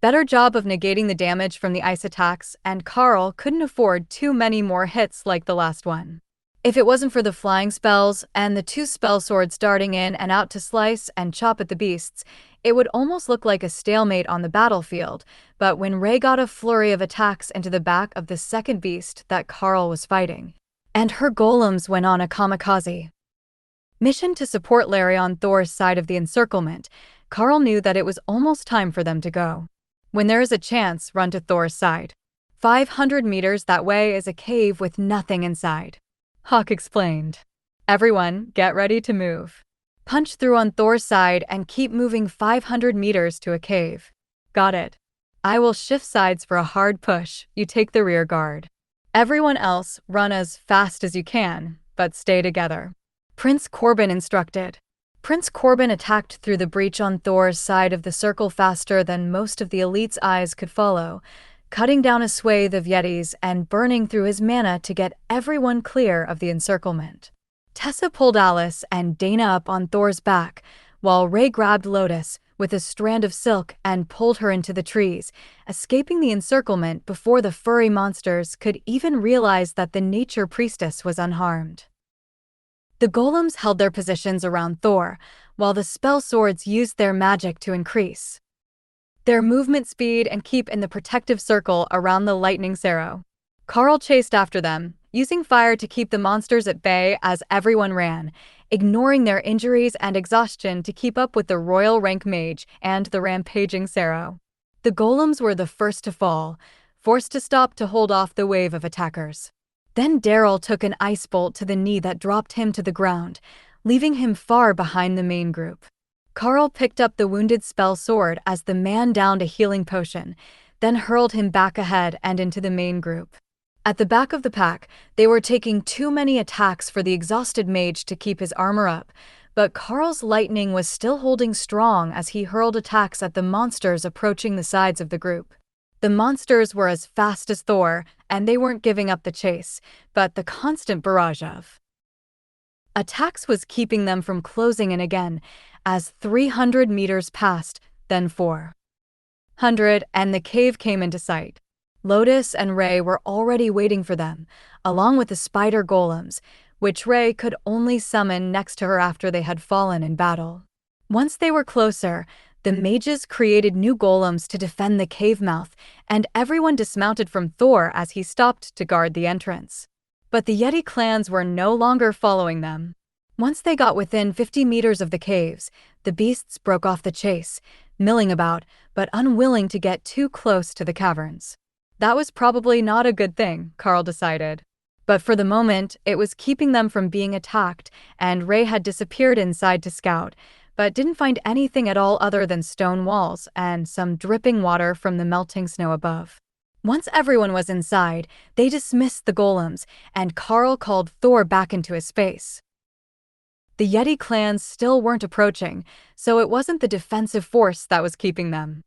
better job of negating the damage from the ice attacks, and Karl couldn't afford too many more hits like the last one. If it wasn't for the flying spells and the two spell swords darting in and out to slice and chop at the beasts, it would almost look like a stalemate on the battlefield, but when Ray got a flurry of attacks into the back of the second beast that Karl was fighting, and her golems went on a kamikaze mission to support Larry on Thor's side of the encirclement, Karl knew that it was almost time for them to go. When there is a chance, run to Thor's side. 500 meters that way is a cave with nothing inside, Hawk explained. Everyone, get ready to move. Punch through on Thor's side and keep moving 500 meters to a cave. Got it. I will shift sides for a hard push. You take the rear guard. Everyone else, run as fast as you can, but stay together, Prince Corbin instructed. Prince Corbin attacked through the breach on Thor's side of the circle faster than most of the elite's eyes could follow, cutting down a swathe of Yetis and burning through his mana to get everyone clear of the encirclement. Tessa pulled Alice and Dana up on Thor's back, while Ray grabbed Lotus, with a strand of silk and pulled her into the trees, escaping the encirclement before the furry monsters could even realize that the nature priestess was unharmed. The golems held their positions around Thor, while the spell swords used their magic to increase their movement speed and keep in the protective circle around the lightning Sarrow. Karl chased after them, using fire to keep the monsters at bay as everyone ran, ignoring their injuries and exhaustion to keep up with the royal rank mage and the rampaging Sarrow. The golems were the first to fall, forced to stop to hold off the wave of attackers. Then Daryl took an ice bolt to the knee that dropped him to the ground, leaving him far behind the main group. Karl picked up the wounded spell sword as the man downed a healing potion, then hurled him back ahead and into the main group. At the back of the pack, they were taking too many attacks for the exhausted mage to keep his armor up, but Karl's lightning was still holding strong as he hurled attacks at the monsters approaching the sides of the group. The monsters were as fast as Thor, and they weren't giving up the chase, but the constant barrage of attacks was keeping them from closing in again, as 300 meters passed, then 400, and the cave came into sight. Lotus and Ray were already waiting for them, along with the spider golems, which Ray could only summon next to her after they had fallen in battle. Once they were closer, the mages created new golems to defend the cave mouth, and everyone dismounted from Thor as he stopped to guard the entrance. But the Yeti clans were no longer following them. Once they got within 50 meters of the caves, the beasts broke off the chase, milling about, but unwilling to get too close to the caverns. That was probably not a good thing, Karl decided. But for the moment, it was keeping them from being attacked, and Ray had disappeared inside to scout, but didn't find anything at all other than stone walls and some dripping water from the melting snow above. Once everyone was inside, they dismissed the golems, and Karl called Thor back into his space. The Yeti clans still weren't approaching, so it wasn't the defensive force that was keeping them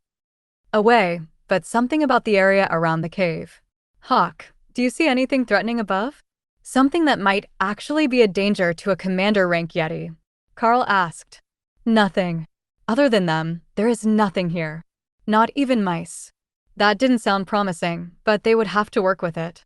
away, but something about the area around the cave. Hawk, do you see anything threatening above? Something that might actually be a danger to a commander rank Yeti? Karl asked. Nothing. Other than them, there is nothing here. Not even mice. That didn't sound promising, but they would have to work with it.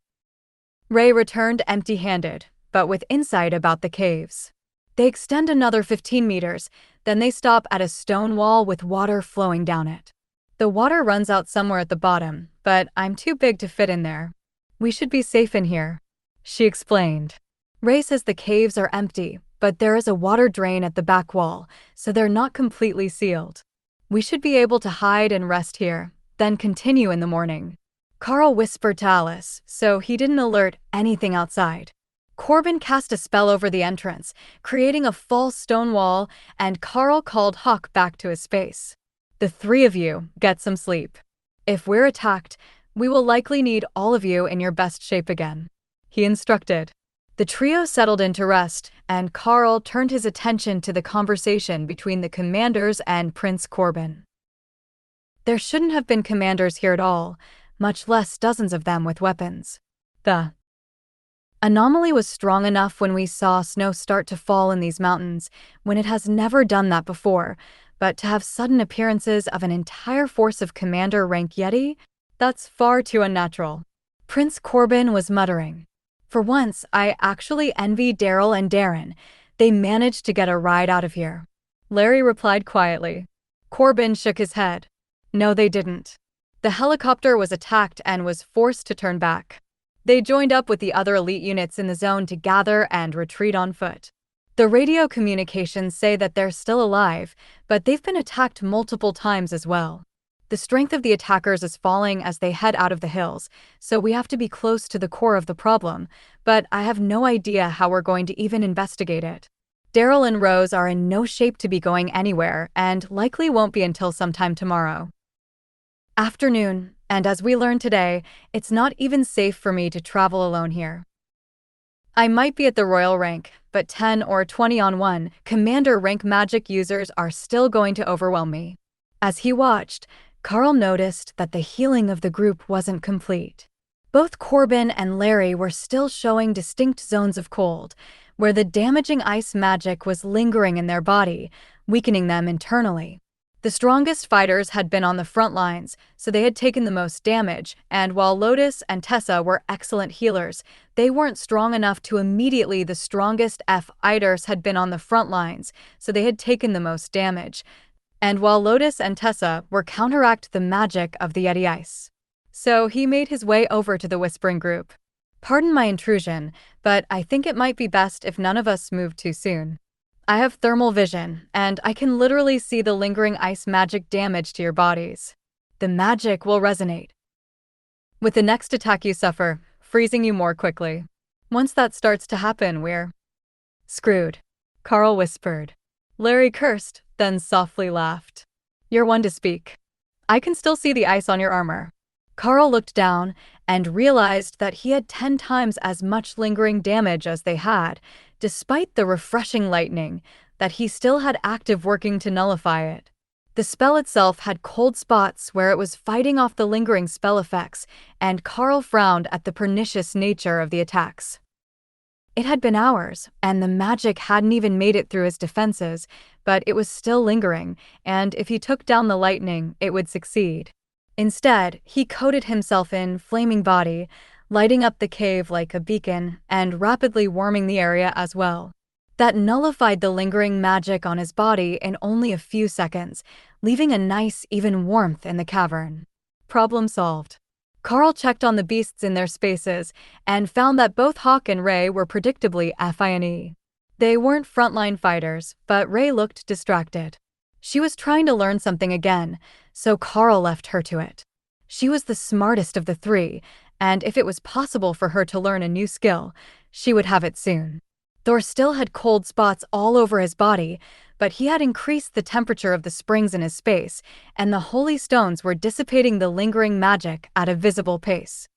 Ray returned empty-handed, but with insight about the caves. They extend another 15 meters, then they stop at a stone wall with water flowing down it. The water runs out somewhere at the bottom, but I'm too big to fit in there. We should be safe in here, she explained. Ray says the caves are empty, but there is a water drain at the back wall, so they're not completely sealed. We should be able to hide and rest here, then continue in the morning. Karl whispered to Alice, so he didn't alert anything outside. Corbin cast a spell over the entrance, creating a false stone wall, and Karl called Hawk back to his space. The three of you, get some sleep. If we're attacked, we will likely need all of you in your best shape again, he instructed. The trio settled into rest, and Karl turned his attention to the conversation between the commanders and Prince Corbin. There shouldn't have been commanders here at all, much less dozens of them with weapons. The anomaly was strong enough when we saw snow start to fall in these mountains, when it has never done that before, but to have sudden appearances of an entire force of commander rank Yeti, that's far too unnatural. Prince Corbin was muttering. For once, I actually envy Daryl and Darren. They managed to get a ride out of here. Larry replied quietly. Corbin shook his head. No, they didn't. The helicopter was attacked and was forced to turn back. They joined up with the other elite units in the zone to gather and retreat on foot. The radio communications say that they're still alive, but they've been attacked multiple times as well. The strength of the attackers is falling as they head out of the hills, so we have to be close to the core of the problem, but I have no idea how we're going to even investigate it. Daryl and Rose are in no shape to be going anywhere and likely won't be until sometime tomorrow afternoon, and as we learned today, it's not even safe for me to travel alone here. I might be at the royal rank, but 10 or 20 on 1 commander rank magic users are still going to overwhelm me. As he watched, Karl noticed that the healing of the group wasn't complete. Both Corbin and Larry were still showing distinct zones of cold, where the damaging ice magic was lingering in their body, weakening them internally. The strongest fighters had been on the front lines, so they had taken the most damage, and while Lotus and Tessa were excellent healers, they weren't strong enough to immediately the strongest fighters had been on the front lines, so they had taken the most damage. And while Lotus and Tessa were counteract the magic of the Yeti Ice. So he made his way over to the Whispering group. Pardon my intrusion, but I think it might be best if none of us move too soon. I have thermal vision, and I can literally see the lingering ice magic damage to your bodies. The magic will resonate. With the next attack you suffer, freezing you more quickly. Once that starts to happen, we're screwed, Karl whispered. Larry cursed, then softly laughed. You're one to speak. I can still see the ice on your armor. Karl looked down and realized that he had 10 times as much lingering damage as they had, despite the refreshing lightning, that he still had active working to nullify it. The spell itself had cold spots where it was fighting off the lingering spell effects, and Karl frowned at the pernicious nature of the attacks. It had been hours, and the magic hadn't even made it through his defenses, but it was still lingering, and if he took down the lightning, it would succeed. Instead, he coated himself in flaming body, lighting up the cave like a beacon and rapidly warming the area as well. That nullified the lingering magic on his body in only a few seconds, leaving a nice, even warmth in the cavern. Problem solved. Karl checked on the beasts in their spaces and found that both Hawk and Ray were predictably affinity. They weren't frontline fighters, but Ray looked distracted. She was trying to learn something again, so Karl left her to it. She was the smartest of the three, and if it was possible for her to learn a new skill, she would have it soon. Thor still had cold spots all over his body, but he had increased the temperature of the springs in his space, and the holy stones were dissipating the lingering magic at a visible pace.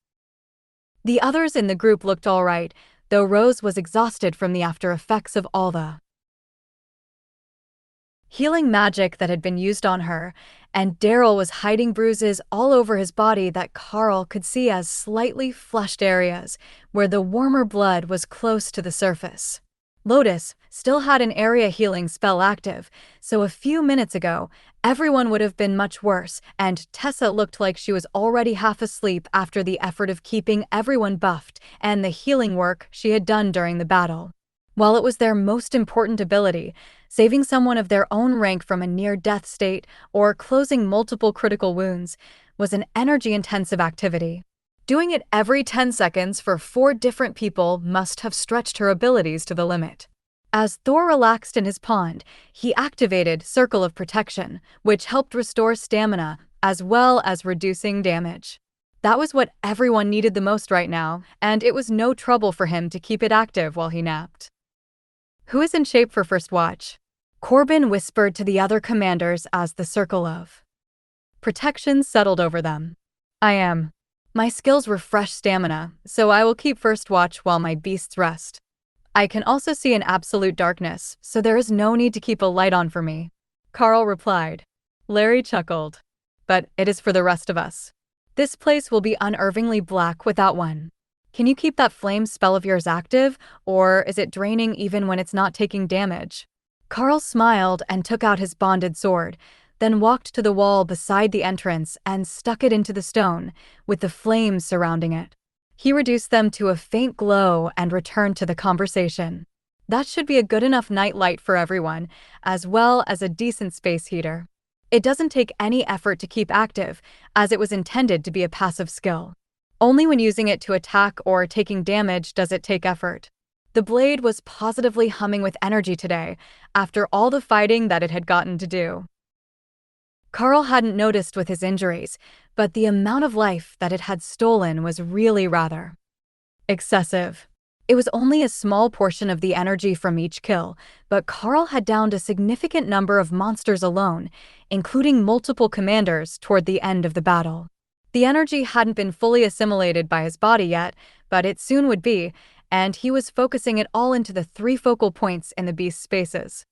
The others in the group looked all right, though Rose was exhausted from the after effects of all the healing magic that had been used on her, and Daryl was hiding bruises all over his body that Karl could see as slightly flushed areas, where the warmer blood was close to the surface. Lotus still had an area healing spell active, so a few minutes ago, everyone would have been much worse, and Tessa looked like she was already half asleep after the effort of keeping everyone buffed and the healing work she had done during the battle. While it was their most important ability, saving someone of their own rank from a near-death state or closing multiple critical wounds was an energy-intensive activity. Doing it every 10 seconds for 4 different people must have stretched her abilities to the limit. As Thor relaxed in his pond, he activated Circle of Protection, which helped restore stamina as well as reducing damage. That was what everyone needed the most right now, and it was no trouble for him to keep it active while he napped. Who is in shape for first watch? Corbin whispered to the other commanders as the Circle of Protection settled over them. I am. My skills refresh stamina, so I will keep first watch while my beasts rest. I can also see in absolute darkness, so there is no need to keep a light on for me. Karl replied. Larry chuckled. But it is for the rest of us. This place will be unervingly black without one. Can you keep that flame spell of yours active, or is it draining even when it's not taking damage? Karl smiled and took out his bonded sword, then walked to the wall beside the entrance and stuck it into the stone, with the flames surrounding it. He reduced them to a faint glow and returned to the conversation. That should be a good enough night light for everyone, as well as a decent space heater. It doesn't take any effort to keep active, as it was intended to be a passive skill. Only when using it to attack or taking damage does it take effort. The blade was positively humming with energy today, after all the fighting that it had gotten to do. Karl hadn't noticed with his injuries, but the amount of life that it had stolen was really rather excessive. It was only a small portion of the energy from each kill, but Karl had downed a significant number of monsters alone, including multiple commanders toward the end of the battle. The energy hadn't been fully assimilated by his body yet, but it soon would be, and he was focusing it all into the 3 focal points in the beast's spaces.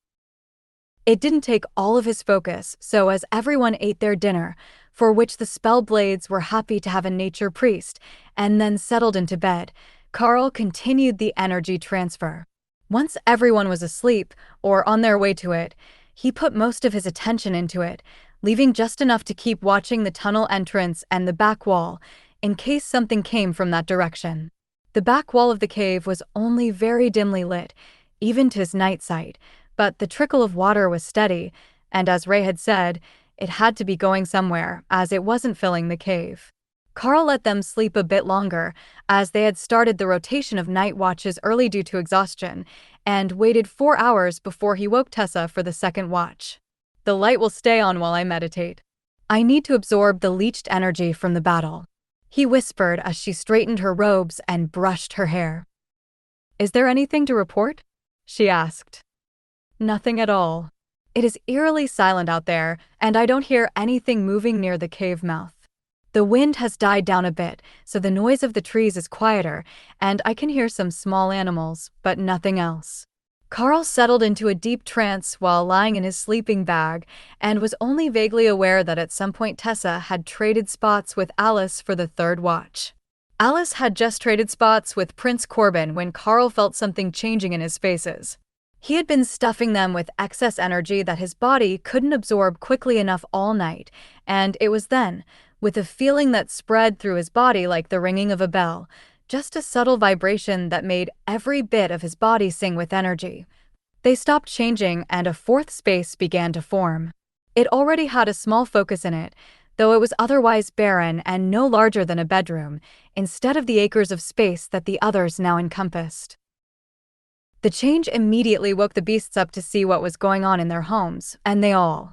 It didn't take all of his focus, so as everyone ate their dinner, for which the spell blades were happy to have a nature priest, and then settled into bed, Karl continued the energy transfer. Once everyone was asleep, or on their way to it, He put most of his attention into it, leaving just enough to keep watching the tunnel entrance and the back wall, in case something came from that direction. The back wall of the cave was only very dimly lit, even to his night sight, but the trickle of water was steady, and as Ray had said, it had to be going somewhere, as it wasn't filling the cave. Karl let them sleep a bit longer, as they had started the rotation of night watches early due to exhaustion, and waited 4 hours before he woke Tessa for the second watch. The light will stay on while I meditate. I need to absorb the leached energy from the battle, he whispered as she straightened her robes and brushed her hair. Is there anything to report? She asked. Nothing at all. It is eerily silent out there, and I don't hear anything moving near the cave mouth. The wind has died down a bit, so the noise of the trees is quieter, and I can hear some small animals, but nothing else. Karl settled into a deep trance while lying in his sleeping bag, and was only vaguely aware that at some point Tessa had traded spots with Alice for the third watch. Alice had just traded spots with Prince Corbin when Karl felt something changing in his spaces. He had been stuffing them with excess energy that his body couldn't absorb quickly enough all night, and it was then, with a feeling that spread through his body like the ringing of a bell, just a subtle vibration that made every bit of his body sing with energy. They stopped changing and a fourth space began to form. It already had a small focus in it, though it was otherwise barren and no larger than a bedroom, instead of the acres of space that the others now encompassed. The change immediately woke the beasts up to see what was going on in their homes, and they all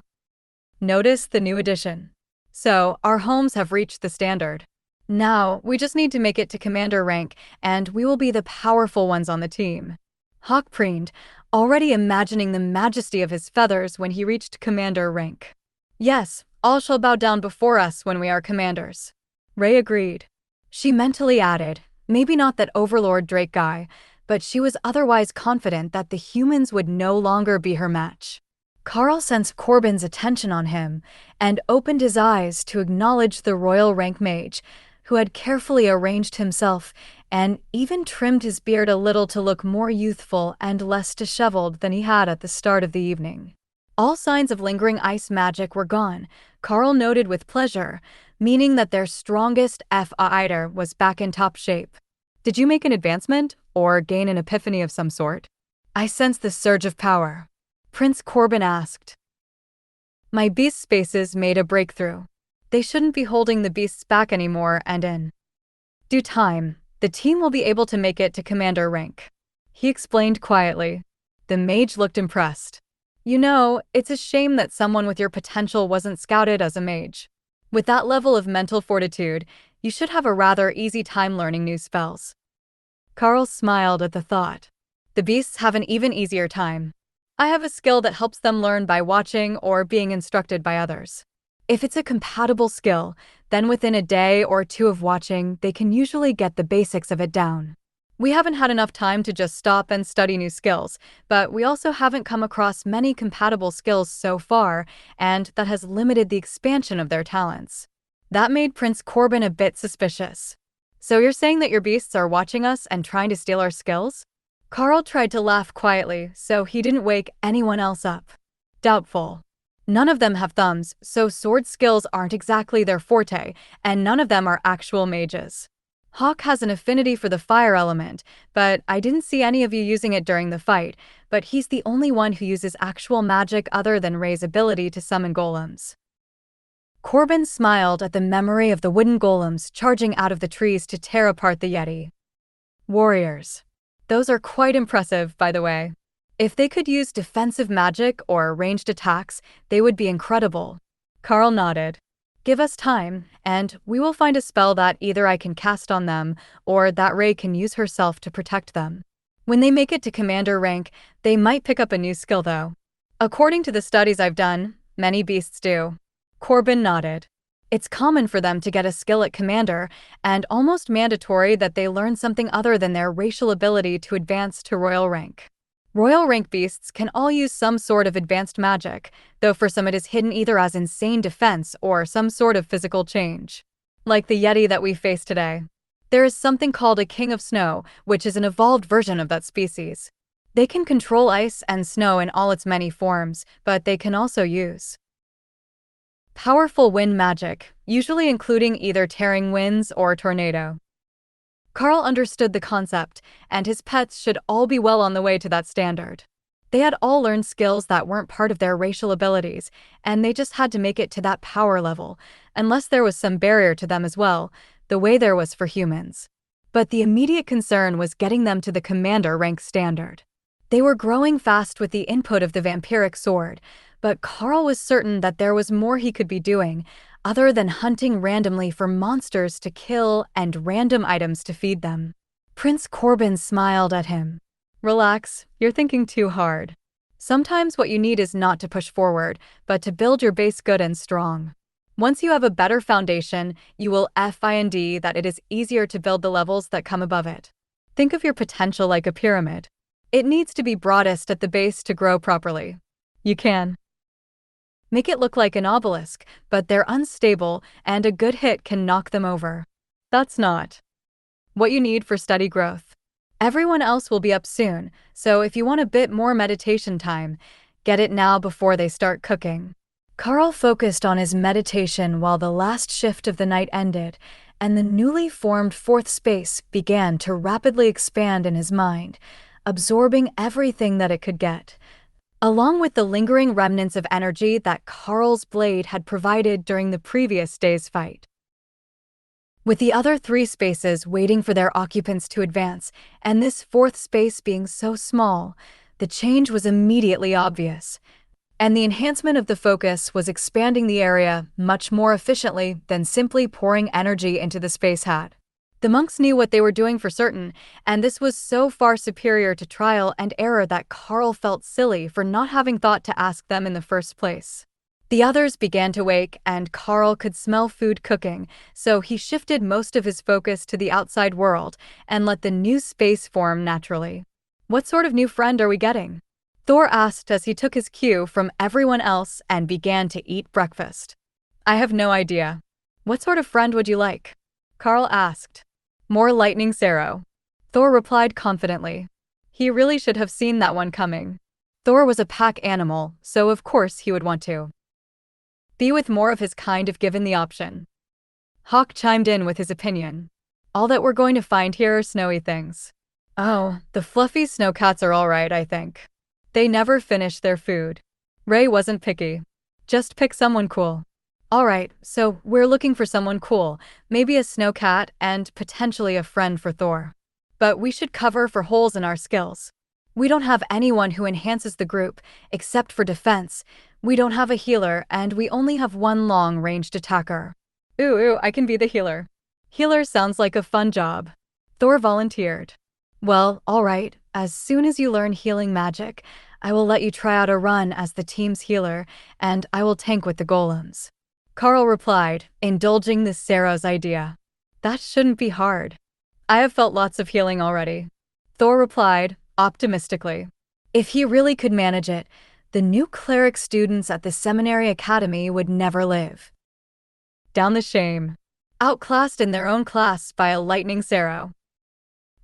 noticed the new addition. So, our homes have reached the standard. Now, we just need to make it to commander rank, and we will be the powerful ones on the team. Hawk preened, already imagining the majesty of his feathers when he reached commander rank. Yes, all shall bow down before us when we are commanders. Ray agreed. She mentally added, maybe not that Overlord Drake guy, but she was otherwise confident that the humans would no longer be her match. Karl sensed Corbin's attention on him, and opened his eyes to acknowledge the royal rank mage, who had carefully arranged himself and even trimmed his beard a little to look more youthful and less disheveled than he had at the start of the evening. All signs of lingering ice magic were gone, Karl noted with pleasure, meaning that their strongest fighter was back in top shape. Did you make an advancement, or gain an epiphany of some sort? I sensed the surge of power. Prince Corbin asked. My beast spaces made a breakthrough. They shouldn't be holding the beasts back anymore, and in due time, the team will be able to make it to commander rank. He explained quietly. The mage looked impressed. You know, it's a shame that someone with your potential wasn't scouted as a mage. With that level of mental fortitude, you should have a rather easy time learning new spells. Karl smiled at the thought. The beasts have an even easier time. I have a skill that helps them learn by watching or being instructed by others. If it's a compatible skill, then within a day or two of watching, they can usually get the basics of it down. We haven't had enough time to just stop and study new skills, but we also haven't come across many compatible skills so far, and that has limited the expansion of their talents. That made Prince Corbin a bit suspicious. So you're saying that your beasts are watching us and trying to steal our skills? Karl tried to laugh quietly, so he didn't wake anyone else up. Doubtful. None of them have thumbs, so sword skills aren't exactly their forte, and none of them are actual mages. Hawk has an affinity for the fire element, but I didn't see any of you using it during the fight, but he's the only one who uses actual magic other than Ray's ability to summon golems. Corbin smiled at the memory of the wooden golems charging out of the trees to tear apart the Yeti. Warriors. Those are quite impressive, by the way. If they could use defensive magic or ranged attacks, they would be incredible. Karl nodded. Give us time, and we will find a spell that either I can cast on them, or that Ray can use herself to protect them. When they make it to commander rank, they might pick up a new skill though. According to the studies I've done, many beasts do. Corbin nodded. It's common for them to get a skill at commander, and almost mandatory that they learn something other than their racial ability to advance to royal rank. Royal rank beasts can all use some sort of advanced magic, though for some it is hidden either as insane defense or some sort of physical change. Like the Yeti that we face today. There is something called a King of Snow, which is an evolved version of that species. They can control ice and snow in all its many forms, but they can also use powerful wind magic, usually including either tearing winds or a tornado. Karl understood the concept, and his pets should all be well on the way to that standard. They had all learned skills that weren't part of their racial abilities, and they just had to make it to that power level, unless there was some barrier to them as well, the way there was for humans. But the immediate concern was getting them to the commander rank standard. They were growing fast with the input of the vampiric sword, but Karl was certain that there was more he could be doing, other than hunting randomly for monsters to kill and random items to feed them. Prince Corbin smiled at him. Relax, you're thinking too hard. Sometimes what you need is not to push forward, but to build your base good and strong. Once you have a better foundation, you will find that it is easier to build the levels that come above it. Think of your potential like a pyramid. It needs to be broadest at the base to grow properly. You can make it look like an obelisk, but they're unstable, and a good hit can knock them over. That's not what you need for steady growth. Everyone else will be up soon, so if you want a bit more meditation time, get it now before they start cooking. Karl focused on his meditation while the last shift of the night ended, and the newly formed fourth space began to rapidly expand in his mind, absorbing everything that it could get, along with the lingering remnants of energy that Karl's blade had provided during the previous day's fight. With the other three spaces waiting for their occupants to advance, and this fourth space being so small, the change was immediately obvious, and the enhancement of the focus was expanding the area much more efficiently than simply pouring energy into the space hat. The monks knew what they were doing for certain, and this was so far superior to trial and error that Karl felt silly for not having thought to ask them in the first place. The others began to wake, and Karl could smell food cooking, so he shifted most of his focus to the outside world and let the new space form naturally. What sort of new friend are we getting? Thor asked as he took his cue from everyone else and began to eat breakfast. I have no idea. What sort of friend would you like? Karl asked. More lightning Sarrow. Thor replied confidently. He really should have seen that one coming. Thor was a pack animal, so of course he would want to be with more of his kind if given the option. Hawk chimed in with his opinion. All that we're going to find here are snowy things. Oh, the fluffy snowcats are alright, I think. They never finish their food. Ray wasn't picky. Just pick someone cool. Alright, so we're looking for someone cool, maybe a snowcat and potentially a friend for Thor. But we should cover for holes in our skills. We don't have anyone who enhances the group, except for defense. We don't have a healer, and we only have one long-ranged attacker. Ooh, I can be the healer. Healer sounds like a fun job. Thor volunteered. Well, alright, as soon as you learn healing magic, I will let you try out a run as the team's healer, and I will tank with the golems. Karl replied, indulging the Sarrow's idea. That shouldn't be hard. I have felt lots of healing already. Thor replied, optimistically. If he really could manage it, the new cleric students at the seminary academy would never live down the shame. Outclassed in their own class by a lightning Sarrow.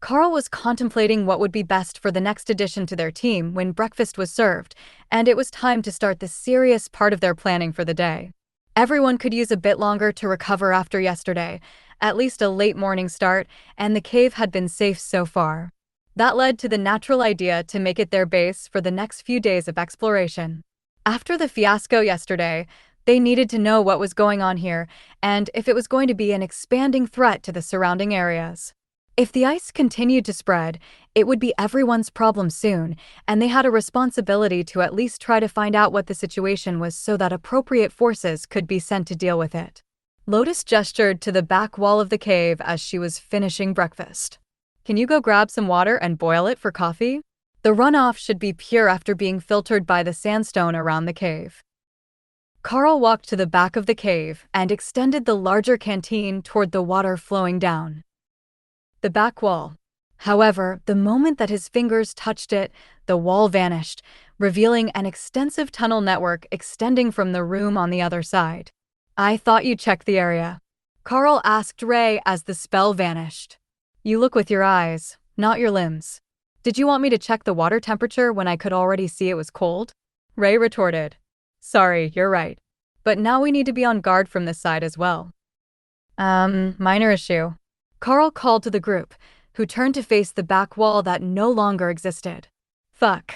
Karl was contemplating what would be best for the next addition to their team when breakfast was served, and it was time to start the serious part of their planning for the day. Everyone could use a bit longer to recover after yesterday, at least a late morning start, and the cave had been safe so far. That led to the natural idea to make it their base for the next few days of exploration. After the fiasco yesterday, they needed to know what was going on here and if it was going to be an expanding threat to the surrounding areas. If the ice continued to spread, it would be everyone's problem soon, and they had a responsibility to at least try to find out what the situation was so that appropriate forces could be sent to deal with it. Lotus gestured to the back wall of the cave as she was finishing breakfast. Can you go grab some water and boil it for coffee? The runoff should be pure after being filtered by the sandstone around the cave. Karl walked to the back of the cave and extended the larger canteen toward the water flowing down the back wall. However, the moment that his fingers touched it, the wall vanished, revealing an extensive tunnel network extending from the room on the other side. I thought you checked the area. Karl asked Ray as the spell vanished. You look with your eyes, not your limbs. Did you want me to check the water temperature when I could already see it was cold? Ray retorted. Sorry, you're right. But now we need to be on guard from this side as well. Minor issue. Karl called to the group, who turned to face the back wall that no longer existed. Fuck.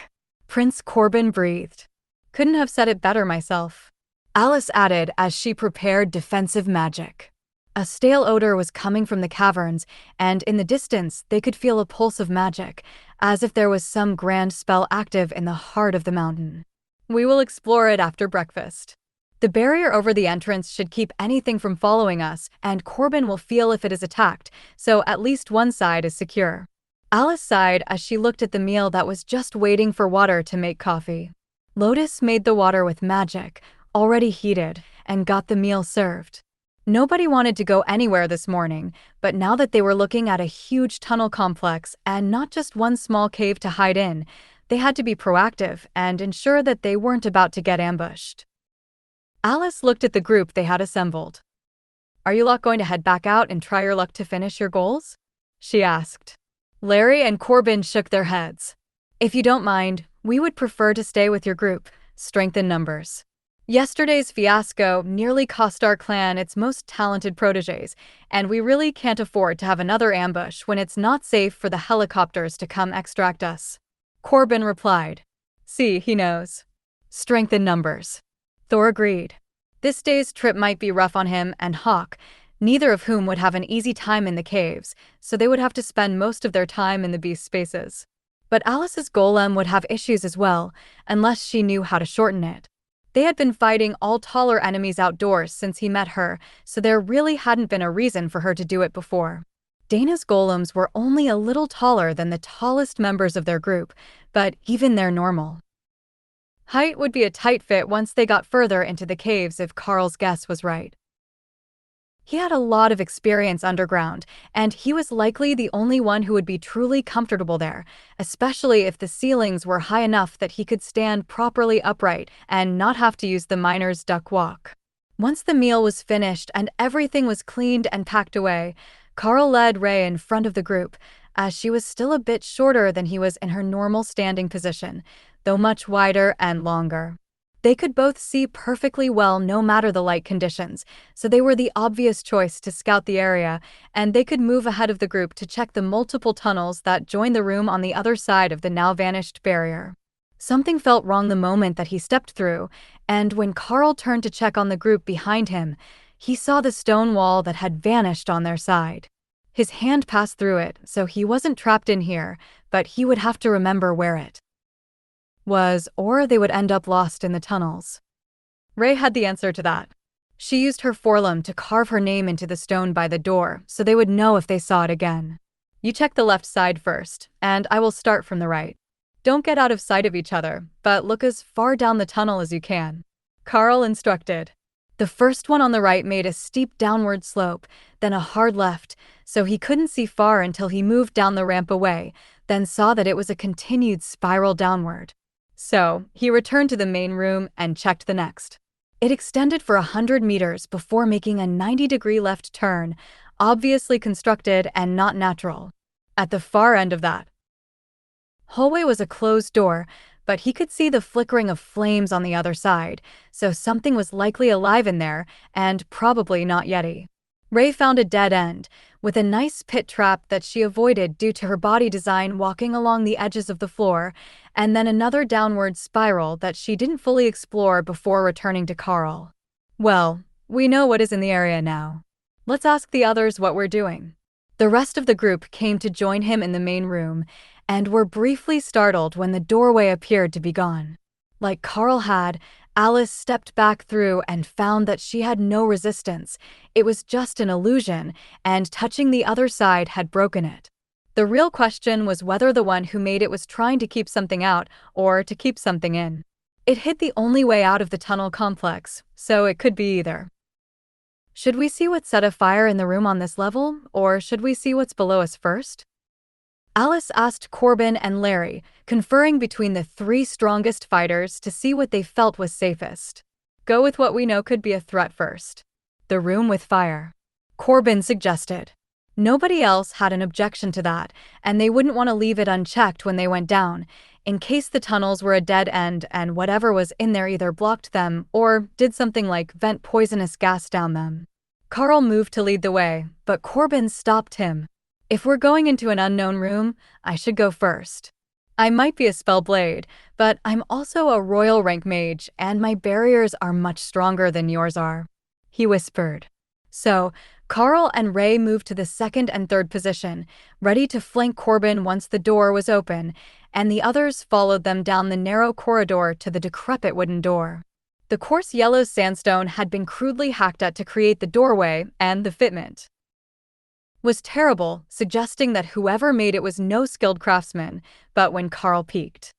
Prince Corbin breathed. Couldn't have said it better myself. Alice added as she prepared defensive magic. A stale odor was coming from the caverns, and in the distance they could feel a pulse of magic, as if there was some grand spell active in the heart of the mountain. We will explore it after breakfast. The barrier over the entrance should keep anything from following us, and Corbin will feel if it is attacked, so at least one side is secure. Alice sighed as she looked at the meal that was just waiting for water to make coffee. Lotus made the water with magic, already heated, and got the meal served. Nobody wanted to go anywhere this morning, but now that they were looking at a huge tunnel complex and not just one small cave to hide in, they had to be proactive and ensure that they weren't about to get ambushed. Alice looked at the group they had assembled. Are you lot going to head back out and try your luck to finish your goals? She asked. Larry and Corbin shook their heads. If you don't mind, we would prefer to stay with your group, strength in numbers. Yesterday's fiasco nearly cost our clan its most talented protégés, and we really can't afford to have another ambush when it's not safe for the helicopters to come extract us. Corbin replied. See, he knows. Strength in numbers. Thor agreed. This day's trip might be rough on him and Hawk, neither of whom would have an easy time in the caves, so they would have to spend most of their time in the beast spaces. But Alice's golem would have issues as well, unless she knew how to shorten it. They had been fighting all taller enemies outdoors since he met her, so there really hadn't been a reason for her to do it before. Dana's golems were only a little taller than the tallest members of their group, but even they're normal. Height would be a tight fit once they got further into the caves if Karl's guess was right. He had a lot of experience underground, and he was likely the only one who would be truly comfortable there, especially if the ceilings were high enough that he could stand properly upright and not have to use the miner's duck walk. Once the meal was finished and everything was cleaned and packed away, Karl led Ray in front of the group, as she was still a bit shorter than he was in her normal standing position, though much wider and longer. They could both see perfectly well no matter the light conditions, so they were the obvious choice to scout the area, and they could move ahead of the group to check the multiple tunnels that joined the room on the other side of the now-vanished barrier. Something felt wrong the moment that he stepped through, and when Karl turned to check on the group behind him, he saw the stone wall that had vanished on their side. His hand passed through it, so he wasn't trapped in here, but he would have to remember where it was, or they would end up lost in the tunnels. Ray had the answer to that. She used her forelimb to carve her name into the stone by the door, so they would know if they saw it again. You check the left side first, and I will start from the right. Don't get out of sight of each other, but look as far down the tunnel as you can. Karl instructed. The first one on the right made a steep downward slope, then a hard left, so he couldn't see far until he moved down the ramp away, then saw that it was a continued spiral downward. So, he returned to the main room and checked the next. It extended for 100 meters before making a 90-degree left turn, obviously constructed and not natural. At the far end of that hallway was a closed door, but he could see the flickering of flames on the other side, so something was likely alive in there, and probably not Yeti. Ray found a dead end, with a nice pit trap that she avoided due to her body design walking along the edges of the floor, and then another downward spiral that she didn't fully explore before returning to Karl. Well, we know what is in the area now. Let's ask the others what we're doing. The rest of the group came to join him in the main room, and were briefly startled when the doorway appeared to be gone. Like Karl had, Alice stepped back through and found that she had no resistance. It was just an illusion, and touching the other side had broken it. The real question was whether the one who made it was trying to keep something out or to keep something in. It hid the only way out of the tunnel complex, so it could be either. Should we see what set a fire in the room on this level, or should we see what's below us first? Alice asked Corbin and Larry, conferring between the three strongest fighters to see what they felt was safest. Go with what we know could be a threat first. The room with fire. Corbin suggested. Nobody else had an objection to that, and they wouldn't want to leave it unchecked when they went down, in case the tunnels were a dead end and whatever was in there either blocked them or did something like vent poisonous gas down them. Karl moved to lead the way, but Corbin stopped him. "If we're going into an unknown room, I should go first. I might be a spellblade, but I'm also a royal rank mage, and my barriers are much stronger than yours are," he whispered. So, Karl and Ray moved to the second and third position, ready to flank Corbin once the door was open, and the others followed them down the narrow corridor to the decrepit wooden door. The coarse yellow sandstone had been crudely hacked at to create the doorway, and the fitment was terrible, suggesting that whoever made it was no skilled craftsman. But when Karl peeked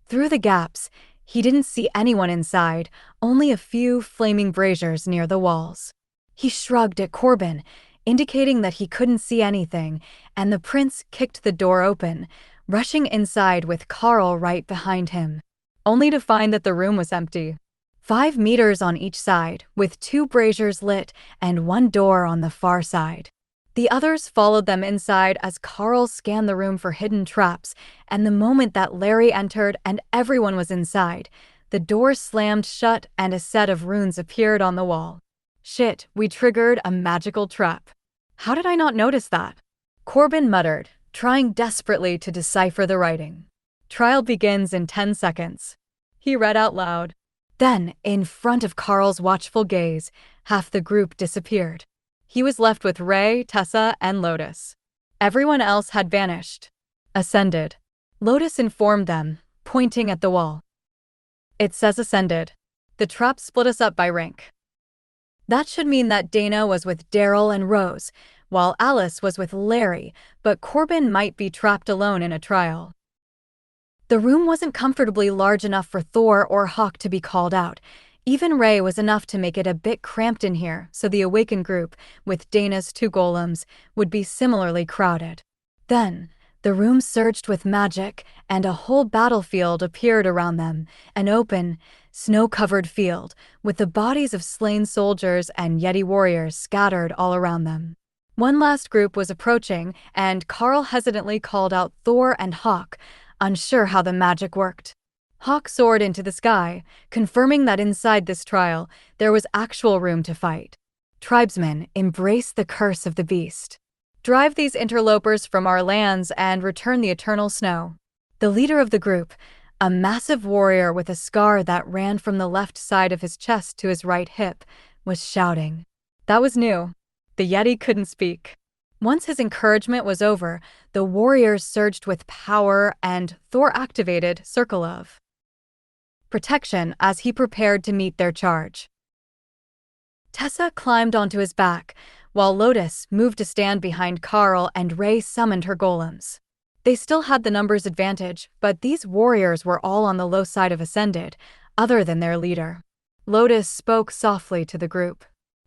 through the gaps, he didn't see anyone inside, only a few flaming braziers near the walls. He shrugged at Corbin, indicating that he couldn't see anything, and the prince kicked the door open, rushing inside with Karl right behind him, only to find that the room was empty. 5 meters on each side, with 2 braziers lit and 1 door on the far side. The others followed them inside as Karl scanned the room for hidden traps, and the moment that Larry entered and everyone was inside, the door slammed shut and a set of runes appeared on the wall. "Shit, we triggered a magical trap. How did I not notice that?" Corbin muttered, trying desperately to decipher the writing. "Trial begins in 10 seconds. He read out loud. Then, in front of Karl's watchful gaze, half the group disappeared. He was left with Ray, Tessa, and Lotus. Everyone else had vanished. "Ascended," Lotus informed them, pointing at the wall. "It says ascended. The trap split us up by rank." That should mean that Dana was with Daryl and Rose, while Alice was with Larry, but Corbin might be trapped alone in a trial. The room wasn't comfortably large enough for Thor or Hawk to be called out. Even Ray was enough to make it a bit cramped in here, so the awaken group, with Dana's 2 golems, would be similarly crowded. Then, the room surged with magic, and a whole battlefield appeared around them, an open, snow-covered field, with the bodies of slain soldiers and Yeti warriors scattered all around them. One last group was approaching, and Karl hesitantly called out Thor and Hawk, unsure how the magic worked. Hawk soared into the sky, confirming that inside this trial, there was actual room to fight. "Tribesmen, embrace the curse of the beast. Drive these interlopers from our lands and return the eternal snow." The leader of the group, a massive warrior with a scar that ran from the left side of his chest to his right hip, was shouting. That was new. The Yeti couldn't speak. Once his encouragement was over, the warriors surged with power and Thor activated Circle of Protection as he prepared to meet their charge. Tessa climbed onto his back, while Lotus moved to stand behind Karl and Ray summoned her golems. They still had the numbers advantage, but these warriors were all on the low side of Ascended, other than their leader. Lotus spoke softly to the group.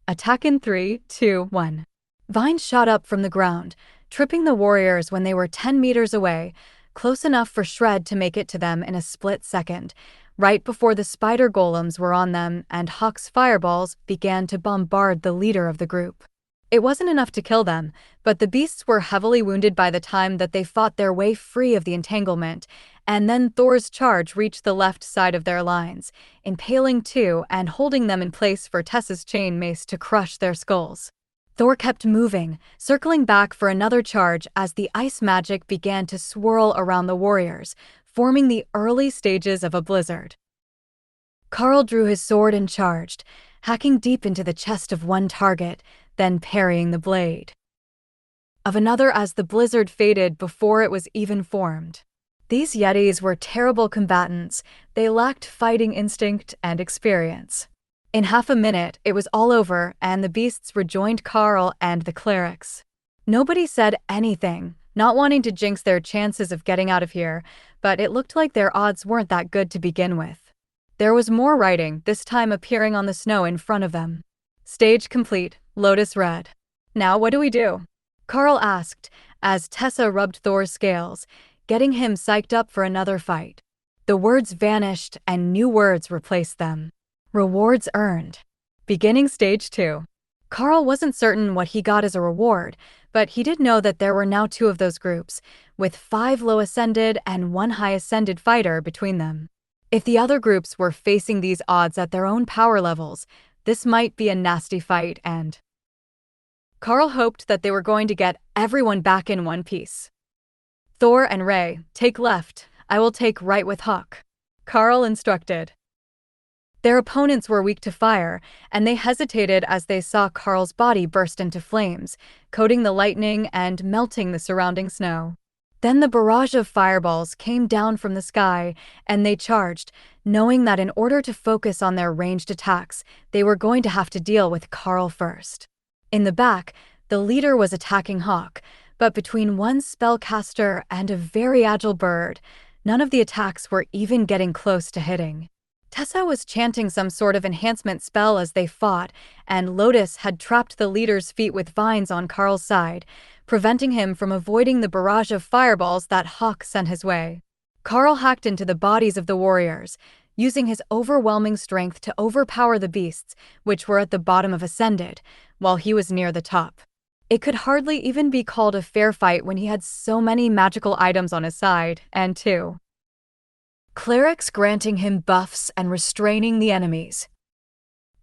"Attack in 3, 2, 1. Vine shot up from the ground, tripping the warriors when they were 10 meters away, close enough for Shred to make it to them in a split second, right before the spider golems were on them and Hawk's fireballs began to bombard the leader of the group. It wasn't enough to kill them, but the beasts were heavily wounded by the time that they fought their way free of the entanglement, and then Thor's charge reached the left side of their lines, impaling 2 and holding them in place for Tessa's chain mace to crush their skulls. Thor kept moving, circling back for another charge as the ice magic began to swirl around the warriors, forming the early stages of a blizzard. Karl drew his sword and charged, hacking deep into the chest of one target, then parrying the blade of another as the blizzard faded before it was even formed. These Yetis were terrible combatants. They lacked fighting instinct and experience. In half a minute, it was all over, and the beasts rejoined Karl and the clerics. Nobody said anything, not wanting to jinx their chances of getting out of here, but it looked like their odds weren't that good to begin with. There was more writing, this time appearing on the snow in front of them. "Stage complete," Lotus read. "Now what do we do?" Karl asked, as Tessa rubbed Thor's scales, getting him psyched up for another fight. The words vanished and new words replaced them. "Rewards earned. Beginning stage 2. Karl wasn't certain what he got as a reward, but he did know that there were now two of those groups, with 5 low-ascended and 1 high-ascended fighter between them. If the other groups were facing these odds at their own power levels, this might be a nasty fight, and Karl hoped that they were going to get everyone back in one piece. Thor and Ray, take left, I will take right with Hawk, Karl instructed. Their opponents were weak to fire, and they hesitated as they saw Karl's body burst into flames, coating the lightning and melting the surrounding snow. Then the barrage of fireballs came down from the sky, and they charged, knowing that in order to focus on their ranged attacks, they were going to have to deal with Karl first. In the back, the leader was attacking Hawk, but between one spellcaster and a very agile bird, none of the attacks were even getting close to hitting. Tessa was chanting some sort of enhancement spell as they fought, and Lotus had trapped the leader's feet with vines on Karl's side, preventing him from avoiding the barrage of fireballs that Hawk sent his way. Karl hacked into the bodies of the warriors, using his overwhelming strength to overpower the beasts, which were at the bottom of Ascended, while he was near the top. It could hardly even be called a fair fight when he had so many magical items on his side, and two clerics granting him buffs and restraining the enemies.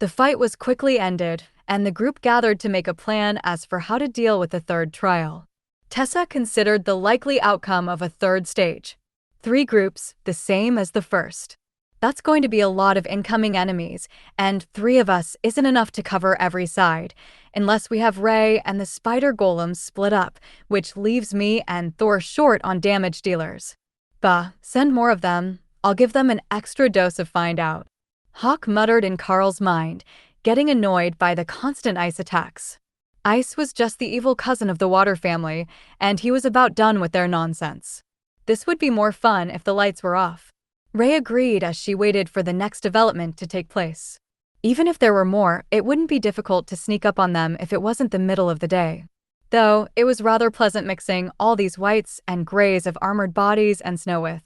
The fight was quickly ended, and the group gathered to make a plan as for how to deal with the third trial. Tessa considered the likely outcome of a third stage. 3 groups, the same as the first. That's going to be a lot of incoming enemies, and 3 of us isn't enough to cover every side, unless we have Ray and the spider golems split up, which leaves me and Thor short on damage dealers. Bah, send more of them. I'll give them an extra dose of find out. Hawk muttered in Karl's mind, getting annoyed by the constant ice attacks. Ice was just the evil cousin of the water family, and he was about done with their nonsense. This would be more fun if the lights were off. Ray agreed as she waited for the next development to take place. Even if there were more, it wouldn't be difficult to sneak up on them if it wasn't the middle of the day. Though, it was rather pleasant mixing all these whites and grays of armored bodies and snow with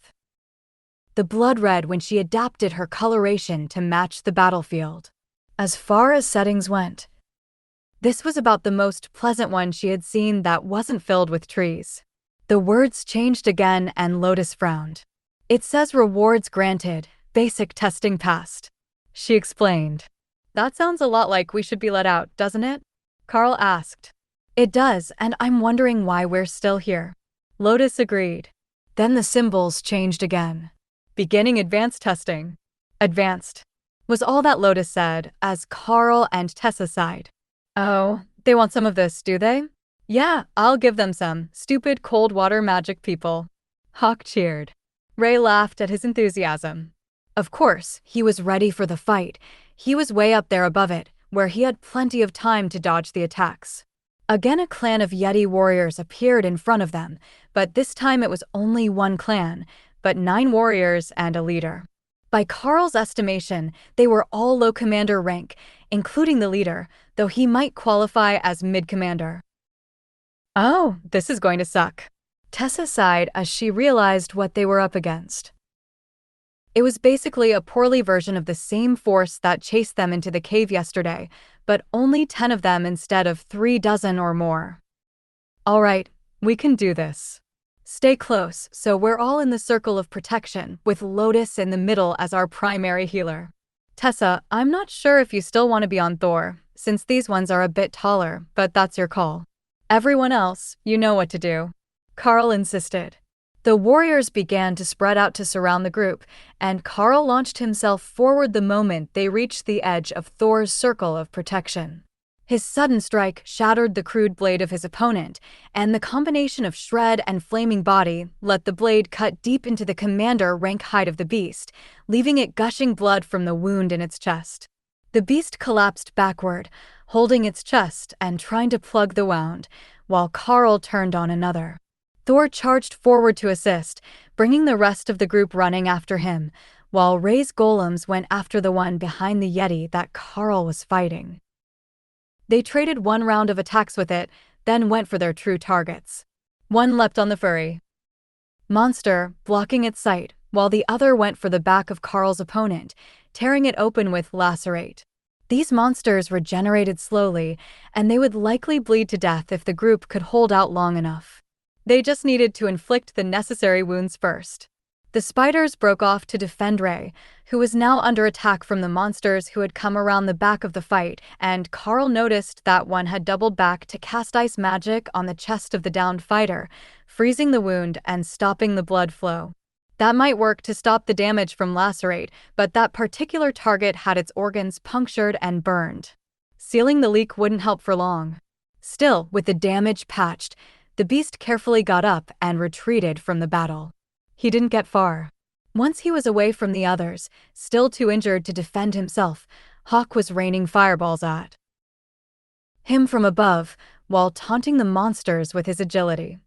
the blood red when she adapted her coloration to match the battlefield. As far as settings went, this was about the most pleasant one she had seen that wasn't filled with trees. The words changed again and Lotus frowned. It says rewards granted, basic testing passed, she explained. That sounds a lot like we should be let out, doesn't it? Karl asked. It does, and I'm wondering why we're still here. Lotus agreed. Then the symbols changed again. Beginning advanced testing. Advanced, was all that Lotus said as Karl and Tessa sighed. Oh, they want some of this, do they? Yeah, I'll give them some, stupid cold water magic people. Hawk cheered. Ray laughed at his enthusiasm. Of course, he was ready for the fight. He was way up there above it, where he had plenty of time to dodge the attacks. Again, a clan of Yeti warriors appeared in front of them, but this time it was only one clan, but 9 warriors and a leader. By Karl's estimation, they were all low commander rank, including the leader, though he might qualify as mid-commander. Oh, this is going to suck. Tessa sighed as she realized what they were up against. It was basically a poorly version of the same force that chased them into the cave yesterday, but only 10 of them instead of 3 dozen or more. All right, we can do this. Stay close, so we're all in the circle of protection, with Lotus in the middle as our primary healer. Tessa, I'm not sure if you still want to be on Thor, since these ones are a bit taller, but that's your call. Everyone else, you know what to do. Karl insisted. The warriors began to spread out to surround the group, and Karl launched himself forward the moment they reached the edge of Thor's circle of protection. His sudden strike shattered the crude blade of his opponent, and the combination of shred and flaming body let the blade cut deep into the commander rank height of the beast, leaving it gushing blood from the wound in its chest. The beast collapsed backward, holding its chest and trying to plug the wound, while Karl turned on another. Thor charged forward to assist, bringing the rest of the group running after him, while Ray's golems went after the one behind the Yeti that Karl was fighting. They traded one round of attacks with it, then went for their true targets. One leapt on the furry monster, blocking its sight, while the other went for the back of Karl's opponent, tearing it open with lacerate. These monsters regenerated slowly, and they would likely bleed to death if the group could hold out long enough. They just needed to inflict the necessary wounds first. The spiders broke off to defend Ray, who was now under attack from the monsters who had come around the back of the fight, and Karl noticed that one had doubled back to cast ice magic on the chest of the downed fighter, freezing the wound and stopping the blood flow. That might work to stop the damage from lacerate, but that particular target had its organs punctured and burned. Sealing the leak wouldn't help for long. Still, with the damage patched, the beast carefully got up and retreated from the battle. He didn't get far. Once he was away from the others, still too injured to defend himself, Hawk was raining fireballs at him from above, while taunting the monsters with his agility.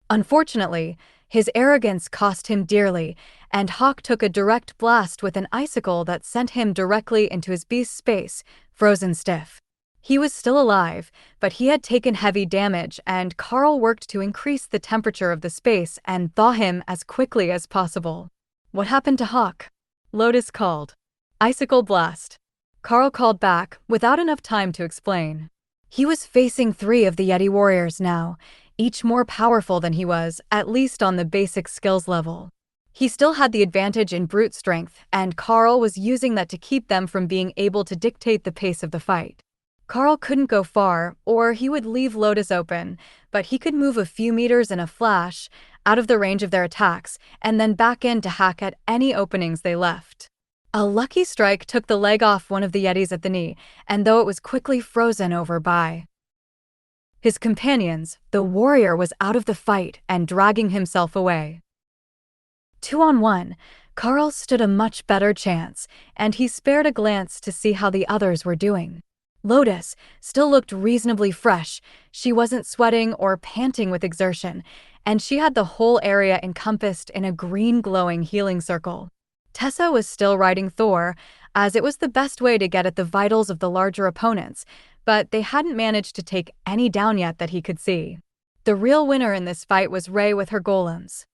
Unfortunately, his arrogance cost him dearly, and Hawk took a direct blast with an icicle that sent him directly into his beast's space, frozen stiff. He was still alive, but he had taken heavy damage, and Karl worked to increase the temperature of the space and thaw him as quickly as possible. What happened to Hawk? Lotus called. Icicle blast. Karl called back, without enough time to explain. He was facing 3 of the Yeti warriors now, each more powerful than he was, at least on the basic skills level. He still had the advantage in brute strength, and Karl was using that to keep them from being able to dictate the pace of the fight. Karl couldn't go far, or he would leave Lotus open, but he could move a few meters in a flash, out of the range of their attacks, and then back in to hack at any openings they left. A lucky strike took the leg off one of the Yetis at the knee, and though it was quickly frozen over by his companions, the warrior was out of the fight and dragging himself away. 2-on-1, Karl stood a much better chance, and he spared a glance to see how the others were doing. Lotus still looked reasonably fresh. She wasn't sweating or panting with exertion, and she had the whole area encompassed in a green glowing healing circle. Tessa was still riding Thor, as it was the best way to get at the vitals of the larger opponents, but they hadn't managed to take any down yet that he could see. The real winner in this fight was Ray with her golems.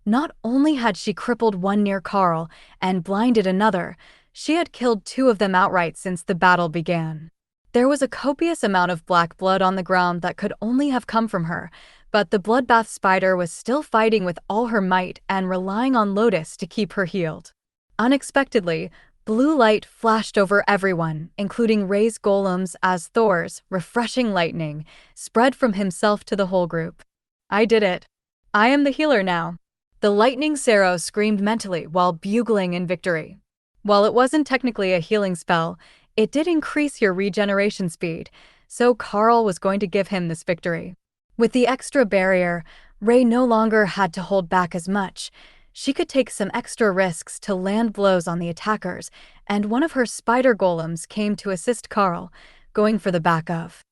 Not only had she crippled one near Karl and blinded another, she had killed 2 of them outright since the battle began. There was a copious amount of black blood on the ground that could only have come from her, but the bloodbath spider was still fighting with all her might and relying on Lotus to keep her healed. Unexpectedly, blue light flashed over everyone, including Ray's golems, as Thor's refreshing lightning spread from himself to the whole group. I did it. I am the healer now. The lightning Sero screamed mentally while bugling in victory. While it wasn't technically a healing spell, it did increase your regeneration speed, so Karl was going to give him this victory. With the extra barrier, Ray no longer had to hold back as much. She could take some extra risks to land blows on the attackers, and one of her spider golems came to assist Karl, going for the back of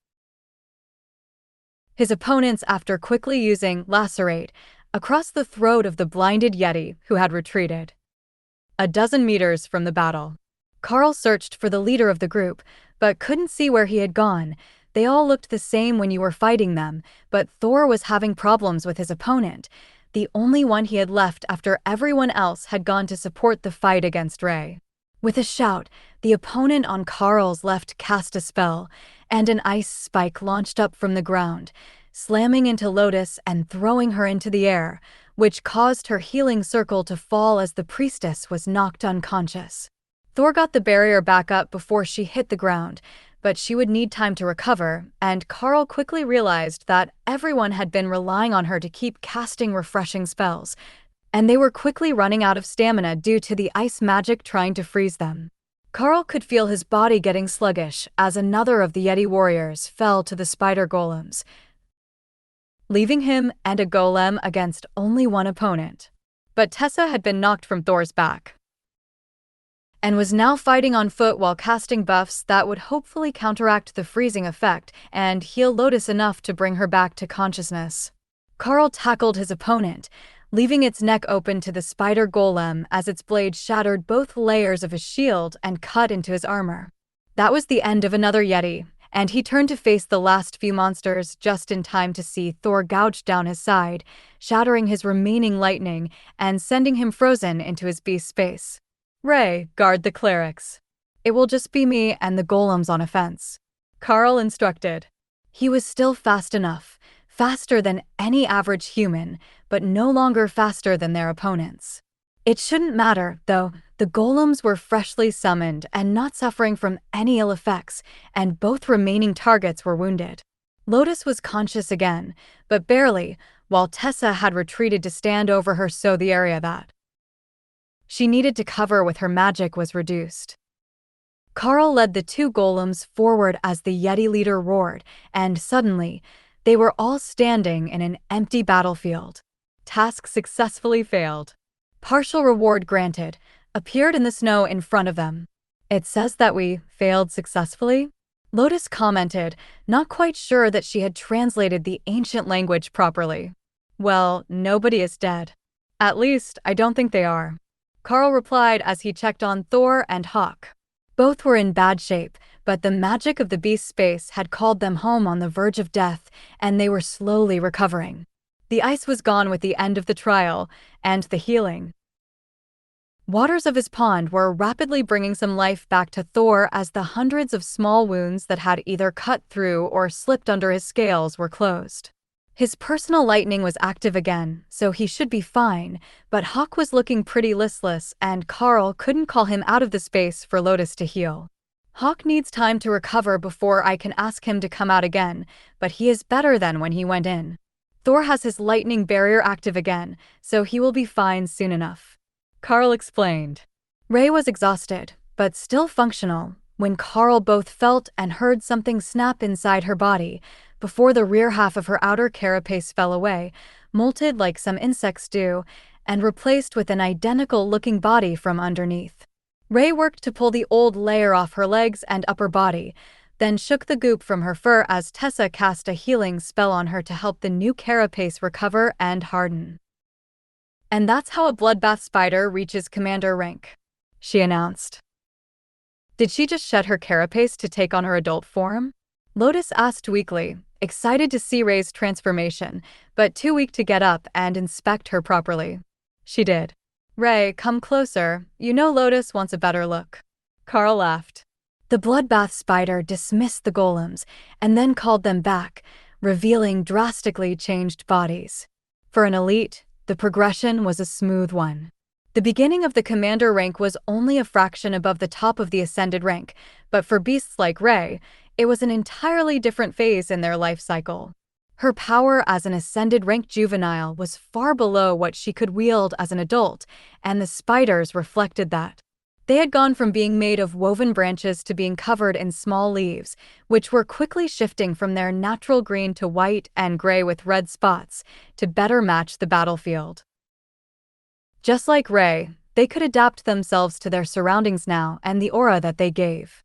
his opponents after quickly using lacerate across the throat of the blinded Yeti who had retreated a dozen meters from the battle. Karl searched for the leader of the group, but couldn't see where he had gone. They all looked the same when you were fighting them, but Thor was having problems with his opponent, the only one he had left after everyone else had gone to support the fight against Ray. With a shout, the opponent on Karl's left cast a spell, and an ice spike launched up from the ground, slamming into Lotus and throwing her into the air, which caused her healing circle to fall as the priestess was knocked unconscious. Thor got the barrier back up before she hit the ground, but she would need time to recover, and Karl quickly realized that everyone had been relying on her to keep casting refreshing spells, and they were quickly running out of stamina due to the ice magic trying to freeze them. Karl could feel his body getting sluggish as another of the Yeti warriors fell to the spider golems, leaving him and a golem against only one opponent. But Tessa had been knocked from Thor's back and was now fighting on foot while casting buffs that would hopefully counteract the freezing effect and heal Lotus enough to bring her back to consciousness. Karl tackled his opponent, leaving its neck open to the spider golem as its blade shattered both layers of his shield and cut into his armor. That was the end of another Yeti, and he turned to face the last few monsters just in time to see Thor gouge down his side, shattering his remaining lightning and sending him frozen into his beast space. Ray, guard the clerics. It will just be me and the golems on a fence, Karl instructed. He was still fast enough, faster than any average human, but no longer faster than their opponents. It shouldn't matter, though. The golems were freshly summoned and not suffering from any ill effects, and both remaining targets were wounded. Lotus was conscious again, but barely, while Tessa had retreated to stand over her so the area that she needed to cover with her magic was reduced. Karl led the two golems forward as the Yeti leader roared, and suddenly, they were all standing in an empty battlefield. Task successfully failed. Partial reward granted appeared in the snow in front of them. It says that we failed successfully? Lotus commented, not quite sure that she had translated the ancient language properly. Well, nobody is dead. At least, I don't think they are. Karl replied as he checked on Thor and Hawk. Both were in bad shape, but the magic of the beast's space had called them home on the verge of death, and they were slowly recovering. The ice was gone with the end of the trial, and the healing waters of his pond were rapidly bringing some life back to Thor as the hundreds of small wounds that had either cut through or slipped under his scales were closed. His personal lightning was active again, so he should be fine, but Hawk was looking pretty listless and Karl couldn't call him out of the space for Lotus to heal. Hawk needs time to recover before I can ask him to come out again, but he is better than when he went in. Thor has his lightning barrier active again, so he will be fine soon enough, Karl explained. Ray was exhausted, but still functional, when Karl both felt and heard something snap inside her body, before the rear half of her outer carapace fell away, molted like some insects do, and replaced with an identical-looking body from underneath. Ray worked to pull the old layer off her legs and upper body, then shook the goop from her fur as Tessa cast a healing spell on her to help the new carapace recover and harden. And that's how a bloodbath spider reaches commander rank, she announced. Did she just shed her carapace to take on her adult form? Lotus asked weakly, excited to see Ray's transformation, but too weak to get up and inspect her properly. She did. Ray, come closer. You know Lotus wants a better look. Karl laughed. The bloodbath spider dismissed the golems and then called them back, revealing drastically changed bodies. For an elite, the progression was a smooth one. The beginning of the commander rank was only a fraction above the top of the ascended rank, but for beasts like Ray, it was an entirely different phase in their life cycle. Her power as an ascended rank juvenile was far below what she could wield as an adult, and the spiders reflected that. They had gone from being made of woven branches to being covered in small leaves, which were quickly shifting from their natural green to white and gray with red spots, to better match the battlefield. Just like Ray, they could adapt themselves to their surroundings now and the aura that they gave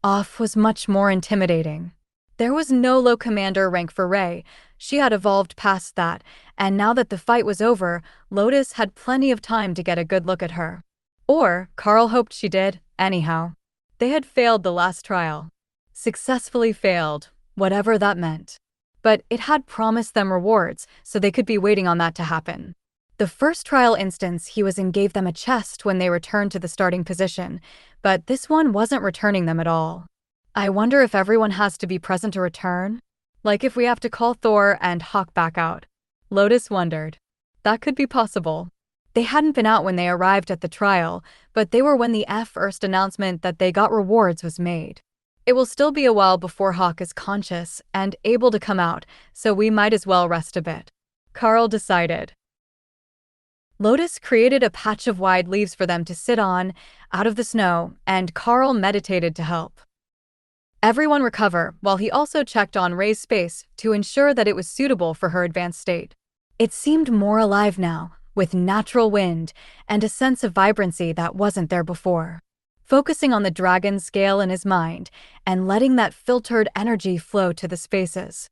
off was much more intimidating. There was no low commander rank for Ray. She had evolved past that, and now that the fight was over, Lotus had plenty of time to get a good look at her. Or, Karl hoped she did, anyhow. They had failed the last trial. Successfully failed, whatever that meant. But it had promised them rewards, so they could be waiting on that to happen. The first trial instance he was in gave them a chest when they returned to the starting position, but this one wasn't returning them at all. I wonder if everyone has to be present to return? Like if we have to call Thor and Hawk back out. Lotus wondered. That could be possible. They hadn't been out when they arrived at the trial, but they were when the first announcement that they got rewards was made. It will still be a while before Hawk is conscious and able to come out, so we might as well rest a bit, Karl decided. Lotus created a patch of wide leaves for them to sit on, out of the snow, and Karl meditated to help everyone recover, while he also checked on Ray's space to ensure that it was suitable for her advanced state. It seemed more alive now, with natural wind and a sense of vibrancy that wasn't there before. Focusing on the dragon scale in his mind and letting that filtered energy flow to the spaces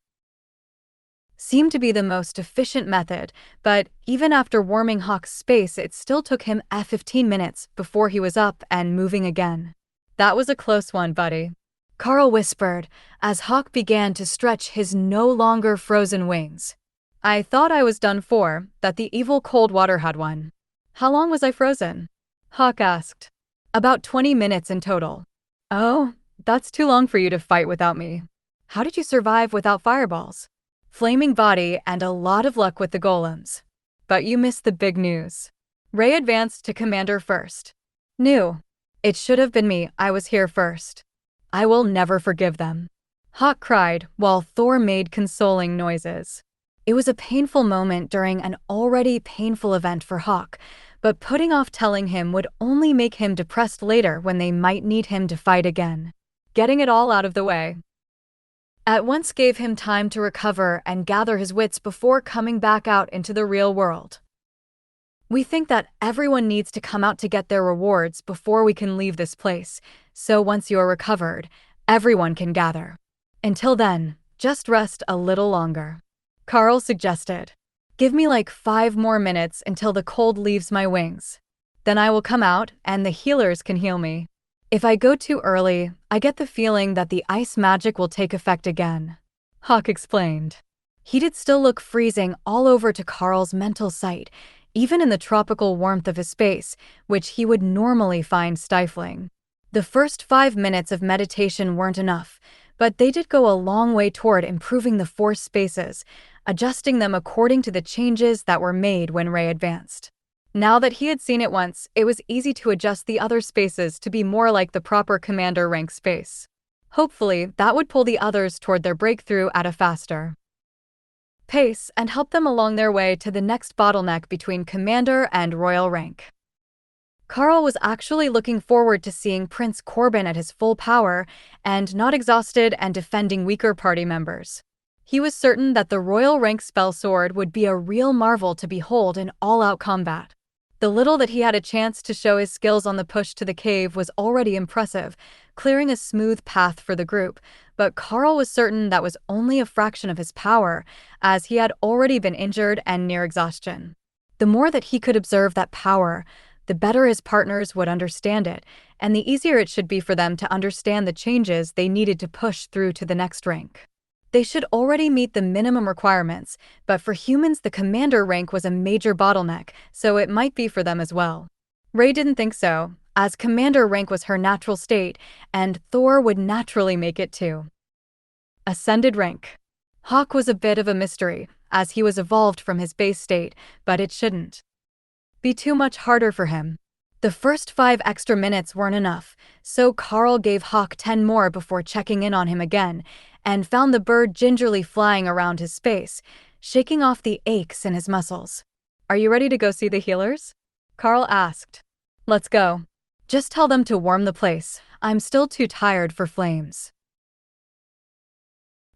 seemed to be the most efficient method, but even after warming Hawk's space, it still took him 15 minutes before he was up and moving again. That was a close one, buddy, Karl whispered as Hawk began to stretch his no longer frozen wings. I thought I was done for, that the evil cold water had won. How long was I frozen? Hawk asked. About 20 minutes in total. Oh, that's too long for you to fight without me. How did you survive without fireballs? Flaming body and a lot of luck with the golems. But you missed the big news. Ray advanced to Commander first. Knew. It should have been me, I was here first. I will never forgive them. Hawk cried, while Thor made consoling noises. It was a painful moment during an already painful event for Hawk, but putting off telling him would only make him depressed later when they might need him to fight again. Getting it all out of the way at once gave him time to recover and gather his wits before coming back out into the real world. We think that everyone needs to come out to get their rewards before we can leave this place, so once you are recovered, everyone can gather. Until then, just rest a little longer. Karl suggested. Give me like 5 more minutes until the cold leaves my wings. Then I will come out and the healers can heal me. If I go too early, I get the feeling that the ice magic will take effect again. Hawk explained. He did still look freezing all over to Karl's mental sight, even in the tropical warmth of his space, which he would normally find stifling. The first 5 minutes of meditation weren't enough, but they did go a long way toward improving the force spaces, adjusting them according to the changes that were made when Ray advanced. Now that he had seen it once, it was easy to adjust the other spaces to be more like the proper commander rank space. Hopefully, that would pull the others toward their breakthrough at a faster pace and help them along their way to the next bottleneck between commander and royal rank. Karl was actually looking forward to seeing Prince Corbin at his full power and not exhausted and defending weaker party members. He was certain that the royal rank spell sword would be a real marvel to behold in all-out combat. The little that he had a chance to show his skills on the push to the cave was already impressive, clearing a smooth path for the group, but Karl was certain that was only a fraction of his power, as he had already been injured and near exhaustion. The more that he could observe that power, the better his partners would understand it, and the easier it should be for them to understand the changes they needed to push through to the next rank. They should already meet the minimum requirements, but for humans the commander rank was a major bottleneck, so it might be for them as well. Ray didn't think so, as commander rank was her natural state, and Thor would naturally make it too. Ascended rank. Hawk was a bit of a mystery, as he was evolved from his base state, but it shouldn't be too much harder for him. The first 5 extra minutes weren't enough, so Karl gave Hawk 10 more before checking in on him again, and found the bird gingerly flying around his space, shaking off the aches in his muscles. Are you ready to go see the healers? Karl asked. Let's go. Just tell them to warm the place. I'm still too tired for flames.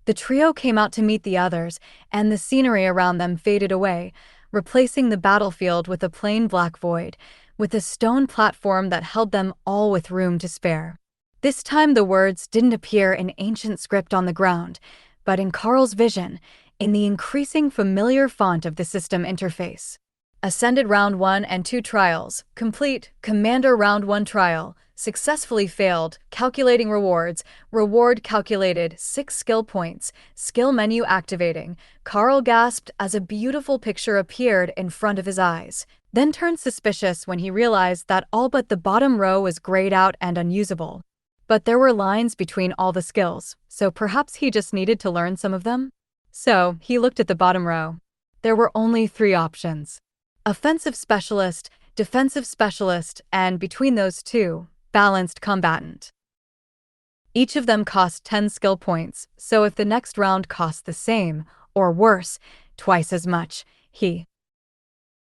The trio came out to meet the others, and the scenery around them faded away, replacing the battlefield with a plain black void, with a stone platform that held them all with room to spare. This time the words didn't appear in ancient script on the ground, but in Karl's vision, in the increasing familiar font of the system interface. Ascended Round 1 and 2 trials, complete, Commander Round 1 trial, successfully failed, calculating rewards, reward calculated, 6 skill points, skill menu activating. Karl gasped as a beautiful picture appeared in front of his eyes, then turned suspicious when he realized that all but the bottom row was grayed out and unusable. But there were lines between all the skills, so perhaps he just needed to learn some of them? So, he looked at the bottom row. There were only 3 options. Offensive specialist, defensive specialist, and between those 2, balanced combatant. Each of them cost 10 skill points, so if the next round cost the same, or worse, twice as much, he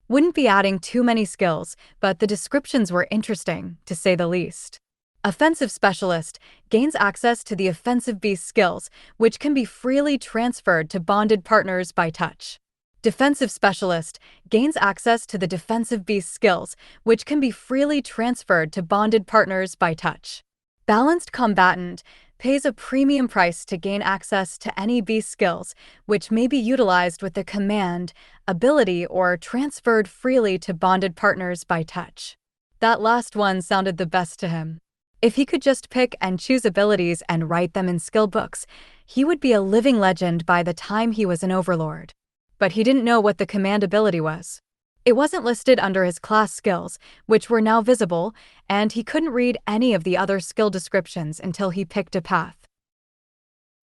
wouldn't be adding too many skills, but the descriptions were interesting, to say the least. Offensive Specialist gains access to the Offensive Beast skills, which can be freely transferred to bonded partners by touch. Defensive Specialist gains access to the Defensive Beast skills, which can be freely transferred to bonded partners by touch. Balanced Combatant pays a premium price to gain access to any beast skills, which may be utilized with the command, ability, or transferred freely to bonded partners by touch. That last one sounded the best to him. If he could just pick and choose abilities and write them in skill books, he would be a living legend by the time he was an overlord. But he didn't know what the command ability was. It wasn't listed under his class skills, which were now visible, and he couldn't read any of the other skill descriptions until he picked a path.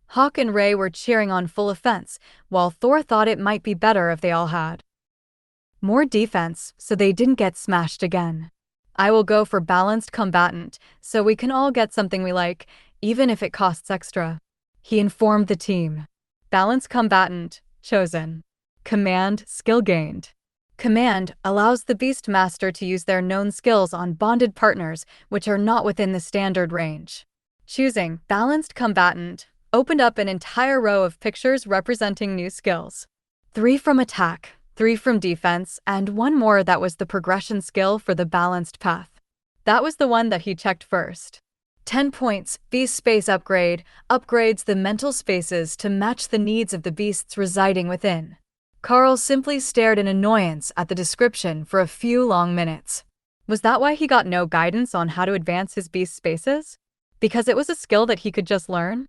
Hawk and Ray were cheering on full offense, while Thor thought it might be better if they all had more defense, so they didn't get smashed again. I will go for balanced combatant, so we can all get something we like, even if it costs extra, he informed the team. Balanced combatant, chosen. Command, skill gained. Command allows the Beastmaster to use their known skills on bonded partners which are not within the standard range. Choosing balanced combatant opened up an entire row of pictures representing new skills. 3 from attack, 3 from defense, and 1 more that was the progression skill for the balanced path. That was the one that he checked first. 10 points, Beast Space Upgrade, upgrades the mental spaces to match the needs of the beasts residing within. Karl simply stared in annoyance at the description for a few long minutes. Was that why he got no guidance on how to advance his beast spaces? Because it was a skill that he could just learn?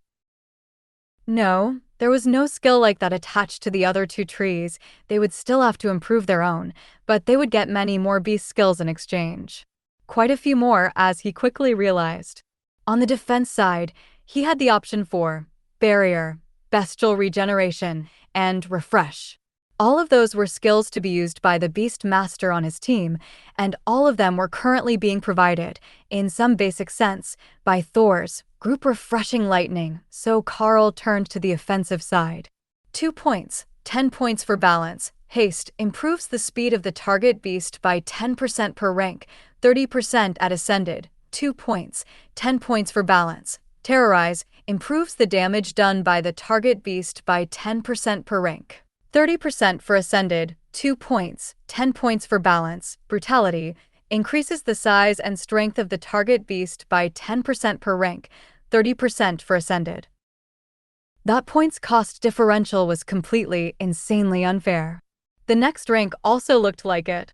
No, there was no skill like that attached to the other 2 trees. They would still have to improve their own, but they would get many more beast skills in exchange. Quite a few more, as he quickly realized. On the defense side, he had the option for barrier, bestial regeneration, and refresh. All of those were skills to be used by the Beastmaster on his team, and all of them were currently being provided, in some basic sense, by Thor's group refreshing lightning, so Karl turned to the offensive side. 2 points, 10 points for balance. Haste improves the speed of the target beast by 10% per rank, 30% at ascended. 2 points, 10 points for balance. Terrorize improves the damage done by the target beast by 10% per rank. 30% for ascended, 2 points, 10 points for balance. Brutality increases the size and strength of the target beast by 10% per rank, 30% for ascended. That points cost differential was completely, insanely unfair. The next rank also looked like it.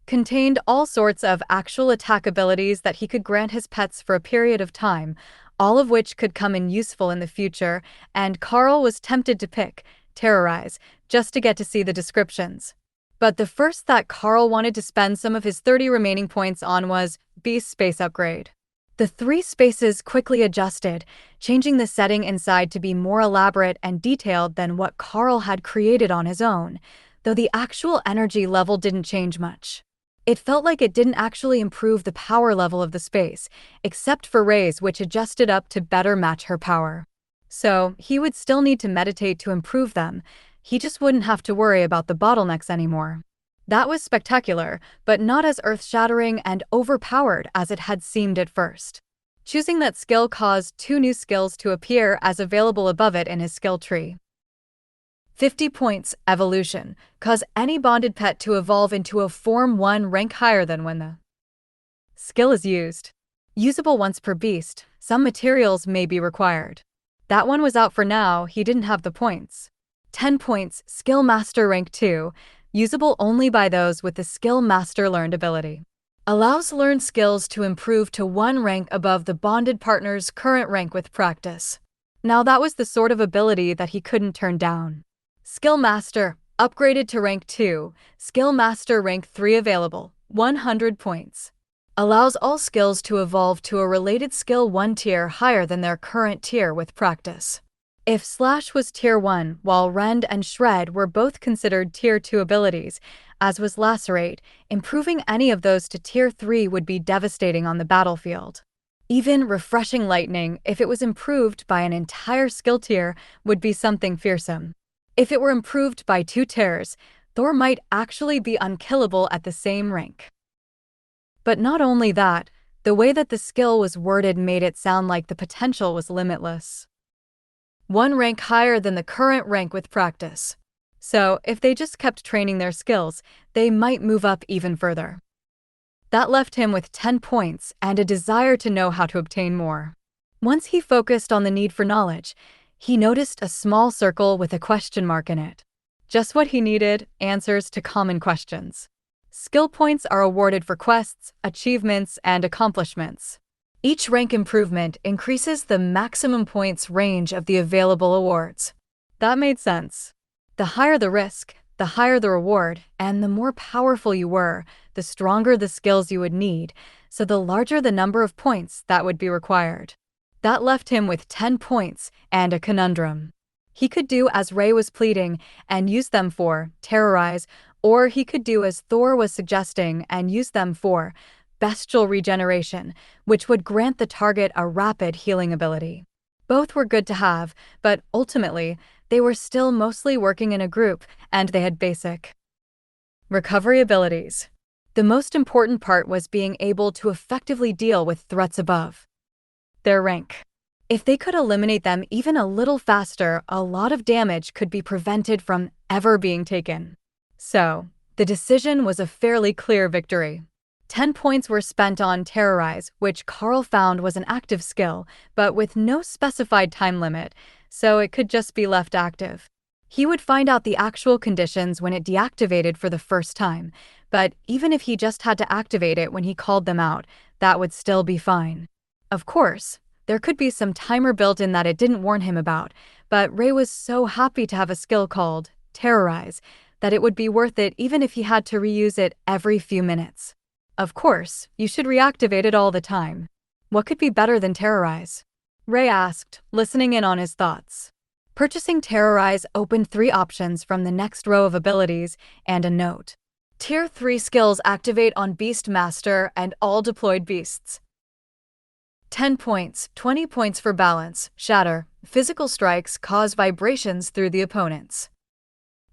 Contained all sorts of actual attack abilities that he could grant his pets for a period of time, all of which could come in useful in the future, and Karl was tempted to pick Terrorize, just to get to see the descriptions. But the first that Karl wanted to spend some of his 30 remaining points on was Beast Space Upgrade. The 3 spaces quickly adjusted, changing the setting inside to be more elaborate and detailed than what Karl had created on his own, though the actual energy level didn't change much. It felt like it didn't actually improve the power level of the space, except for Ray's, which adjusted up to better match her power. So, he would still need to meditate to improve them. He just wouldn't have to worry about the bottlenecks anymore. That was spectacular, but not as earth-shattering and overpowered as it had seemed at first. Choosing that skill caused 2 new skills to appear as available above it in his skill tree. 50 points, evolution, cause any bonded pet to evolve into a form 1 rank higher than when the skill is used. Usable once per beast, some materials may be required. That one was out for now, he didn't have the points. 10 points, skill master rank 2, usable only by those with the skill master learned ability. Allows learned skills to improve to 1 rank above the bonded partner's current rank with practice. Now that was the sort of ability that he couldn't turn down. Skill Master, upgraded to rank 2, Skill Master rank 3 available, 100 points. Allows all skills to evolve to a related skill 1 tier higher than their current tier with practice. If Slash was tier 1, while Rend and Shred were both considered tier 2 abilities, as was Lacerate, improving any of those to tier 3 would be devastating on the battlefield. Even Refreshing Lightning, if it was improved by an entire skill tier, would be something fearsome. If it were improved by 2 tiers, Thor might actually be unkillable at the same rank. But not only that, the way that the skill was worded made it sound like the potential was limitless. 1 rank higher than the current rank with practice. So, if they just kept training their skills, they might move up even further. That left him with 10 points and a desire to know how to obtain more. Once he focused on the need for knowledge, he noticed a small circle with a question mark in it. Just what he needed, answers to common questions. Skill points are awarded for quests, achievements, and accomplishments. Each rank improvement increases the maximum points range of the available awards. That made sense. The higher the risk, The higher the reward, and the more powerful you were, the stronger the skills you would need, so the larger the number of points that would be required. That left him with 10 points and a conundrum. He could do as Ray was pleading and use them for terrorize, or he could do as Thor was suggesting and use them for bestial regeneration, which would grant the target a rapid healing ability. Both were good to have, but ultimately, they were still mostly working in a group, and they had basic recovery abilities. The most important part was being able to effectively deal with threats above their rank. If they could eliminate them even a little faster, a lot of damage could be prevented from ever being taken. So, the decision was a fairly clear victory. 10 points were spent on terrorize, which Karl found was an active skill, but with no specified time limit, so it could just be left active. He would find out the actual conditions when it deactivated for the first time, but even if he just had to activate it when he called them out, that would still be fine. Of course, there could be some timer built in that it didn't warn him about, but Ray was so happy to have a skill called terrorize that it would be worth it even if he had to reuse it every few minutes. Of course, you should reactivate it all the time. What could be better than terrorize? Ray asked, listening in on his thoughts. Purchasing terrorize opened 3 options from the next row of abilities and a note. Tier 3 skills activate on Beast Master and all deployed beasts. 10 points, 20 points for balance, shatter, physical strikes cause vibrations through the opponents.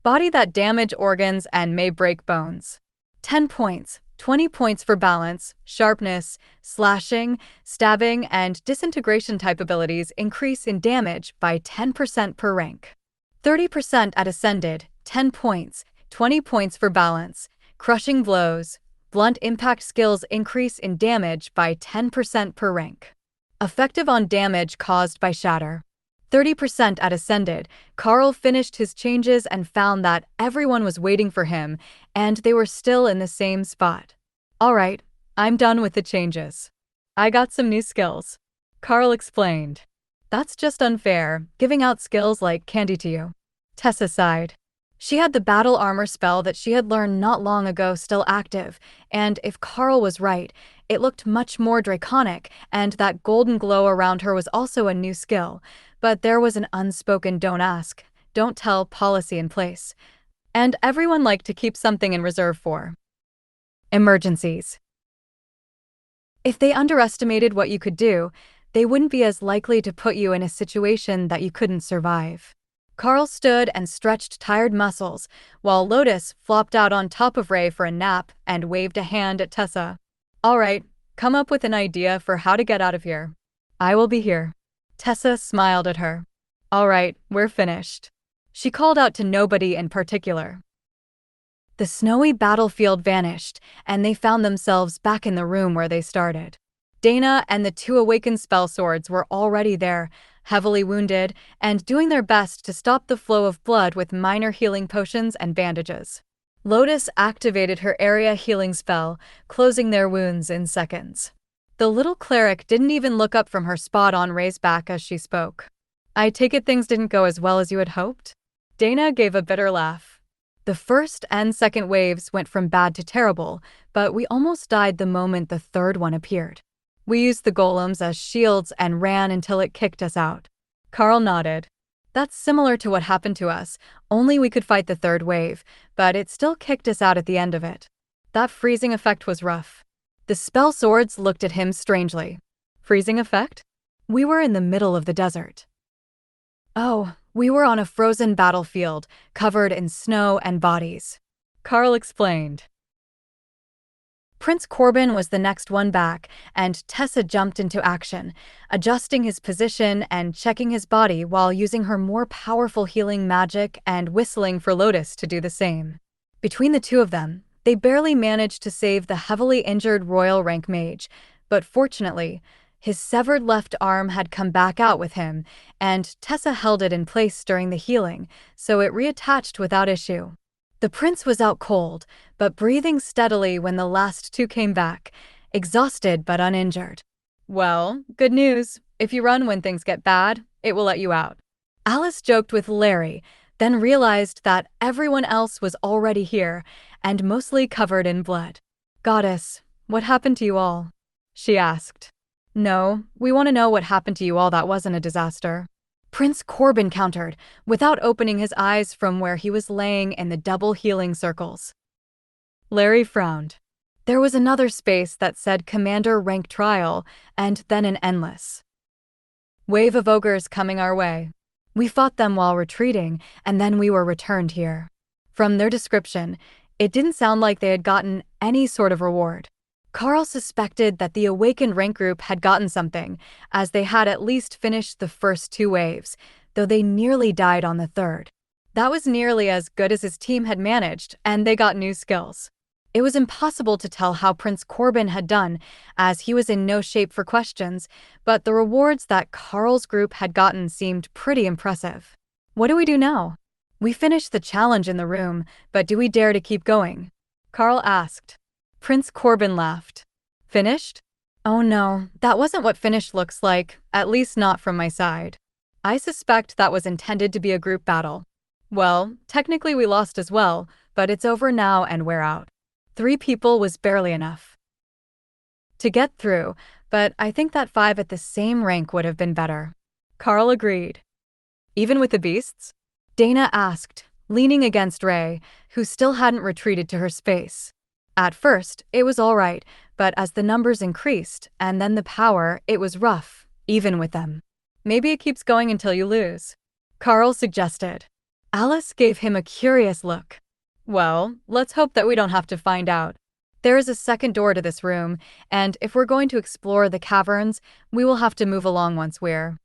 Body that damage organs and may break bones. 10 points, 20 points for balance, sharpness, slashing, stabbing, and disintegration type abilities increase in damage by 10% per rank. 30% at Ascended, 10 points, 20 points for balance, crushing blows, blunt impact skills increase in damage by 10% per rank. Effective on damage caused by shatter. 30% at Ascended, Karl finished his changes and found that everyone was waiting for him, and they were still in the same spot. Alright, I'm done with the changes. I got some new skills. Karl explained. That's just unfair, giving out skills like candy to you. Tessa sighed. She had the battle armor spell that she had learned not long ago still active, and if Karl was right, it looked much more draconic, and that golden glow around her was also a new skill. But there was an unspoken don't ask, don't tell policy in place. And everyone liked to keep something in reserve for emergencies. If they underestimated what you could do, they wouldn't be as likely to put you in a situation that you couldn't survive. Karl stood and stretched tired muscles, while Lotus flopped out on top of Ray for a nap and waved a hand at Tessa. All right, come up with an idea for how to get out of here. I will be here. Tessa smiled at her. All right, we're finished. She called out to nobody in particular. The snowy battlefield vanished, and they found themselves back in the room where they started. Dana and the 2 awakened spell swords were already there, heavily wounded, and doing their best to stop the flow of blood with minor healing potions and bandages. Lotus activated her area healing spell, closing their wounds in seconds. The little cleric didn't even look up from her spot on Ray's back as she spoke. I take it things didn't go as well as you had hoped? Dana gave a bitter laugh. The first and second waves went from bad to terrible, but we almost died the moment the third one appeared. We used the golems as shields and ran until it kicked us out. Karl nodded. That's similar to what happened to us, only we could fight the third wave, but it still kicked us out at the end of it. That freezing effect was rough. The spell swords looked at him strangely. Freezing effect? We were in the middle of the desert. Oh, we were on a frozen battlefield, covered in snow and bodies. Karl explained. Prince Corbin was the next one back, and Tessa jumped into action, adjusting his position and checking his body while using her more powerful healing magic and whistling for Lotus to do the same. Between the two of them, they barely managed to save the heavily injured royal rank mage, but fortunately, his severed left arm had come back out with him, and Tessa held it in place during the healing, so it reattached without issue. The prince was out cold, but breathing steadily when the last 2 came back, exhausted but uninjured. Well, good news. If you run when things get bad, it will let you out. Alice joked with Larry, then realized that everyone else was already here and mostly covered in blood. "Goddess, what happened to you all?" she asked. "No, we want to know what happened to you all that wasn't a disaster," Prince Corbin countered, without opening his eyes from where he was laying in the double healing circles. Larry frowned. There was another space that said Commander Rank Trial, and then an endless wave of ogres coming our way. We fought them while retreating, and then we were returned here. From their description, it didn't sound like they had gotten any sort of reward. Karl suspected that the awakened rank group had gotten something, as they had at least finished the first 2 waves, though they nearly died on the third. That was nearly as good as his team had managed, and they got new skills. It was impossible to tell how Prince Corbin had done, as he was in no shape for questions, but the rewards that Karl's group had gotten seemed pretty impressive. "What do we do now?" "We finished the challenge in the room, but do we dare to keep going?" Karl asked. Prince Corbin laughed. "Finished? Oh no, that wasn't what finished looks like, at least not from my side. I suspect that was intended to be a group battle. Well, technically we lost as well, but it's over now and we're out. 3 people was barely enough to get through, but I think that 5 at the same rank would have been better." Karl agreed. "Even with the beasts?" Dana asked, leaning against Ray, who still hadn't retreated to her space. At first, it was all right, but as the numbers increased, and then the power, it was rough, even with them. "Maybe it keeps going until you lose," Karl suggested. Alice gave him a curious look. "Well, let's hope that we don't have to find out. There is a second door to this room, and if we're going to explore the caverns, we will have to move along once we're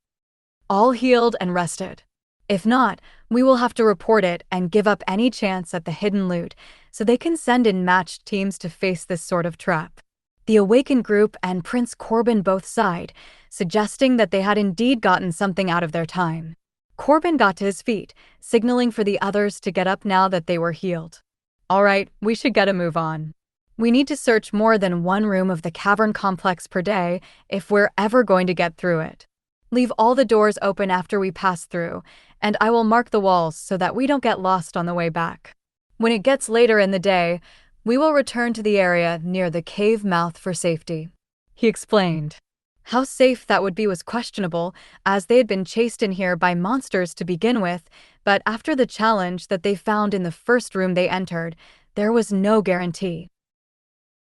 all healed and rested. If not, we will have to report it and give up any chance at the hidden loot, so they can send in matched teams to face this sort of trap." The Awaken group and Prince Corbin both sighed, suggesting that they had indeed gotten something out of their time. Corbin got to his feet, signaling for the others to get up now that they were healed. "All right, we should get a move on. We need to search more than one room of the cavern complex per day if we're ever going to get through it. Leave all the doors open after we pass through, and I will mark the walls so that we don't get lost on the way back. When it gets later in the day, we will return to the area near the cave mouth for safety," he explained. How safe that would be was questionable, as they had been chased in here by monsters to begin with, but after the challenge that they found in the first room they entered, there was no guarantee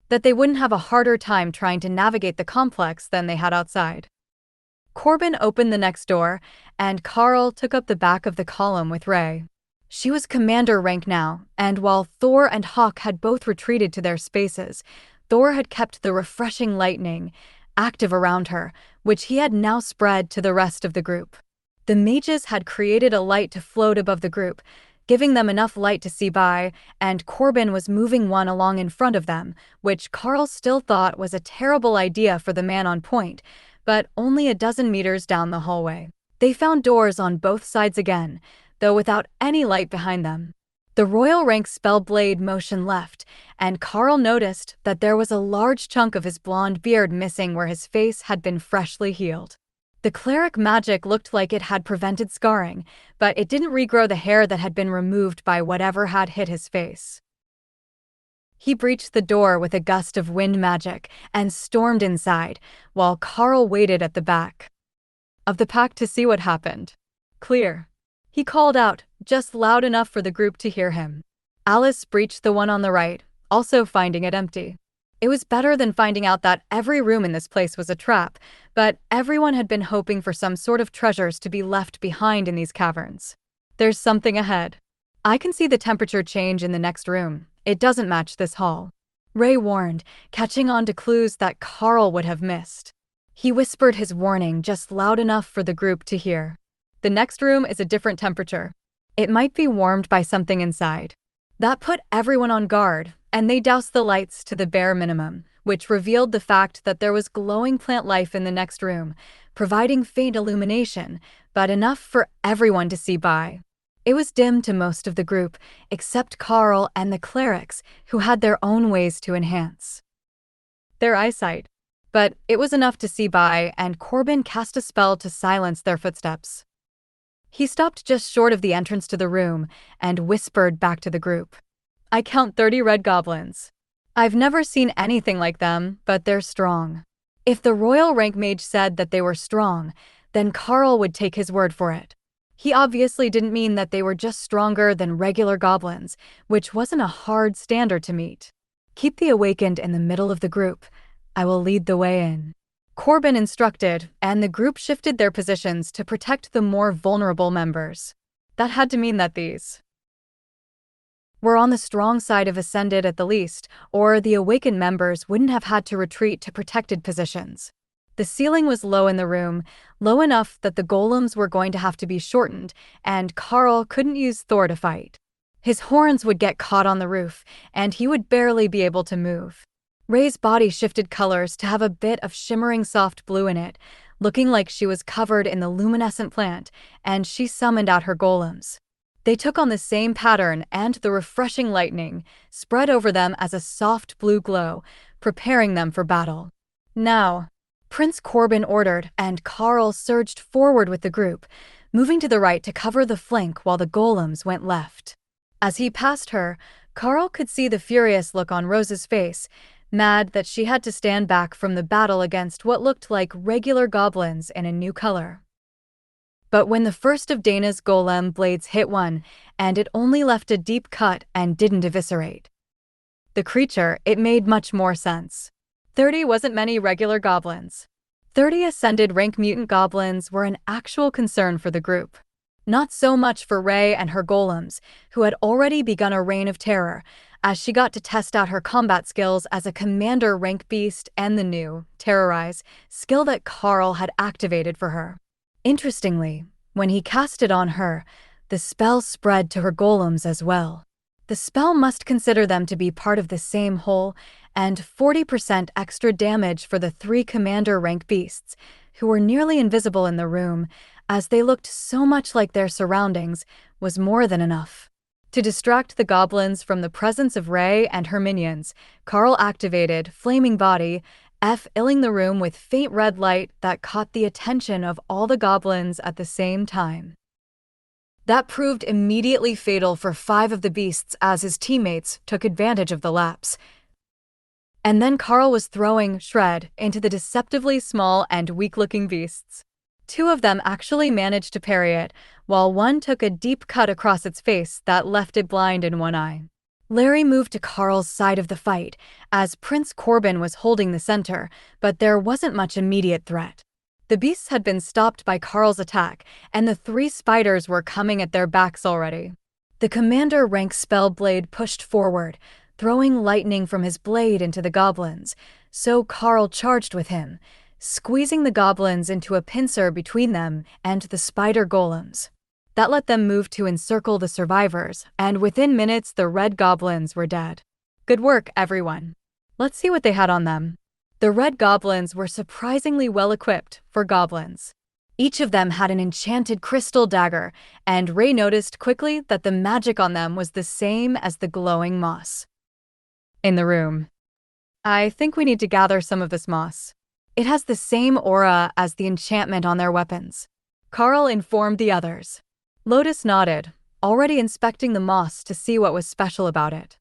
that they wouldn't have a harder time trying to navigate the complex than they had outside. Corbin opened the next door, and Karl took up the back of the column with Ray. She was commander rank now, and while Thor and Hawk had both retreated to their spaces, Thor had kept the refreshing lightning active around her, which he had now spread to the rest of the group. The mages had created a light to float above the group, giving them enough light to see by, and Corbin was moving one along in front of them, which Karl still thought was a terrible idea for the man on point, but only a dozen meters down the hallway. They found doors on both sides again, though without any light behind them. The royal rank spell blade motion left, and Karl noticed that there was a large chunk of his blonde beard missing where his face had been freshly healed. The cleric magic looked like it had prevented scarring, but it didn't regrow the hair that had been removed by whatever had hit his face. He breached the door with a gust of wind magic and stormed inside, while Karl waited at the back of the pack to see what happened. "Clear," he called out, just loud enough for the group to hear him. Alice breached the one on the right, also finding it empty. It was better than finding out that every room in this place was a trap, but everyone had been hoping for some sort of treasures to be left behind in these caverns. "There's something ahead. I can see the temperature change in the next room. It doesn't match this hall," Ray warned, catching on to clues that Karl would have missed. He whispered his warning just loud enough for the group to hear. "The next room is a different temperature. It might be warmed by something inside." That put everyone on guard, and they doused the lights to the bare minimum, which revealed the fact that there was glowing plant life in the next room, providing faint illumination, but enough for everyone to see by. It was dim to most of the group, except Karl and the clerics, who had their own ways to enhance their eyesight. But it was enough to see by, and Corbin cast a spell to silence their footsteps. He stopped just short of the entrance to the room and whispered back to the group. I count 30 red goblins. I've never seen anything like them, but they're strong. If the royal rank mage said that they were strong, then Karl would take his word for it. He obviously didn't mean that they were just stronger than regular goblins, which wasn't a hard standard to meet. Keep the awakened in the middle of the group. I will lead the way in. Corbin instructed, and the group shifted their positions to protect the more vulnerable members. That had to mean that these were on the strong side of ascended at the least, or the awakened members wouldn't have had to retreat to protected positions. The ceiling was low in the room, low enough that the golems were going to have to be shortened, and Karl couldn't use Thor to fight. His horns would get caught on the roof, and he would barely be able to move. Ray's body shifted colors to have a bit of shimmering soft blue in it, looking like she was covered in the luminescent plant, and she summoned out her golems. They took on the same pattern, and the refreshing lightning spread over them as a soft blue glow, preparing them for battle. Now, Prince Corbin ordered, and Karl surged forward with the group, moving to the right to cover the flank while the golems went left. As he passed her, Karl could see the furious look on Rose's face, mad that she had to stand back from the battle against what looked like regular goblins in a new color. But when the first of Dana's golem blades hit one, and it only left a deep cut and didn't eviscerate the creature, it made much more sense. 30 wasn't many regular goblins. 30 ascended rank mutant goblins were an actual concern for the group. Not so much for Ray and her golems, who had already begun a reign of terror, as she got to test out her combat skills as a commander rank beast and the new, terrorize, skill that Karl had activated for her. Interestingly, when he cast it on her, the spell spread to her golems as well. The spell must consider them to be part of the same whole, and 40% extra damage for the 3 commander rank beasts, who were nearly invisible in the room, as they looked so much like their surroundings, was more than enough. To distract the goblins from the presence of Ray and her minions, Karl activated Flaming Body, filling the room with faint red light that caught the attention of all the goblins at the same time. That proved immediately fatal for 5 of the beasts as his teammates took advantage of the lapse. And then Karl was throwing Shred into the deceptively small and weak-looking beasts. 2 of them actually managed to parry it, while one took a deep cut across its face that left it blind in one eye. Larry moved to Karl's side of the fight, as Prince Corbin was holding the center, but there wasn't much immediate threat. The beasts had been stopped by Karl's attack, and the 3 spiders were coming at their backs already. The commander rank spell blade pushed forward, throwing lightning from his blade into the goblins, so Karl charged with him, squeezing the goblins into a pincer between them and the spider golems. That let them move to encircle the survivors, and within minutes the red goblins were dead. Good work, everyone. Let's see what they had on them. The red goblins were surprisingly well equipped for goblins. Each of them had an enchanted crystal dagger, and Ray noticed quickly that the magic on them was the same as the glowing moss in the room. I think we need to gather some of this moss. It has the same aura as the enchantment on their weapons. Karl informed the others. Lotus nodded, already inspecting the moss to see what was special about it.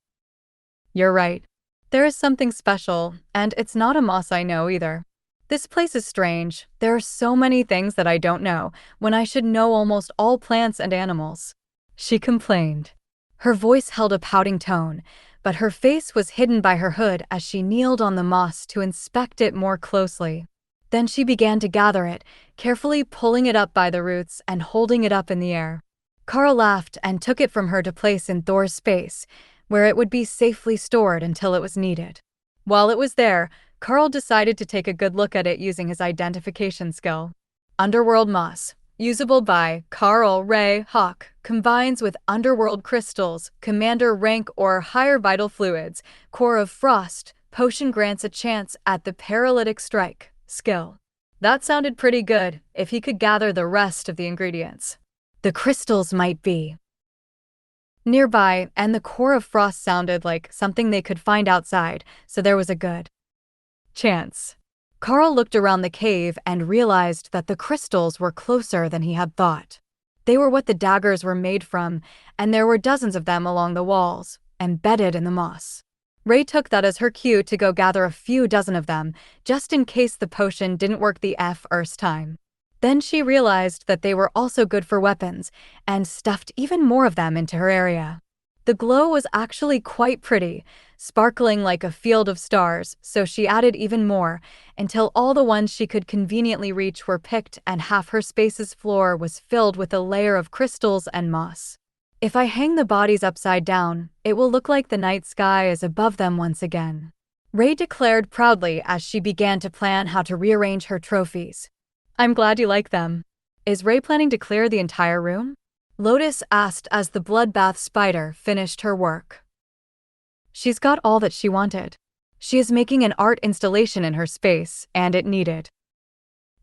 You're right. There is something special, and it's not a moss I know either. This place is strange. There are so many things that I don't know, when I should know almost all plants and animals. She complained. Her voice held a pouting tone, but her face was hidden by her hood as she kneeled on the moss to inspect it more closely. Then she began to gather it, carefully pulling it up by the roots and holding it up in the air. Karl laughed and took it from her to place in Thor's space, where it would be safely stored until it was needed. While it was there, Karl decided to take a good look at it using his identification skill. Underworld Moss. Usable by Karl Ray Hawk. Combines with Underworld Crystals, Commander Rank or higher vital fluids. Core of Frost. Potion grants a chance at the Paralytic Strike skill. That sounded pretty good if he could gather the rest of the ingredients. The crystals might be nearby, and the Core of Frost sounded like something they could find outside, so there was a good chance. Karl looked around the cave and realized that the crystals were closer than he had thought. They were what the daggers were made from, and there were dozens of them along the walls, embedded in the moss. Ray took that as her cue to go gather a few dozen of them, just in case the potion didn't work the first time. Then she realized that they were also good for weapons, and stuffed even more of them into her area. The glow was actually quite pretty, sparkling like a field of stars, so she added even more, until all the ones she could conveniently reach were picked and half her space's floor was filled with a layer of crystals and moss. If I hang the bodies upside down, it will look like the night sky is above them once again, Ray declared proudly as she began to plan how to rearrange her trophies. I'm glad you like them. Is Ray planning to clear the entire room? Lotus asked as the bloodbath spider finished her work. She's got all that she wanted. She is making an art installation in her space, and it needed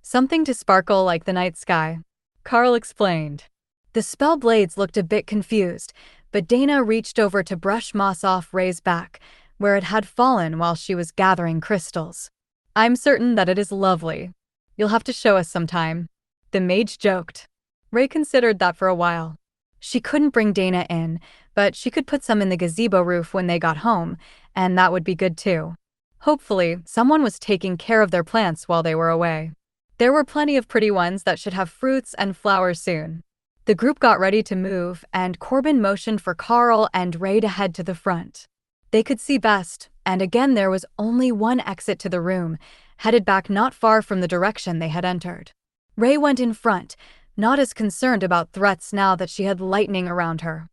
something to sparkle like the night sky, Karl explained. The spell blades looked a bit confused, but Dana reached over to brush moss off Ray's back, where it had fallen while she was gathering crystals. I'm certain that it is lovely. You'll have to show us sometime, the mage joked. Ray considered that for a while. She couldn't bring Dana in, but she could put some in the gazebo roof when they got home, and that would be good too. Hopefully, someone was taking care of their plants while they were away. There were plenty of pretty ones that should have fruits and flowers soon. The group got ready to move, and Corbin motioned for Karl and Ray to head to the front. They could see best, and again there was only one exit to the room, headed back not far from the direction they had entered. Ray went in front, not as concerned about threats now that she had lightning around her.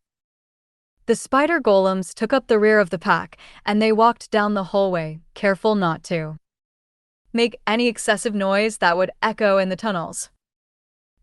The spider golems took up the rear of the pack, and they walked down the hallway, careful not to make any excessive noise that would echo in the tunnels.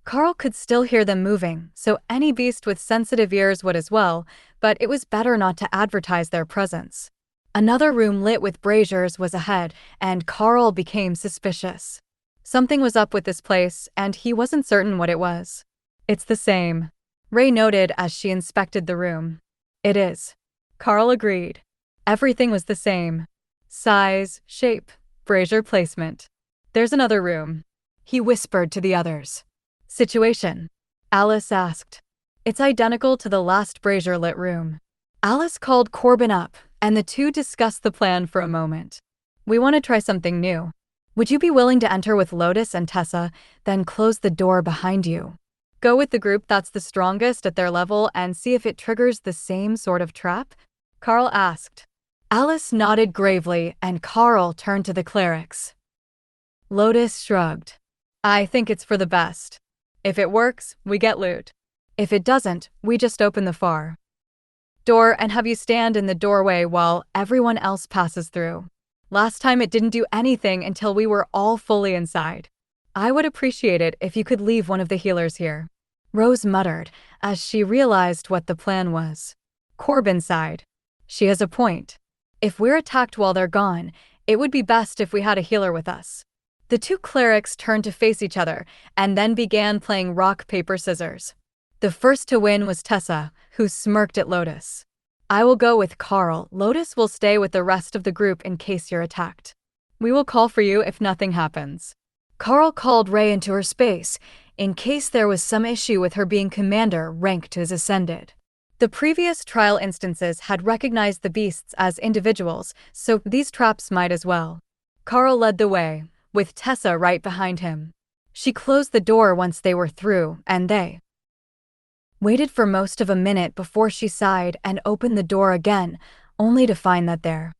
Karl could still hear them moving, so any beast with sensitive ears would as well, but it was better not to advertise their presence. Another room lit with braziers was ahead, and Karl became suspicious. Something was up with this place, and he wasn't certain what it was. It's the same, Ray noted as she inspected the room. It is, Karl agreed. Everything was the same. Size, shape, brazier placement. There's another room, he whispered to the others. Situation? Alice asked. It's identical to the last brazier-lit room. Alice called Corbin up, and the two discussed the plan for a moment. We want to try something new. Would you be willing to enter with Lotus and Tessa, then close the door behind you? Go with the group that's the strongest at their level and see if it triggers the same sort of trap? Karl asked. Alice nodded gravely, and Karl turned to the clerics. Lotus shrugged. I think it's for the best. If it works, we get loot. If it doesn't, we just open the far door and have you stand in the doorway while everyone else passes through. Last time it didn't do anything until we were all fully inside. I would appreciate it if you could leave one of the healers here, Rose muttered as she realized what the plan was. Corbin sighed. She has a point. If we're attacked while they're gone, it would be best if we had a healer with us. The two clerics turned to face each other and then began playing rock, paper, scissors. The first to win was Tessa, who smirked at Lotus. I will go with Karl. Lotus will stay with the rest of the group in case you're attacked. We will call for you if nothing happens. Karl called Ray into her space, in case there was some issue with her being commander ranked as ascended. The previous trial instances had recognized the beasts as individuals, so these traps might as well. Karl led the way, with Tessa right behind him. She closed the door once they were through, and they waited for most of a minute before she sighed and opened the door again, only to find that there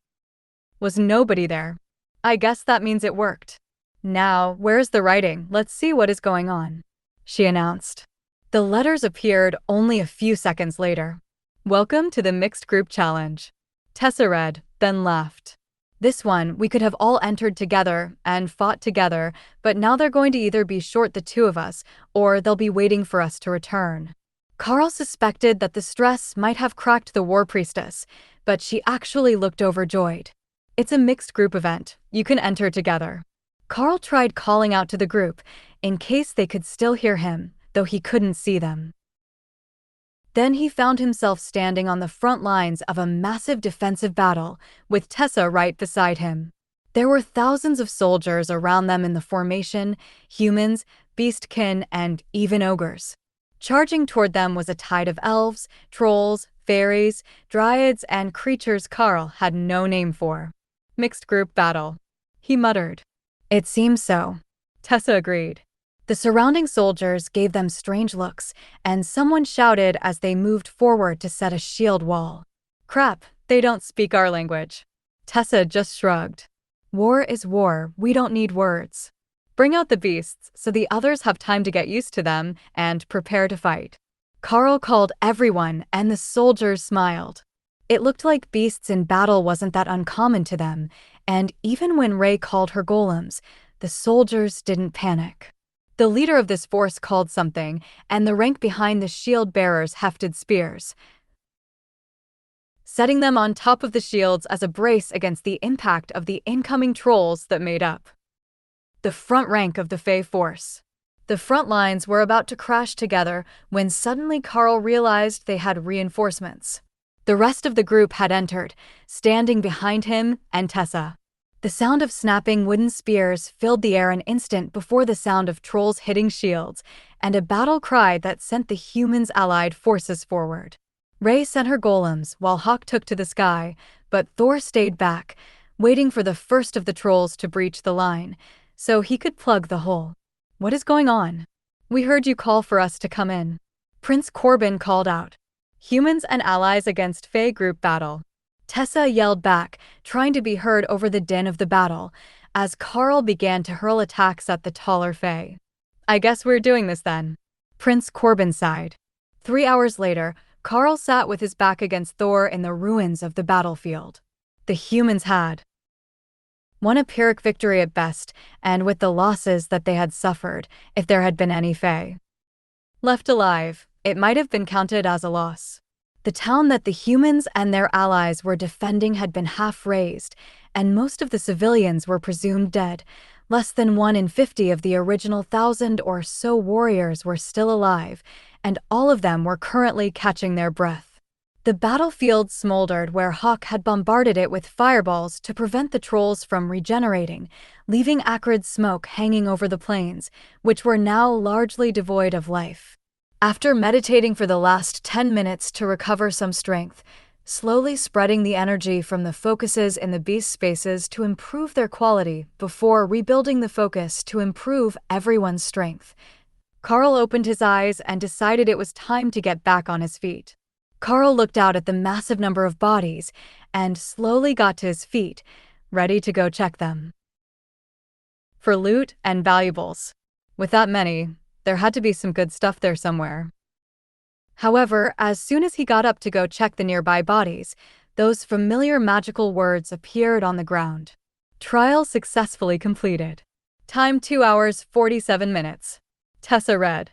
was nobody there. I guess that means it worked. Now, where's the writing? Let's see what is going on, she announced. The letters appeared only a few seconds later. Welcome to the Mixed Group Challenge. Tessa read, then laughed. This one, we could have all entered together and fought together, but now they're going to either be short the two of us, or they'll be waiting for us to return. Karl suspected that the stress might have cracked the war priestess, but she actually looked overjoyed. It's a mixed group event. You can enter together. Karl tried calling out to the group, in case they could still hear him, though he couldn't see them. Then he found himself standing on the front lines of a massive defensive battle, with Tessa right beside him. There were thousands of soldiers around them in the formation, humans, beastkin, and even ogres. Charging toward them was a tide of elves, trolls, fairies, dryads, and creatures Karl had no name for. Mixed group battle. He muttered. It seems so. Tessa agreed. The surrounding soldiers gave them strange looks, and someone shouted as they moved forward to set a shield wall. Crap, they don't speak our language. Tessa just shrugged. War is war, we don't need words. Bring out the beasts so the others have time to get used to them and prepare to fight. Karl called everyone, and the soldiers smiled. It looked like beasts in battle wasn't that uncommon to them, and even when Ray called her golems, the soldiers didn't panic. The leader of this force called something, and the rank behind the shield bearers hefted spears, setting them on top of the shields as a brace against the impact of the incoming trolls that made up the front rank of the Fey force. The front lines were about to crash together when suddenly Karl realized they had reinforcements. The rest of the group had entered, standing behind him and Tessa. The sound of snapping wooden spears filled the air an instant before the sound of trolls hitting shields, and a battle cry that sent the humans' allied forces forward. Ray sent her golems while Hawk took to the sky, but Thor stayed back, waiting for the first of the trolls to breach the line, so he could plug the hole. What is going on? We heard you call for us to come in. Prince Corbin called out. Humans and allies against Fey group battle. Tessa yelled back, trying to be heard over the din of the battle, as Karl began to hurl attacks at the taller Fey. I guess we're doing this then. Prince Corbin sighed. 3 hours later, Karl sat with his back against Thor in the ruins of the battlefield. The humans had won a Pyrrhic victory at best, and with the losses that they had suffered, if there had been any Fey left alive, it might have been counted as a loss. The town that the humans and their allies were defending had been half razed, and most of the civilians were presumed dead. Less than 1 in 50 of the original 1,000 or so warriors were still alive, and all of them were currently catching their breath. The battlefield smoldered where Hawk had bombarded it with fireballs to prevent the trolls from regenerating, leaving acrid smoke hanging over the plains, which were now largely devoid of life. After meditating for the last 10 minutes to recover some strength, slowly spreading the energy from the focuses in the beast spaces to improve their quality before rebuilding the focus to improve everyone's strength, Karl opened his eyes and decided it was time to get back on his feet. Karl looked out at the massive number of bodies and slowly got to his feet, ready to go check them for loot and valuables. With that many, there had to be some good stuff there somewhere. However, as soon as he got up to go check the nearby bodies, those familiar magical words appeared on the ground. Trial successfully completed. Time 2 hours 47 minutes. Tessa read.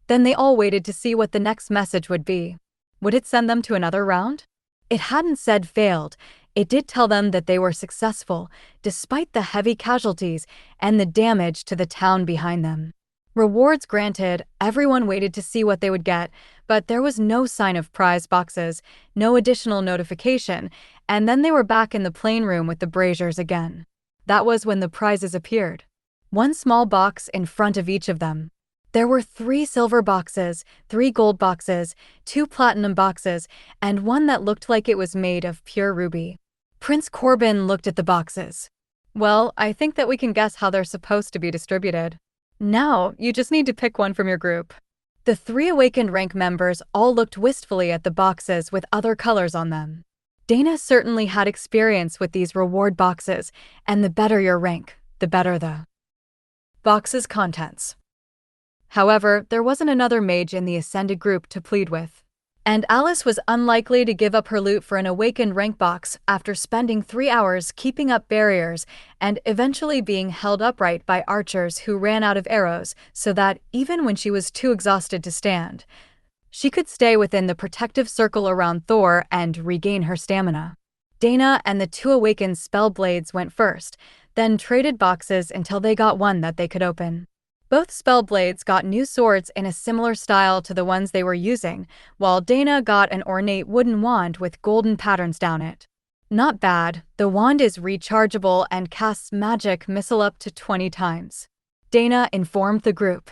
Then they all waited to see what the next message would be. Would it send them to another round? It hadn't said failed. It did tell them that they were successful, despite the heavy casualties and the damage to the town behind them. Rewards granted, everyone waited to see what they would get, but there was no sign of prize boxes, no additional notification, and then they were back in the plane room with the braziers again. That was when the prizes appeared. 1 small box in front of each of them. There were 3 silver boxes, 3 gold boxes, 2 platinum boxes, and 1 that looked like it was made of pure ruby. Prince Corbin looked at the boxes. Well, I think that we can guess how they're supposed to be distributed. Now, you just need to pick one from your group. The 3 awakened rank members all looked wistfully at the boxes with other colors on them. Dana certainly had experience with these reward boxes, and the better your rank, the better the box's contents. However, there wasn't another mage in the ascended group to plead with. And Alice was unlikely to give up her loot for an awakened rank box after spending 3 hours keeping up barriers and eventually being held upright by archers who ran out of arrows so that, even when she was too exhausted to stand, she could stay within the protective circle around Thor and regain her stamina. Dana and the 2 awakened spell blades went first, then traded boxes until they got one that they could open. Both spell blades got new swords in a similar style to the ones they were using, while Dana got an ornate wooden wand with golden patterns down it. Not bad, the wand is rechargeable and casts magic missile up to 20 times. Dana informed the group.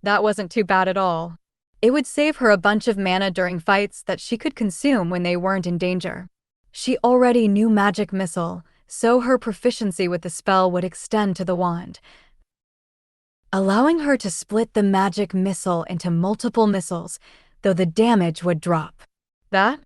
That wasn't too bad at all. It would save her a bunch of mana during fights that she could consume when they weren't in danger. She already knew magic missile, so her proficiency with the spell would extend to the wand, allowing her to split the magic missile into multiple missiles, though the damage would drop. That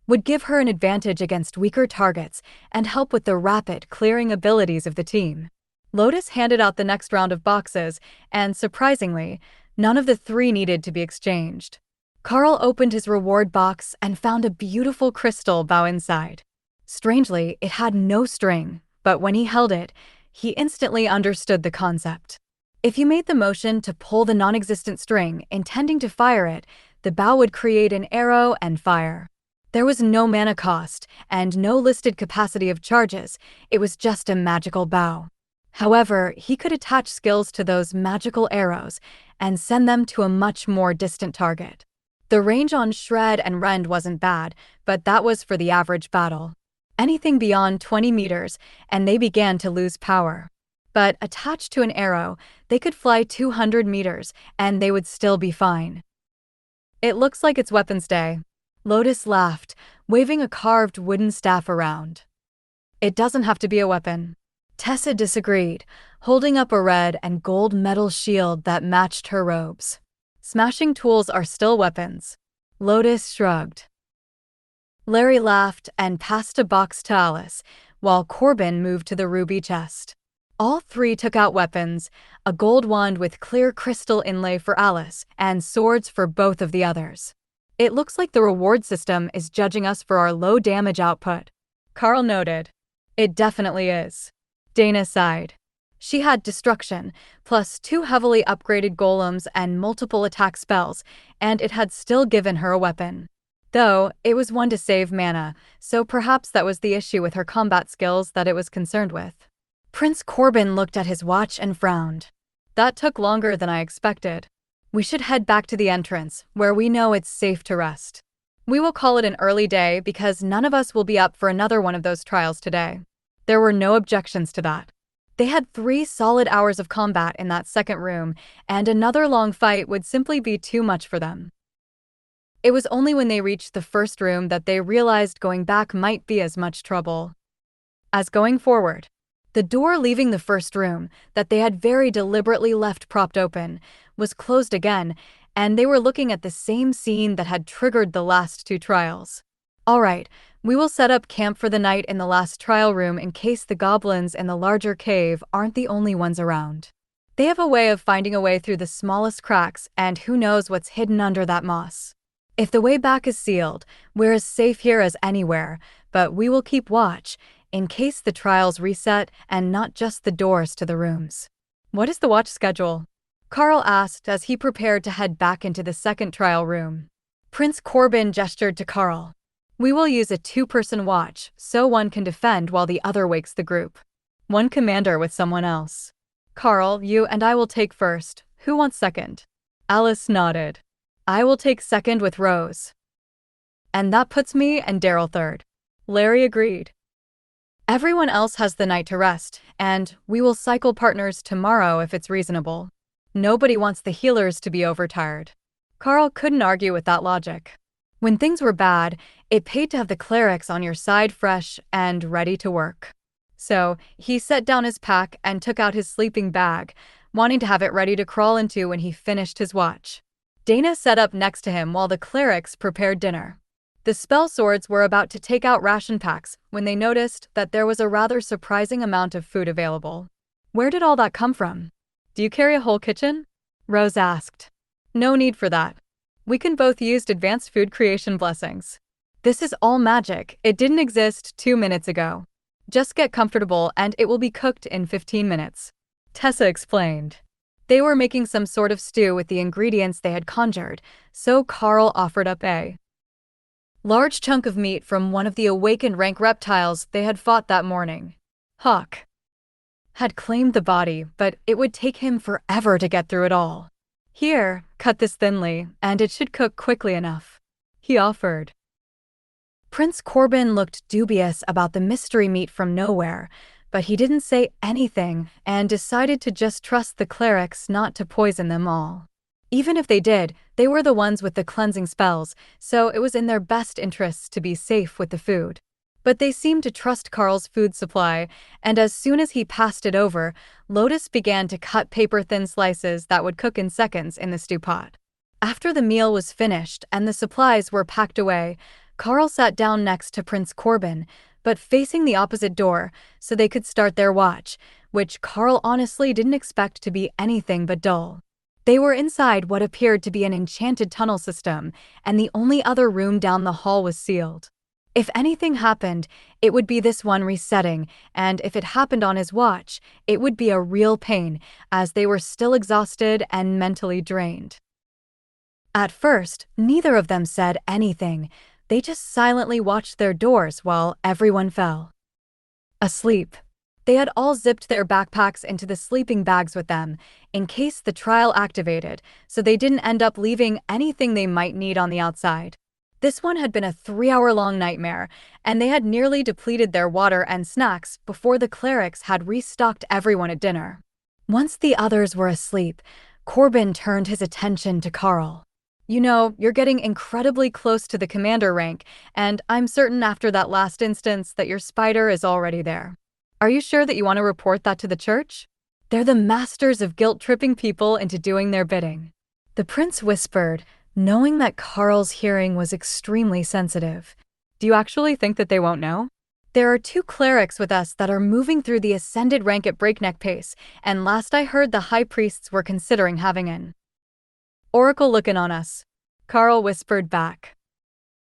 would give her an advantage against weaker targets and help with the rapid clearing abilities of the team. Lotus handed out the next round of boxes, and surprisingly, none of the three needed to be exchanged. Karl opened his reward box and found a beautiful crystal bow inside. Strangely, it had no string, but when he held it, he instantly understood the concept. If you made the motion to pull the non-existent string, intending to fire it, the bow would create an arrow and fire. There was no mana cost and no listed capacity of charges, it was just a magical bow. However, he could attach skills to those magical arrows and send them to a much more distant target. The range on Shred and Rend wasn't bad, but that was for the average battle. Anything beyond 20 meters, and they began to lose power. But attached to an arrow, they could fly 200 meters, and they would still be fine. It looks like it's Weapons Day. Lotus laughed, waving a carved wooden staff around. It doesn't have to be a weapon. Tessa disagreed, holding up a red and gold metal shield that matched her robes. Smashing tools are still weapons. Lotus shrugged. Larry laughed and passed a box to Alice, while Corbin moved to the ruby chest. All three took out weapons, a gold wand with clear crystal inlay for Alice, and swords for both of the others. It looks like the reward system is judging us for our low damage output, Karl noted. It definitely is. Dana sighed. She had destruction, plus 2 heavily upgraded golems and multiple attack spells, and it had still given her a weapon. Though, it was one to save mana, so perhaps that was the issue with her combat skills that it was concerned with. Prince Corbin looked at his watch and frowned. That took longer than I expected. We should head back to the entrance, where we know it's safe to rest. We will call it an early day because none of us will be up for another one of those trials today. There were no objections to that. They had 3 solid hours of combat in that second room, and another long fight would simply be too much for them. It was only when they reached the first room that they realized going back might be as much trouble as going forward. The door leaving the first room, that they had very deliberately left propped open, was closed again, and they were looking at the same scene that had triggered the last 2 trials. All right, we will set up camp for the night in the last trial room in case the goblins in the larger cave aren't the only ones around. They have a way of finding a way through the smallest cracks, and who knows what's hidden under that moss. If the way back is sealed, we're as safe here as anywhere, but we will keep watch, in case the trials reset and not just the doors to the rooms. What is the watch schedule? Karl asked as he prepared to head back into the second trial room. Prince Corbin gestured to Karl. We will use a 2-person watch, so one can defend while the other wakes the group. One commander with someone else. Karl, you and I will take first. Who wants second? Alice nodded. I will take second with Rose. And that puts me and Daryl third. Larry agreed. Everyone else has the night to rest, and we will cycle partners tomorrow if it's reasonable. Nobody wants the healers to be overtired. Karl couldn't argue with that logic. When things were bad, it paid to have the clerics on your side fresh and ready to work. So, he set down his pack and took out his sleeping bag, wanting to have it ready to crawl into when he finished his watch. Dana sat up next to him while the clerics prepared dinner. The spell swords were about to take out ration packs when they noticed that there was a rather surprising amount of food available. Where did all that come from? Do you carry a whole kitchen? Rose asked. No need for that. We can both use advanced food creation blessings. This is all magic, it didn't exist 2 minutes ago. Just get comfortable and it will be cooked in 15 minutes. Tessa explained. They were making some sort of stew with the ingredients they had conjured, so Karl offered up a large chunk of meat from one of the awakened rank reptiles they had fought that morning. Hawk had claimed the body, but it would take him forever to get through it all. Here, cut this thinly, and it should cook quickly enough, he offered. Prince Corbin looked dubious about the mystery meat from nowhere, but he didn't say anything and decided to just trust the clerics not to poison them all. Even if they did, they were the ones with the cleansing spells, so it was in their best interests to be safe with the food. But they seemed to trust Karl's food supply, and as soon as he passed it over, Lotus began to cut paper-thin slices that would cook in seconds in the stew pot. After the meal was finished and the supplies were packed away, Karl sat down next to Prince Corbin, but facing the opposite door, so they could start their watch, which Karl honestly didn't expect to be anything but dull. They were inside what appeared to be an enchanted tunnel system, and the only other room down the hall was sealed. If anything happened, it would be this one resetting, and if it happened on his watch, it would be a real pain, as they were still exhausted and mentally drained. At first, neither of them said anything. They just silently watched their doors while everyone fell asleep. They had all zipped their backpacks into the sleeping bags with them, in case the trial activated, so they didn't end up leaving anything they might need on the outside. This one had been a 3-hour-long nightmare, and they had nearly depleted their water and snacks before the clerics had restocked everyone at dinner. Once the others were asleep, Corbin turned his attention to Karl. "You know, you're getting incredibly close to the commander rank, and I'm certain after that last instance that your spider is already there. Are you sure that you want to report that to the church? They're the masters of guilt-tripping people into doing their bidding." The prince whispered, knowing that Karl's hearing was extremely sensitive. "Do you actually think that they won't know? There are 2 clerics with us that are moving through the ascended rank at breakneck pace, and last I heard the high priests were considering having an oracle looking on us," Karl whispered back.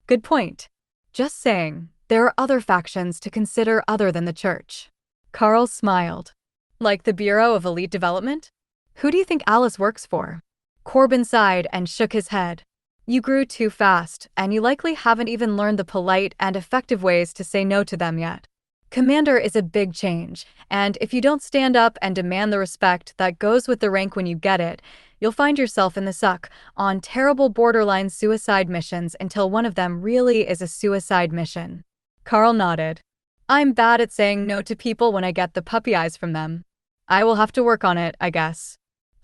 "Good point. Just saying, there are other factions to consider other than the church." Karl smiled. "Like the Bureau of Elite Development? Who do you think Alice works for?" Corbin sighed and shook his head. "You grew too fast, and you likely haven't even learned the polite and effective ways to say no to them yet. Commander is a big change, and if you don't stand up and demand the respect that goes with the rank when you get it, you'll find yourself in the suck, on terrible borderline suicide missions until one of them really is a suicide mission." Karl nodded. "I'm bad at saying no to people when I get the puppy eyes from them. I will have to work on it, I guess.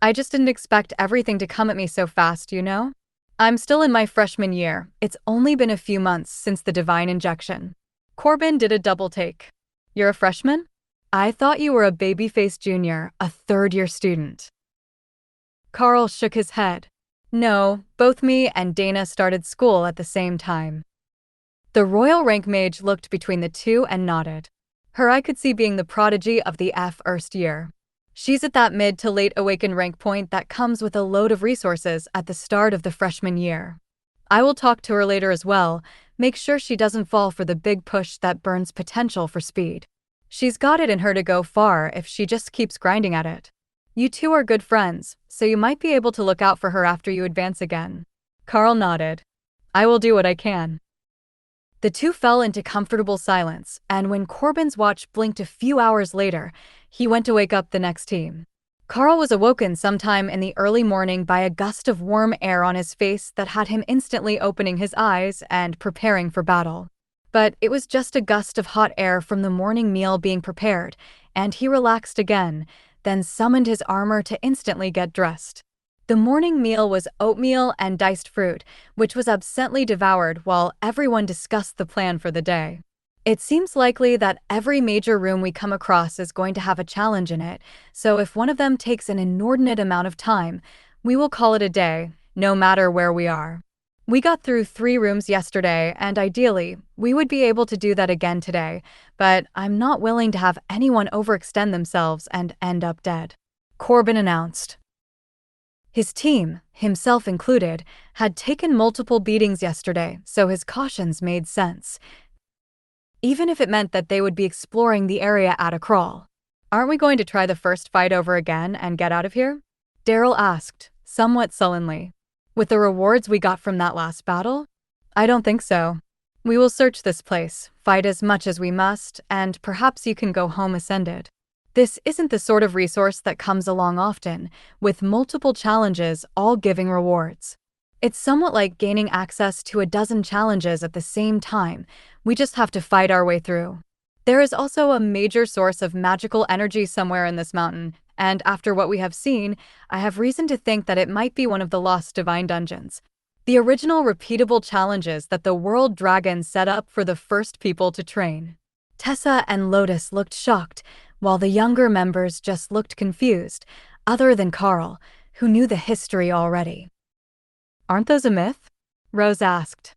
I just didn't expect everything to come at me so fast, you know? I'm still in my freshman year. It's only been a few months since the divine injection." Corbin did a double take. "You're a freshman? I thought you were a baby-faced junior, a third-year student." Karl shook his head. "No, both me and Dana started school at the same time." The royal rank mage looked between the two and nodded. Her I could see being the prodigy of the first year. She's at that mid to late awaken rank point that comes with a load of resources at the start of the freshman year. I will talk to her later as well, make sure she doesn't fall for the big push that burns potential for speed. She's got it in her to go far if she just keeps grinding at it. You two are good friends, so you might be able to look out for her after you advance again." Karl nodded. "I will do what I can." The two fell into comfortable silence, and when Corbin's watch blinked a few hours later, he went to wake up the next team. Karl was awoken sometime in the early morning by a gust of warm air on his face that had him instantly opening his eyes and preparing for battle. But it was just a gust of hot air from the morning meal being prepared, and he relaxed again, then summoned his armor to instantly get dressed. The morning meal was oatmeal and diced fruit, which was absently devoured while everyone discussed the plan for the day. It seems likely that every major room we come across is going to have a challenge in it, so if one of them takes an inordinate amount of time, we will call it a day, no matter where we are. We got through 3 rooms yesterday, and ideally, we would be able to do that again today, but I'm not willing to have anyone overextend themselves and end up dead," Corbin announced. His team, himself included, had taken multiple beatings yesterday, so his cautions made sense, even if it meant that they would be exploring the area at a crawl. "Aren't we going to try the first fight over again and get out of here?" Daryl asked, somewhat sullenly. "With the rewards we got from that last battle? I don't think so. We will search this place, fight as much as we must, and perhaps you can go home ascended. This isn't the sort of resource that comes along often, with multiple challenges all giving rewards. It's somewhat like gaining access to a dozen challenges at the same time. We just have to fight our way through. There is also a major source of magical energy somewhere in this mountain, and after what we have seen, I have reason to think that it might be one of the lost divine dungeons. The original repeatable challenges that the world dragon set up for the first people to train. Tessa and Lotus looked shocked, while the younger members just looked confused, other than Karl, who knew the history already. Aren't those a myth? Rose asked.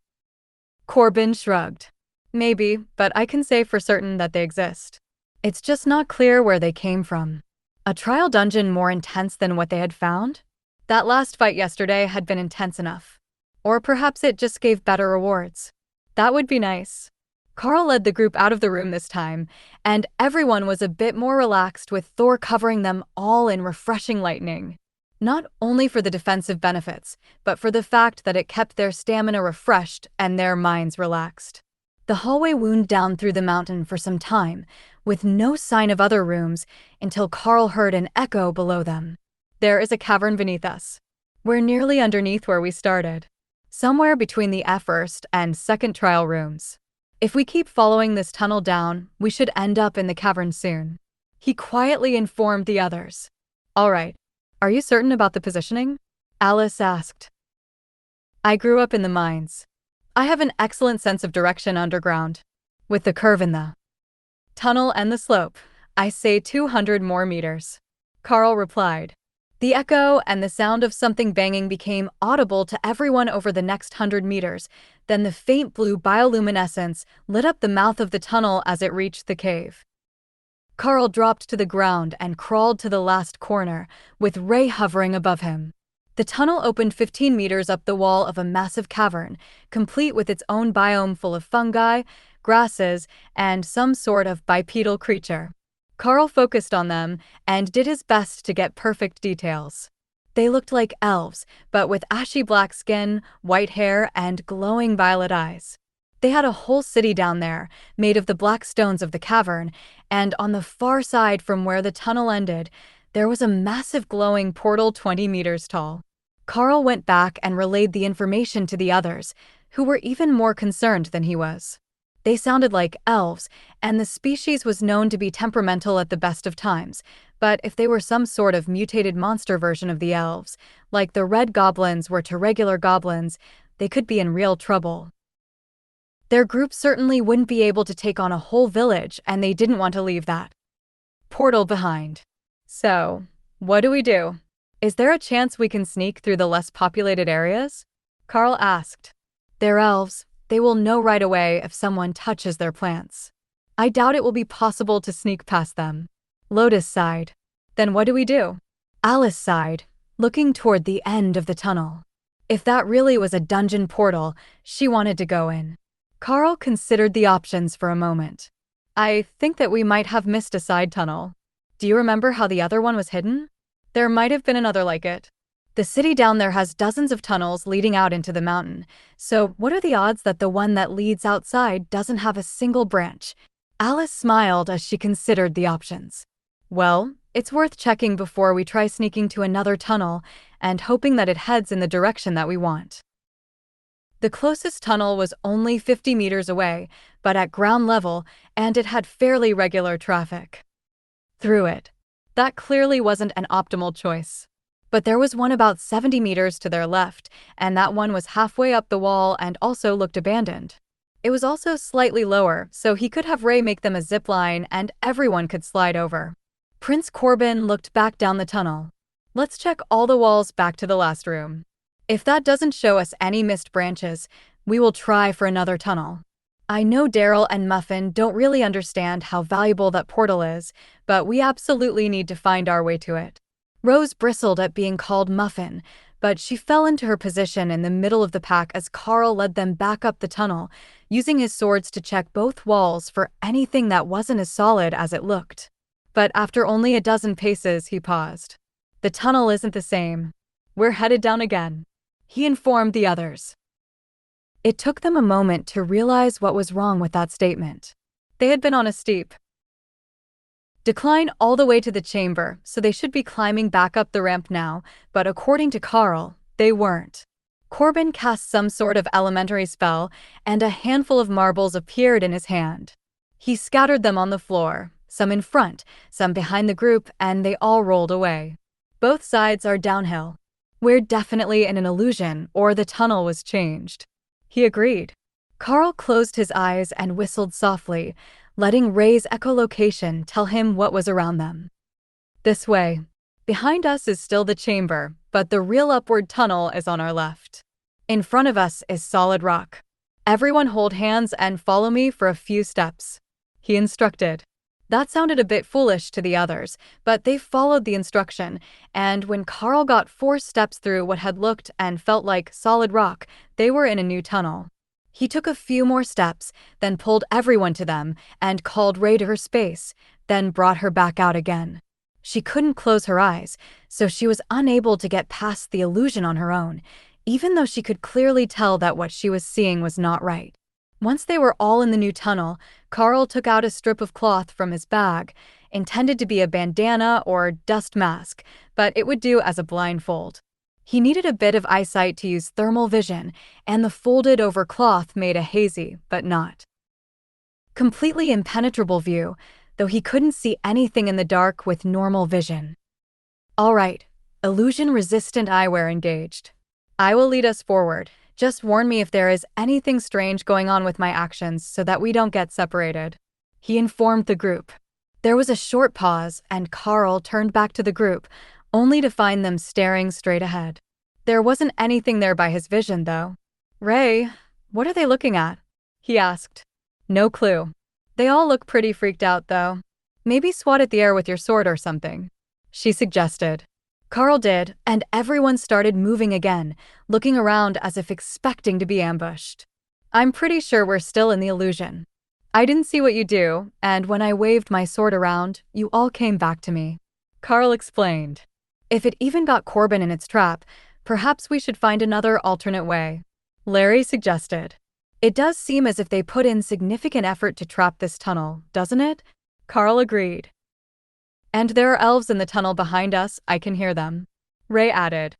Corbin shrugged. Maybe, but I can say for certain that they exist. It's just not clear where they came from. A trial dungeon more intense than what they had found? That last fight yesterday had been intense enough. Or perhaps it just gave better rewards. That would be nice. Karl led the group out of the room this time, and everyone was a bit more relaxed with Thor covering them all in refreshing lightning. Not only for the defensive benefits, but for the fact that it kept their stamina refreshed and their minds relaxed. The hallway wound down through the mountain for some time, with no sign of other rooms, until Karl heard an echo below them. There is a cavern beneath us. We're nearly underneath where we started. Somewhere between the first and second trial rooms. If we keep following this tunnel down, we should end up in the cavern soon. He quietly informed the others. All right. Are you certain about the positioning? Alice asked. I grew up in the mines. I have an excellent sense of direction underground. With the curve in the tunnel and the slope, I say 200 more meters. Karl replied. The echo and the sound of something banging became audible to everyone over the next 100 meters. Then the faint blue bioluminescence lit up the mouth of the tunnel as it reached the cave. Karl dropped to the ground and crawled to the last corner, with Ray hovering above him. The tunnel opened 15 meters up the wall of a massive cavern, complete with its own biome full of fungi, grasses, and some sort of bipedal creature. Karl focused on them and did his best to get perfect details. They looked like elves, but with ashy black skin, white hair, and glowing violet eyes. They had a whole city down there, made of the black stones of the cavern, and on the far side from where the tunnel ended, there was a massive glowing portal 20 meters tall. Karl went back and relayed the information to the others, who were even more concerned than he was. They sounded like elves, and the species was known to be temperamental at the best of times, but if they were some sort of mutated monster version of the elves, like the red goblins were to regular goblins, they could be in real trouble. Their group certainly wouldn't be able to take on a whole village, and they didn't want to leave that portal behind. So, what do we do? Is there a chance we can sneak through the less populated areas? Karl asked. They're elves. They will know right away if someone touches their plants. I doubt it will be possible to sneak past them. Lotus sighed. Then what do we do? Alice sighed, looking toward the end of the tunnel. If that really was a dungeon portal, she wanted to go in. Karl considered the options for a moment. I think that we might have missed a side tunnel. Do you remember how the other one was hidden? There might have been another like it. The city down there has dozens of tunnels leading out into the mountain, so what are the odds that the one that leads outside doesn't have a single branch? Alice smiled as she considered the options. Well, it's worth checking before we try sneaking to another tunnel and hoping that it heads in the direction that we want. The closest tunnel was only 50 meters away, but at ground level, and it had fairly regular traffic through it. That clearly wasn't an optimal choice. But there was one about 70 meters to their left, and that one was halfway up the wall and also looked abandoned. It was also slightly lower, so he could have Ray make them a zip line and everyone could slide over. Prince Corbin looked back down the tunnel. Let's check all the walls back to the last room. If that doesn't show us any missed branches, we will try for another tunnel. I know Daryl and Muffin don't really understand how valuable that portal is, but we absolutely need to find our way to it. Rose bristled at being called Muffin, but she fell into her position in the middle of the pack as Karl led them back up the tunnel, using his swords to check both walls for anything that wasn't as solid as it looked. But after only a dozen paces, he paused. The tunnel isn't the same. We're headed down again, he informed the others. It took them a moment to realize what was wrong with that statement. They had been on a steep decline all the way to the chamber, so they should be climbing back up the ramp now, but according to Karl, they weren't. Corbin cast some sort of elementary spell, and a handful of marbles appeared in his hand. He scattered them on the floor, some in front, some behind the group, and they all rolled away. Both sides are downhill. We're definitely in an illusion, or the tunnel was changed. He agreed. Karl closed his eyes and whistled softly, letting Ray's echolocation tell him what was around them. This way. Behind us is still the chamber, but the real upward tunnel is on our left. In front of us is solid rock. Everyone hold hands and follow me for a few steps. He instructed. That sounded a bit foolish to the others, but they followed the instruction, and when Karl got 4 steps through what had looked and felt like solid rock, they were in a new tunnel. He took a few more steps, then pulled everyone to them and called Ray to her space, then brought her back out again. She couldn't close her eyes, so she was unable to get past the illusion on her own, even though she could clearly tell that what she was seeing was not right. Once they were all in the new tunnel, Karl took out a strip of cloth from his bag, intended to be a bandana or dust mask, but it would do as a blindfold. He needed a bit of eyesight to use thermal vision, and the folded-over cloth made a hazy, but not completely impenetrable view, though he couldn't see anything in the dark with normal vision. All right, illusion-resistant eyewear engaged. I will lead us forward. Just warn me if there is anything strange going on with my actions so that we don't get separated. He informed the group. There was a short pause, and Karl turned back to the group, only to find them staring straight ahead. There wasn't anything there by his vision, though. Ray, what are they looking at? He asked. No clue. They all look pretty freaked out, though. Maybe swat at the air with your sword or something, she suggested. Karl did, and everyone started moving again, looking around as if expecting to be ambushed. I'm pretty sure we're still in the illusion. I didn't see what you do, and when I waved my sword around, you all came back to me, Karl explained. If it even got Corbin in its trap, perhaps we should find another alternate way, Larry suggested. It does seem as if they put in significant effort to trap this tunnel, doesn't it? Karl agreed. And there are elves in the tunnel behind us, I can hear them, Ray added.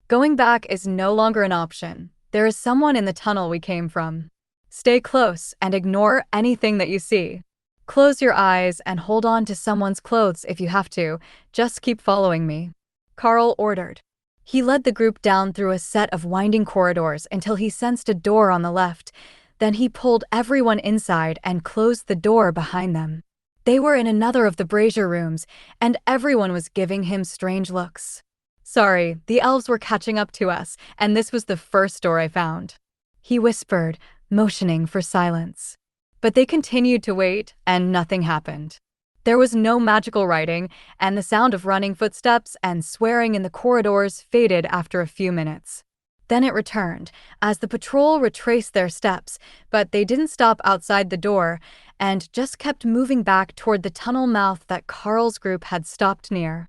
Going back is no longer an option. There is someone in the tunnel we came from. Stay close and ignore anything that you see. Close your eyes and hold on to someone's clothes if you have to. Just keep following me, Karl ordered. He led the group down through a set of winding corridors until he sensed a door on the left. Then he pulled everyone inside and closed the door behind them. They were in another of the brazier rooms, and everyone was giving him strange looks. Sorry, the elves were catching up to us, and this was the first door I found, he whispered, motioning for silence. But they continued to wait, and nothing happened. There was no magical writing, and the sound of running footsteps and swearing in the corridors faded after a few minutes. Then it returned, as the patrol retraced their steps, but they didn't stop outside the door, and just kept moving back toward the tunnel mouth that Karl's group had stopped near.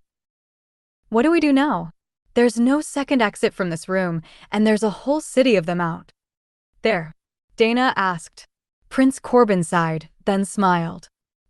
What do we do now? There's no second exit from this room, and there's a whole city of them out there, Dana asked. Prince Corbin sighed, then smiled.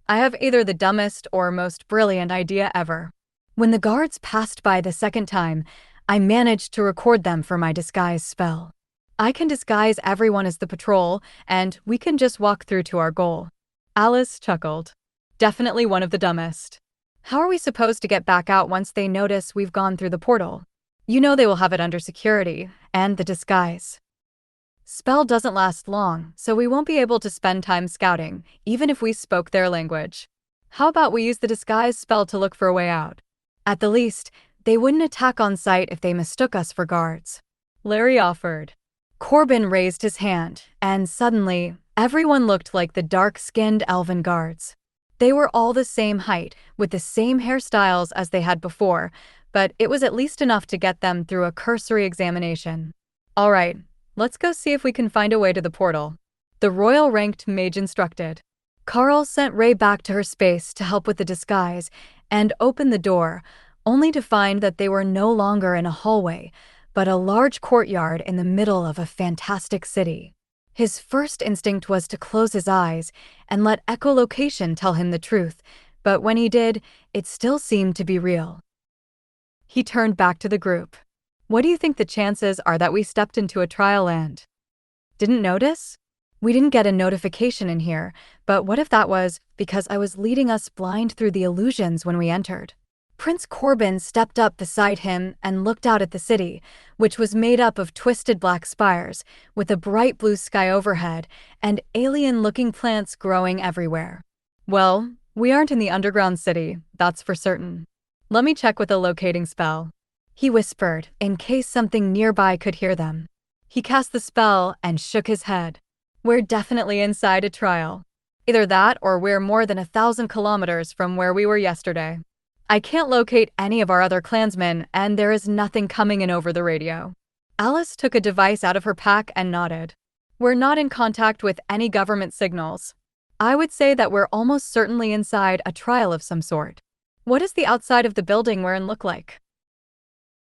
I have either the dumbest or most brilliant idea ever. When the guards passed by the second time, I managed to record them for my disguise spell. I can disguise everyone as the patrol, and we can just walk through to our goal. Alice chuckled. Definitely one of the dumbest. How are we supposed to get back out once they notice we've gone through the portal? You know they will have it under security, and the disguise spell doesn't last long, so we won't be able to spend time scouting, even if we spoke their language. How about we use the disguise spell to look for a way out? At the least, they wouldn't attack on sight if they mistook us for guards, Larry offered. Corbin raised his hand, and suddenly, everyone looked like the dark-skinned elven guards. They were all the same height, with the same hairstyles as they had before, but it was at least enough to get them through a cursory examination. All right, let's go see if we can find a way to the portal, the royal-ranked mage instructed. Karl sent Ray back to her space to help with the disguise and opened the door, only to find that they were no longer in a hallway, but a large courtyard in the middle of a fantastic city. His first instinct was to close his eyes and let echolocation tell him the truth, but when he did, it still seemed to be real. He turned back to the group. What do you think the chances are that we stepped into a trial land? Didn't notice? We didn't get a notification in here, but what if that was because I was leading us blind through the illusions when we entered? Prince Corbin stepped up beside him and looked out at the city, which was made up of twisted black spires, with a bright blue sky overhead and alien-looking plants growing everywhere. Well, we aren't in the underground city, that's for certain. Let me check with a locating spell, he whispered, in case something nearby could hear them. He cast the spell and shook his head. We're definitely inside a trial. Either that or we're more than 1,000 kilometers from where we were yesterday. I can't locate any of our other clansmen, and there is nothing coming in over the radio. Alice took a device out of her pack and nodded. We're not in contact with any government signals. I would say that we're almost certainly inside a trial of some sort. What does the outside of the building we're in look like?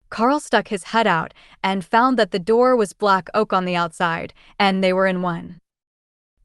Karl stuck his head out and found that the door was black oak on the outside, and they were in one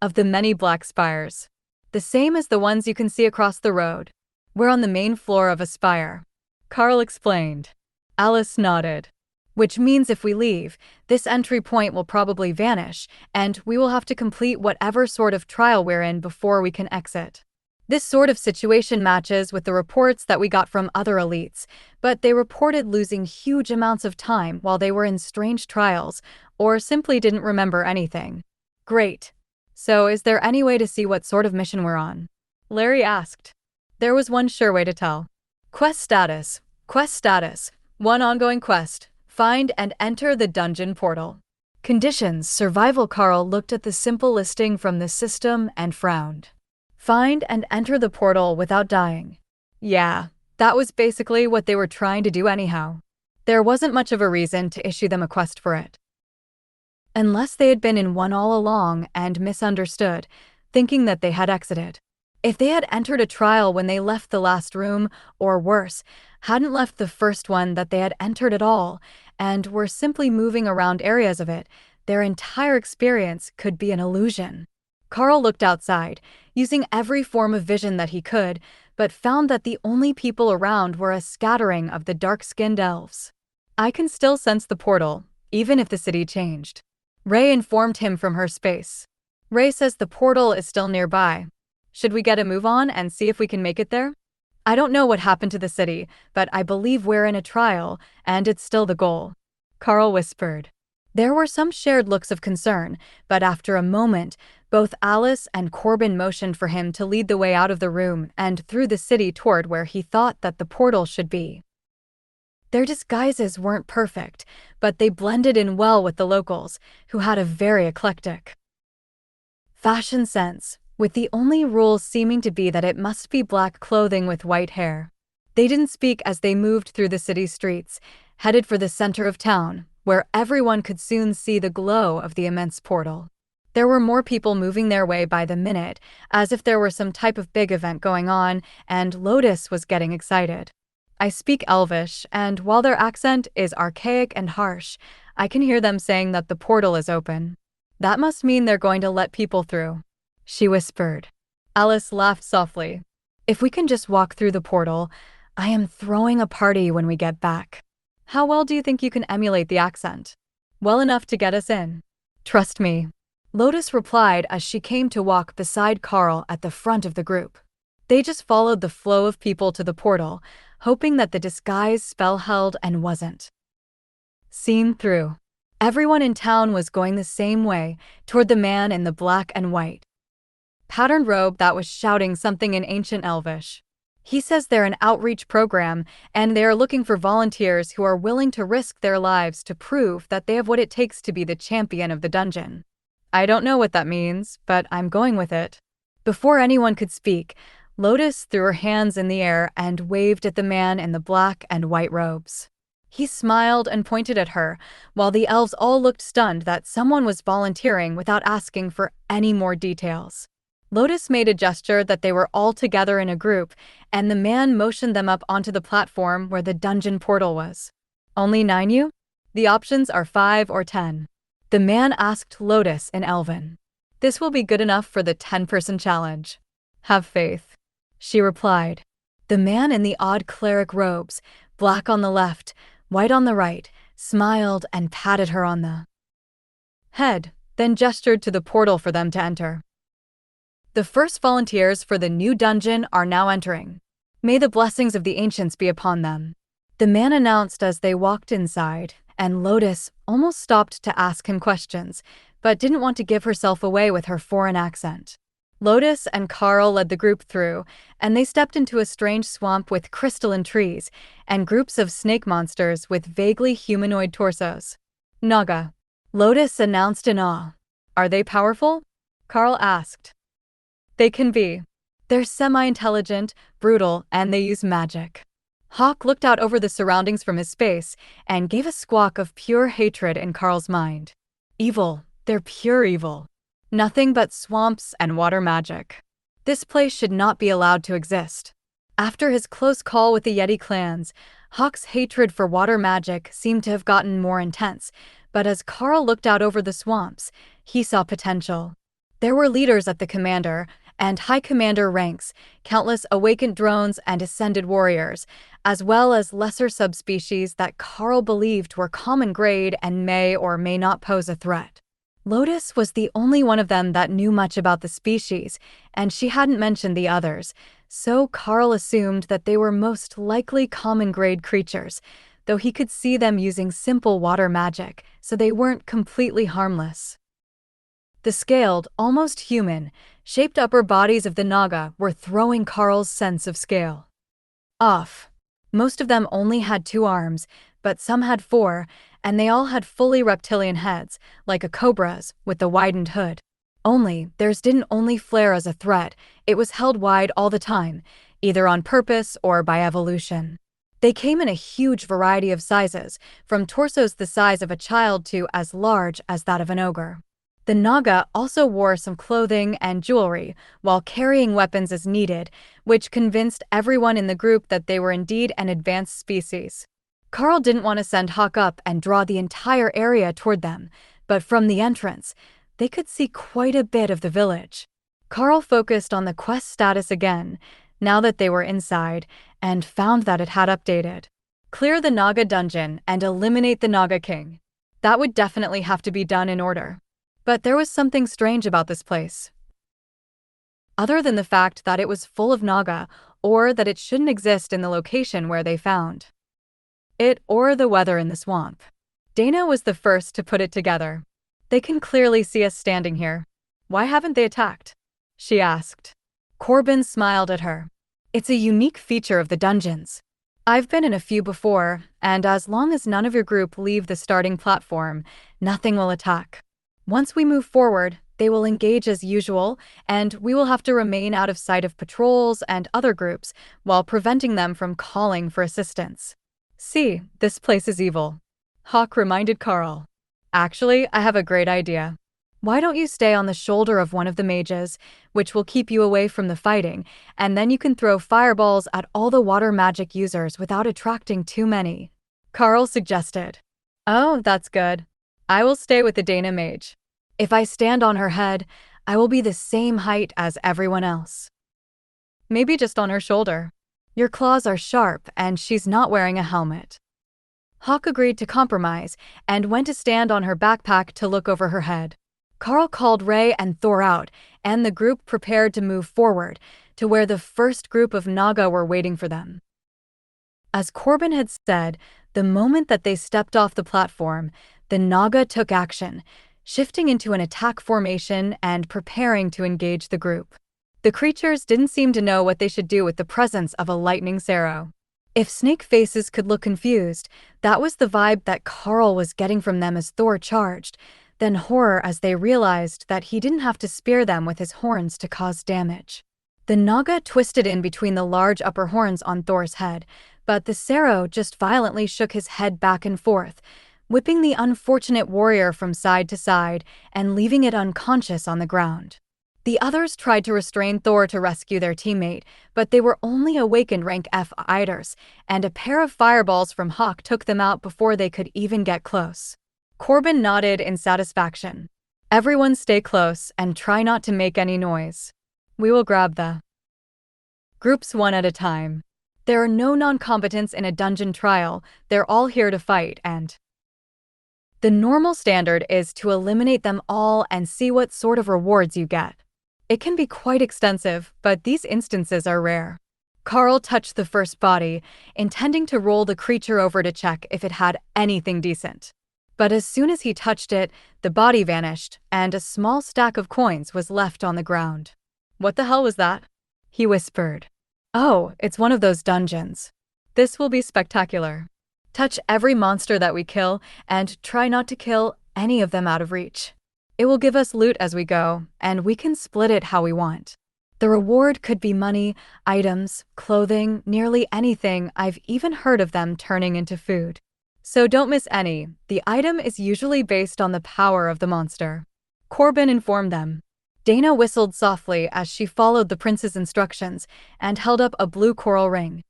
of the many black spires. The same as the ones you can see across the road. We're on the main floor of a spire, Karl explained. Alice nodded. Which means if we leave, this entry point will probably vanish, and we will have to complete whatever sort of trial we're in before we can exit. This sort of situation matches with the reports that we got from other elites, but they reported losing huge amounts of time while they were in strange trials, or simply didn't remember anything. Great. So is there any way to see what sort of mission we're on? Larry asked. There was one sure way to tell. Quest status. Quest status. One ongoing quest. Find and enter the dungeon portal. Conditions. Survival. Karl looked at the simple listing from the system and frowned. Find and enter the portal without dying. Yeah, that was basically what they were trying to do anyhow. There wasn't much of a reason to issue them a quest for it. Unless they had been in one all along and misunderstood, thinking that they had exited. If they had entered a trial when they left the last room, or worse, hadn't left the first one that they had entered at all, and were simply moving around areas of it, their entire experience could be an illusion. Karl looked outside, using every form of vision that he could, but found that the only people around were a scattering of the dark-skinned elves. I can still sense the portal, even if the city changed. Ray informed him from her space. Ray says the portal is still nearby. Should we get a move on and see if we can make it there? I don't know what happened to the city, but I believe we're in a trial, and it's still the goal, Karl whispered. There were some shared looks of concern, but after a moment, both Alice and Corbin motioned for him to lead the way out of the room and through the city toward where he thought that the portal should be. Their disguises weren't perfect, but they blended in well with the locals, who had a very eclectic fashion sense, with the only rule seeming to be that it must be black clothing with white hair. They didn't speak as they moved through the city streets, headed for the center of town, where everyone could soon see the glow of the immense portal. There were more people moving their way by the minute, as if there were some type of big event going on, and Lotus was getting excited. I speak Elvish, and while their accent is archaic and harsh, I can hear them saying that the portal is open. That must mean they're going to let people through, she whispered. Alice laughed softly. If we can just walk through the portal, I am throwing a party when we get back. How well do you think you can emulate the accent? Well enough to get us in. Trust me, Lotus replied as she came to walk beside Karl at the front of the group. They just followed the flow of people to the portal, hoping that the disguise spell held and wasn't seen through. Everyone in town was going the same way, toward the man in the black and white patterned robe that was shouting something in ancient Elvish. He says they're an outreach program, and they are looking for volunteers who are willing to risk their lives to prove that they have what it takes to be the champion of the dungeon. I don't know what that means, but I'm going with it. Before anyone could speak, Lotus threw her hands in the air and waved at the man in the black and white robes. He smiled and pointed at her, while the elves all looked stunned that someone was volunteering without asking for any more details. Lotus made a gesture that they were all together in a group, and the man motioned them up onto the platform where the dungeon portal was. Only 9 you? The options are 5 or 10. The man asked Lotus in Elven. This will be good enough for the 10-person challenge. Have faith, she replied. The man in the odd cleric robes, black on the left, white on the right, smiled and patted her on the head. then gestured to the portal for them to enter. The first volunteers for the new dungeon are now entering. May the blessings of the ancients be upon them. The man announced as they walked inside, and Lotus almost stopped to ask him questions, but didn't want to give herself away with her foreign accent. Lotus and Karl led the group through, and they stepped into a strange swamp with crystalline trees and groups of snake monsters with vaguely humanoid torsos. Naga. Lotus announced in awe. Are they powerful? Karl asked. They can be. They're semi-intelligent, brutal, and they use magic. Hawk looked out over the surroundings from his space and gave a squawk of pure hatred in Karl's mind. Evil. They're pure evil. Nothing but swamps and water magic. This place should not be allowed to exist. After his close call with the Yeti clans, Hawk's hatred for water magic seemed to have gotten more intense, but as Karl looked out over the swamps, he saw potential. There were leaders at the commander and high commander ranks, countless awakened drones and ascended warriors, as well as lesser subspecies that Karl believed were common grade and may or may not pose a threat. Lotus was the only one of them that knew much about the species, and she hadn't mentioned the others, so Karl assumed that they were most likely common-grade creatures, though he could see them using simple water magic, so they weren't completely harmless. The scaled, almost human, shaped upper bodies of the Naga were throwing Karl's sense of scale off. Most of them only had 2 arms, but some had 4, and they all had fully reptilian heads, like a cobra's, with the widened hood. Only, theirs didn't only flare as a threat, it was held wide all the time, either on purpose or by evolution. They came in a huge variety of sizes, from torsos the size of a child to as large as that of an ogre. The Naga also wore some clothing and jewelry, while carrying weapons as needed, which convinced everyone in the group that they were indeed an advanced species. Karl didn't want to send Hawk up and draw the entire area toward them, but from the entrance, they could see quite a bit of the village. Karl focused on the quest status again, now that they were inside, and found that it had updated. Clear the Naga dungeon and eliminate the Naga King. That would definitely have to be done in order. But there was something strange about this place. Other than the fact that it was full of Naga, or that it shouldn't exist in the location where they found it, or the weather in the swamp. Dana was the first to put it together. They can clearly see us standing here. Why haven't they attacked? She asked. Corbin smiled at her. It's a unique feature of the dungeons. I've been in a few before, and as long as none of your group leave the starting platform, nothing will attack. Once we move forward, they will engage as usual, and we will have to remain out of sight of patrols and other groups while preventing them from calling for assistance. See, this place is evil. Hawk reminded Karl. Actually, I have a great idea. Why don't you stay on the shoulder of one of the mages, which will keep you away from the fighting, and then you can throw fireballs at all the water magic users without attracting too many. Karl suggested. Oh, that's good. I will stay with the Dana mage. If I stand on her head, I will be the same height as everyone else. Maybe just on her shoulder. Your claws are sharp, and she's not wearing a helmet. Hawk agreed to compromise and went to stand on her backpack to look over her head. Karl called Ray and Thor out, and the group prepared to move forward to where the first group of Naga were waiting for them. As Corbin had said, the moment that they stepped off the platform, the Naga took action, shifting into an attack formation and preparing to engage the group. The creatures didn't seem to know what they should do with the presence of a lightning Sarrow. If snake faces could look confused, that was the vibe that Karl was getting from them as Thor charged, then horror as they realized that he didn't have to spear them with his horns to cause damage. The Naga twisted in between the large upper horns on Thor's head, but the Sarrow just violently shook his head back and forth, whipping the unfortunate warrior from side to side and leaving it unconscious on the ground. The others tried to restrain Thor to rescue their teammate, but they were only awakened rank F fighters, and a pair of fireballs from Hawk took them out before they could even get close. Corbin nodded in satisfaction. Everyone stay close and try not to make any noise. We will grab the groups one at a time. There are no non-combatants in a dungeon trial, they're all here to fight, and The normal standard is to eliminate them all and see what sort of rewards you get. It can be quite extensive, but these instances are rare. Karl touched the first body, intending to roll the creature over to check if it had anything decent. But as soon as he touched it, the body vanished, and a small stack of coins was left on the ground. "What the hell was that?" he whispered. "Oh, it's one of those dungeons. This will be spectacular. Touch every monster that we kill, and try not to kill any of them out of reach. It will give us loot as we go, and we can split it how we want. The reward could be money, items, clothing, nearly anything. I've even heard of them turning into food. So don't miss any. The item is usually based on the power of the monster." Corbin informed them. Dana whistled softly as she followed the prince's instructions and held up a blue coral ring.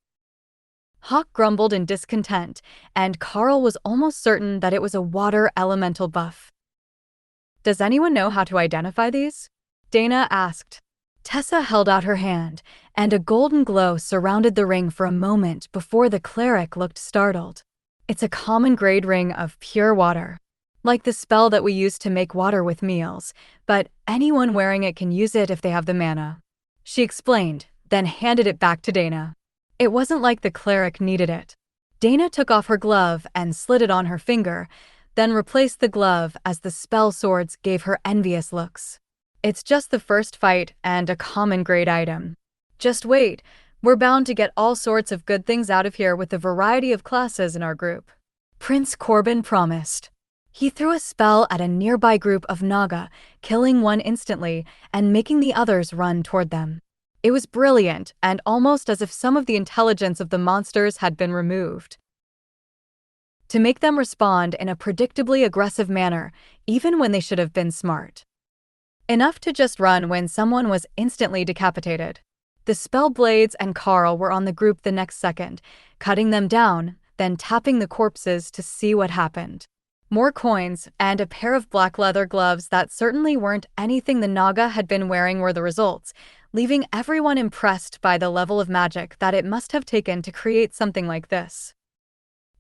Hawk grumbled in discontent, and Karl was almost certain that it was a water elemental buff. "Does anyone know how to identify these?" Dana asked. Tessa held out her hand, and a golden glow surrounded the ring for a moment before the cleric looked startled. "It's a common grade ring of pure water, like the spell that we use to make water with meals, but anyone wearing it can use it if they have the mana," she explained, then handed it back to Dana. It wasn't like the cleric needed it. Dana took off her glove and slid it on her finger, then replaced the glove as the spell swords gave her envious looks. "It's just the first fight and a common grade item. Just wait, we're bound to get all sorts of good things out of here with the variety of classes in our group," Prince Corbin promised. He threw a spell at a nearby group of Naga, killing one instantly and making the others run toward them. It was brilliant, and almost as if some of the intelligence of the monsters had been removed, to make them respond in a predictably aggressive manner, even when they should have been smart. Enough to just run when someone was instantly decapitated. The spell blades and Karl were on the group the next second, cutting them down, then tapping the corpses to see what happened. More coins and a pair of black leather gloves that certainly weren't anything the Naga had been wearing were the results, leaving everyone impressed by the level of magic that it must have taken to create something like this.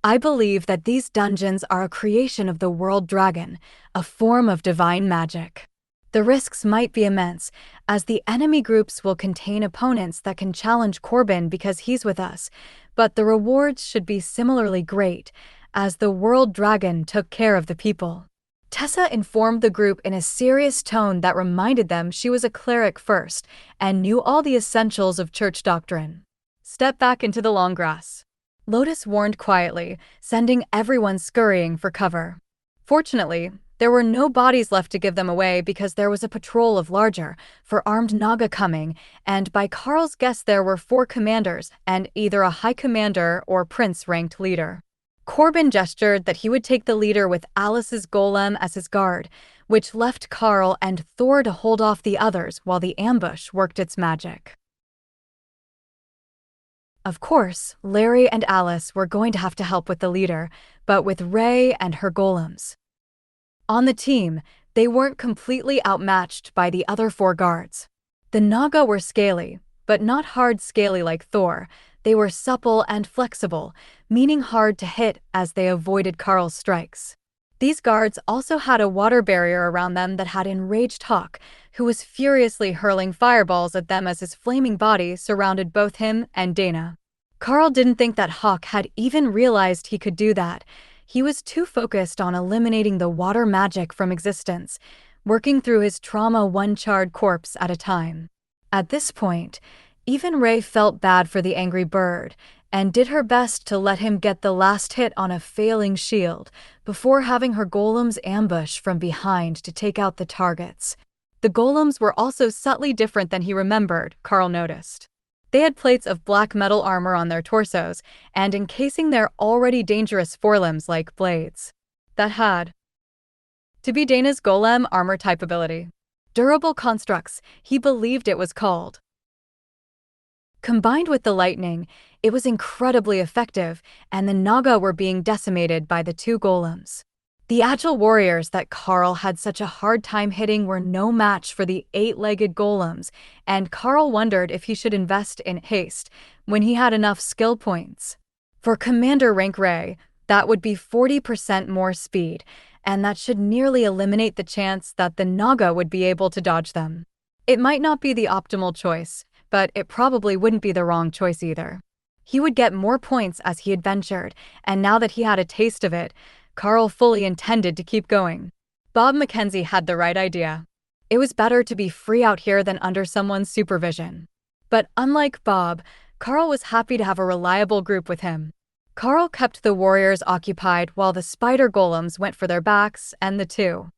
"I believe that these dungeons are a creation of the world dragon, a form of divine magic. The risks might be immense, as the enemy groups will contain opponents that can challenge Corbin because he's with us, but the rewards should be similarly great, as the world dragon took care of the people." Tessa informed the group in a serious tone that reminded them she was a cleric first and knew all the essentials of church doctrine. "Step back into the long grass," Lotus warned quietly, sending everyone scurrying for cover. Fortunately, there were no bodies left to give them away because there was a patrol of larger, armed Naga coming, and by Karl's guess there were 4 commanders and either a high commander or prince-ranked leader. Corbin gestured that he would take the leader with Alice's golem as his guard, which left Karl and Thor to hold off the others while the ambush worked its magic. Of course, Larry and Alice were going to have to help with the leader, but with Ray and her golems. On the team, they weren't completely outmatched by the other 4 guards. The Naga were scaly, but not hard scaly like Thor. They were supple and flexible, meaning hard to hit as they avoided Karl's strikes. These guards also had a water barrier around them that had enraged Hawk, who was furiously hurling fireballs at them as his flaming body surrounded both him and Dana. Karl didn't think that Hawk had even realized he could do that. He was too focused on eliminating the water magic from existence, working through his trauma one charred corpse at a time. At this point, even Ray felt bad for the angry bird and did her best to let him get the last hit on a failing shield before having her golems ambush from behind to take out the targets. The golems were also subtly different than he remembered, Karl noticed. They had plates of black metal armor on their torsos and encasing their already dangerous forelimbs like blades. That had to be Dana's golem armor type ability. Durable constructs, he believed it was called. Combined with the lightning, it was incredibly effective, and the Naga were being decimated by the 2 golems. The agile warriors that Karl had such a hard time hitting were no match for the 8-legged golems, and Karl wondered if he should invest in haste when he had enough skill points. For Commander rank Ray, that would be 40% more speed, and that should nearly eliminate the chance that the Naga would be able to dodge them. It might not be the optimal choice, but it probably wouldn't be the wrong choice either. He would get more points as he adventured, and now that he had a taste of it, Karl fully intended to keep going. Bob Mackenzie had the right idea. It was better to be free out here than under someone's supervision. But unlike Bob, Karl was happy to have a reliable group with him. Karl kept the warriors occupied while the spider golems went for their backs, and the two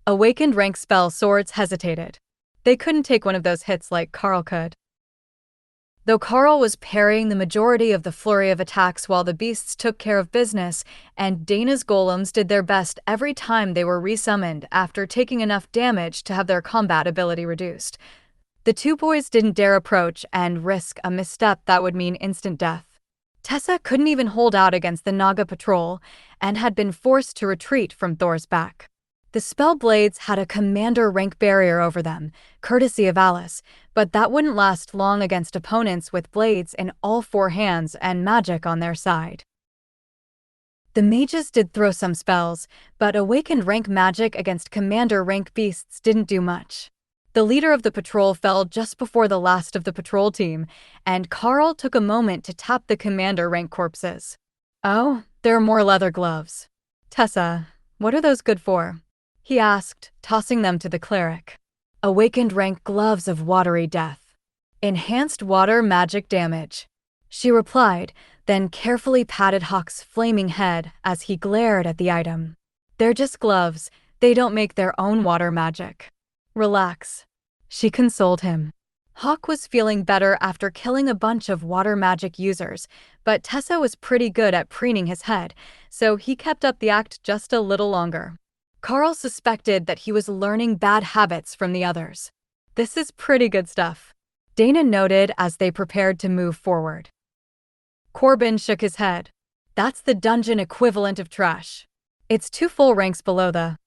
awakened rank spell swords hesitated. They couldn't take one of those hits like Karl could. Though Karl was parrying the majority of the flurry of attacks while the beasts took care of business, and Dana's golems did their best every time they were resummoned after taking enough damage to have their combat ability reduced. The two boys didn't dare approach and risk a misstep that would mean instant death. Tessa couldn't even hold out against the Naga patrol and had been forced to retreat from Thor's back. The spell blades had a commander rank barrier over them, courtesy of Alice, but that wouldn't last long against opponents with blades in all four hands and magic on their side. The mages did throw some spells, but awakened rank magic against commander rank beasts didn't do much. The leader of the patrol fell just before the last of the patrol team, and Karl took a moment to tap the commander rank corpses. "Oh, there are more leather gloves. Tessa, what are those good for?" he asked, tossing them to the cleric. "Awakened rank gloves of watery death. Enhanced water magic damage," she replied, then carefully patted Hawk's flaming head as he glared at the item. "They're just gloves. They don't make their own water magic. Relax," she consoled him. Hawk was feeling better after killing a bunch of water magic users, but Tessa was pretty good at preening his head, so he kept up the act just a little longer. Karl suspected that he was learning bad habits from the others. "This is pretty good stuff," Dana noted as they prepared to move forward. Corbin shook his head. "That's the dungeon equivalent of trash. It's 2 full ranks below the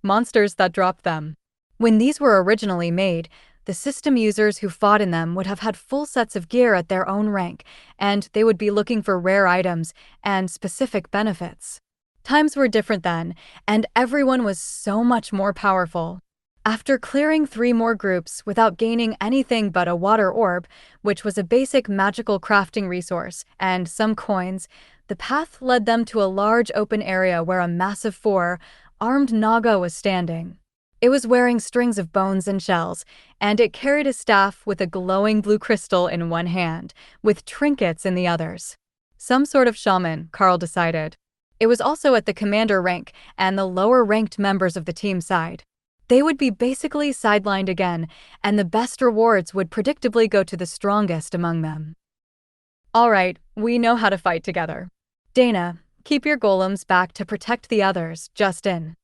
monsters that dropped them. When these were originally made, the system users who fought in them would have had full sets of gear at their own rank, and they would be looking for rare items and specific benefits. Times were different then, and everyone was so much more powerful. After clearing 3 more groups without gaining anything but a water orb, which was a basic magical crafting resource, and some coins, the path led them to a large open area where a massive 4-armed Naga was standing. It was wearing strings of bones and shells, and it carried a staff with a glowing blue crystal in one hand, with trinkets in the others. Some sort of shaman, Karl decided. It was also at the commander rank and the lower-ranked members of the team side. They would be basically sidelined again, and the best rewards would predictably go to the strongest among them. "All right, we know how to fight together. Dana, keep your golems back to protect the others, just in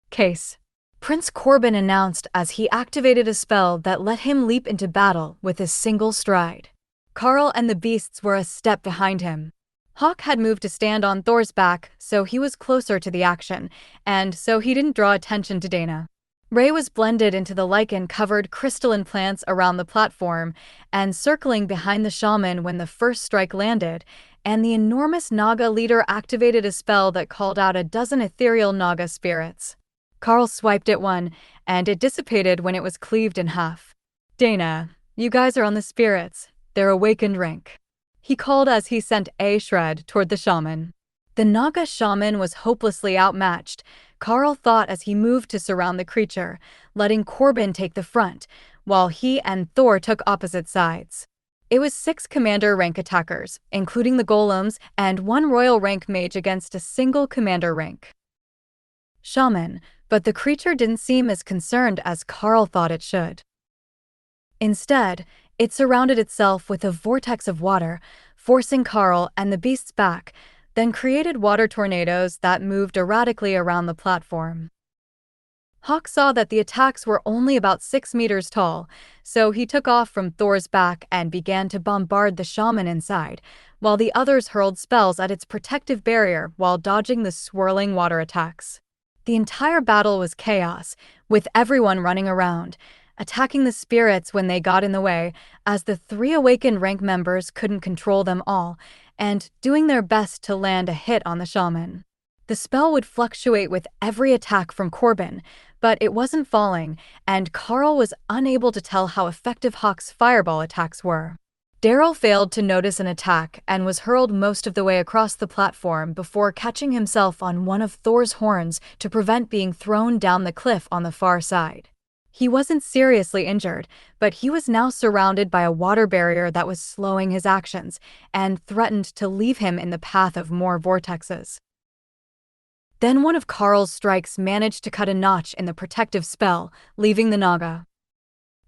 case," Prince Corbin announced as he activated a spell that let him leap into battle with a single stride. Karl and the beasts were a step behind him. Hawk had moved to stand on Thor's back, so he was closer to the action, and so he didn't draw attention to Dana. Ray was blended into the lichen-covered crystalline plants around the platform and circling behind the shaman when the first strike landed, and the enormous Naga leader activated a spell that called out a dozen ethereal Naga spirits. Karl swiped at one, and it dissipated when it was cleaved in half. "Dana, you guys are on the spirits. They're awakened rank," he called as he sent a shred toward the shaman. The Naga shaman was hopelessly outmatched, Karl thought as he moved to surround the creature, letting Corbin take the front, while he and Thor took opposite sides. It was 6 commander rank attackers, including the golems, and 1 royal rank mage against a single commander rank shaman, but the creature didn't seem as concerned as Karl thought it should. Instead, it surrounded itself with a vortex of water, forcing Karl and the beasts back, then created water tornadoes that moved erratically around the platform. Hawk saw that the attacks were only about 6 meters tall, so he took off from Thor's back and began to bombard the shaman inside, while the others hurled spells at its protective barrier while dodging the swirling water attacks. The entire battle was chaos, with everyone running around, attacking the spirits when they got in the way, as the 3 awakened rank members couldn't control them all, and doing their best to land a hit on the shaman. The spell would fluctuate with every attack from Corbin, but it wasn't falling, and Karl was unable to tell how effective Hawk's fireball attacks were. Daryl failed to notice an attack and was hurled most of the way across the platform before catching himself on one of Thor's horns to prevent being thrown down the cliff on the far side. He wasn't seriously injured, but he was now surrounded by a water barrier that was slowing his actions and threatened to leave him in the path of more vortexes. Then one of Karl's strikes managed to cut a notch in the protective spell, leaving the Naga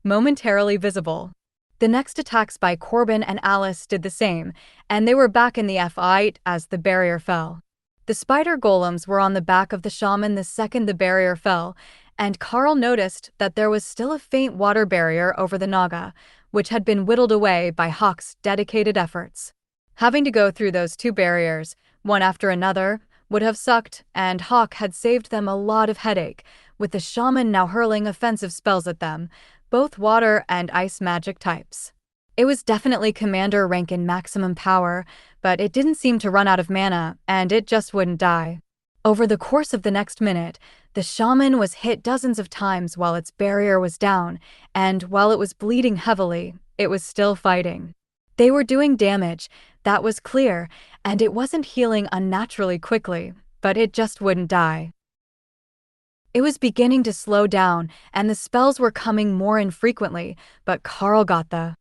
momentarily visible. The next attacks by Corbin and Alice did the same, and they were back in the fight as the barrier fell. The spider golems were on the back of the shaman the second the barrier fell, and Karl noticed that there was still a faint water barrier over the Naga, which had been whittled away by Hawk's dedicated efforts. Having to go through those two barriers, one after another, would have sucked, and Hawk had saved them a lot of headache, with the shaman now hurling offensive spells at them, both water and ice magic types. It was definitely commander rank in maximum power, but it didn't seem to run out of mana, and it just wouldn't die. Over the course of the next minute, the shaman was hit dozens of times while its barrier was down, and while it was bleeding heavily, it was still fighting. They were doing damage, that was clear, and it wasn't healing unnaturally quickly, but it just wouldn't die. It was beginning to slow down, and the spells were coming more infrequently, but Karl got the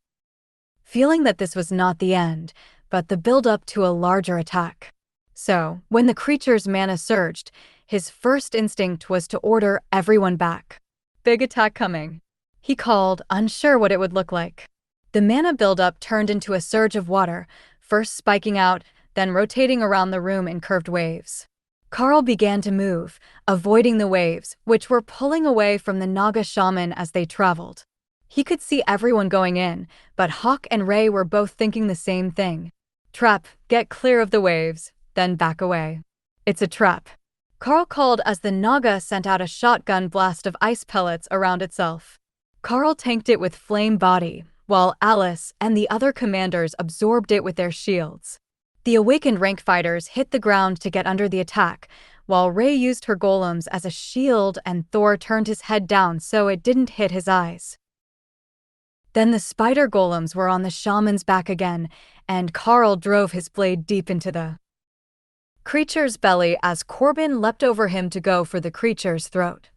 feeling that this was not the end, but the build-up to a larger attack. So, when the creature's mana surged, his first instinct was to order everyone back. Big attack coming, he called, unsure what it would look like. The mana build-up turned into a surge of water, first spiking out, then rotating around the room in curved waves. Karl began to move, avoiding the waves, which were pulling away from the Naga shaman as they traveled. He could see everyone going in, but Hawk and Ray were both thinking the same thing. Trap, get clear of the waves, then back away. It's a trap, Karl called as the Naga sent out a shotgun blast of ice pellets around itself. Karl tanked it with flame body, while Alice and the other commanders absorbed it with their shields. The awakened rank fighters hit the ground to get under the attack, while Ray used her golems as a shield and Thor turned his head down so it didn't hit his eyes. Then the spider golems were on the shaman's back again, and Karl drove his blade deep into the creature's belly as Corbin leapt over him to go for the creature's throat.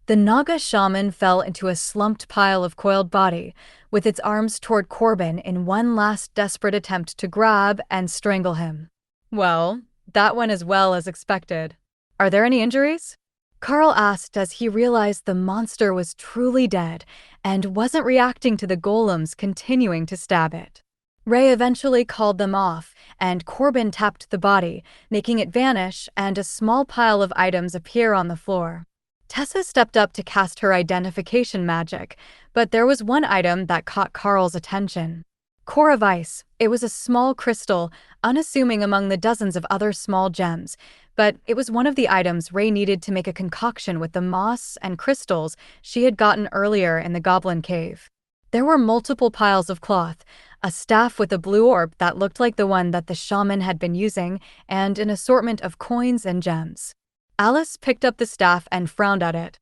The Naga shaman fell into a slumped pile of coiled body, with its arms toward Corbin in one last desperate attempt to grab and strangle him. Well, that went as well as expected. Are there any injuries? Karl asked as he realized the monster was truly dead and wasn't reacting to the golems continuing to stab it. Ray eventually called them off, and Corbin tapped the body, making it vanish and a small pile of items appear on the floor. Tessa stepped up to cast her identification magic, but there was one item that caught Karl's attention. Core of Ice. It was a small crystal, unassuming among the dozens of other small gems, but it was one of the items Ray needed to make a concoction with the moss and crystals she had gotten earlier in the Goblin Cave. There were multiple piles of cloth, a staff with a blue orb that looked like the one that the shaman had been using, and an assortment of coins and gems. Alice picked up the staff and frowned at it.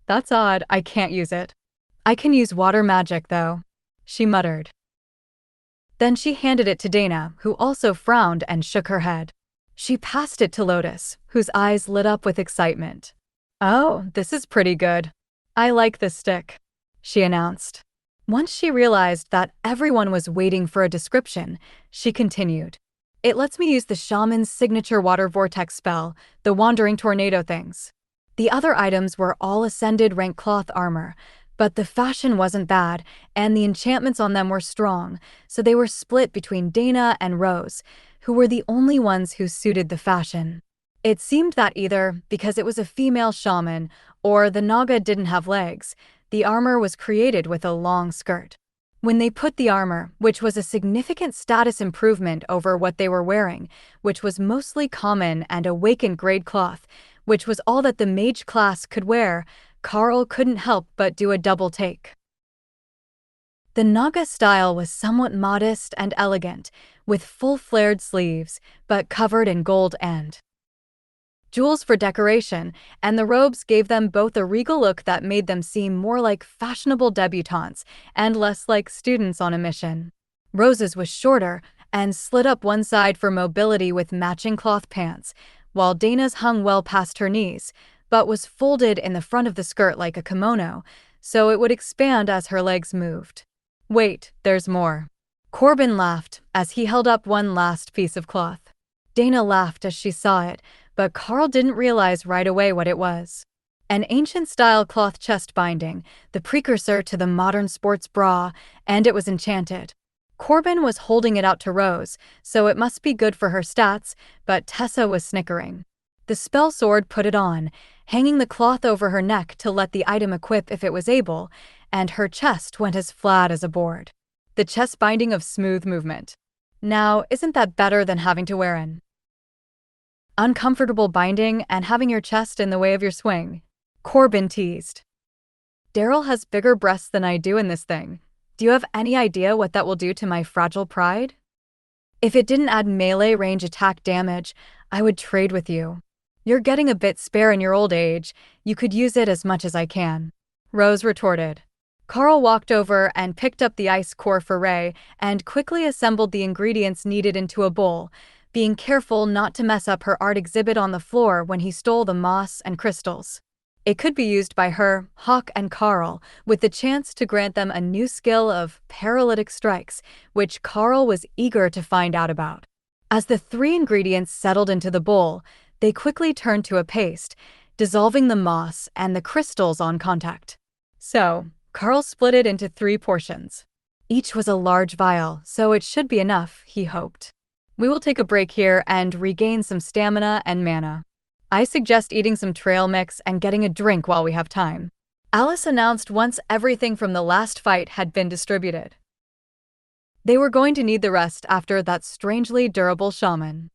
That's odd, I can't use it. I can use water magic, though, she muttered. Then she handed it to Dana, who also frowned and shook her head. She passed it to Lotus, whose eyes lit up with excitement. Oh, this is pretty good. I like this stick, she announced. Once she realized that everyone was waiting for a description, she continued. It lets me use the shaman's signature water vortex spell, the wandering tornado things. The other items were all ascended rank cloth armor, but the fashion wasn't bad, and the enchantments on them were strong, so they were split between Dana and Rose, who were the only ones who suited the fashion. It seemed that either because it was a female shaman or the Naga didn't have legs, the armor was created with a long skirt. When they put the armor, which was a significant status improvement over what they were wearing, which was mostly common and awakened grade cloth, which was all that the mage class could wear, Karl couldn't help but do a double take. The Naga style was somewhat modest and elegant, with full flared sleeves, but covered in gold and jewels for decoration, and the robes gave them both a regal look that made them seem more like fashionable debutantes and less like students on a mission. Rose's was shorter and slid up one side for mobility with matching cloth pants, while Dana's hung well past her knees, but was folded in the front of the skirt like a kimono, so it would expand as her legs moved. Wait, there's more. Corbin laughed as he held up one last piece of cloth. Dana laughed as she saw it, but Karl didn't realize right away what it was. An ancient-style cloth chest binding, the precursor to the modern sports bra, and it was enchanted. Corbin was holding it out to Rose, so it must be good for her stats, but Tessa was snickering. The spell sword put it on, hanging the cloth over her neck to let the item equip if it was able, and her chest went as flat as a board. The chest binding of smooth movement. Now, isn't that better than having to wear an uncomfortable binding and having your chest in the way of your swing? Corbin teased. Daryl has bigger breasts than I do in this thing. Do you have any idea what that will do to my fragile pride? If it didn't add melee range attack damage, I would trade with you. You're getting a bit spare in your old age. You could use it as much as I can. Rose retorted. Karl walked over and picked up the ice core for Ray and quickly assembled the ingredients needed into a bowl, being careful not to mess up her art exhibit on the floor when he stole the moss and crystals. It could be used by her, Hawk, and Karl, with the chance to grant them a new skill of paralytic strikes, which Karl was eager to find out about. As the 3 ingredients settled into the bowl, they quickly turned to a paste, dissolving the moss and the crystals on contact. So, Karl split it into 3 portions. Each was a large vial, so it should be enough, he hoped. We will take a break here and regain some stamina and mana. I suggest eating some trail mix and getting a drink while we have time. Alice announced once everything from the last fight had been distributed. They were going to need the rest after that strangely durable shaman.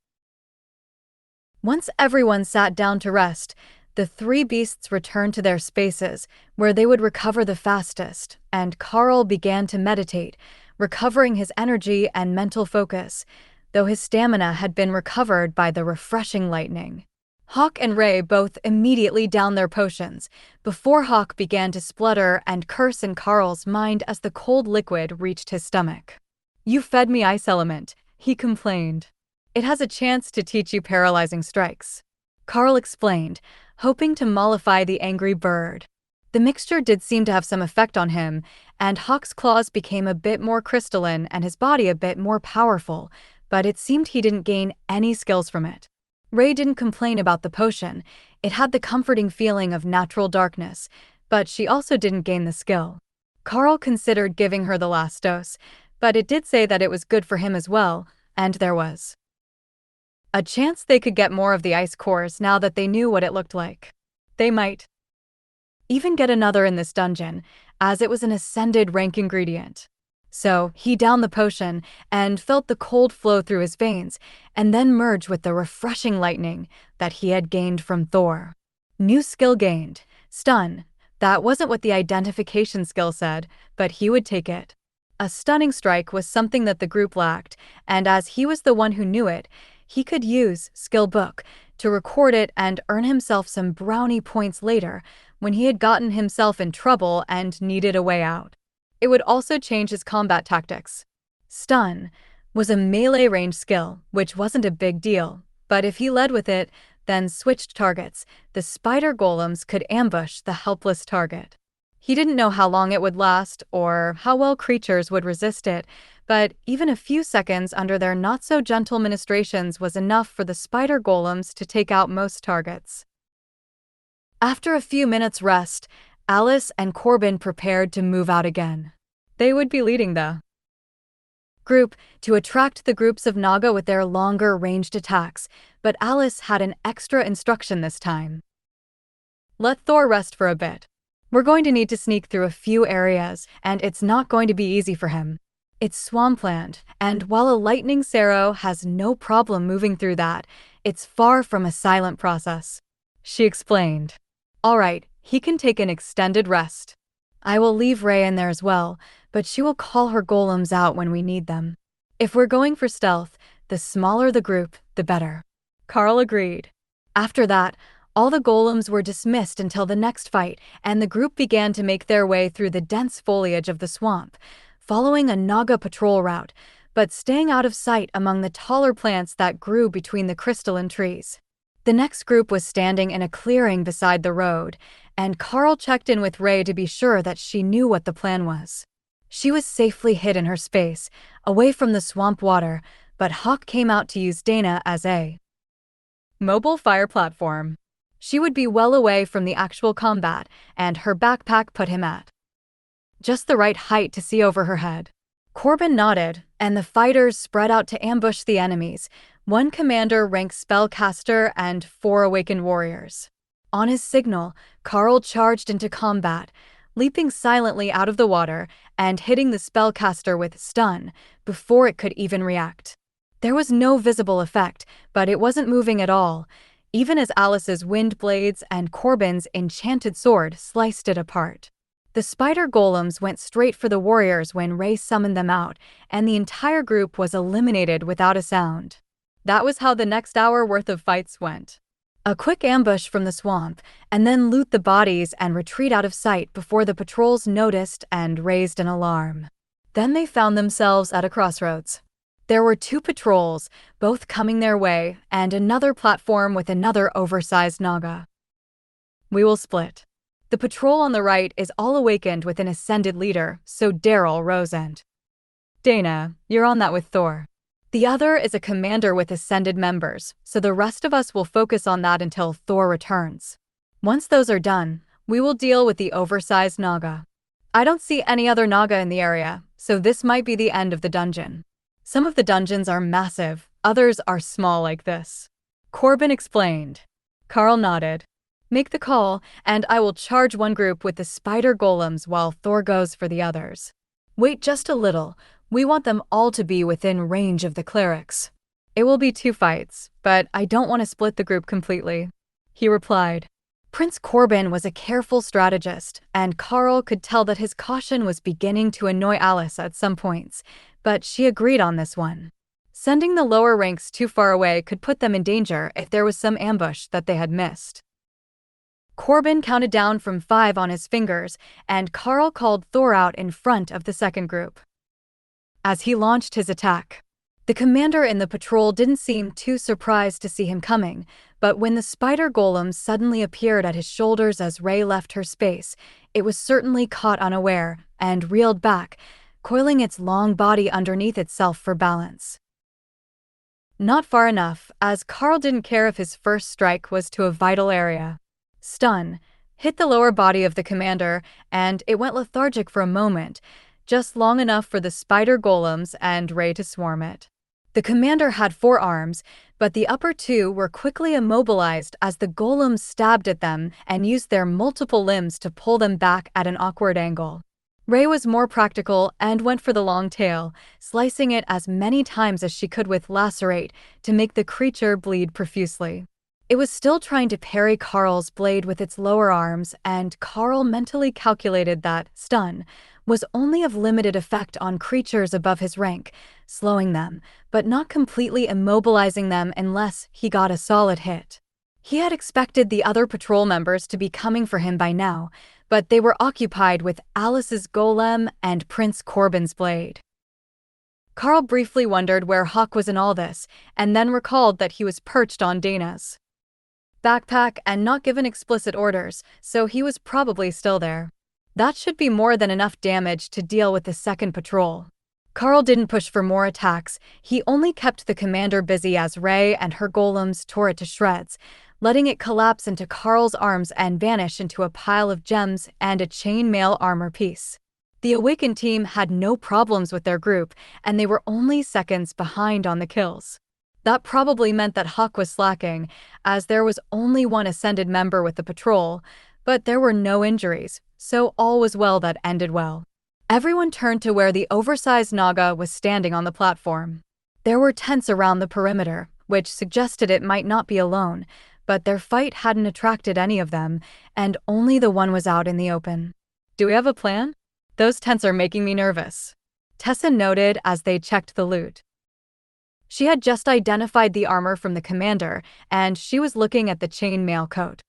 Once everyone sat down to rest, the 3 beasts returned to their spaces, where they would recover the fastest, and Karl began to meditate, recovering his energy and mental focus, though his stamina had been recovered by the refreshing lightning. Hawk and Ray both immediately downed their potions, before Hawk began to splutter and curse in Karl's mind as the cold liquid reached his stomach. "You fed me ice element," he complained. "It has a chance to teach you paralyzing strikes," Karl explained, hoping to mollify the angry bird. The mixture did seem to have some effect on him, and Hawk's claws became a bit more crystalline and his body a bit more powerful, but it seemed he didn't gain any skills from it. Ray didn't complain about the potion. It had the comforting feeling of natural darkness, but she also didn't gain the skill. Karl considered giving her the last dose, but it did say that it was good for him as well, and there was a chance they could get more of the ice cores now that they knew what it looked like. They might even get another in this dungeon, as it was an ascended rank ingredient. So, he downed the potion and felt the cold flow through his veins, and then merge with the refreshing lightning that he had gained from Thor. New skill gained. Stun. That wasn't what the identification skill said, but he would take it. A stunning strike was something that the group lacked, and as he was the one who knew it, he could use Skill Book to record it and earn himself some brownie points later when he had gotten himself in trouble and needed a way out. It would also change his combat tactics. Stun was a melee range skill, which wasn't a big deal, but if he led with it, then switched targets, the spider golems could ambush the helpless target. He didn't know how long it would last or how well creatures would resist it, but even a few seconds under their not-so-gentle ministrations was enough for the spider golems to take out most targets. After a few minutes' rest, Alice and Corbin prepared to move out again. They would be leading the group to attract the groups of Naga with their longer ranged attacks, but Alice had an extra instruction this time. Let Thor rest for a bit. We're going to need to sneak through a few areas, and it's not going to be easy for him. It's swampland, and while a lightning Sarrow has no problem moving through that, it's far from a silent process. She explained. All right, he can take an extended rest. I will leave Ray in there as well, but she will call her golems out when we need them. If we're going for stealth, the smaller the group, the better. Karl agreed. After that, all the golems were dismissed until the next fight, and the group began to make their way through the dense foliage of the swamp, following a Naga patrol route, but staying out of sight among the taller plants that grew between the crystalline trees. The next group was standing in a clearing beside the road, and Karl checked in with Ray to be sure that she knew what the plan was. She was safely hid in her space, away from the swamp water, but Hawk came out to use Dana as a mobile fire platform. She would be well away from the actual combat, and her backpack put him at just the right height to see over her head. Corbin nodded, and the fighters spread out to ambush the enemies, one commander ranked spellcaster and 4 awakened warriors. On his signal, Karl charged into combat, leaping silently out of the water and hitting the spellcaster with stun before it could even react. There was no visible effect, but it wasn't moving at all, even as Alice's wind blades and Corbin's enchanted sword sliced it apart. The spider golems went straight for the warriors when Ray summoned them out, and the entire group was eliminated without a sound. That was how the next hour worth of fights went. A quick ambush from the swamp, and then loot the bodies and retreat out of sight before the patrols noticed and raised an alarm. Then they found themselves at a crossroads. There were 2 patrols, both coming their way, and another platform with another oversized Naga. We will split. The patrol on the right is all awakened with an ascended leader, so Daryl rose and Dana, you're on that with Thor. The other is a commander with ascended members, so the rest of us will focus on that until Thor returns. Once those are done, we will deal with the oversized Naga. I don't see any other Naga in the area, so this might be the end of the dungeon. Some of the dungeons are massive, others are small like this. Corbin explained. Karl nodded. Make the call, and I will charge one group with the spider golems while Thor goes for the others. Wait just a little, we want them all to be within range of the clerics. It will be 2 fights, but I don't want to split the group completely, he replied. Prince Corbin was a careful strategist, and Karl could tell that his caution was beginning to annoy Alice at some points, but she agreed on this one. Sending the lower ranks too far away could put them in danger if there was some ambush that they had missed. Corbin counted down from 5 on his fingers, and Karl called Thor out in front of the second group. As he launched his attack, the commander in the patrol didn't seem too surprised to see him coming, but when the spider golem suddenly appeared at his shoulders as Ray left her space, it was certainly caught unaware and reeled back, coiling its long body underneath itself for balance. Not far enough, as Karl didn't care if his first strike was to a vital area. Stun hit the lower body of the commander, and it went lethargic for a moment, just long enough for the spider golems and Ray to swarm it. The commander had 4 arms, but the upper 2 were quickly immobilized as the golems stabbed at them and used their multiple limbs to pull them back at an awkward angle. Ray was more practical and went for the long tail, slicing it as many times as she could with lacerate to make the creature bleed profusely. It was still trying to parry Karl's blade with its lower arms, and Karl mentally calculated that stun was only of limited effect on creatures above his rank, slowing them, but not completely immobilizing them unless he got a solid hit. He had expected the other patrol members to be coming for him by now, but they were occupied with Alice's golem and Prince Corbin's blade. Karl briefly wondered where Hawk was in all this, and then recalled that he was perched on Dana's backpack and not given explicit orders, so he was probably still there. That should be more than enough damage to deal with the second patrol. Karl didn't push for more attacks, he only kept the commander busy as Ray and her golems tore it to shreds, letting it collapse into Karl's arms and vanish into a pile of gems and a chainmail armor piece. The Awaken team had no problems with their group, and they were only seconds behind on the kills. That probably meant that Hawk was slacking, as there was only one ascended member with the patrol, but there were no injuries, so all was well that ended well. Everyone turned to where the oversized Naga was standing on the platform. There were tents around the perimeter, which suggested it might not be alone, but their fight hadn't attracted any of them, and only the one was out in the open. Do we have a plan? Those tents are making me nervous, Tessa noted as they checked the loot. She had just identified the armor from the commander, and she was looking at the chainmail coat.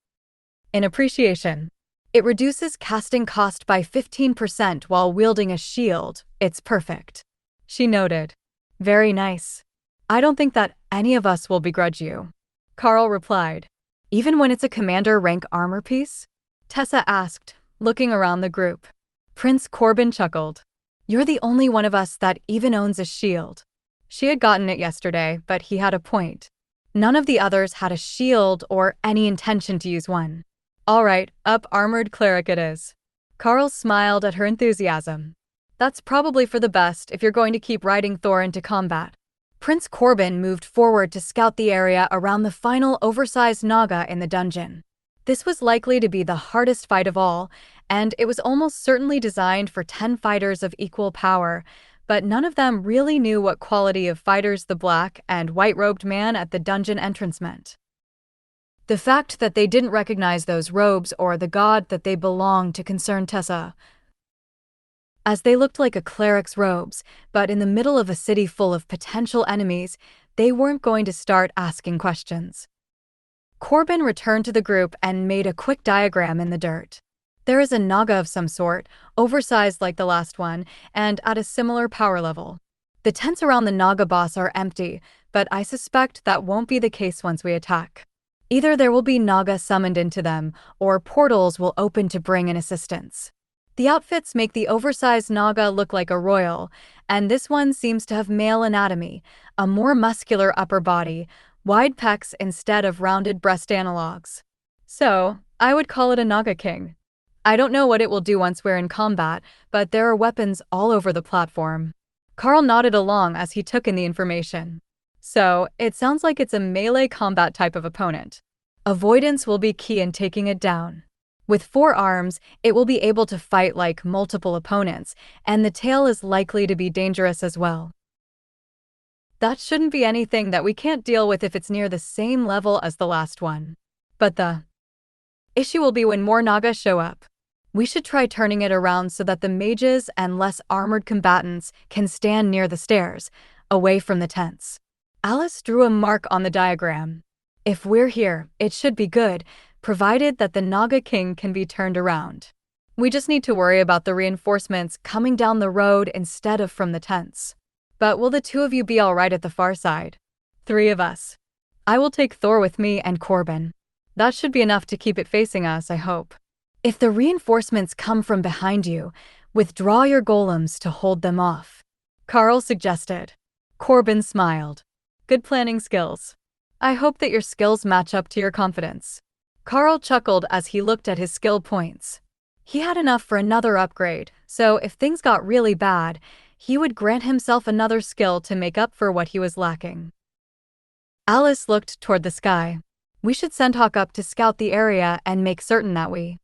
In appreciation. It reduces casting cost by 15% while wielding a shield. It's perfect. She noted. Very nice. I don't think that any of us will begrudge you. Karl replied. Even when it's a commander rank armor piece? Tessa asked, looking around the group. Prince Corbin chuckled. You're the only one of us that even owns a shield. She had gotten it yesterday, but he had a point. None of the others had a shield or any intention to use one. All right, up armored cleric it is. Karl smiled at her enthusiasm. That's probably for the best if you're going to keep riding Thor into combat. Prince Corbin moved forward to scout the area around the final oversized Naga in the dungeon. This was likely to be the hardest fight of all, and it was almost certainly designed for 10 fighters of equal power, but none of them really knew what quality of fighters the black and white-robed man at the dungeon entrance meant. The fact that they didn't recognize those robes or the god that they belonged to concerned Tessa, as they looked like a cleric's robes, but in the middle of a city full of potential enemies, they weren't going to start asking questions. Corbin returned to the group and made a quick diagram in the dirt. There is a Naga of some sort, oversized like the last one, and at a similar power level. The tents around the Naga boss are empty, but I suspect that won't be the case once we attack. Either there will be Naga summoned into them, or portals will open to bring in assistance. The outfits make the oversized Naga look like a royal, and this one seems to have male anatomy, a more muscular upper body, wide pecs instead of rounded breast analogs. So, I would call it a Naga King. I don't know what it will do once we're in combat, but there are weapons all over the platform. Karl nodded along as he took in the information. So, it sounds like it's a melee combat type of opponent. Avoidance will be key in taking it down. With 4 arms, it will be able to fight like multiple opponents, and the tail is likely to be dangerous as well. That shouldn't be anything that we can't deal with if it's near the same level as the last one. But the issue will be when more Naga show up. We should try turning it around so that the mages and less armored combatants can stand near the stairs, away from the tents. Alice drew a mark on the diagram. If we're here, it should be good, provided that the Naga King can be turned around. We just need to worry about the reinforcements coming down the road instead of from the tents. But will the 2 of you be all right at the far side? 3 of us. I will take Thor with me and Corbin. That should be enough to keep it facing us, I hope. If the reinforcements come from behind you, withdraw your golems to hold them off. Karl suggested. Corbin smiled. Good planning skills. I hope that your skills match up to your confidence. Karl chuckled as he looked at his skill points. He had enough for another upgrade, so if things got really bad, he would grant himself another skill to make up for what he was lacking. Alice looked toward the sky. We should send Hawk up to scout the area and make certain that we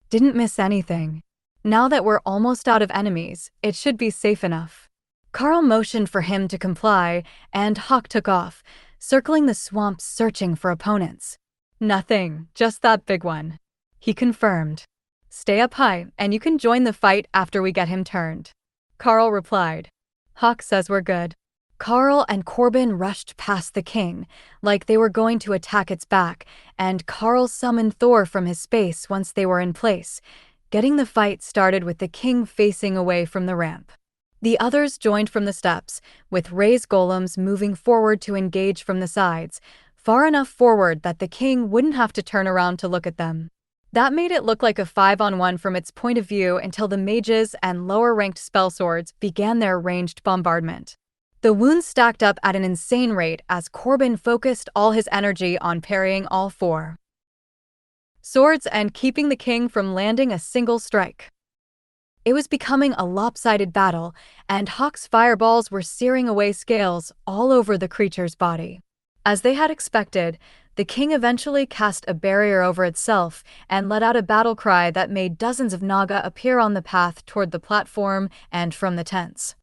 didn't miss anything. Now that we're almost out of enemies, it should be safe enough. Karl motioned for him to comply, and Hawk took off, circling the swamp searching for opponents. Nothing, just that big one. He confirmed. Stay up high, and you can join the fight after we get him turned. Karl replied. Hawk says we're good. Karl and Corbin rushed past the king, like they were going to attack its back, and Karl summoned Thor from his space once they were in place, getting the fight started with the king facing away from the ramp. The others joined from the steps, with raised golems moving forward to engage from the sides, far enough forward that the king wouldn't have to turn around to look at them. That made it look like a 5-on-1 from its point of view until the mages and lower-ranked spell swords began their ranged bombardment. The wounds stacked up at an insane rate as Corbin focused all his energy on parrying all 4 swords and keeping the king from landing a single strike. It was becoming a lopsided battle, and Hawk's fireballs were searing away scales all over the creature's body. As they had expected, the king eventually cast a barrier over itself and let out a battle cry that made dozens of Naga appear on the path toward the platform and from the tents.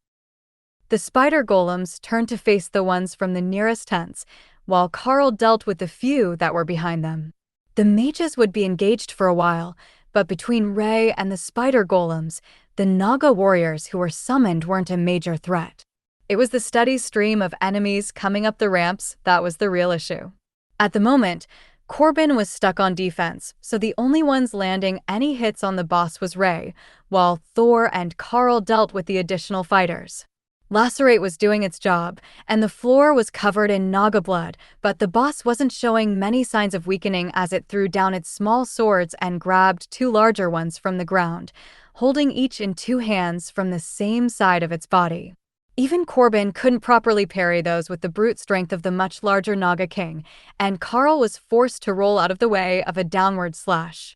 The spider golems turned to face the ones from the nearest tents, while Karl dealt with the few that were behind them. The mages would be engaged for a while, but between Ray and the spider golems, the Naga warriors who were summoned weren't a major threat. It was the steady stream of enemies coming up the ramps that was the real issue. At the moment, Corbin was stuck on defense, so the only ones landing any hits on the boss was Ray, while Thor and Karl dealt with the additional fighters. Lacerate was doing its job, and the floor was covered in Naga blood, but the boss wasn't showing many signs of weakening as it threw down its small swords and grabbed two larger ones from the ground, holding each in two hands from the same side of its body. Even Corbin couldn't properly parry those with the brute strength of the much larger Naga King, and Karl was forced to roll out of the way of a downward slash.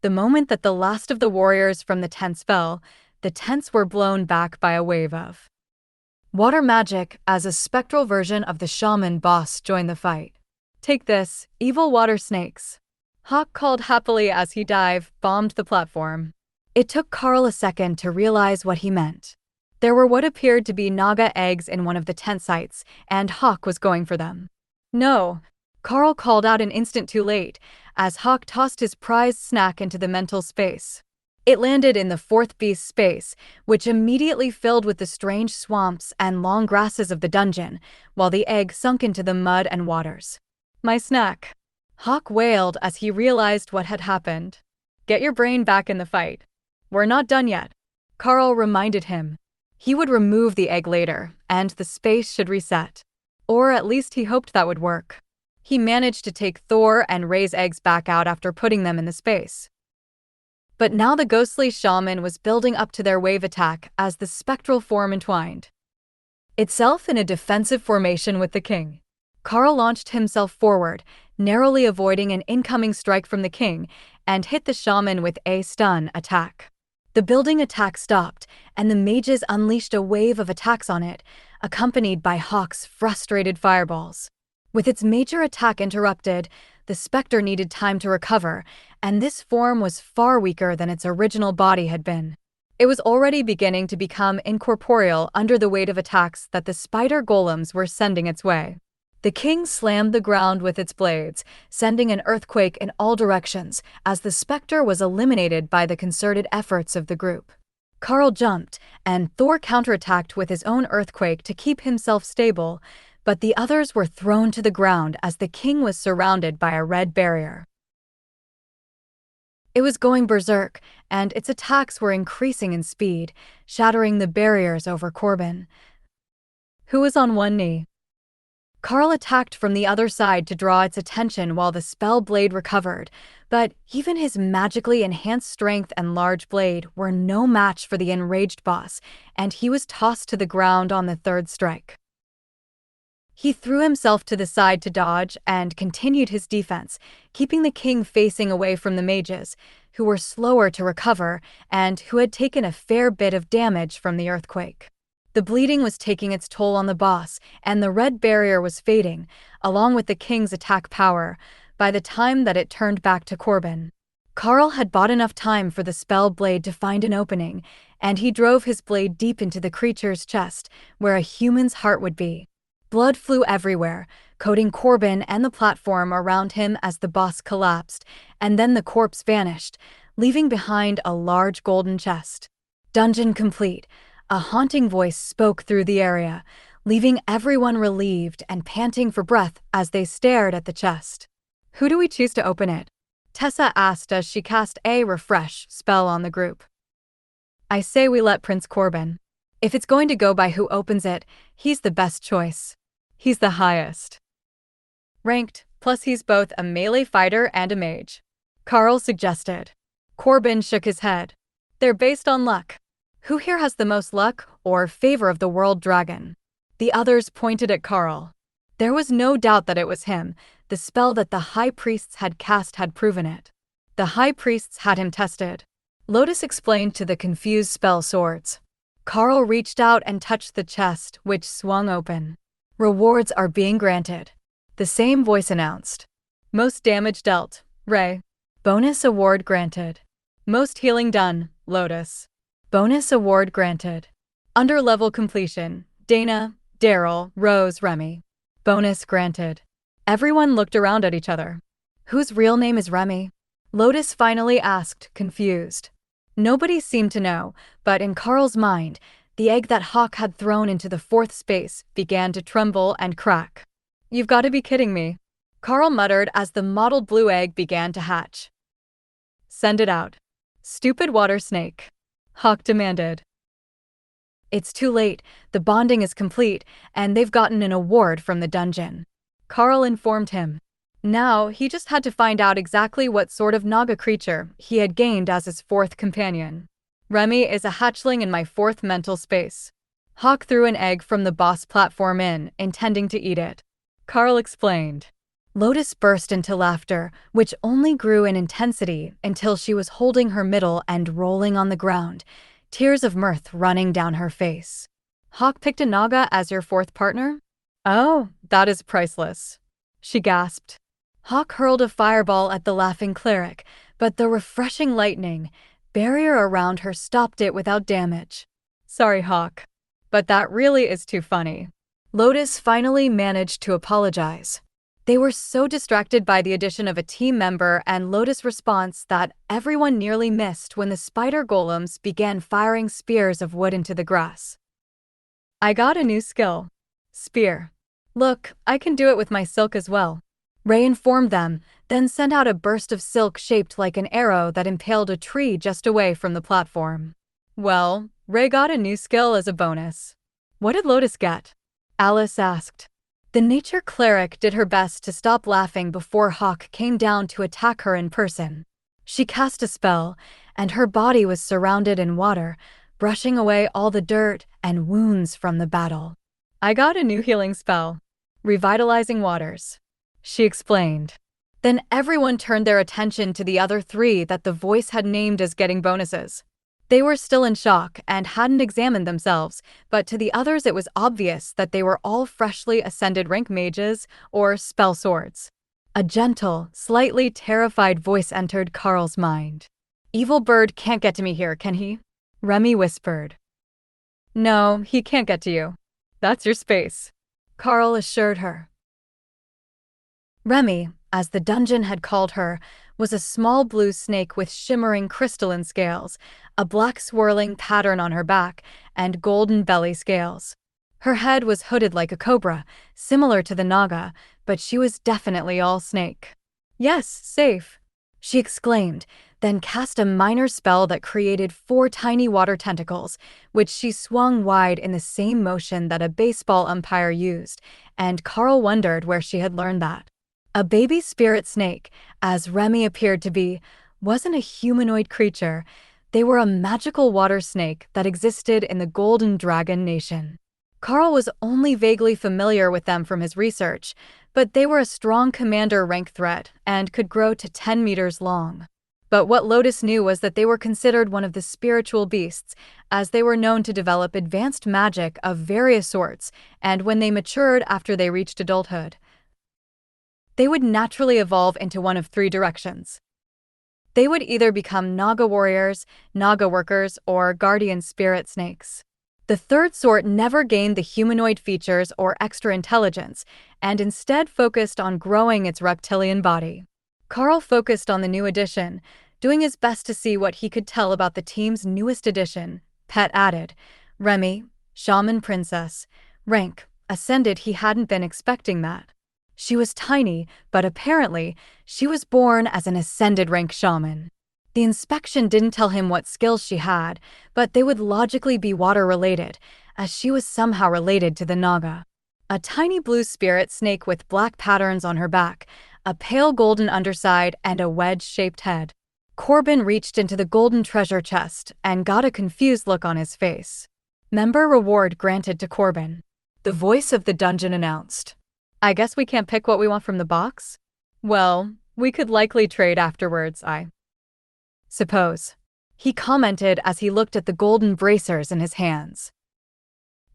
The moment that the last of the warriors from the tents fell, the tents were blown back by a wave of water magic as a spectral version of the shaman boss joined the fight. "Take this, evil water snakes," Hawk called happily as he dive-bombed the platform. It took Karl a second to realize what he meant. There were what appeared to be Naga eggs in one of the tent sites, and Hawk was going for them. "No!" Karl called out an instant too late, as Hawk tossed his prized snack into the mental space. It landed in the fourth beast's space, which immediately filled with the strange swamps and long grasses of the dungeon, while the egg sunk into the mud and waters. "My snack!" Hawk wailed as he realized what had happened. "Get your brain back in the fight. We're not done yet," Karl reminded him. He would remove the egg later, and the space should reset. Or at least he hoped that would work. He managed to take Thor and Ray's eggs back out after putting them in the space. But now the ghostly shaman was building up to their wave attack as the spectral form entwined itself in a defensive formation with the king. Karl launched himself forward, narrowly avoiding an incoming strike from the king, and hit the shaman with a stun attack. The building attack stopped, and the mages unleashed a wave of attacks on it, accompanied by Hawk's frustrated fireballs. With its major attack interrupted, the specter needed time to recover, and this form was far weaker than its original body had been. It was already beginning to become incorporeal under the weight of attacks that the spider golems were sending its way. The king slammed the ground with its blades, sending an earthquake in all directions as the specter was eliminated by the concerted efforts of the group. Karl jumped, and Thor counterattacked with his own earthquake to keep himself stable, but the others were thrown to the ground as the king was surrounded by a red barrier. It was going berserk, and its attacks were increasing in speed, shattering the barriers over Corbin, who was on one knee. Karl attacked from the other side to draw its attention while the spell blade recovered, but even his magically enhanced strength and large blade were no match for the enraged boss, and he was tossed to the ground on the third strike. He threw himself to the side to dodge and continued his defense, keeping the king facing away from the mages, who were slower to recover and who had taken a fair bit of damage from the earthquake. The bleeding was taking its toll on the boss, and the red barrier was fading, along with the king's attack power, by the time that it turned back to Corbin. Karl had bought enough time for the spell blade to find an opening, and he drove his blade deep into the creature's chest, where a human's heart would be. Blood flew everywhere, coating Corbin and the platform around him as the boss collapsed, and then the corpse vanished, leaving behind a large golden chest. "Dungeon complete," a haunting voice spoke through the area, leaving everyone relieved and panting for breath as they stared at the chest. "Who do we choose to open it?" Tessa asked as she cast a refresh spell on the group. "I say we let Prince Corbin. If it's going to go by who opens it, he's the best choice. He's the highest ranked, plus he's both a melee fighter and a mage," Karl suggested. Corbin shook his head. "They're based on luck. Who here has the most luck or favor of the world dragon?" The others pointed at Karl. There was no doubt that it was him. The spell that the high priests had cast had proven it. The high priests had him tested. Lotus explained to the confused spell swords. Karl reached out and touched the chest, which swung open. "Rewards are being granted," the same voice announced. "Most damage dealt, Ray. Bonus award granted. Most healing done, Lotus. Bonus award granted. Under level completion, Dana, Daryl, Rose, Remy. Bonus granted." Everyone looked around at each other. "Whose real name is Remy?" Lotus finally asked, confused. Nobody seemed to know, but in Karl's mind, The egg that Hawk had thrown into the fourth space began to tremble and crack. "You've got to be kidding me," Karl muttered as the mottled blue egg began to hatch. "Send it out. Stupid water snake," Hawk demanded. "It's too late, the bonding is complete, and they've gotten an award from the dungeon," Karl informed him. Now, he just had to find out exactly what sort of Naga creature he had gained as his fourth companion. "Remy is a hatchling in my fourth mental space." Hawk threw an egg from the boss platform in, intending to eat it. Karl explained. Lotus burst into laughter, which only grew in intensity until she was holding her middle and rolling on the ground, tears of mirth running down her face. "Hawk picked a Naga as your fourth partner?" "Oh, that is priceless," she gasped. Hawk hurled a fireball at the laughing cleric, but the refreshing lightning barrier around her stopped it without damage. "Sorry, Hawk, but that really is too funny." Lotus finally managed to apologize. They were so distracted by the addition of a team member and Lotus' response that everyone nearly missed when the spider golems began firing spears of wood into the grass. "I got a new skill. Spear. Look, I can do it with my silk as well," Ray informed them, then sent out a burst of silk shaped like an arrow that impaled a tree just away from the platform. "Well, Ray got a new skill as a bonus. What did Lotus get?" Alice asked. The nature cleric did her best to stop laughing before Hawk came down to attack her in person. She cast a spell, and her body was surrounded in water, brushing away all the dirt and wounds from the battle. "I got a new healing spell. Revitalizing waters," she explained. Then everyone turned their attention to the other three that the voice had named as getting bonuses. They were still in shock and hadn't examined themselves, but to the others it was obvious that they were all freshly ascended rank mages or spell swords. A gentle, slightly terrified voice entered Karl's mind. "Evil bird can't get to me here, can he?" Remy whispered. "No, he can't get to you. That's your space," Karl assured her. Remy, as the dungeon had called her, was a small blue snake with shimmering crystalline scales, a black swirling pattern on her back, and golden belly scales. Her head was hooded like a cobra, similar to the Naga, but she was definitely all snake. "Yes, safe," she exclaimed, then cast a minor spell that created 4 tiny water tentacles, which she swung wide in the same motion that a baseball umpire used, and Karl wondered where she had learned that. A baby spirit snake, as Remy appeared to be, wasn't a humanoid creature. They were a magical water snake that existed in the Golden Dragon Nation. Karl was only vaguely familiar with them from his research, but they were a strong commander rank threat and could grow to 10 meters long. But what Lotus knew was that they were considered one of the spiritual beasts, as they were known to develop advanced magic of various sorts, and when they matured after they reached adulthood, they would naturally evolve into one of 3 directions. They would either become Naga warriors, Naga workers, or guardian spirit snakes. The third sort never gained the humanoid features or extra intelligence, and instead focused on growing its reptilian body. Karl focused on the new addition, doing his best to see what he could tell about the team's newest addition. Pet added, Remy, Shaman Princess. Rank, ascended. He hadn't been expecting that. She was tiny, but apparently, she was born as an ascended rank shaman. The inspection didn't tell him what skills she had, but they would logically be water-related, as she was somehow related to the Naga. A tiny blue spirit snake with black patterns on her back, a pale golden underside, and a wedge-shaped head. Corbin reached into the golden treasure chest and got a confused look on his face. Member reward granted to Corbin. The voice of the dungeon announced. "I guess we can't pick what we want from the box? Well, we could likely trade afterwards, I suppose," he commented as he looked at the golden bracers in his hands.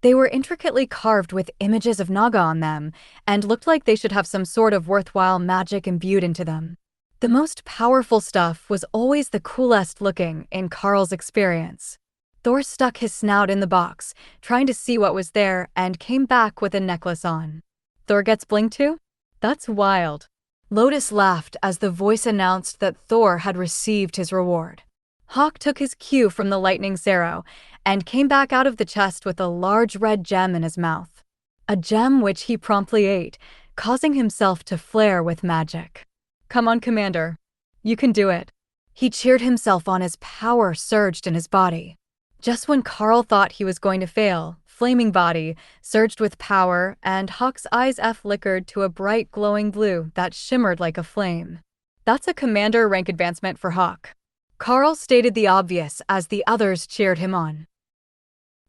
They were intricately carved with images of Naga on them, and looked like they should have some sort of worthwhile magic imbued into them. The most powerful stuff was always the coolest looking, in Karl's experience. Thor stuck his snout in the box, trying to see what was there, and came back with a necklace on. "Thor gets bling too? That's wild." Lotus laughed as the voice announced that Thor had received his reward. Hawk took his cue from the lightning arrow, and came back out of the chest with a large red gem in his mouth. A gem which he promptly ate, causing himself to flare with magic. "Come on, Commander. You can do it." He cheered himself on as power surged in his body. Just when Karl thought he was going to fail, flaming body surged with power, and Hawk's eyes flickered to a bright glowing blue that shimmered like a flame. "That's a commander rank advancement for Hawk." Karl stated the obvious as the others cheered him on.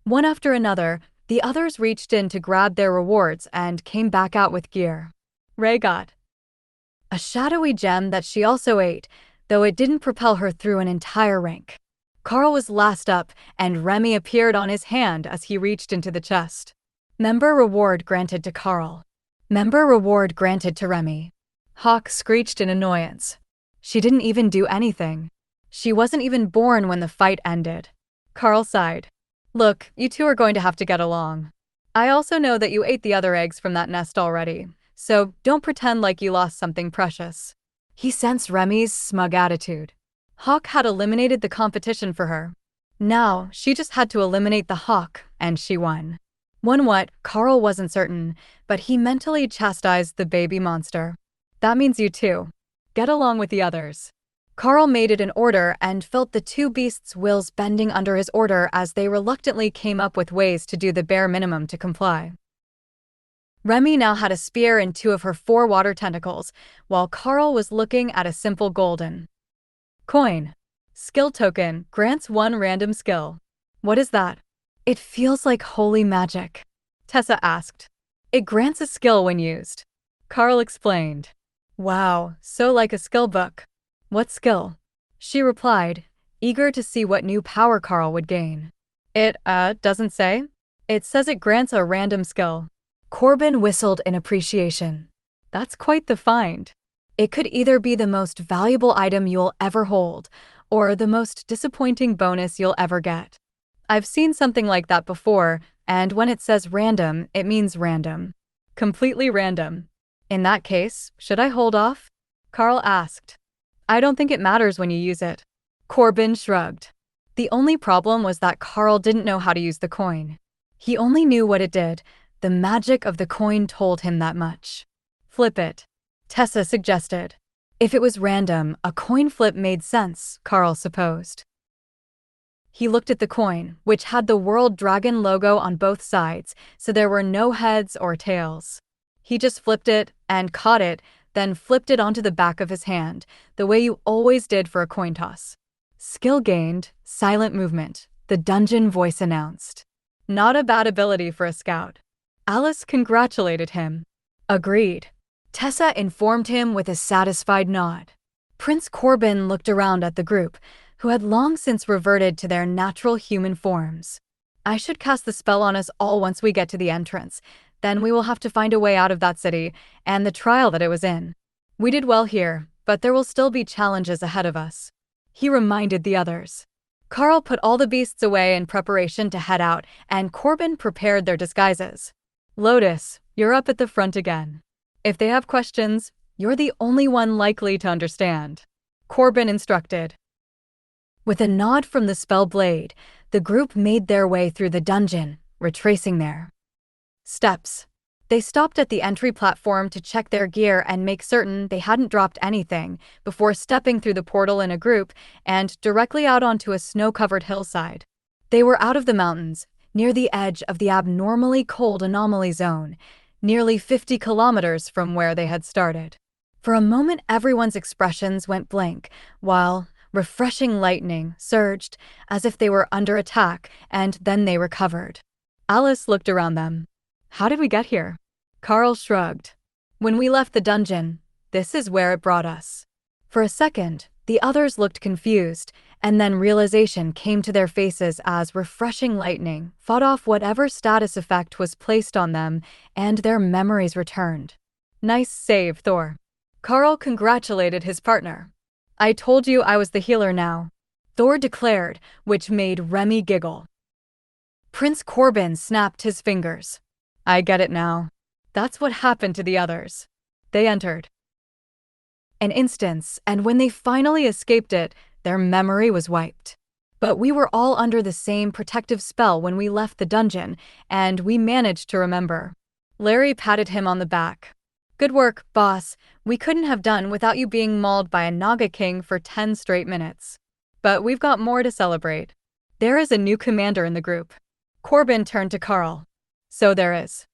One after another, the others reached in to grab their rewards and came back out with gear. Ray got a shadowy gem that she also ate, though it didn't propel her through an entire rank. Karl was last up, and Remy appeared on his hand as he reached into the chest. Member reward granted to Karl. Member reward granted to Remy. Hawk screeched in annoyance. She didn't even do anything. She wasn't even born when the fight ended. Karl sighed. "Look, you two are going to have to get along. I also know that you ate the other eggs from that nest already, so don't pretend like you lost something precious." He sensed Remy's smug attitude. Hawk had eliminated the competition for her. Now, she just had to eliminate the Hawk, and she won. Won what? Karl wasn't certain, but he mentally chastised the baby monster. "That means you too. Get along with the others." Karl made it an order and felt the two beasts' wills bending under his order as they reluctantly came up with ways to do the bare minimum to comply. Remy now had a spear in 2 of her 4 water tentacles, while Karl was looking at a simple golden coin. Skill token grants 1 random skill. "What is that?" "It feels like holy magic," Tessa asked. "It grants a skill when used," Karl explained. "Wow, so like a skill book." "What skill?" she replied, eager to see what new power Karl would gain. "It, doesn't say. It says it grants a random skill." Corbin whistled in appreciation. "That's quite the find. It could either be the most valuable item you'll ever hold, or the most disappointing bonus you'll ever get. I've seen something like that before, and when it says random, it means random. Completely random. In that case, should I hold off?" Karl asked. "I don't think it matters when you use it." Corbin shrugged. The only problem was that Karl didn't know how to use the coin. He only knew what it did. The magic of the coin told him that much. "Flip it," Tessa suggested. If it was random, a coin flip made sense, Karl supposed. He looked at the coin, which had the World Dragon logo on both sides, so there were no heads or tails. He just flipped it and caught it, then flipped it onto the back of his hand, the way you always did for a coin toss. "Skill gained, silent movement," the dungeon voice announced. Not a bad ability for a scout. Alice congratulated him. "Agreed," Tessa informed him with a satisfied nod. Prince Corbin looked around at the group, who had long since reverted to their natural human forms. "I should cast the spell on us all once we get to the entrance. Then we will have to find a way out of that city and the trial that it was in. We did well here, but there will still be challenges ahead of us," he reminded the others. Karl put all the beasts away in preparation to head out, and Corbin prepared their disguises. "Lotus, you're up at the front again. If they have questions, you're the only one likely to understand," Corbin instructed. With a nod from the spell blade, the group made their way through the dungeon, retracing their steps. They stopped at the entry platform to check their gear and make certain they hadn't dropped anything before stepping through the portal in a group and directly out onto a snow-covered hillside. They were out of the mountains, near the edge of the abnormally cold anomaly zone, nearly 50 kilometers from where they had started. For a moment, everyone's expressions went blank, while refreshing lightning surged as if they were under attack, and then they recovered. Alice looked around them. "How did we get here?" Karl shrugged. "When we left the dungeon, this is where it brought us." For a second, the others looked confused, and then realization came to their faces as refreshing lightning fought off whatever status effect was placed on them, and their memories returned. "Nice save, Thor." Karl congratulated his partner. "I told you I was the healer now," Thor declared, which made Remy giggle. Prince Corbin snapped his fingers. "I get it now. That's what happened to the others." They entered an instance, and when they finally escaped it, their memory was wiped. But we were all under the same protective spell when we left the dungeon, and we managed to remember. Larry patted him on the back. Good work, boss. We couldn't have done without you being mauled by a Naga King for 10 straight minutes. But we've got more to celebrate. There is a new commander in the group. Corbin turned to Karl. So there is.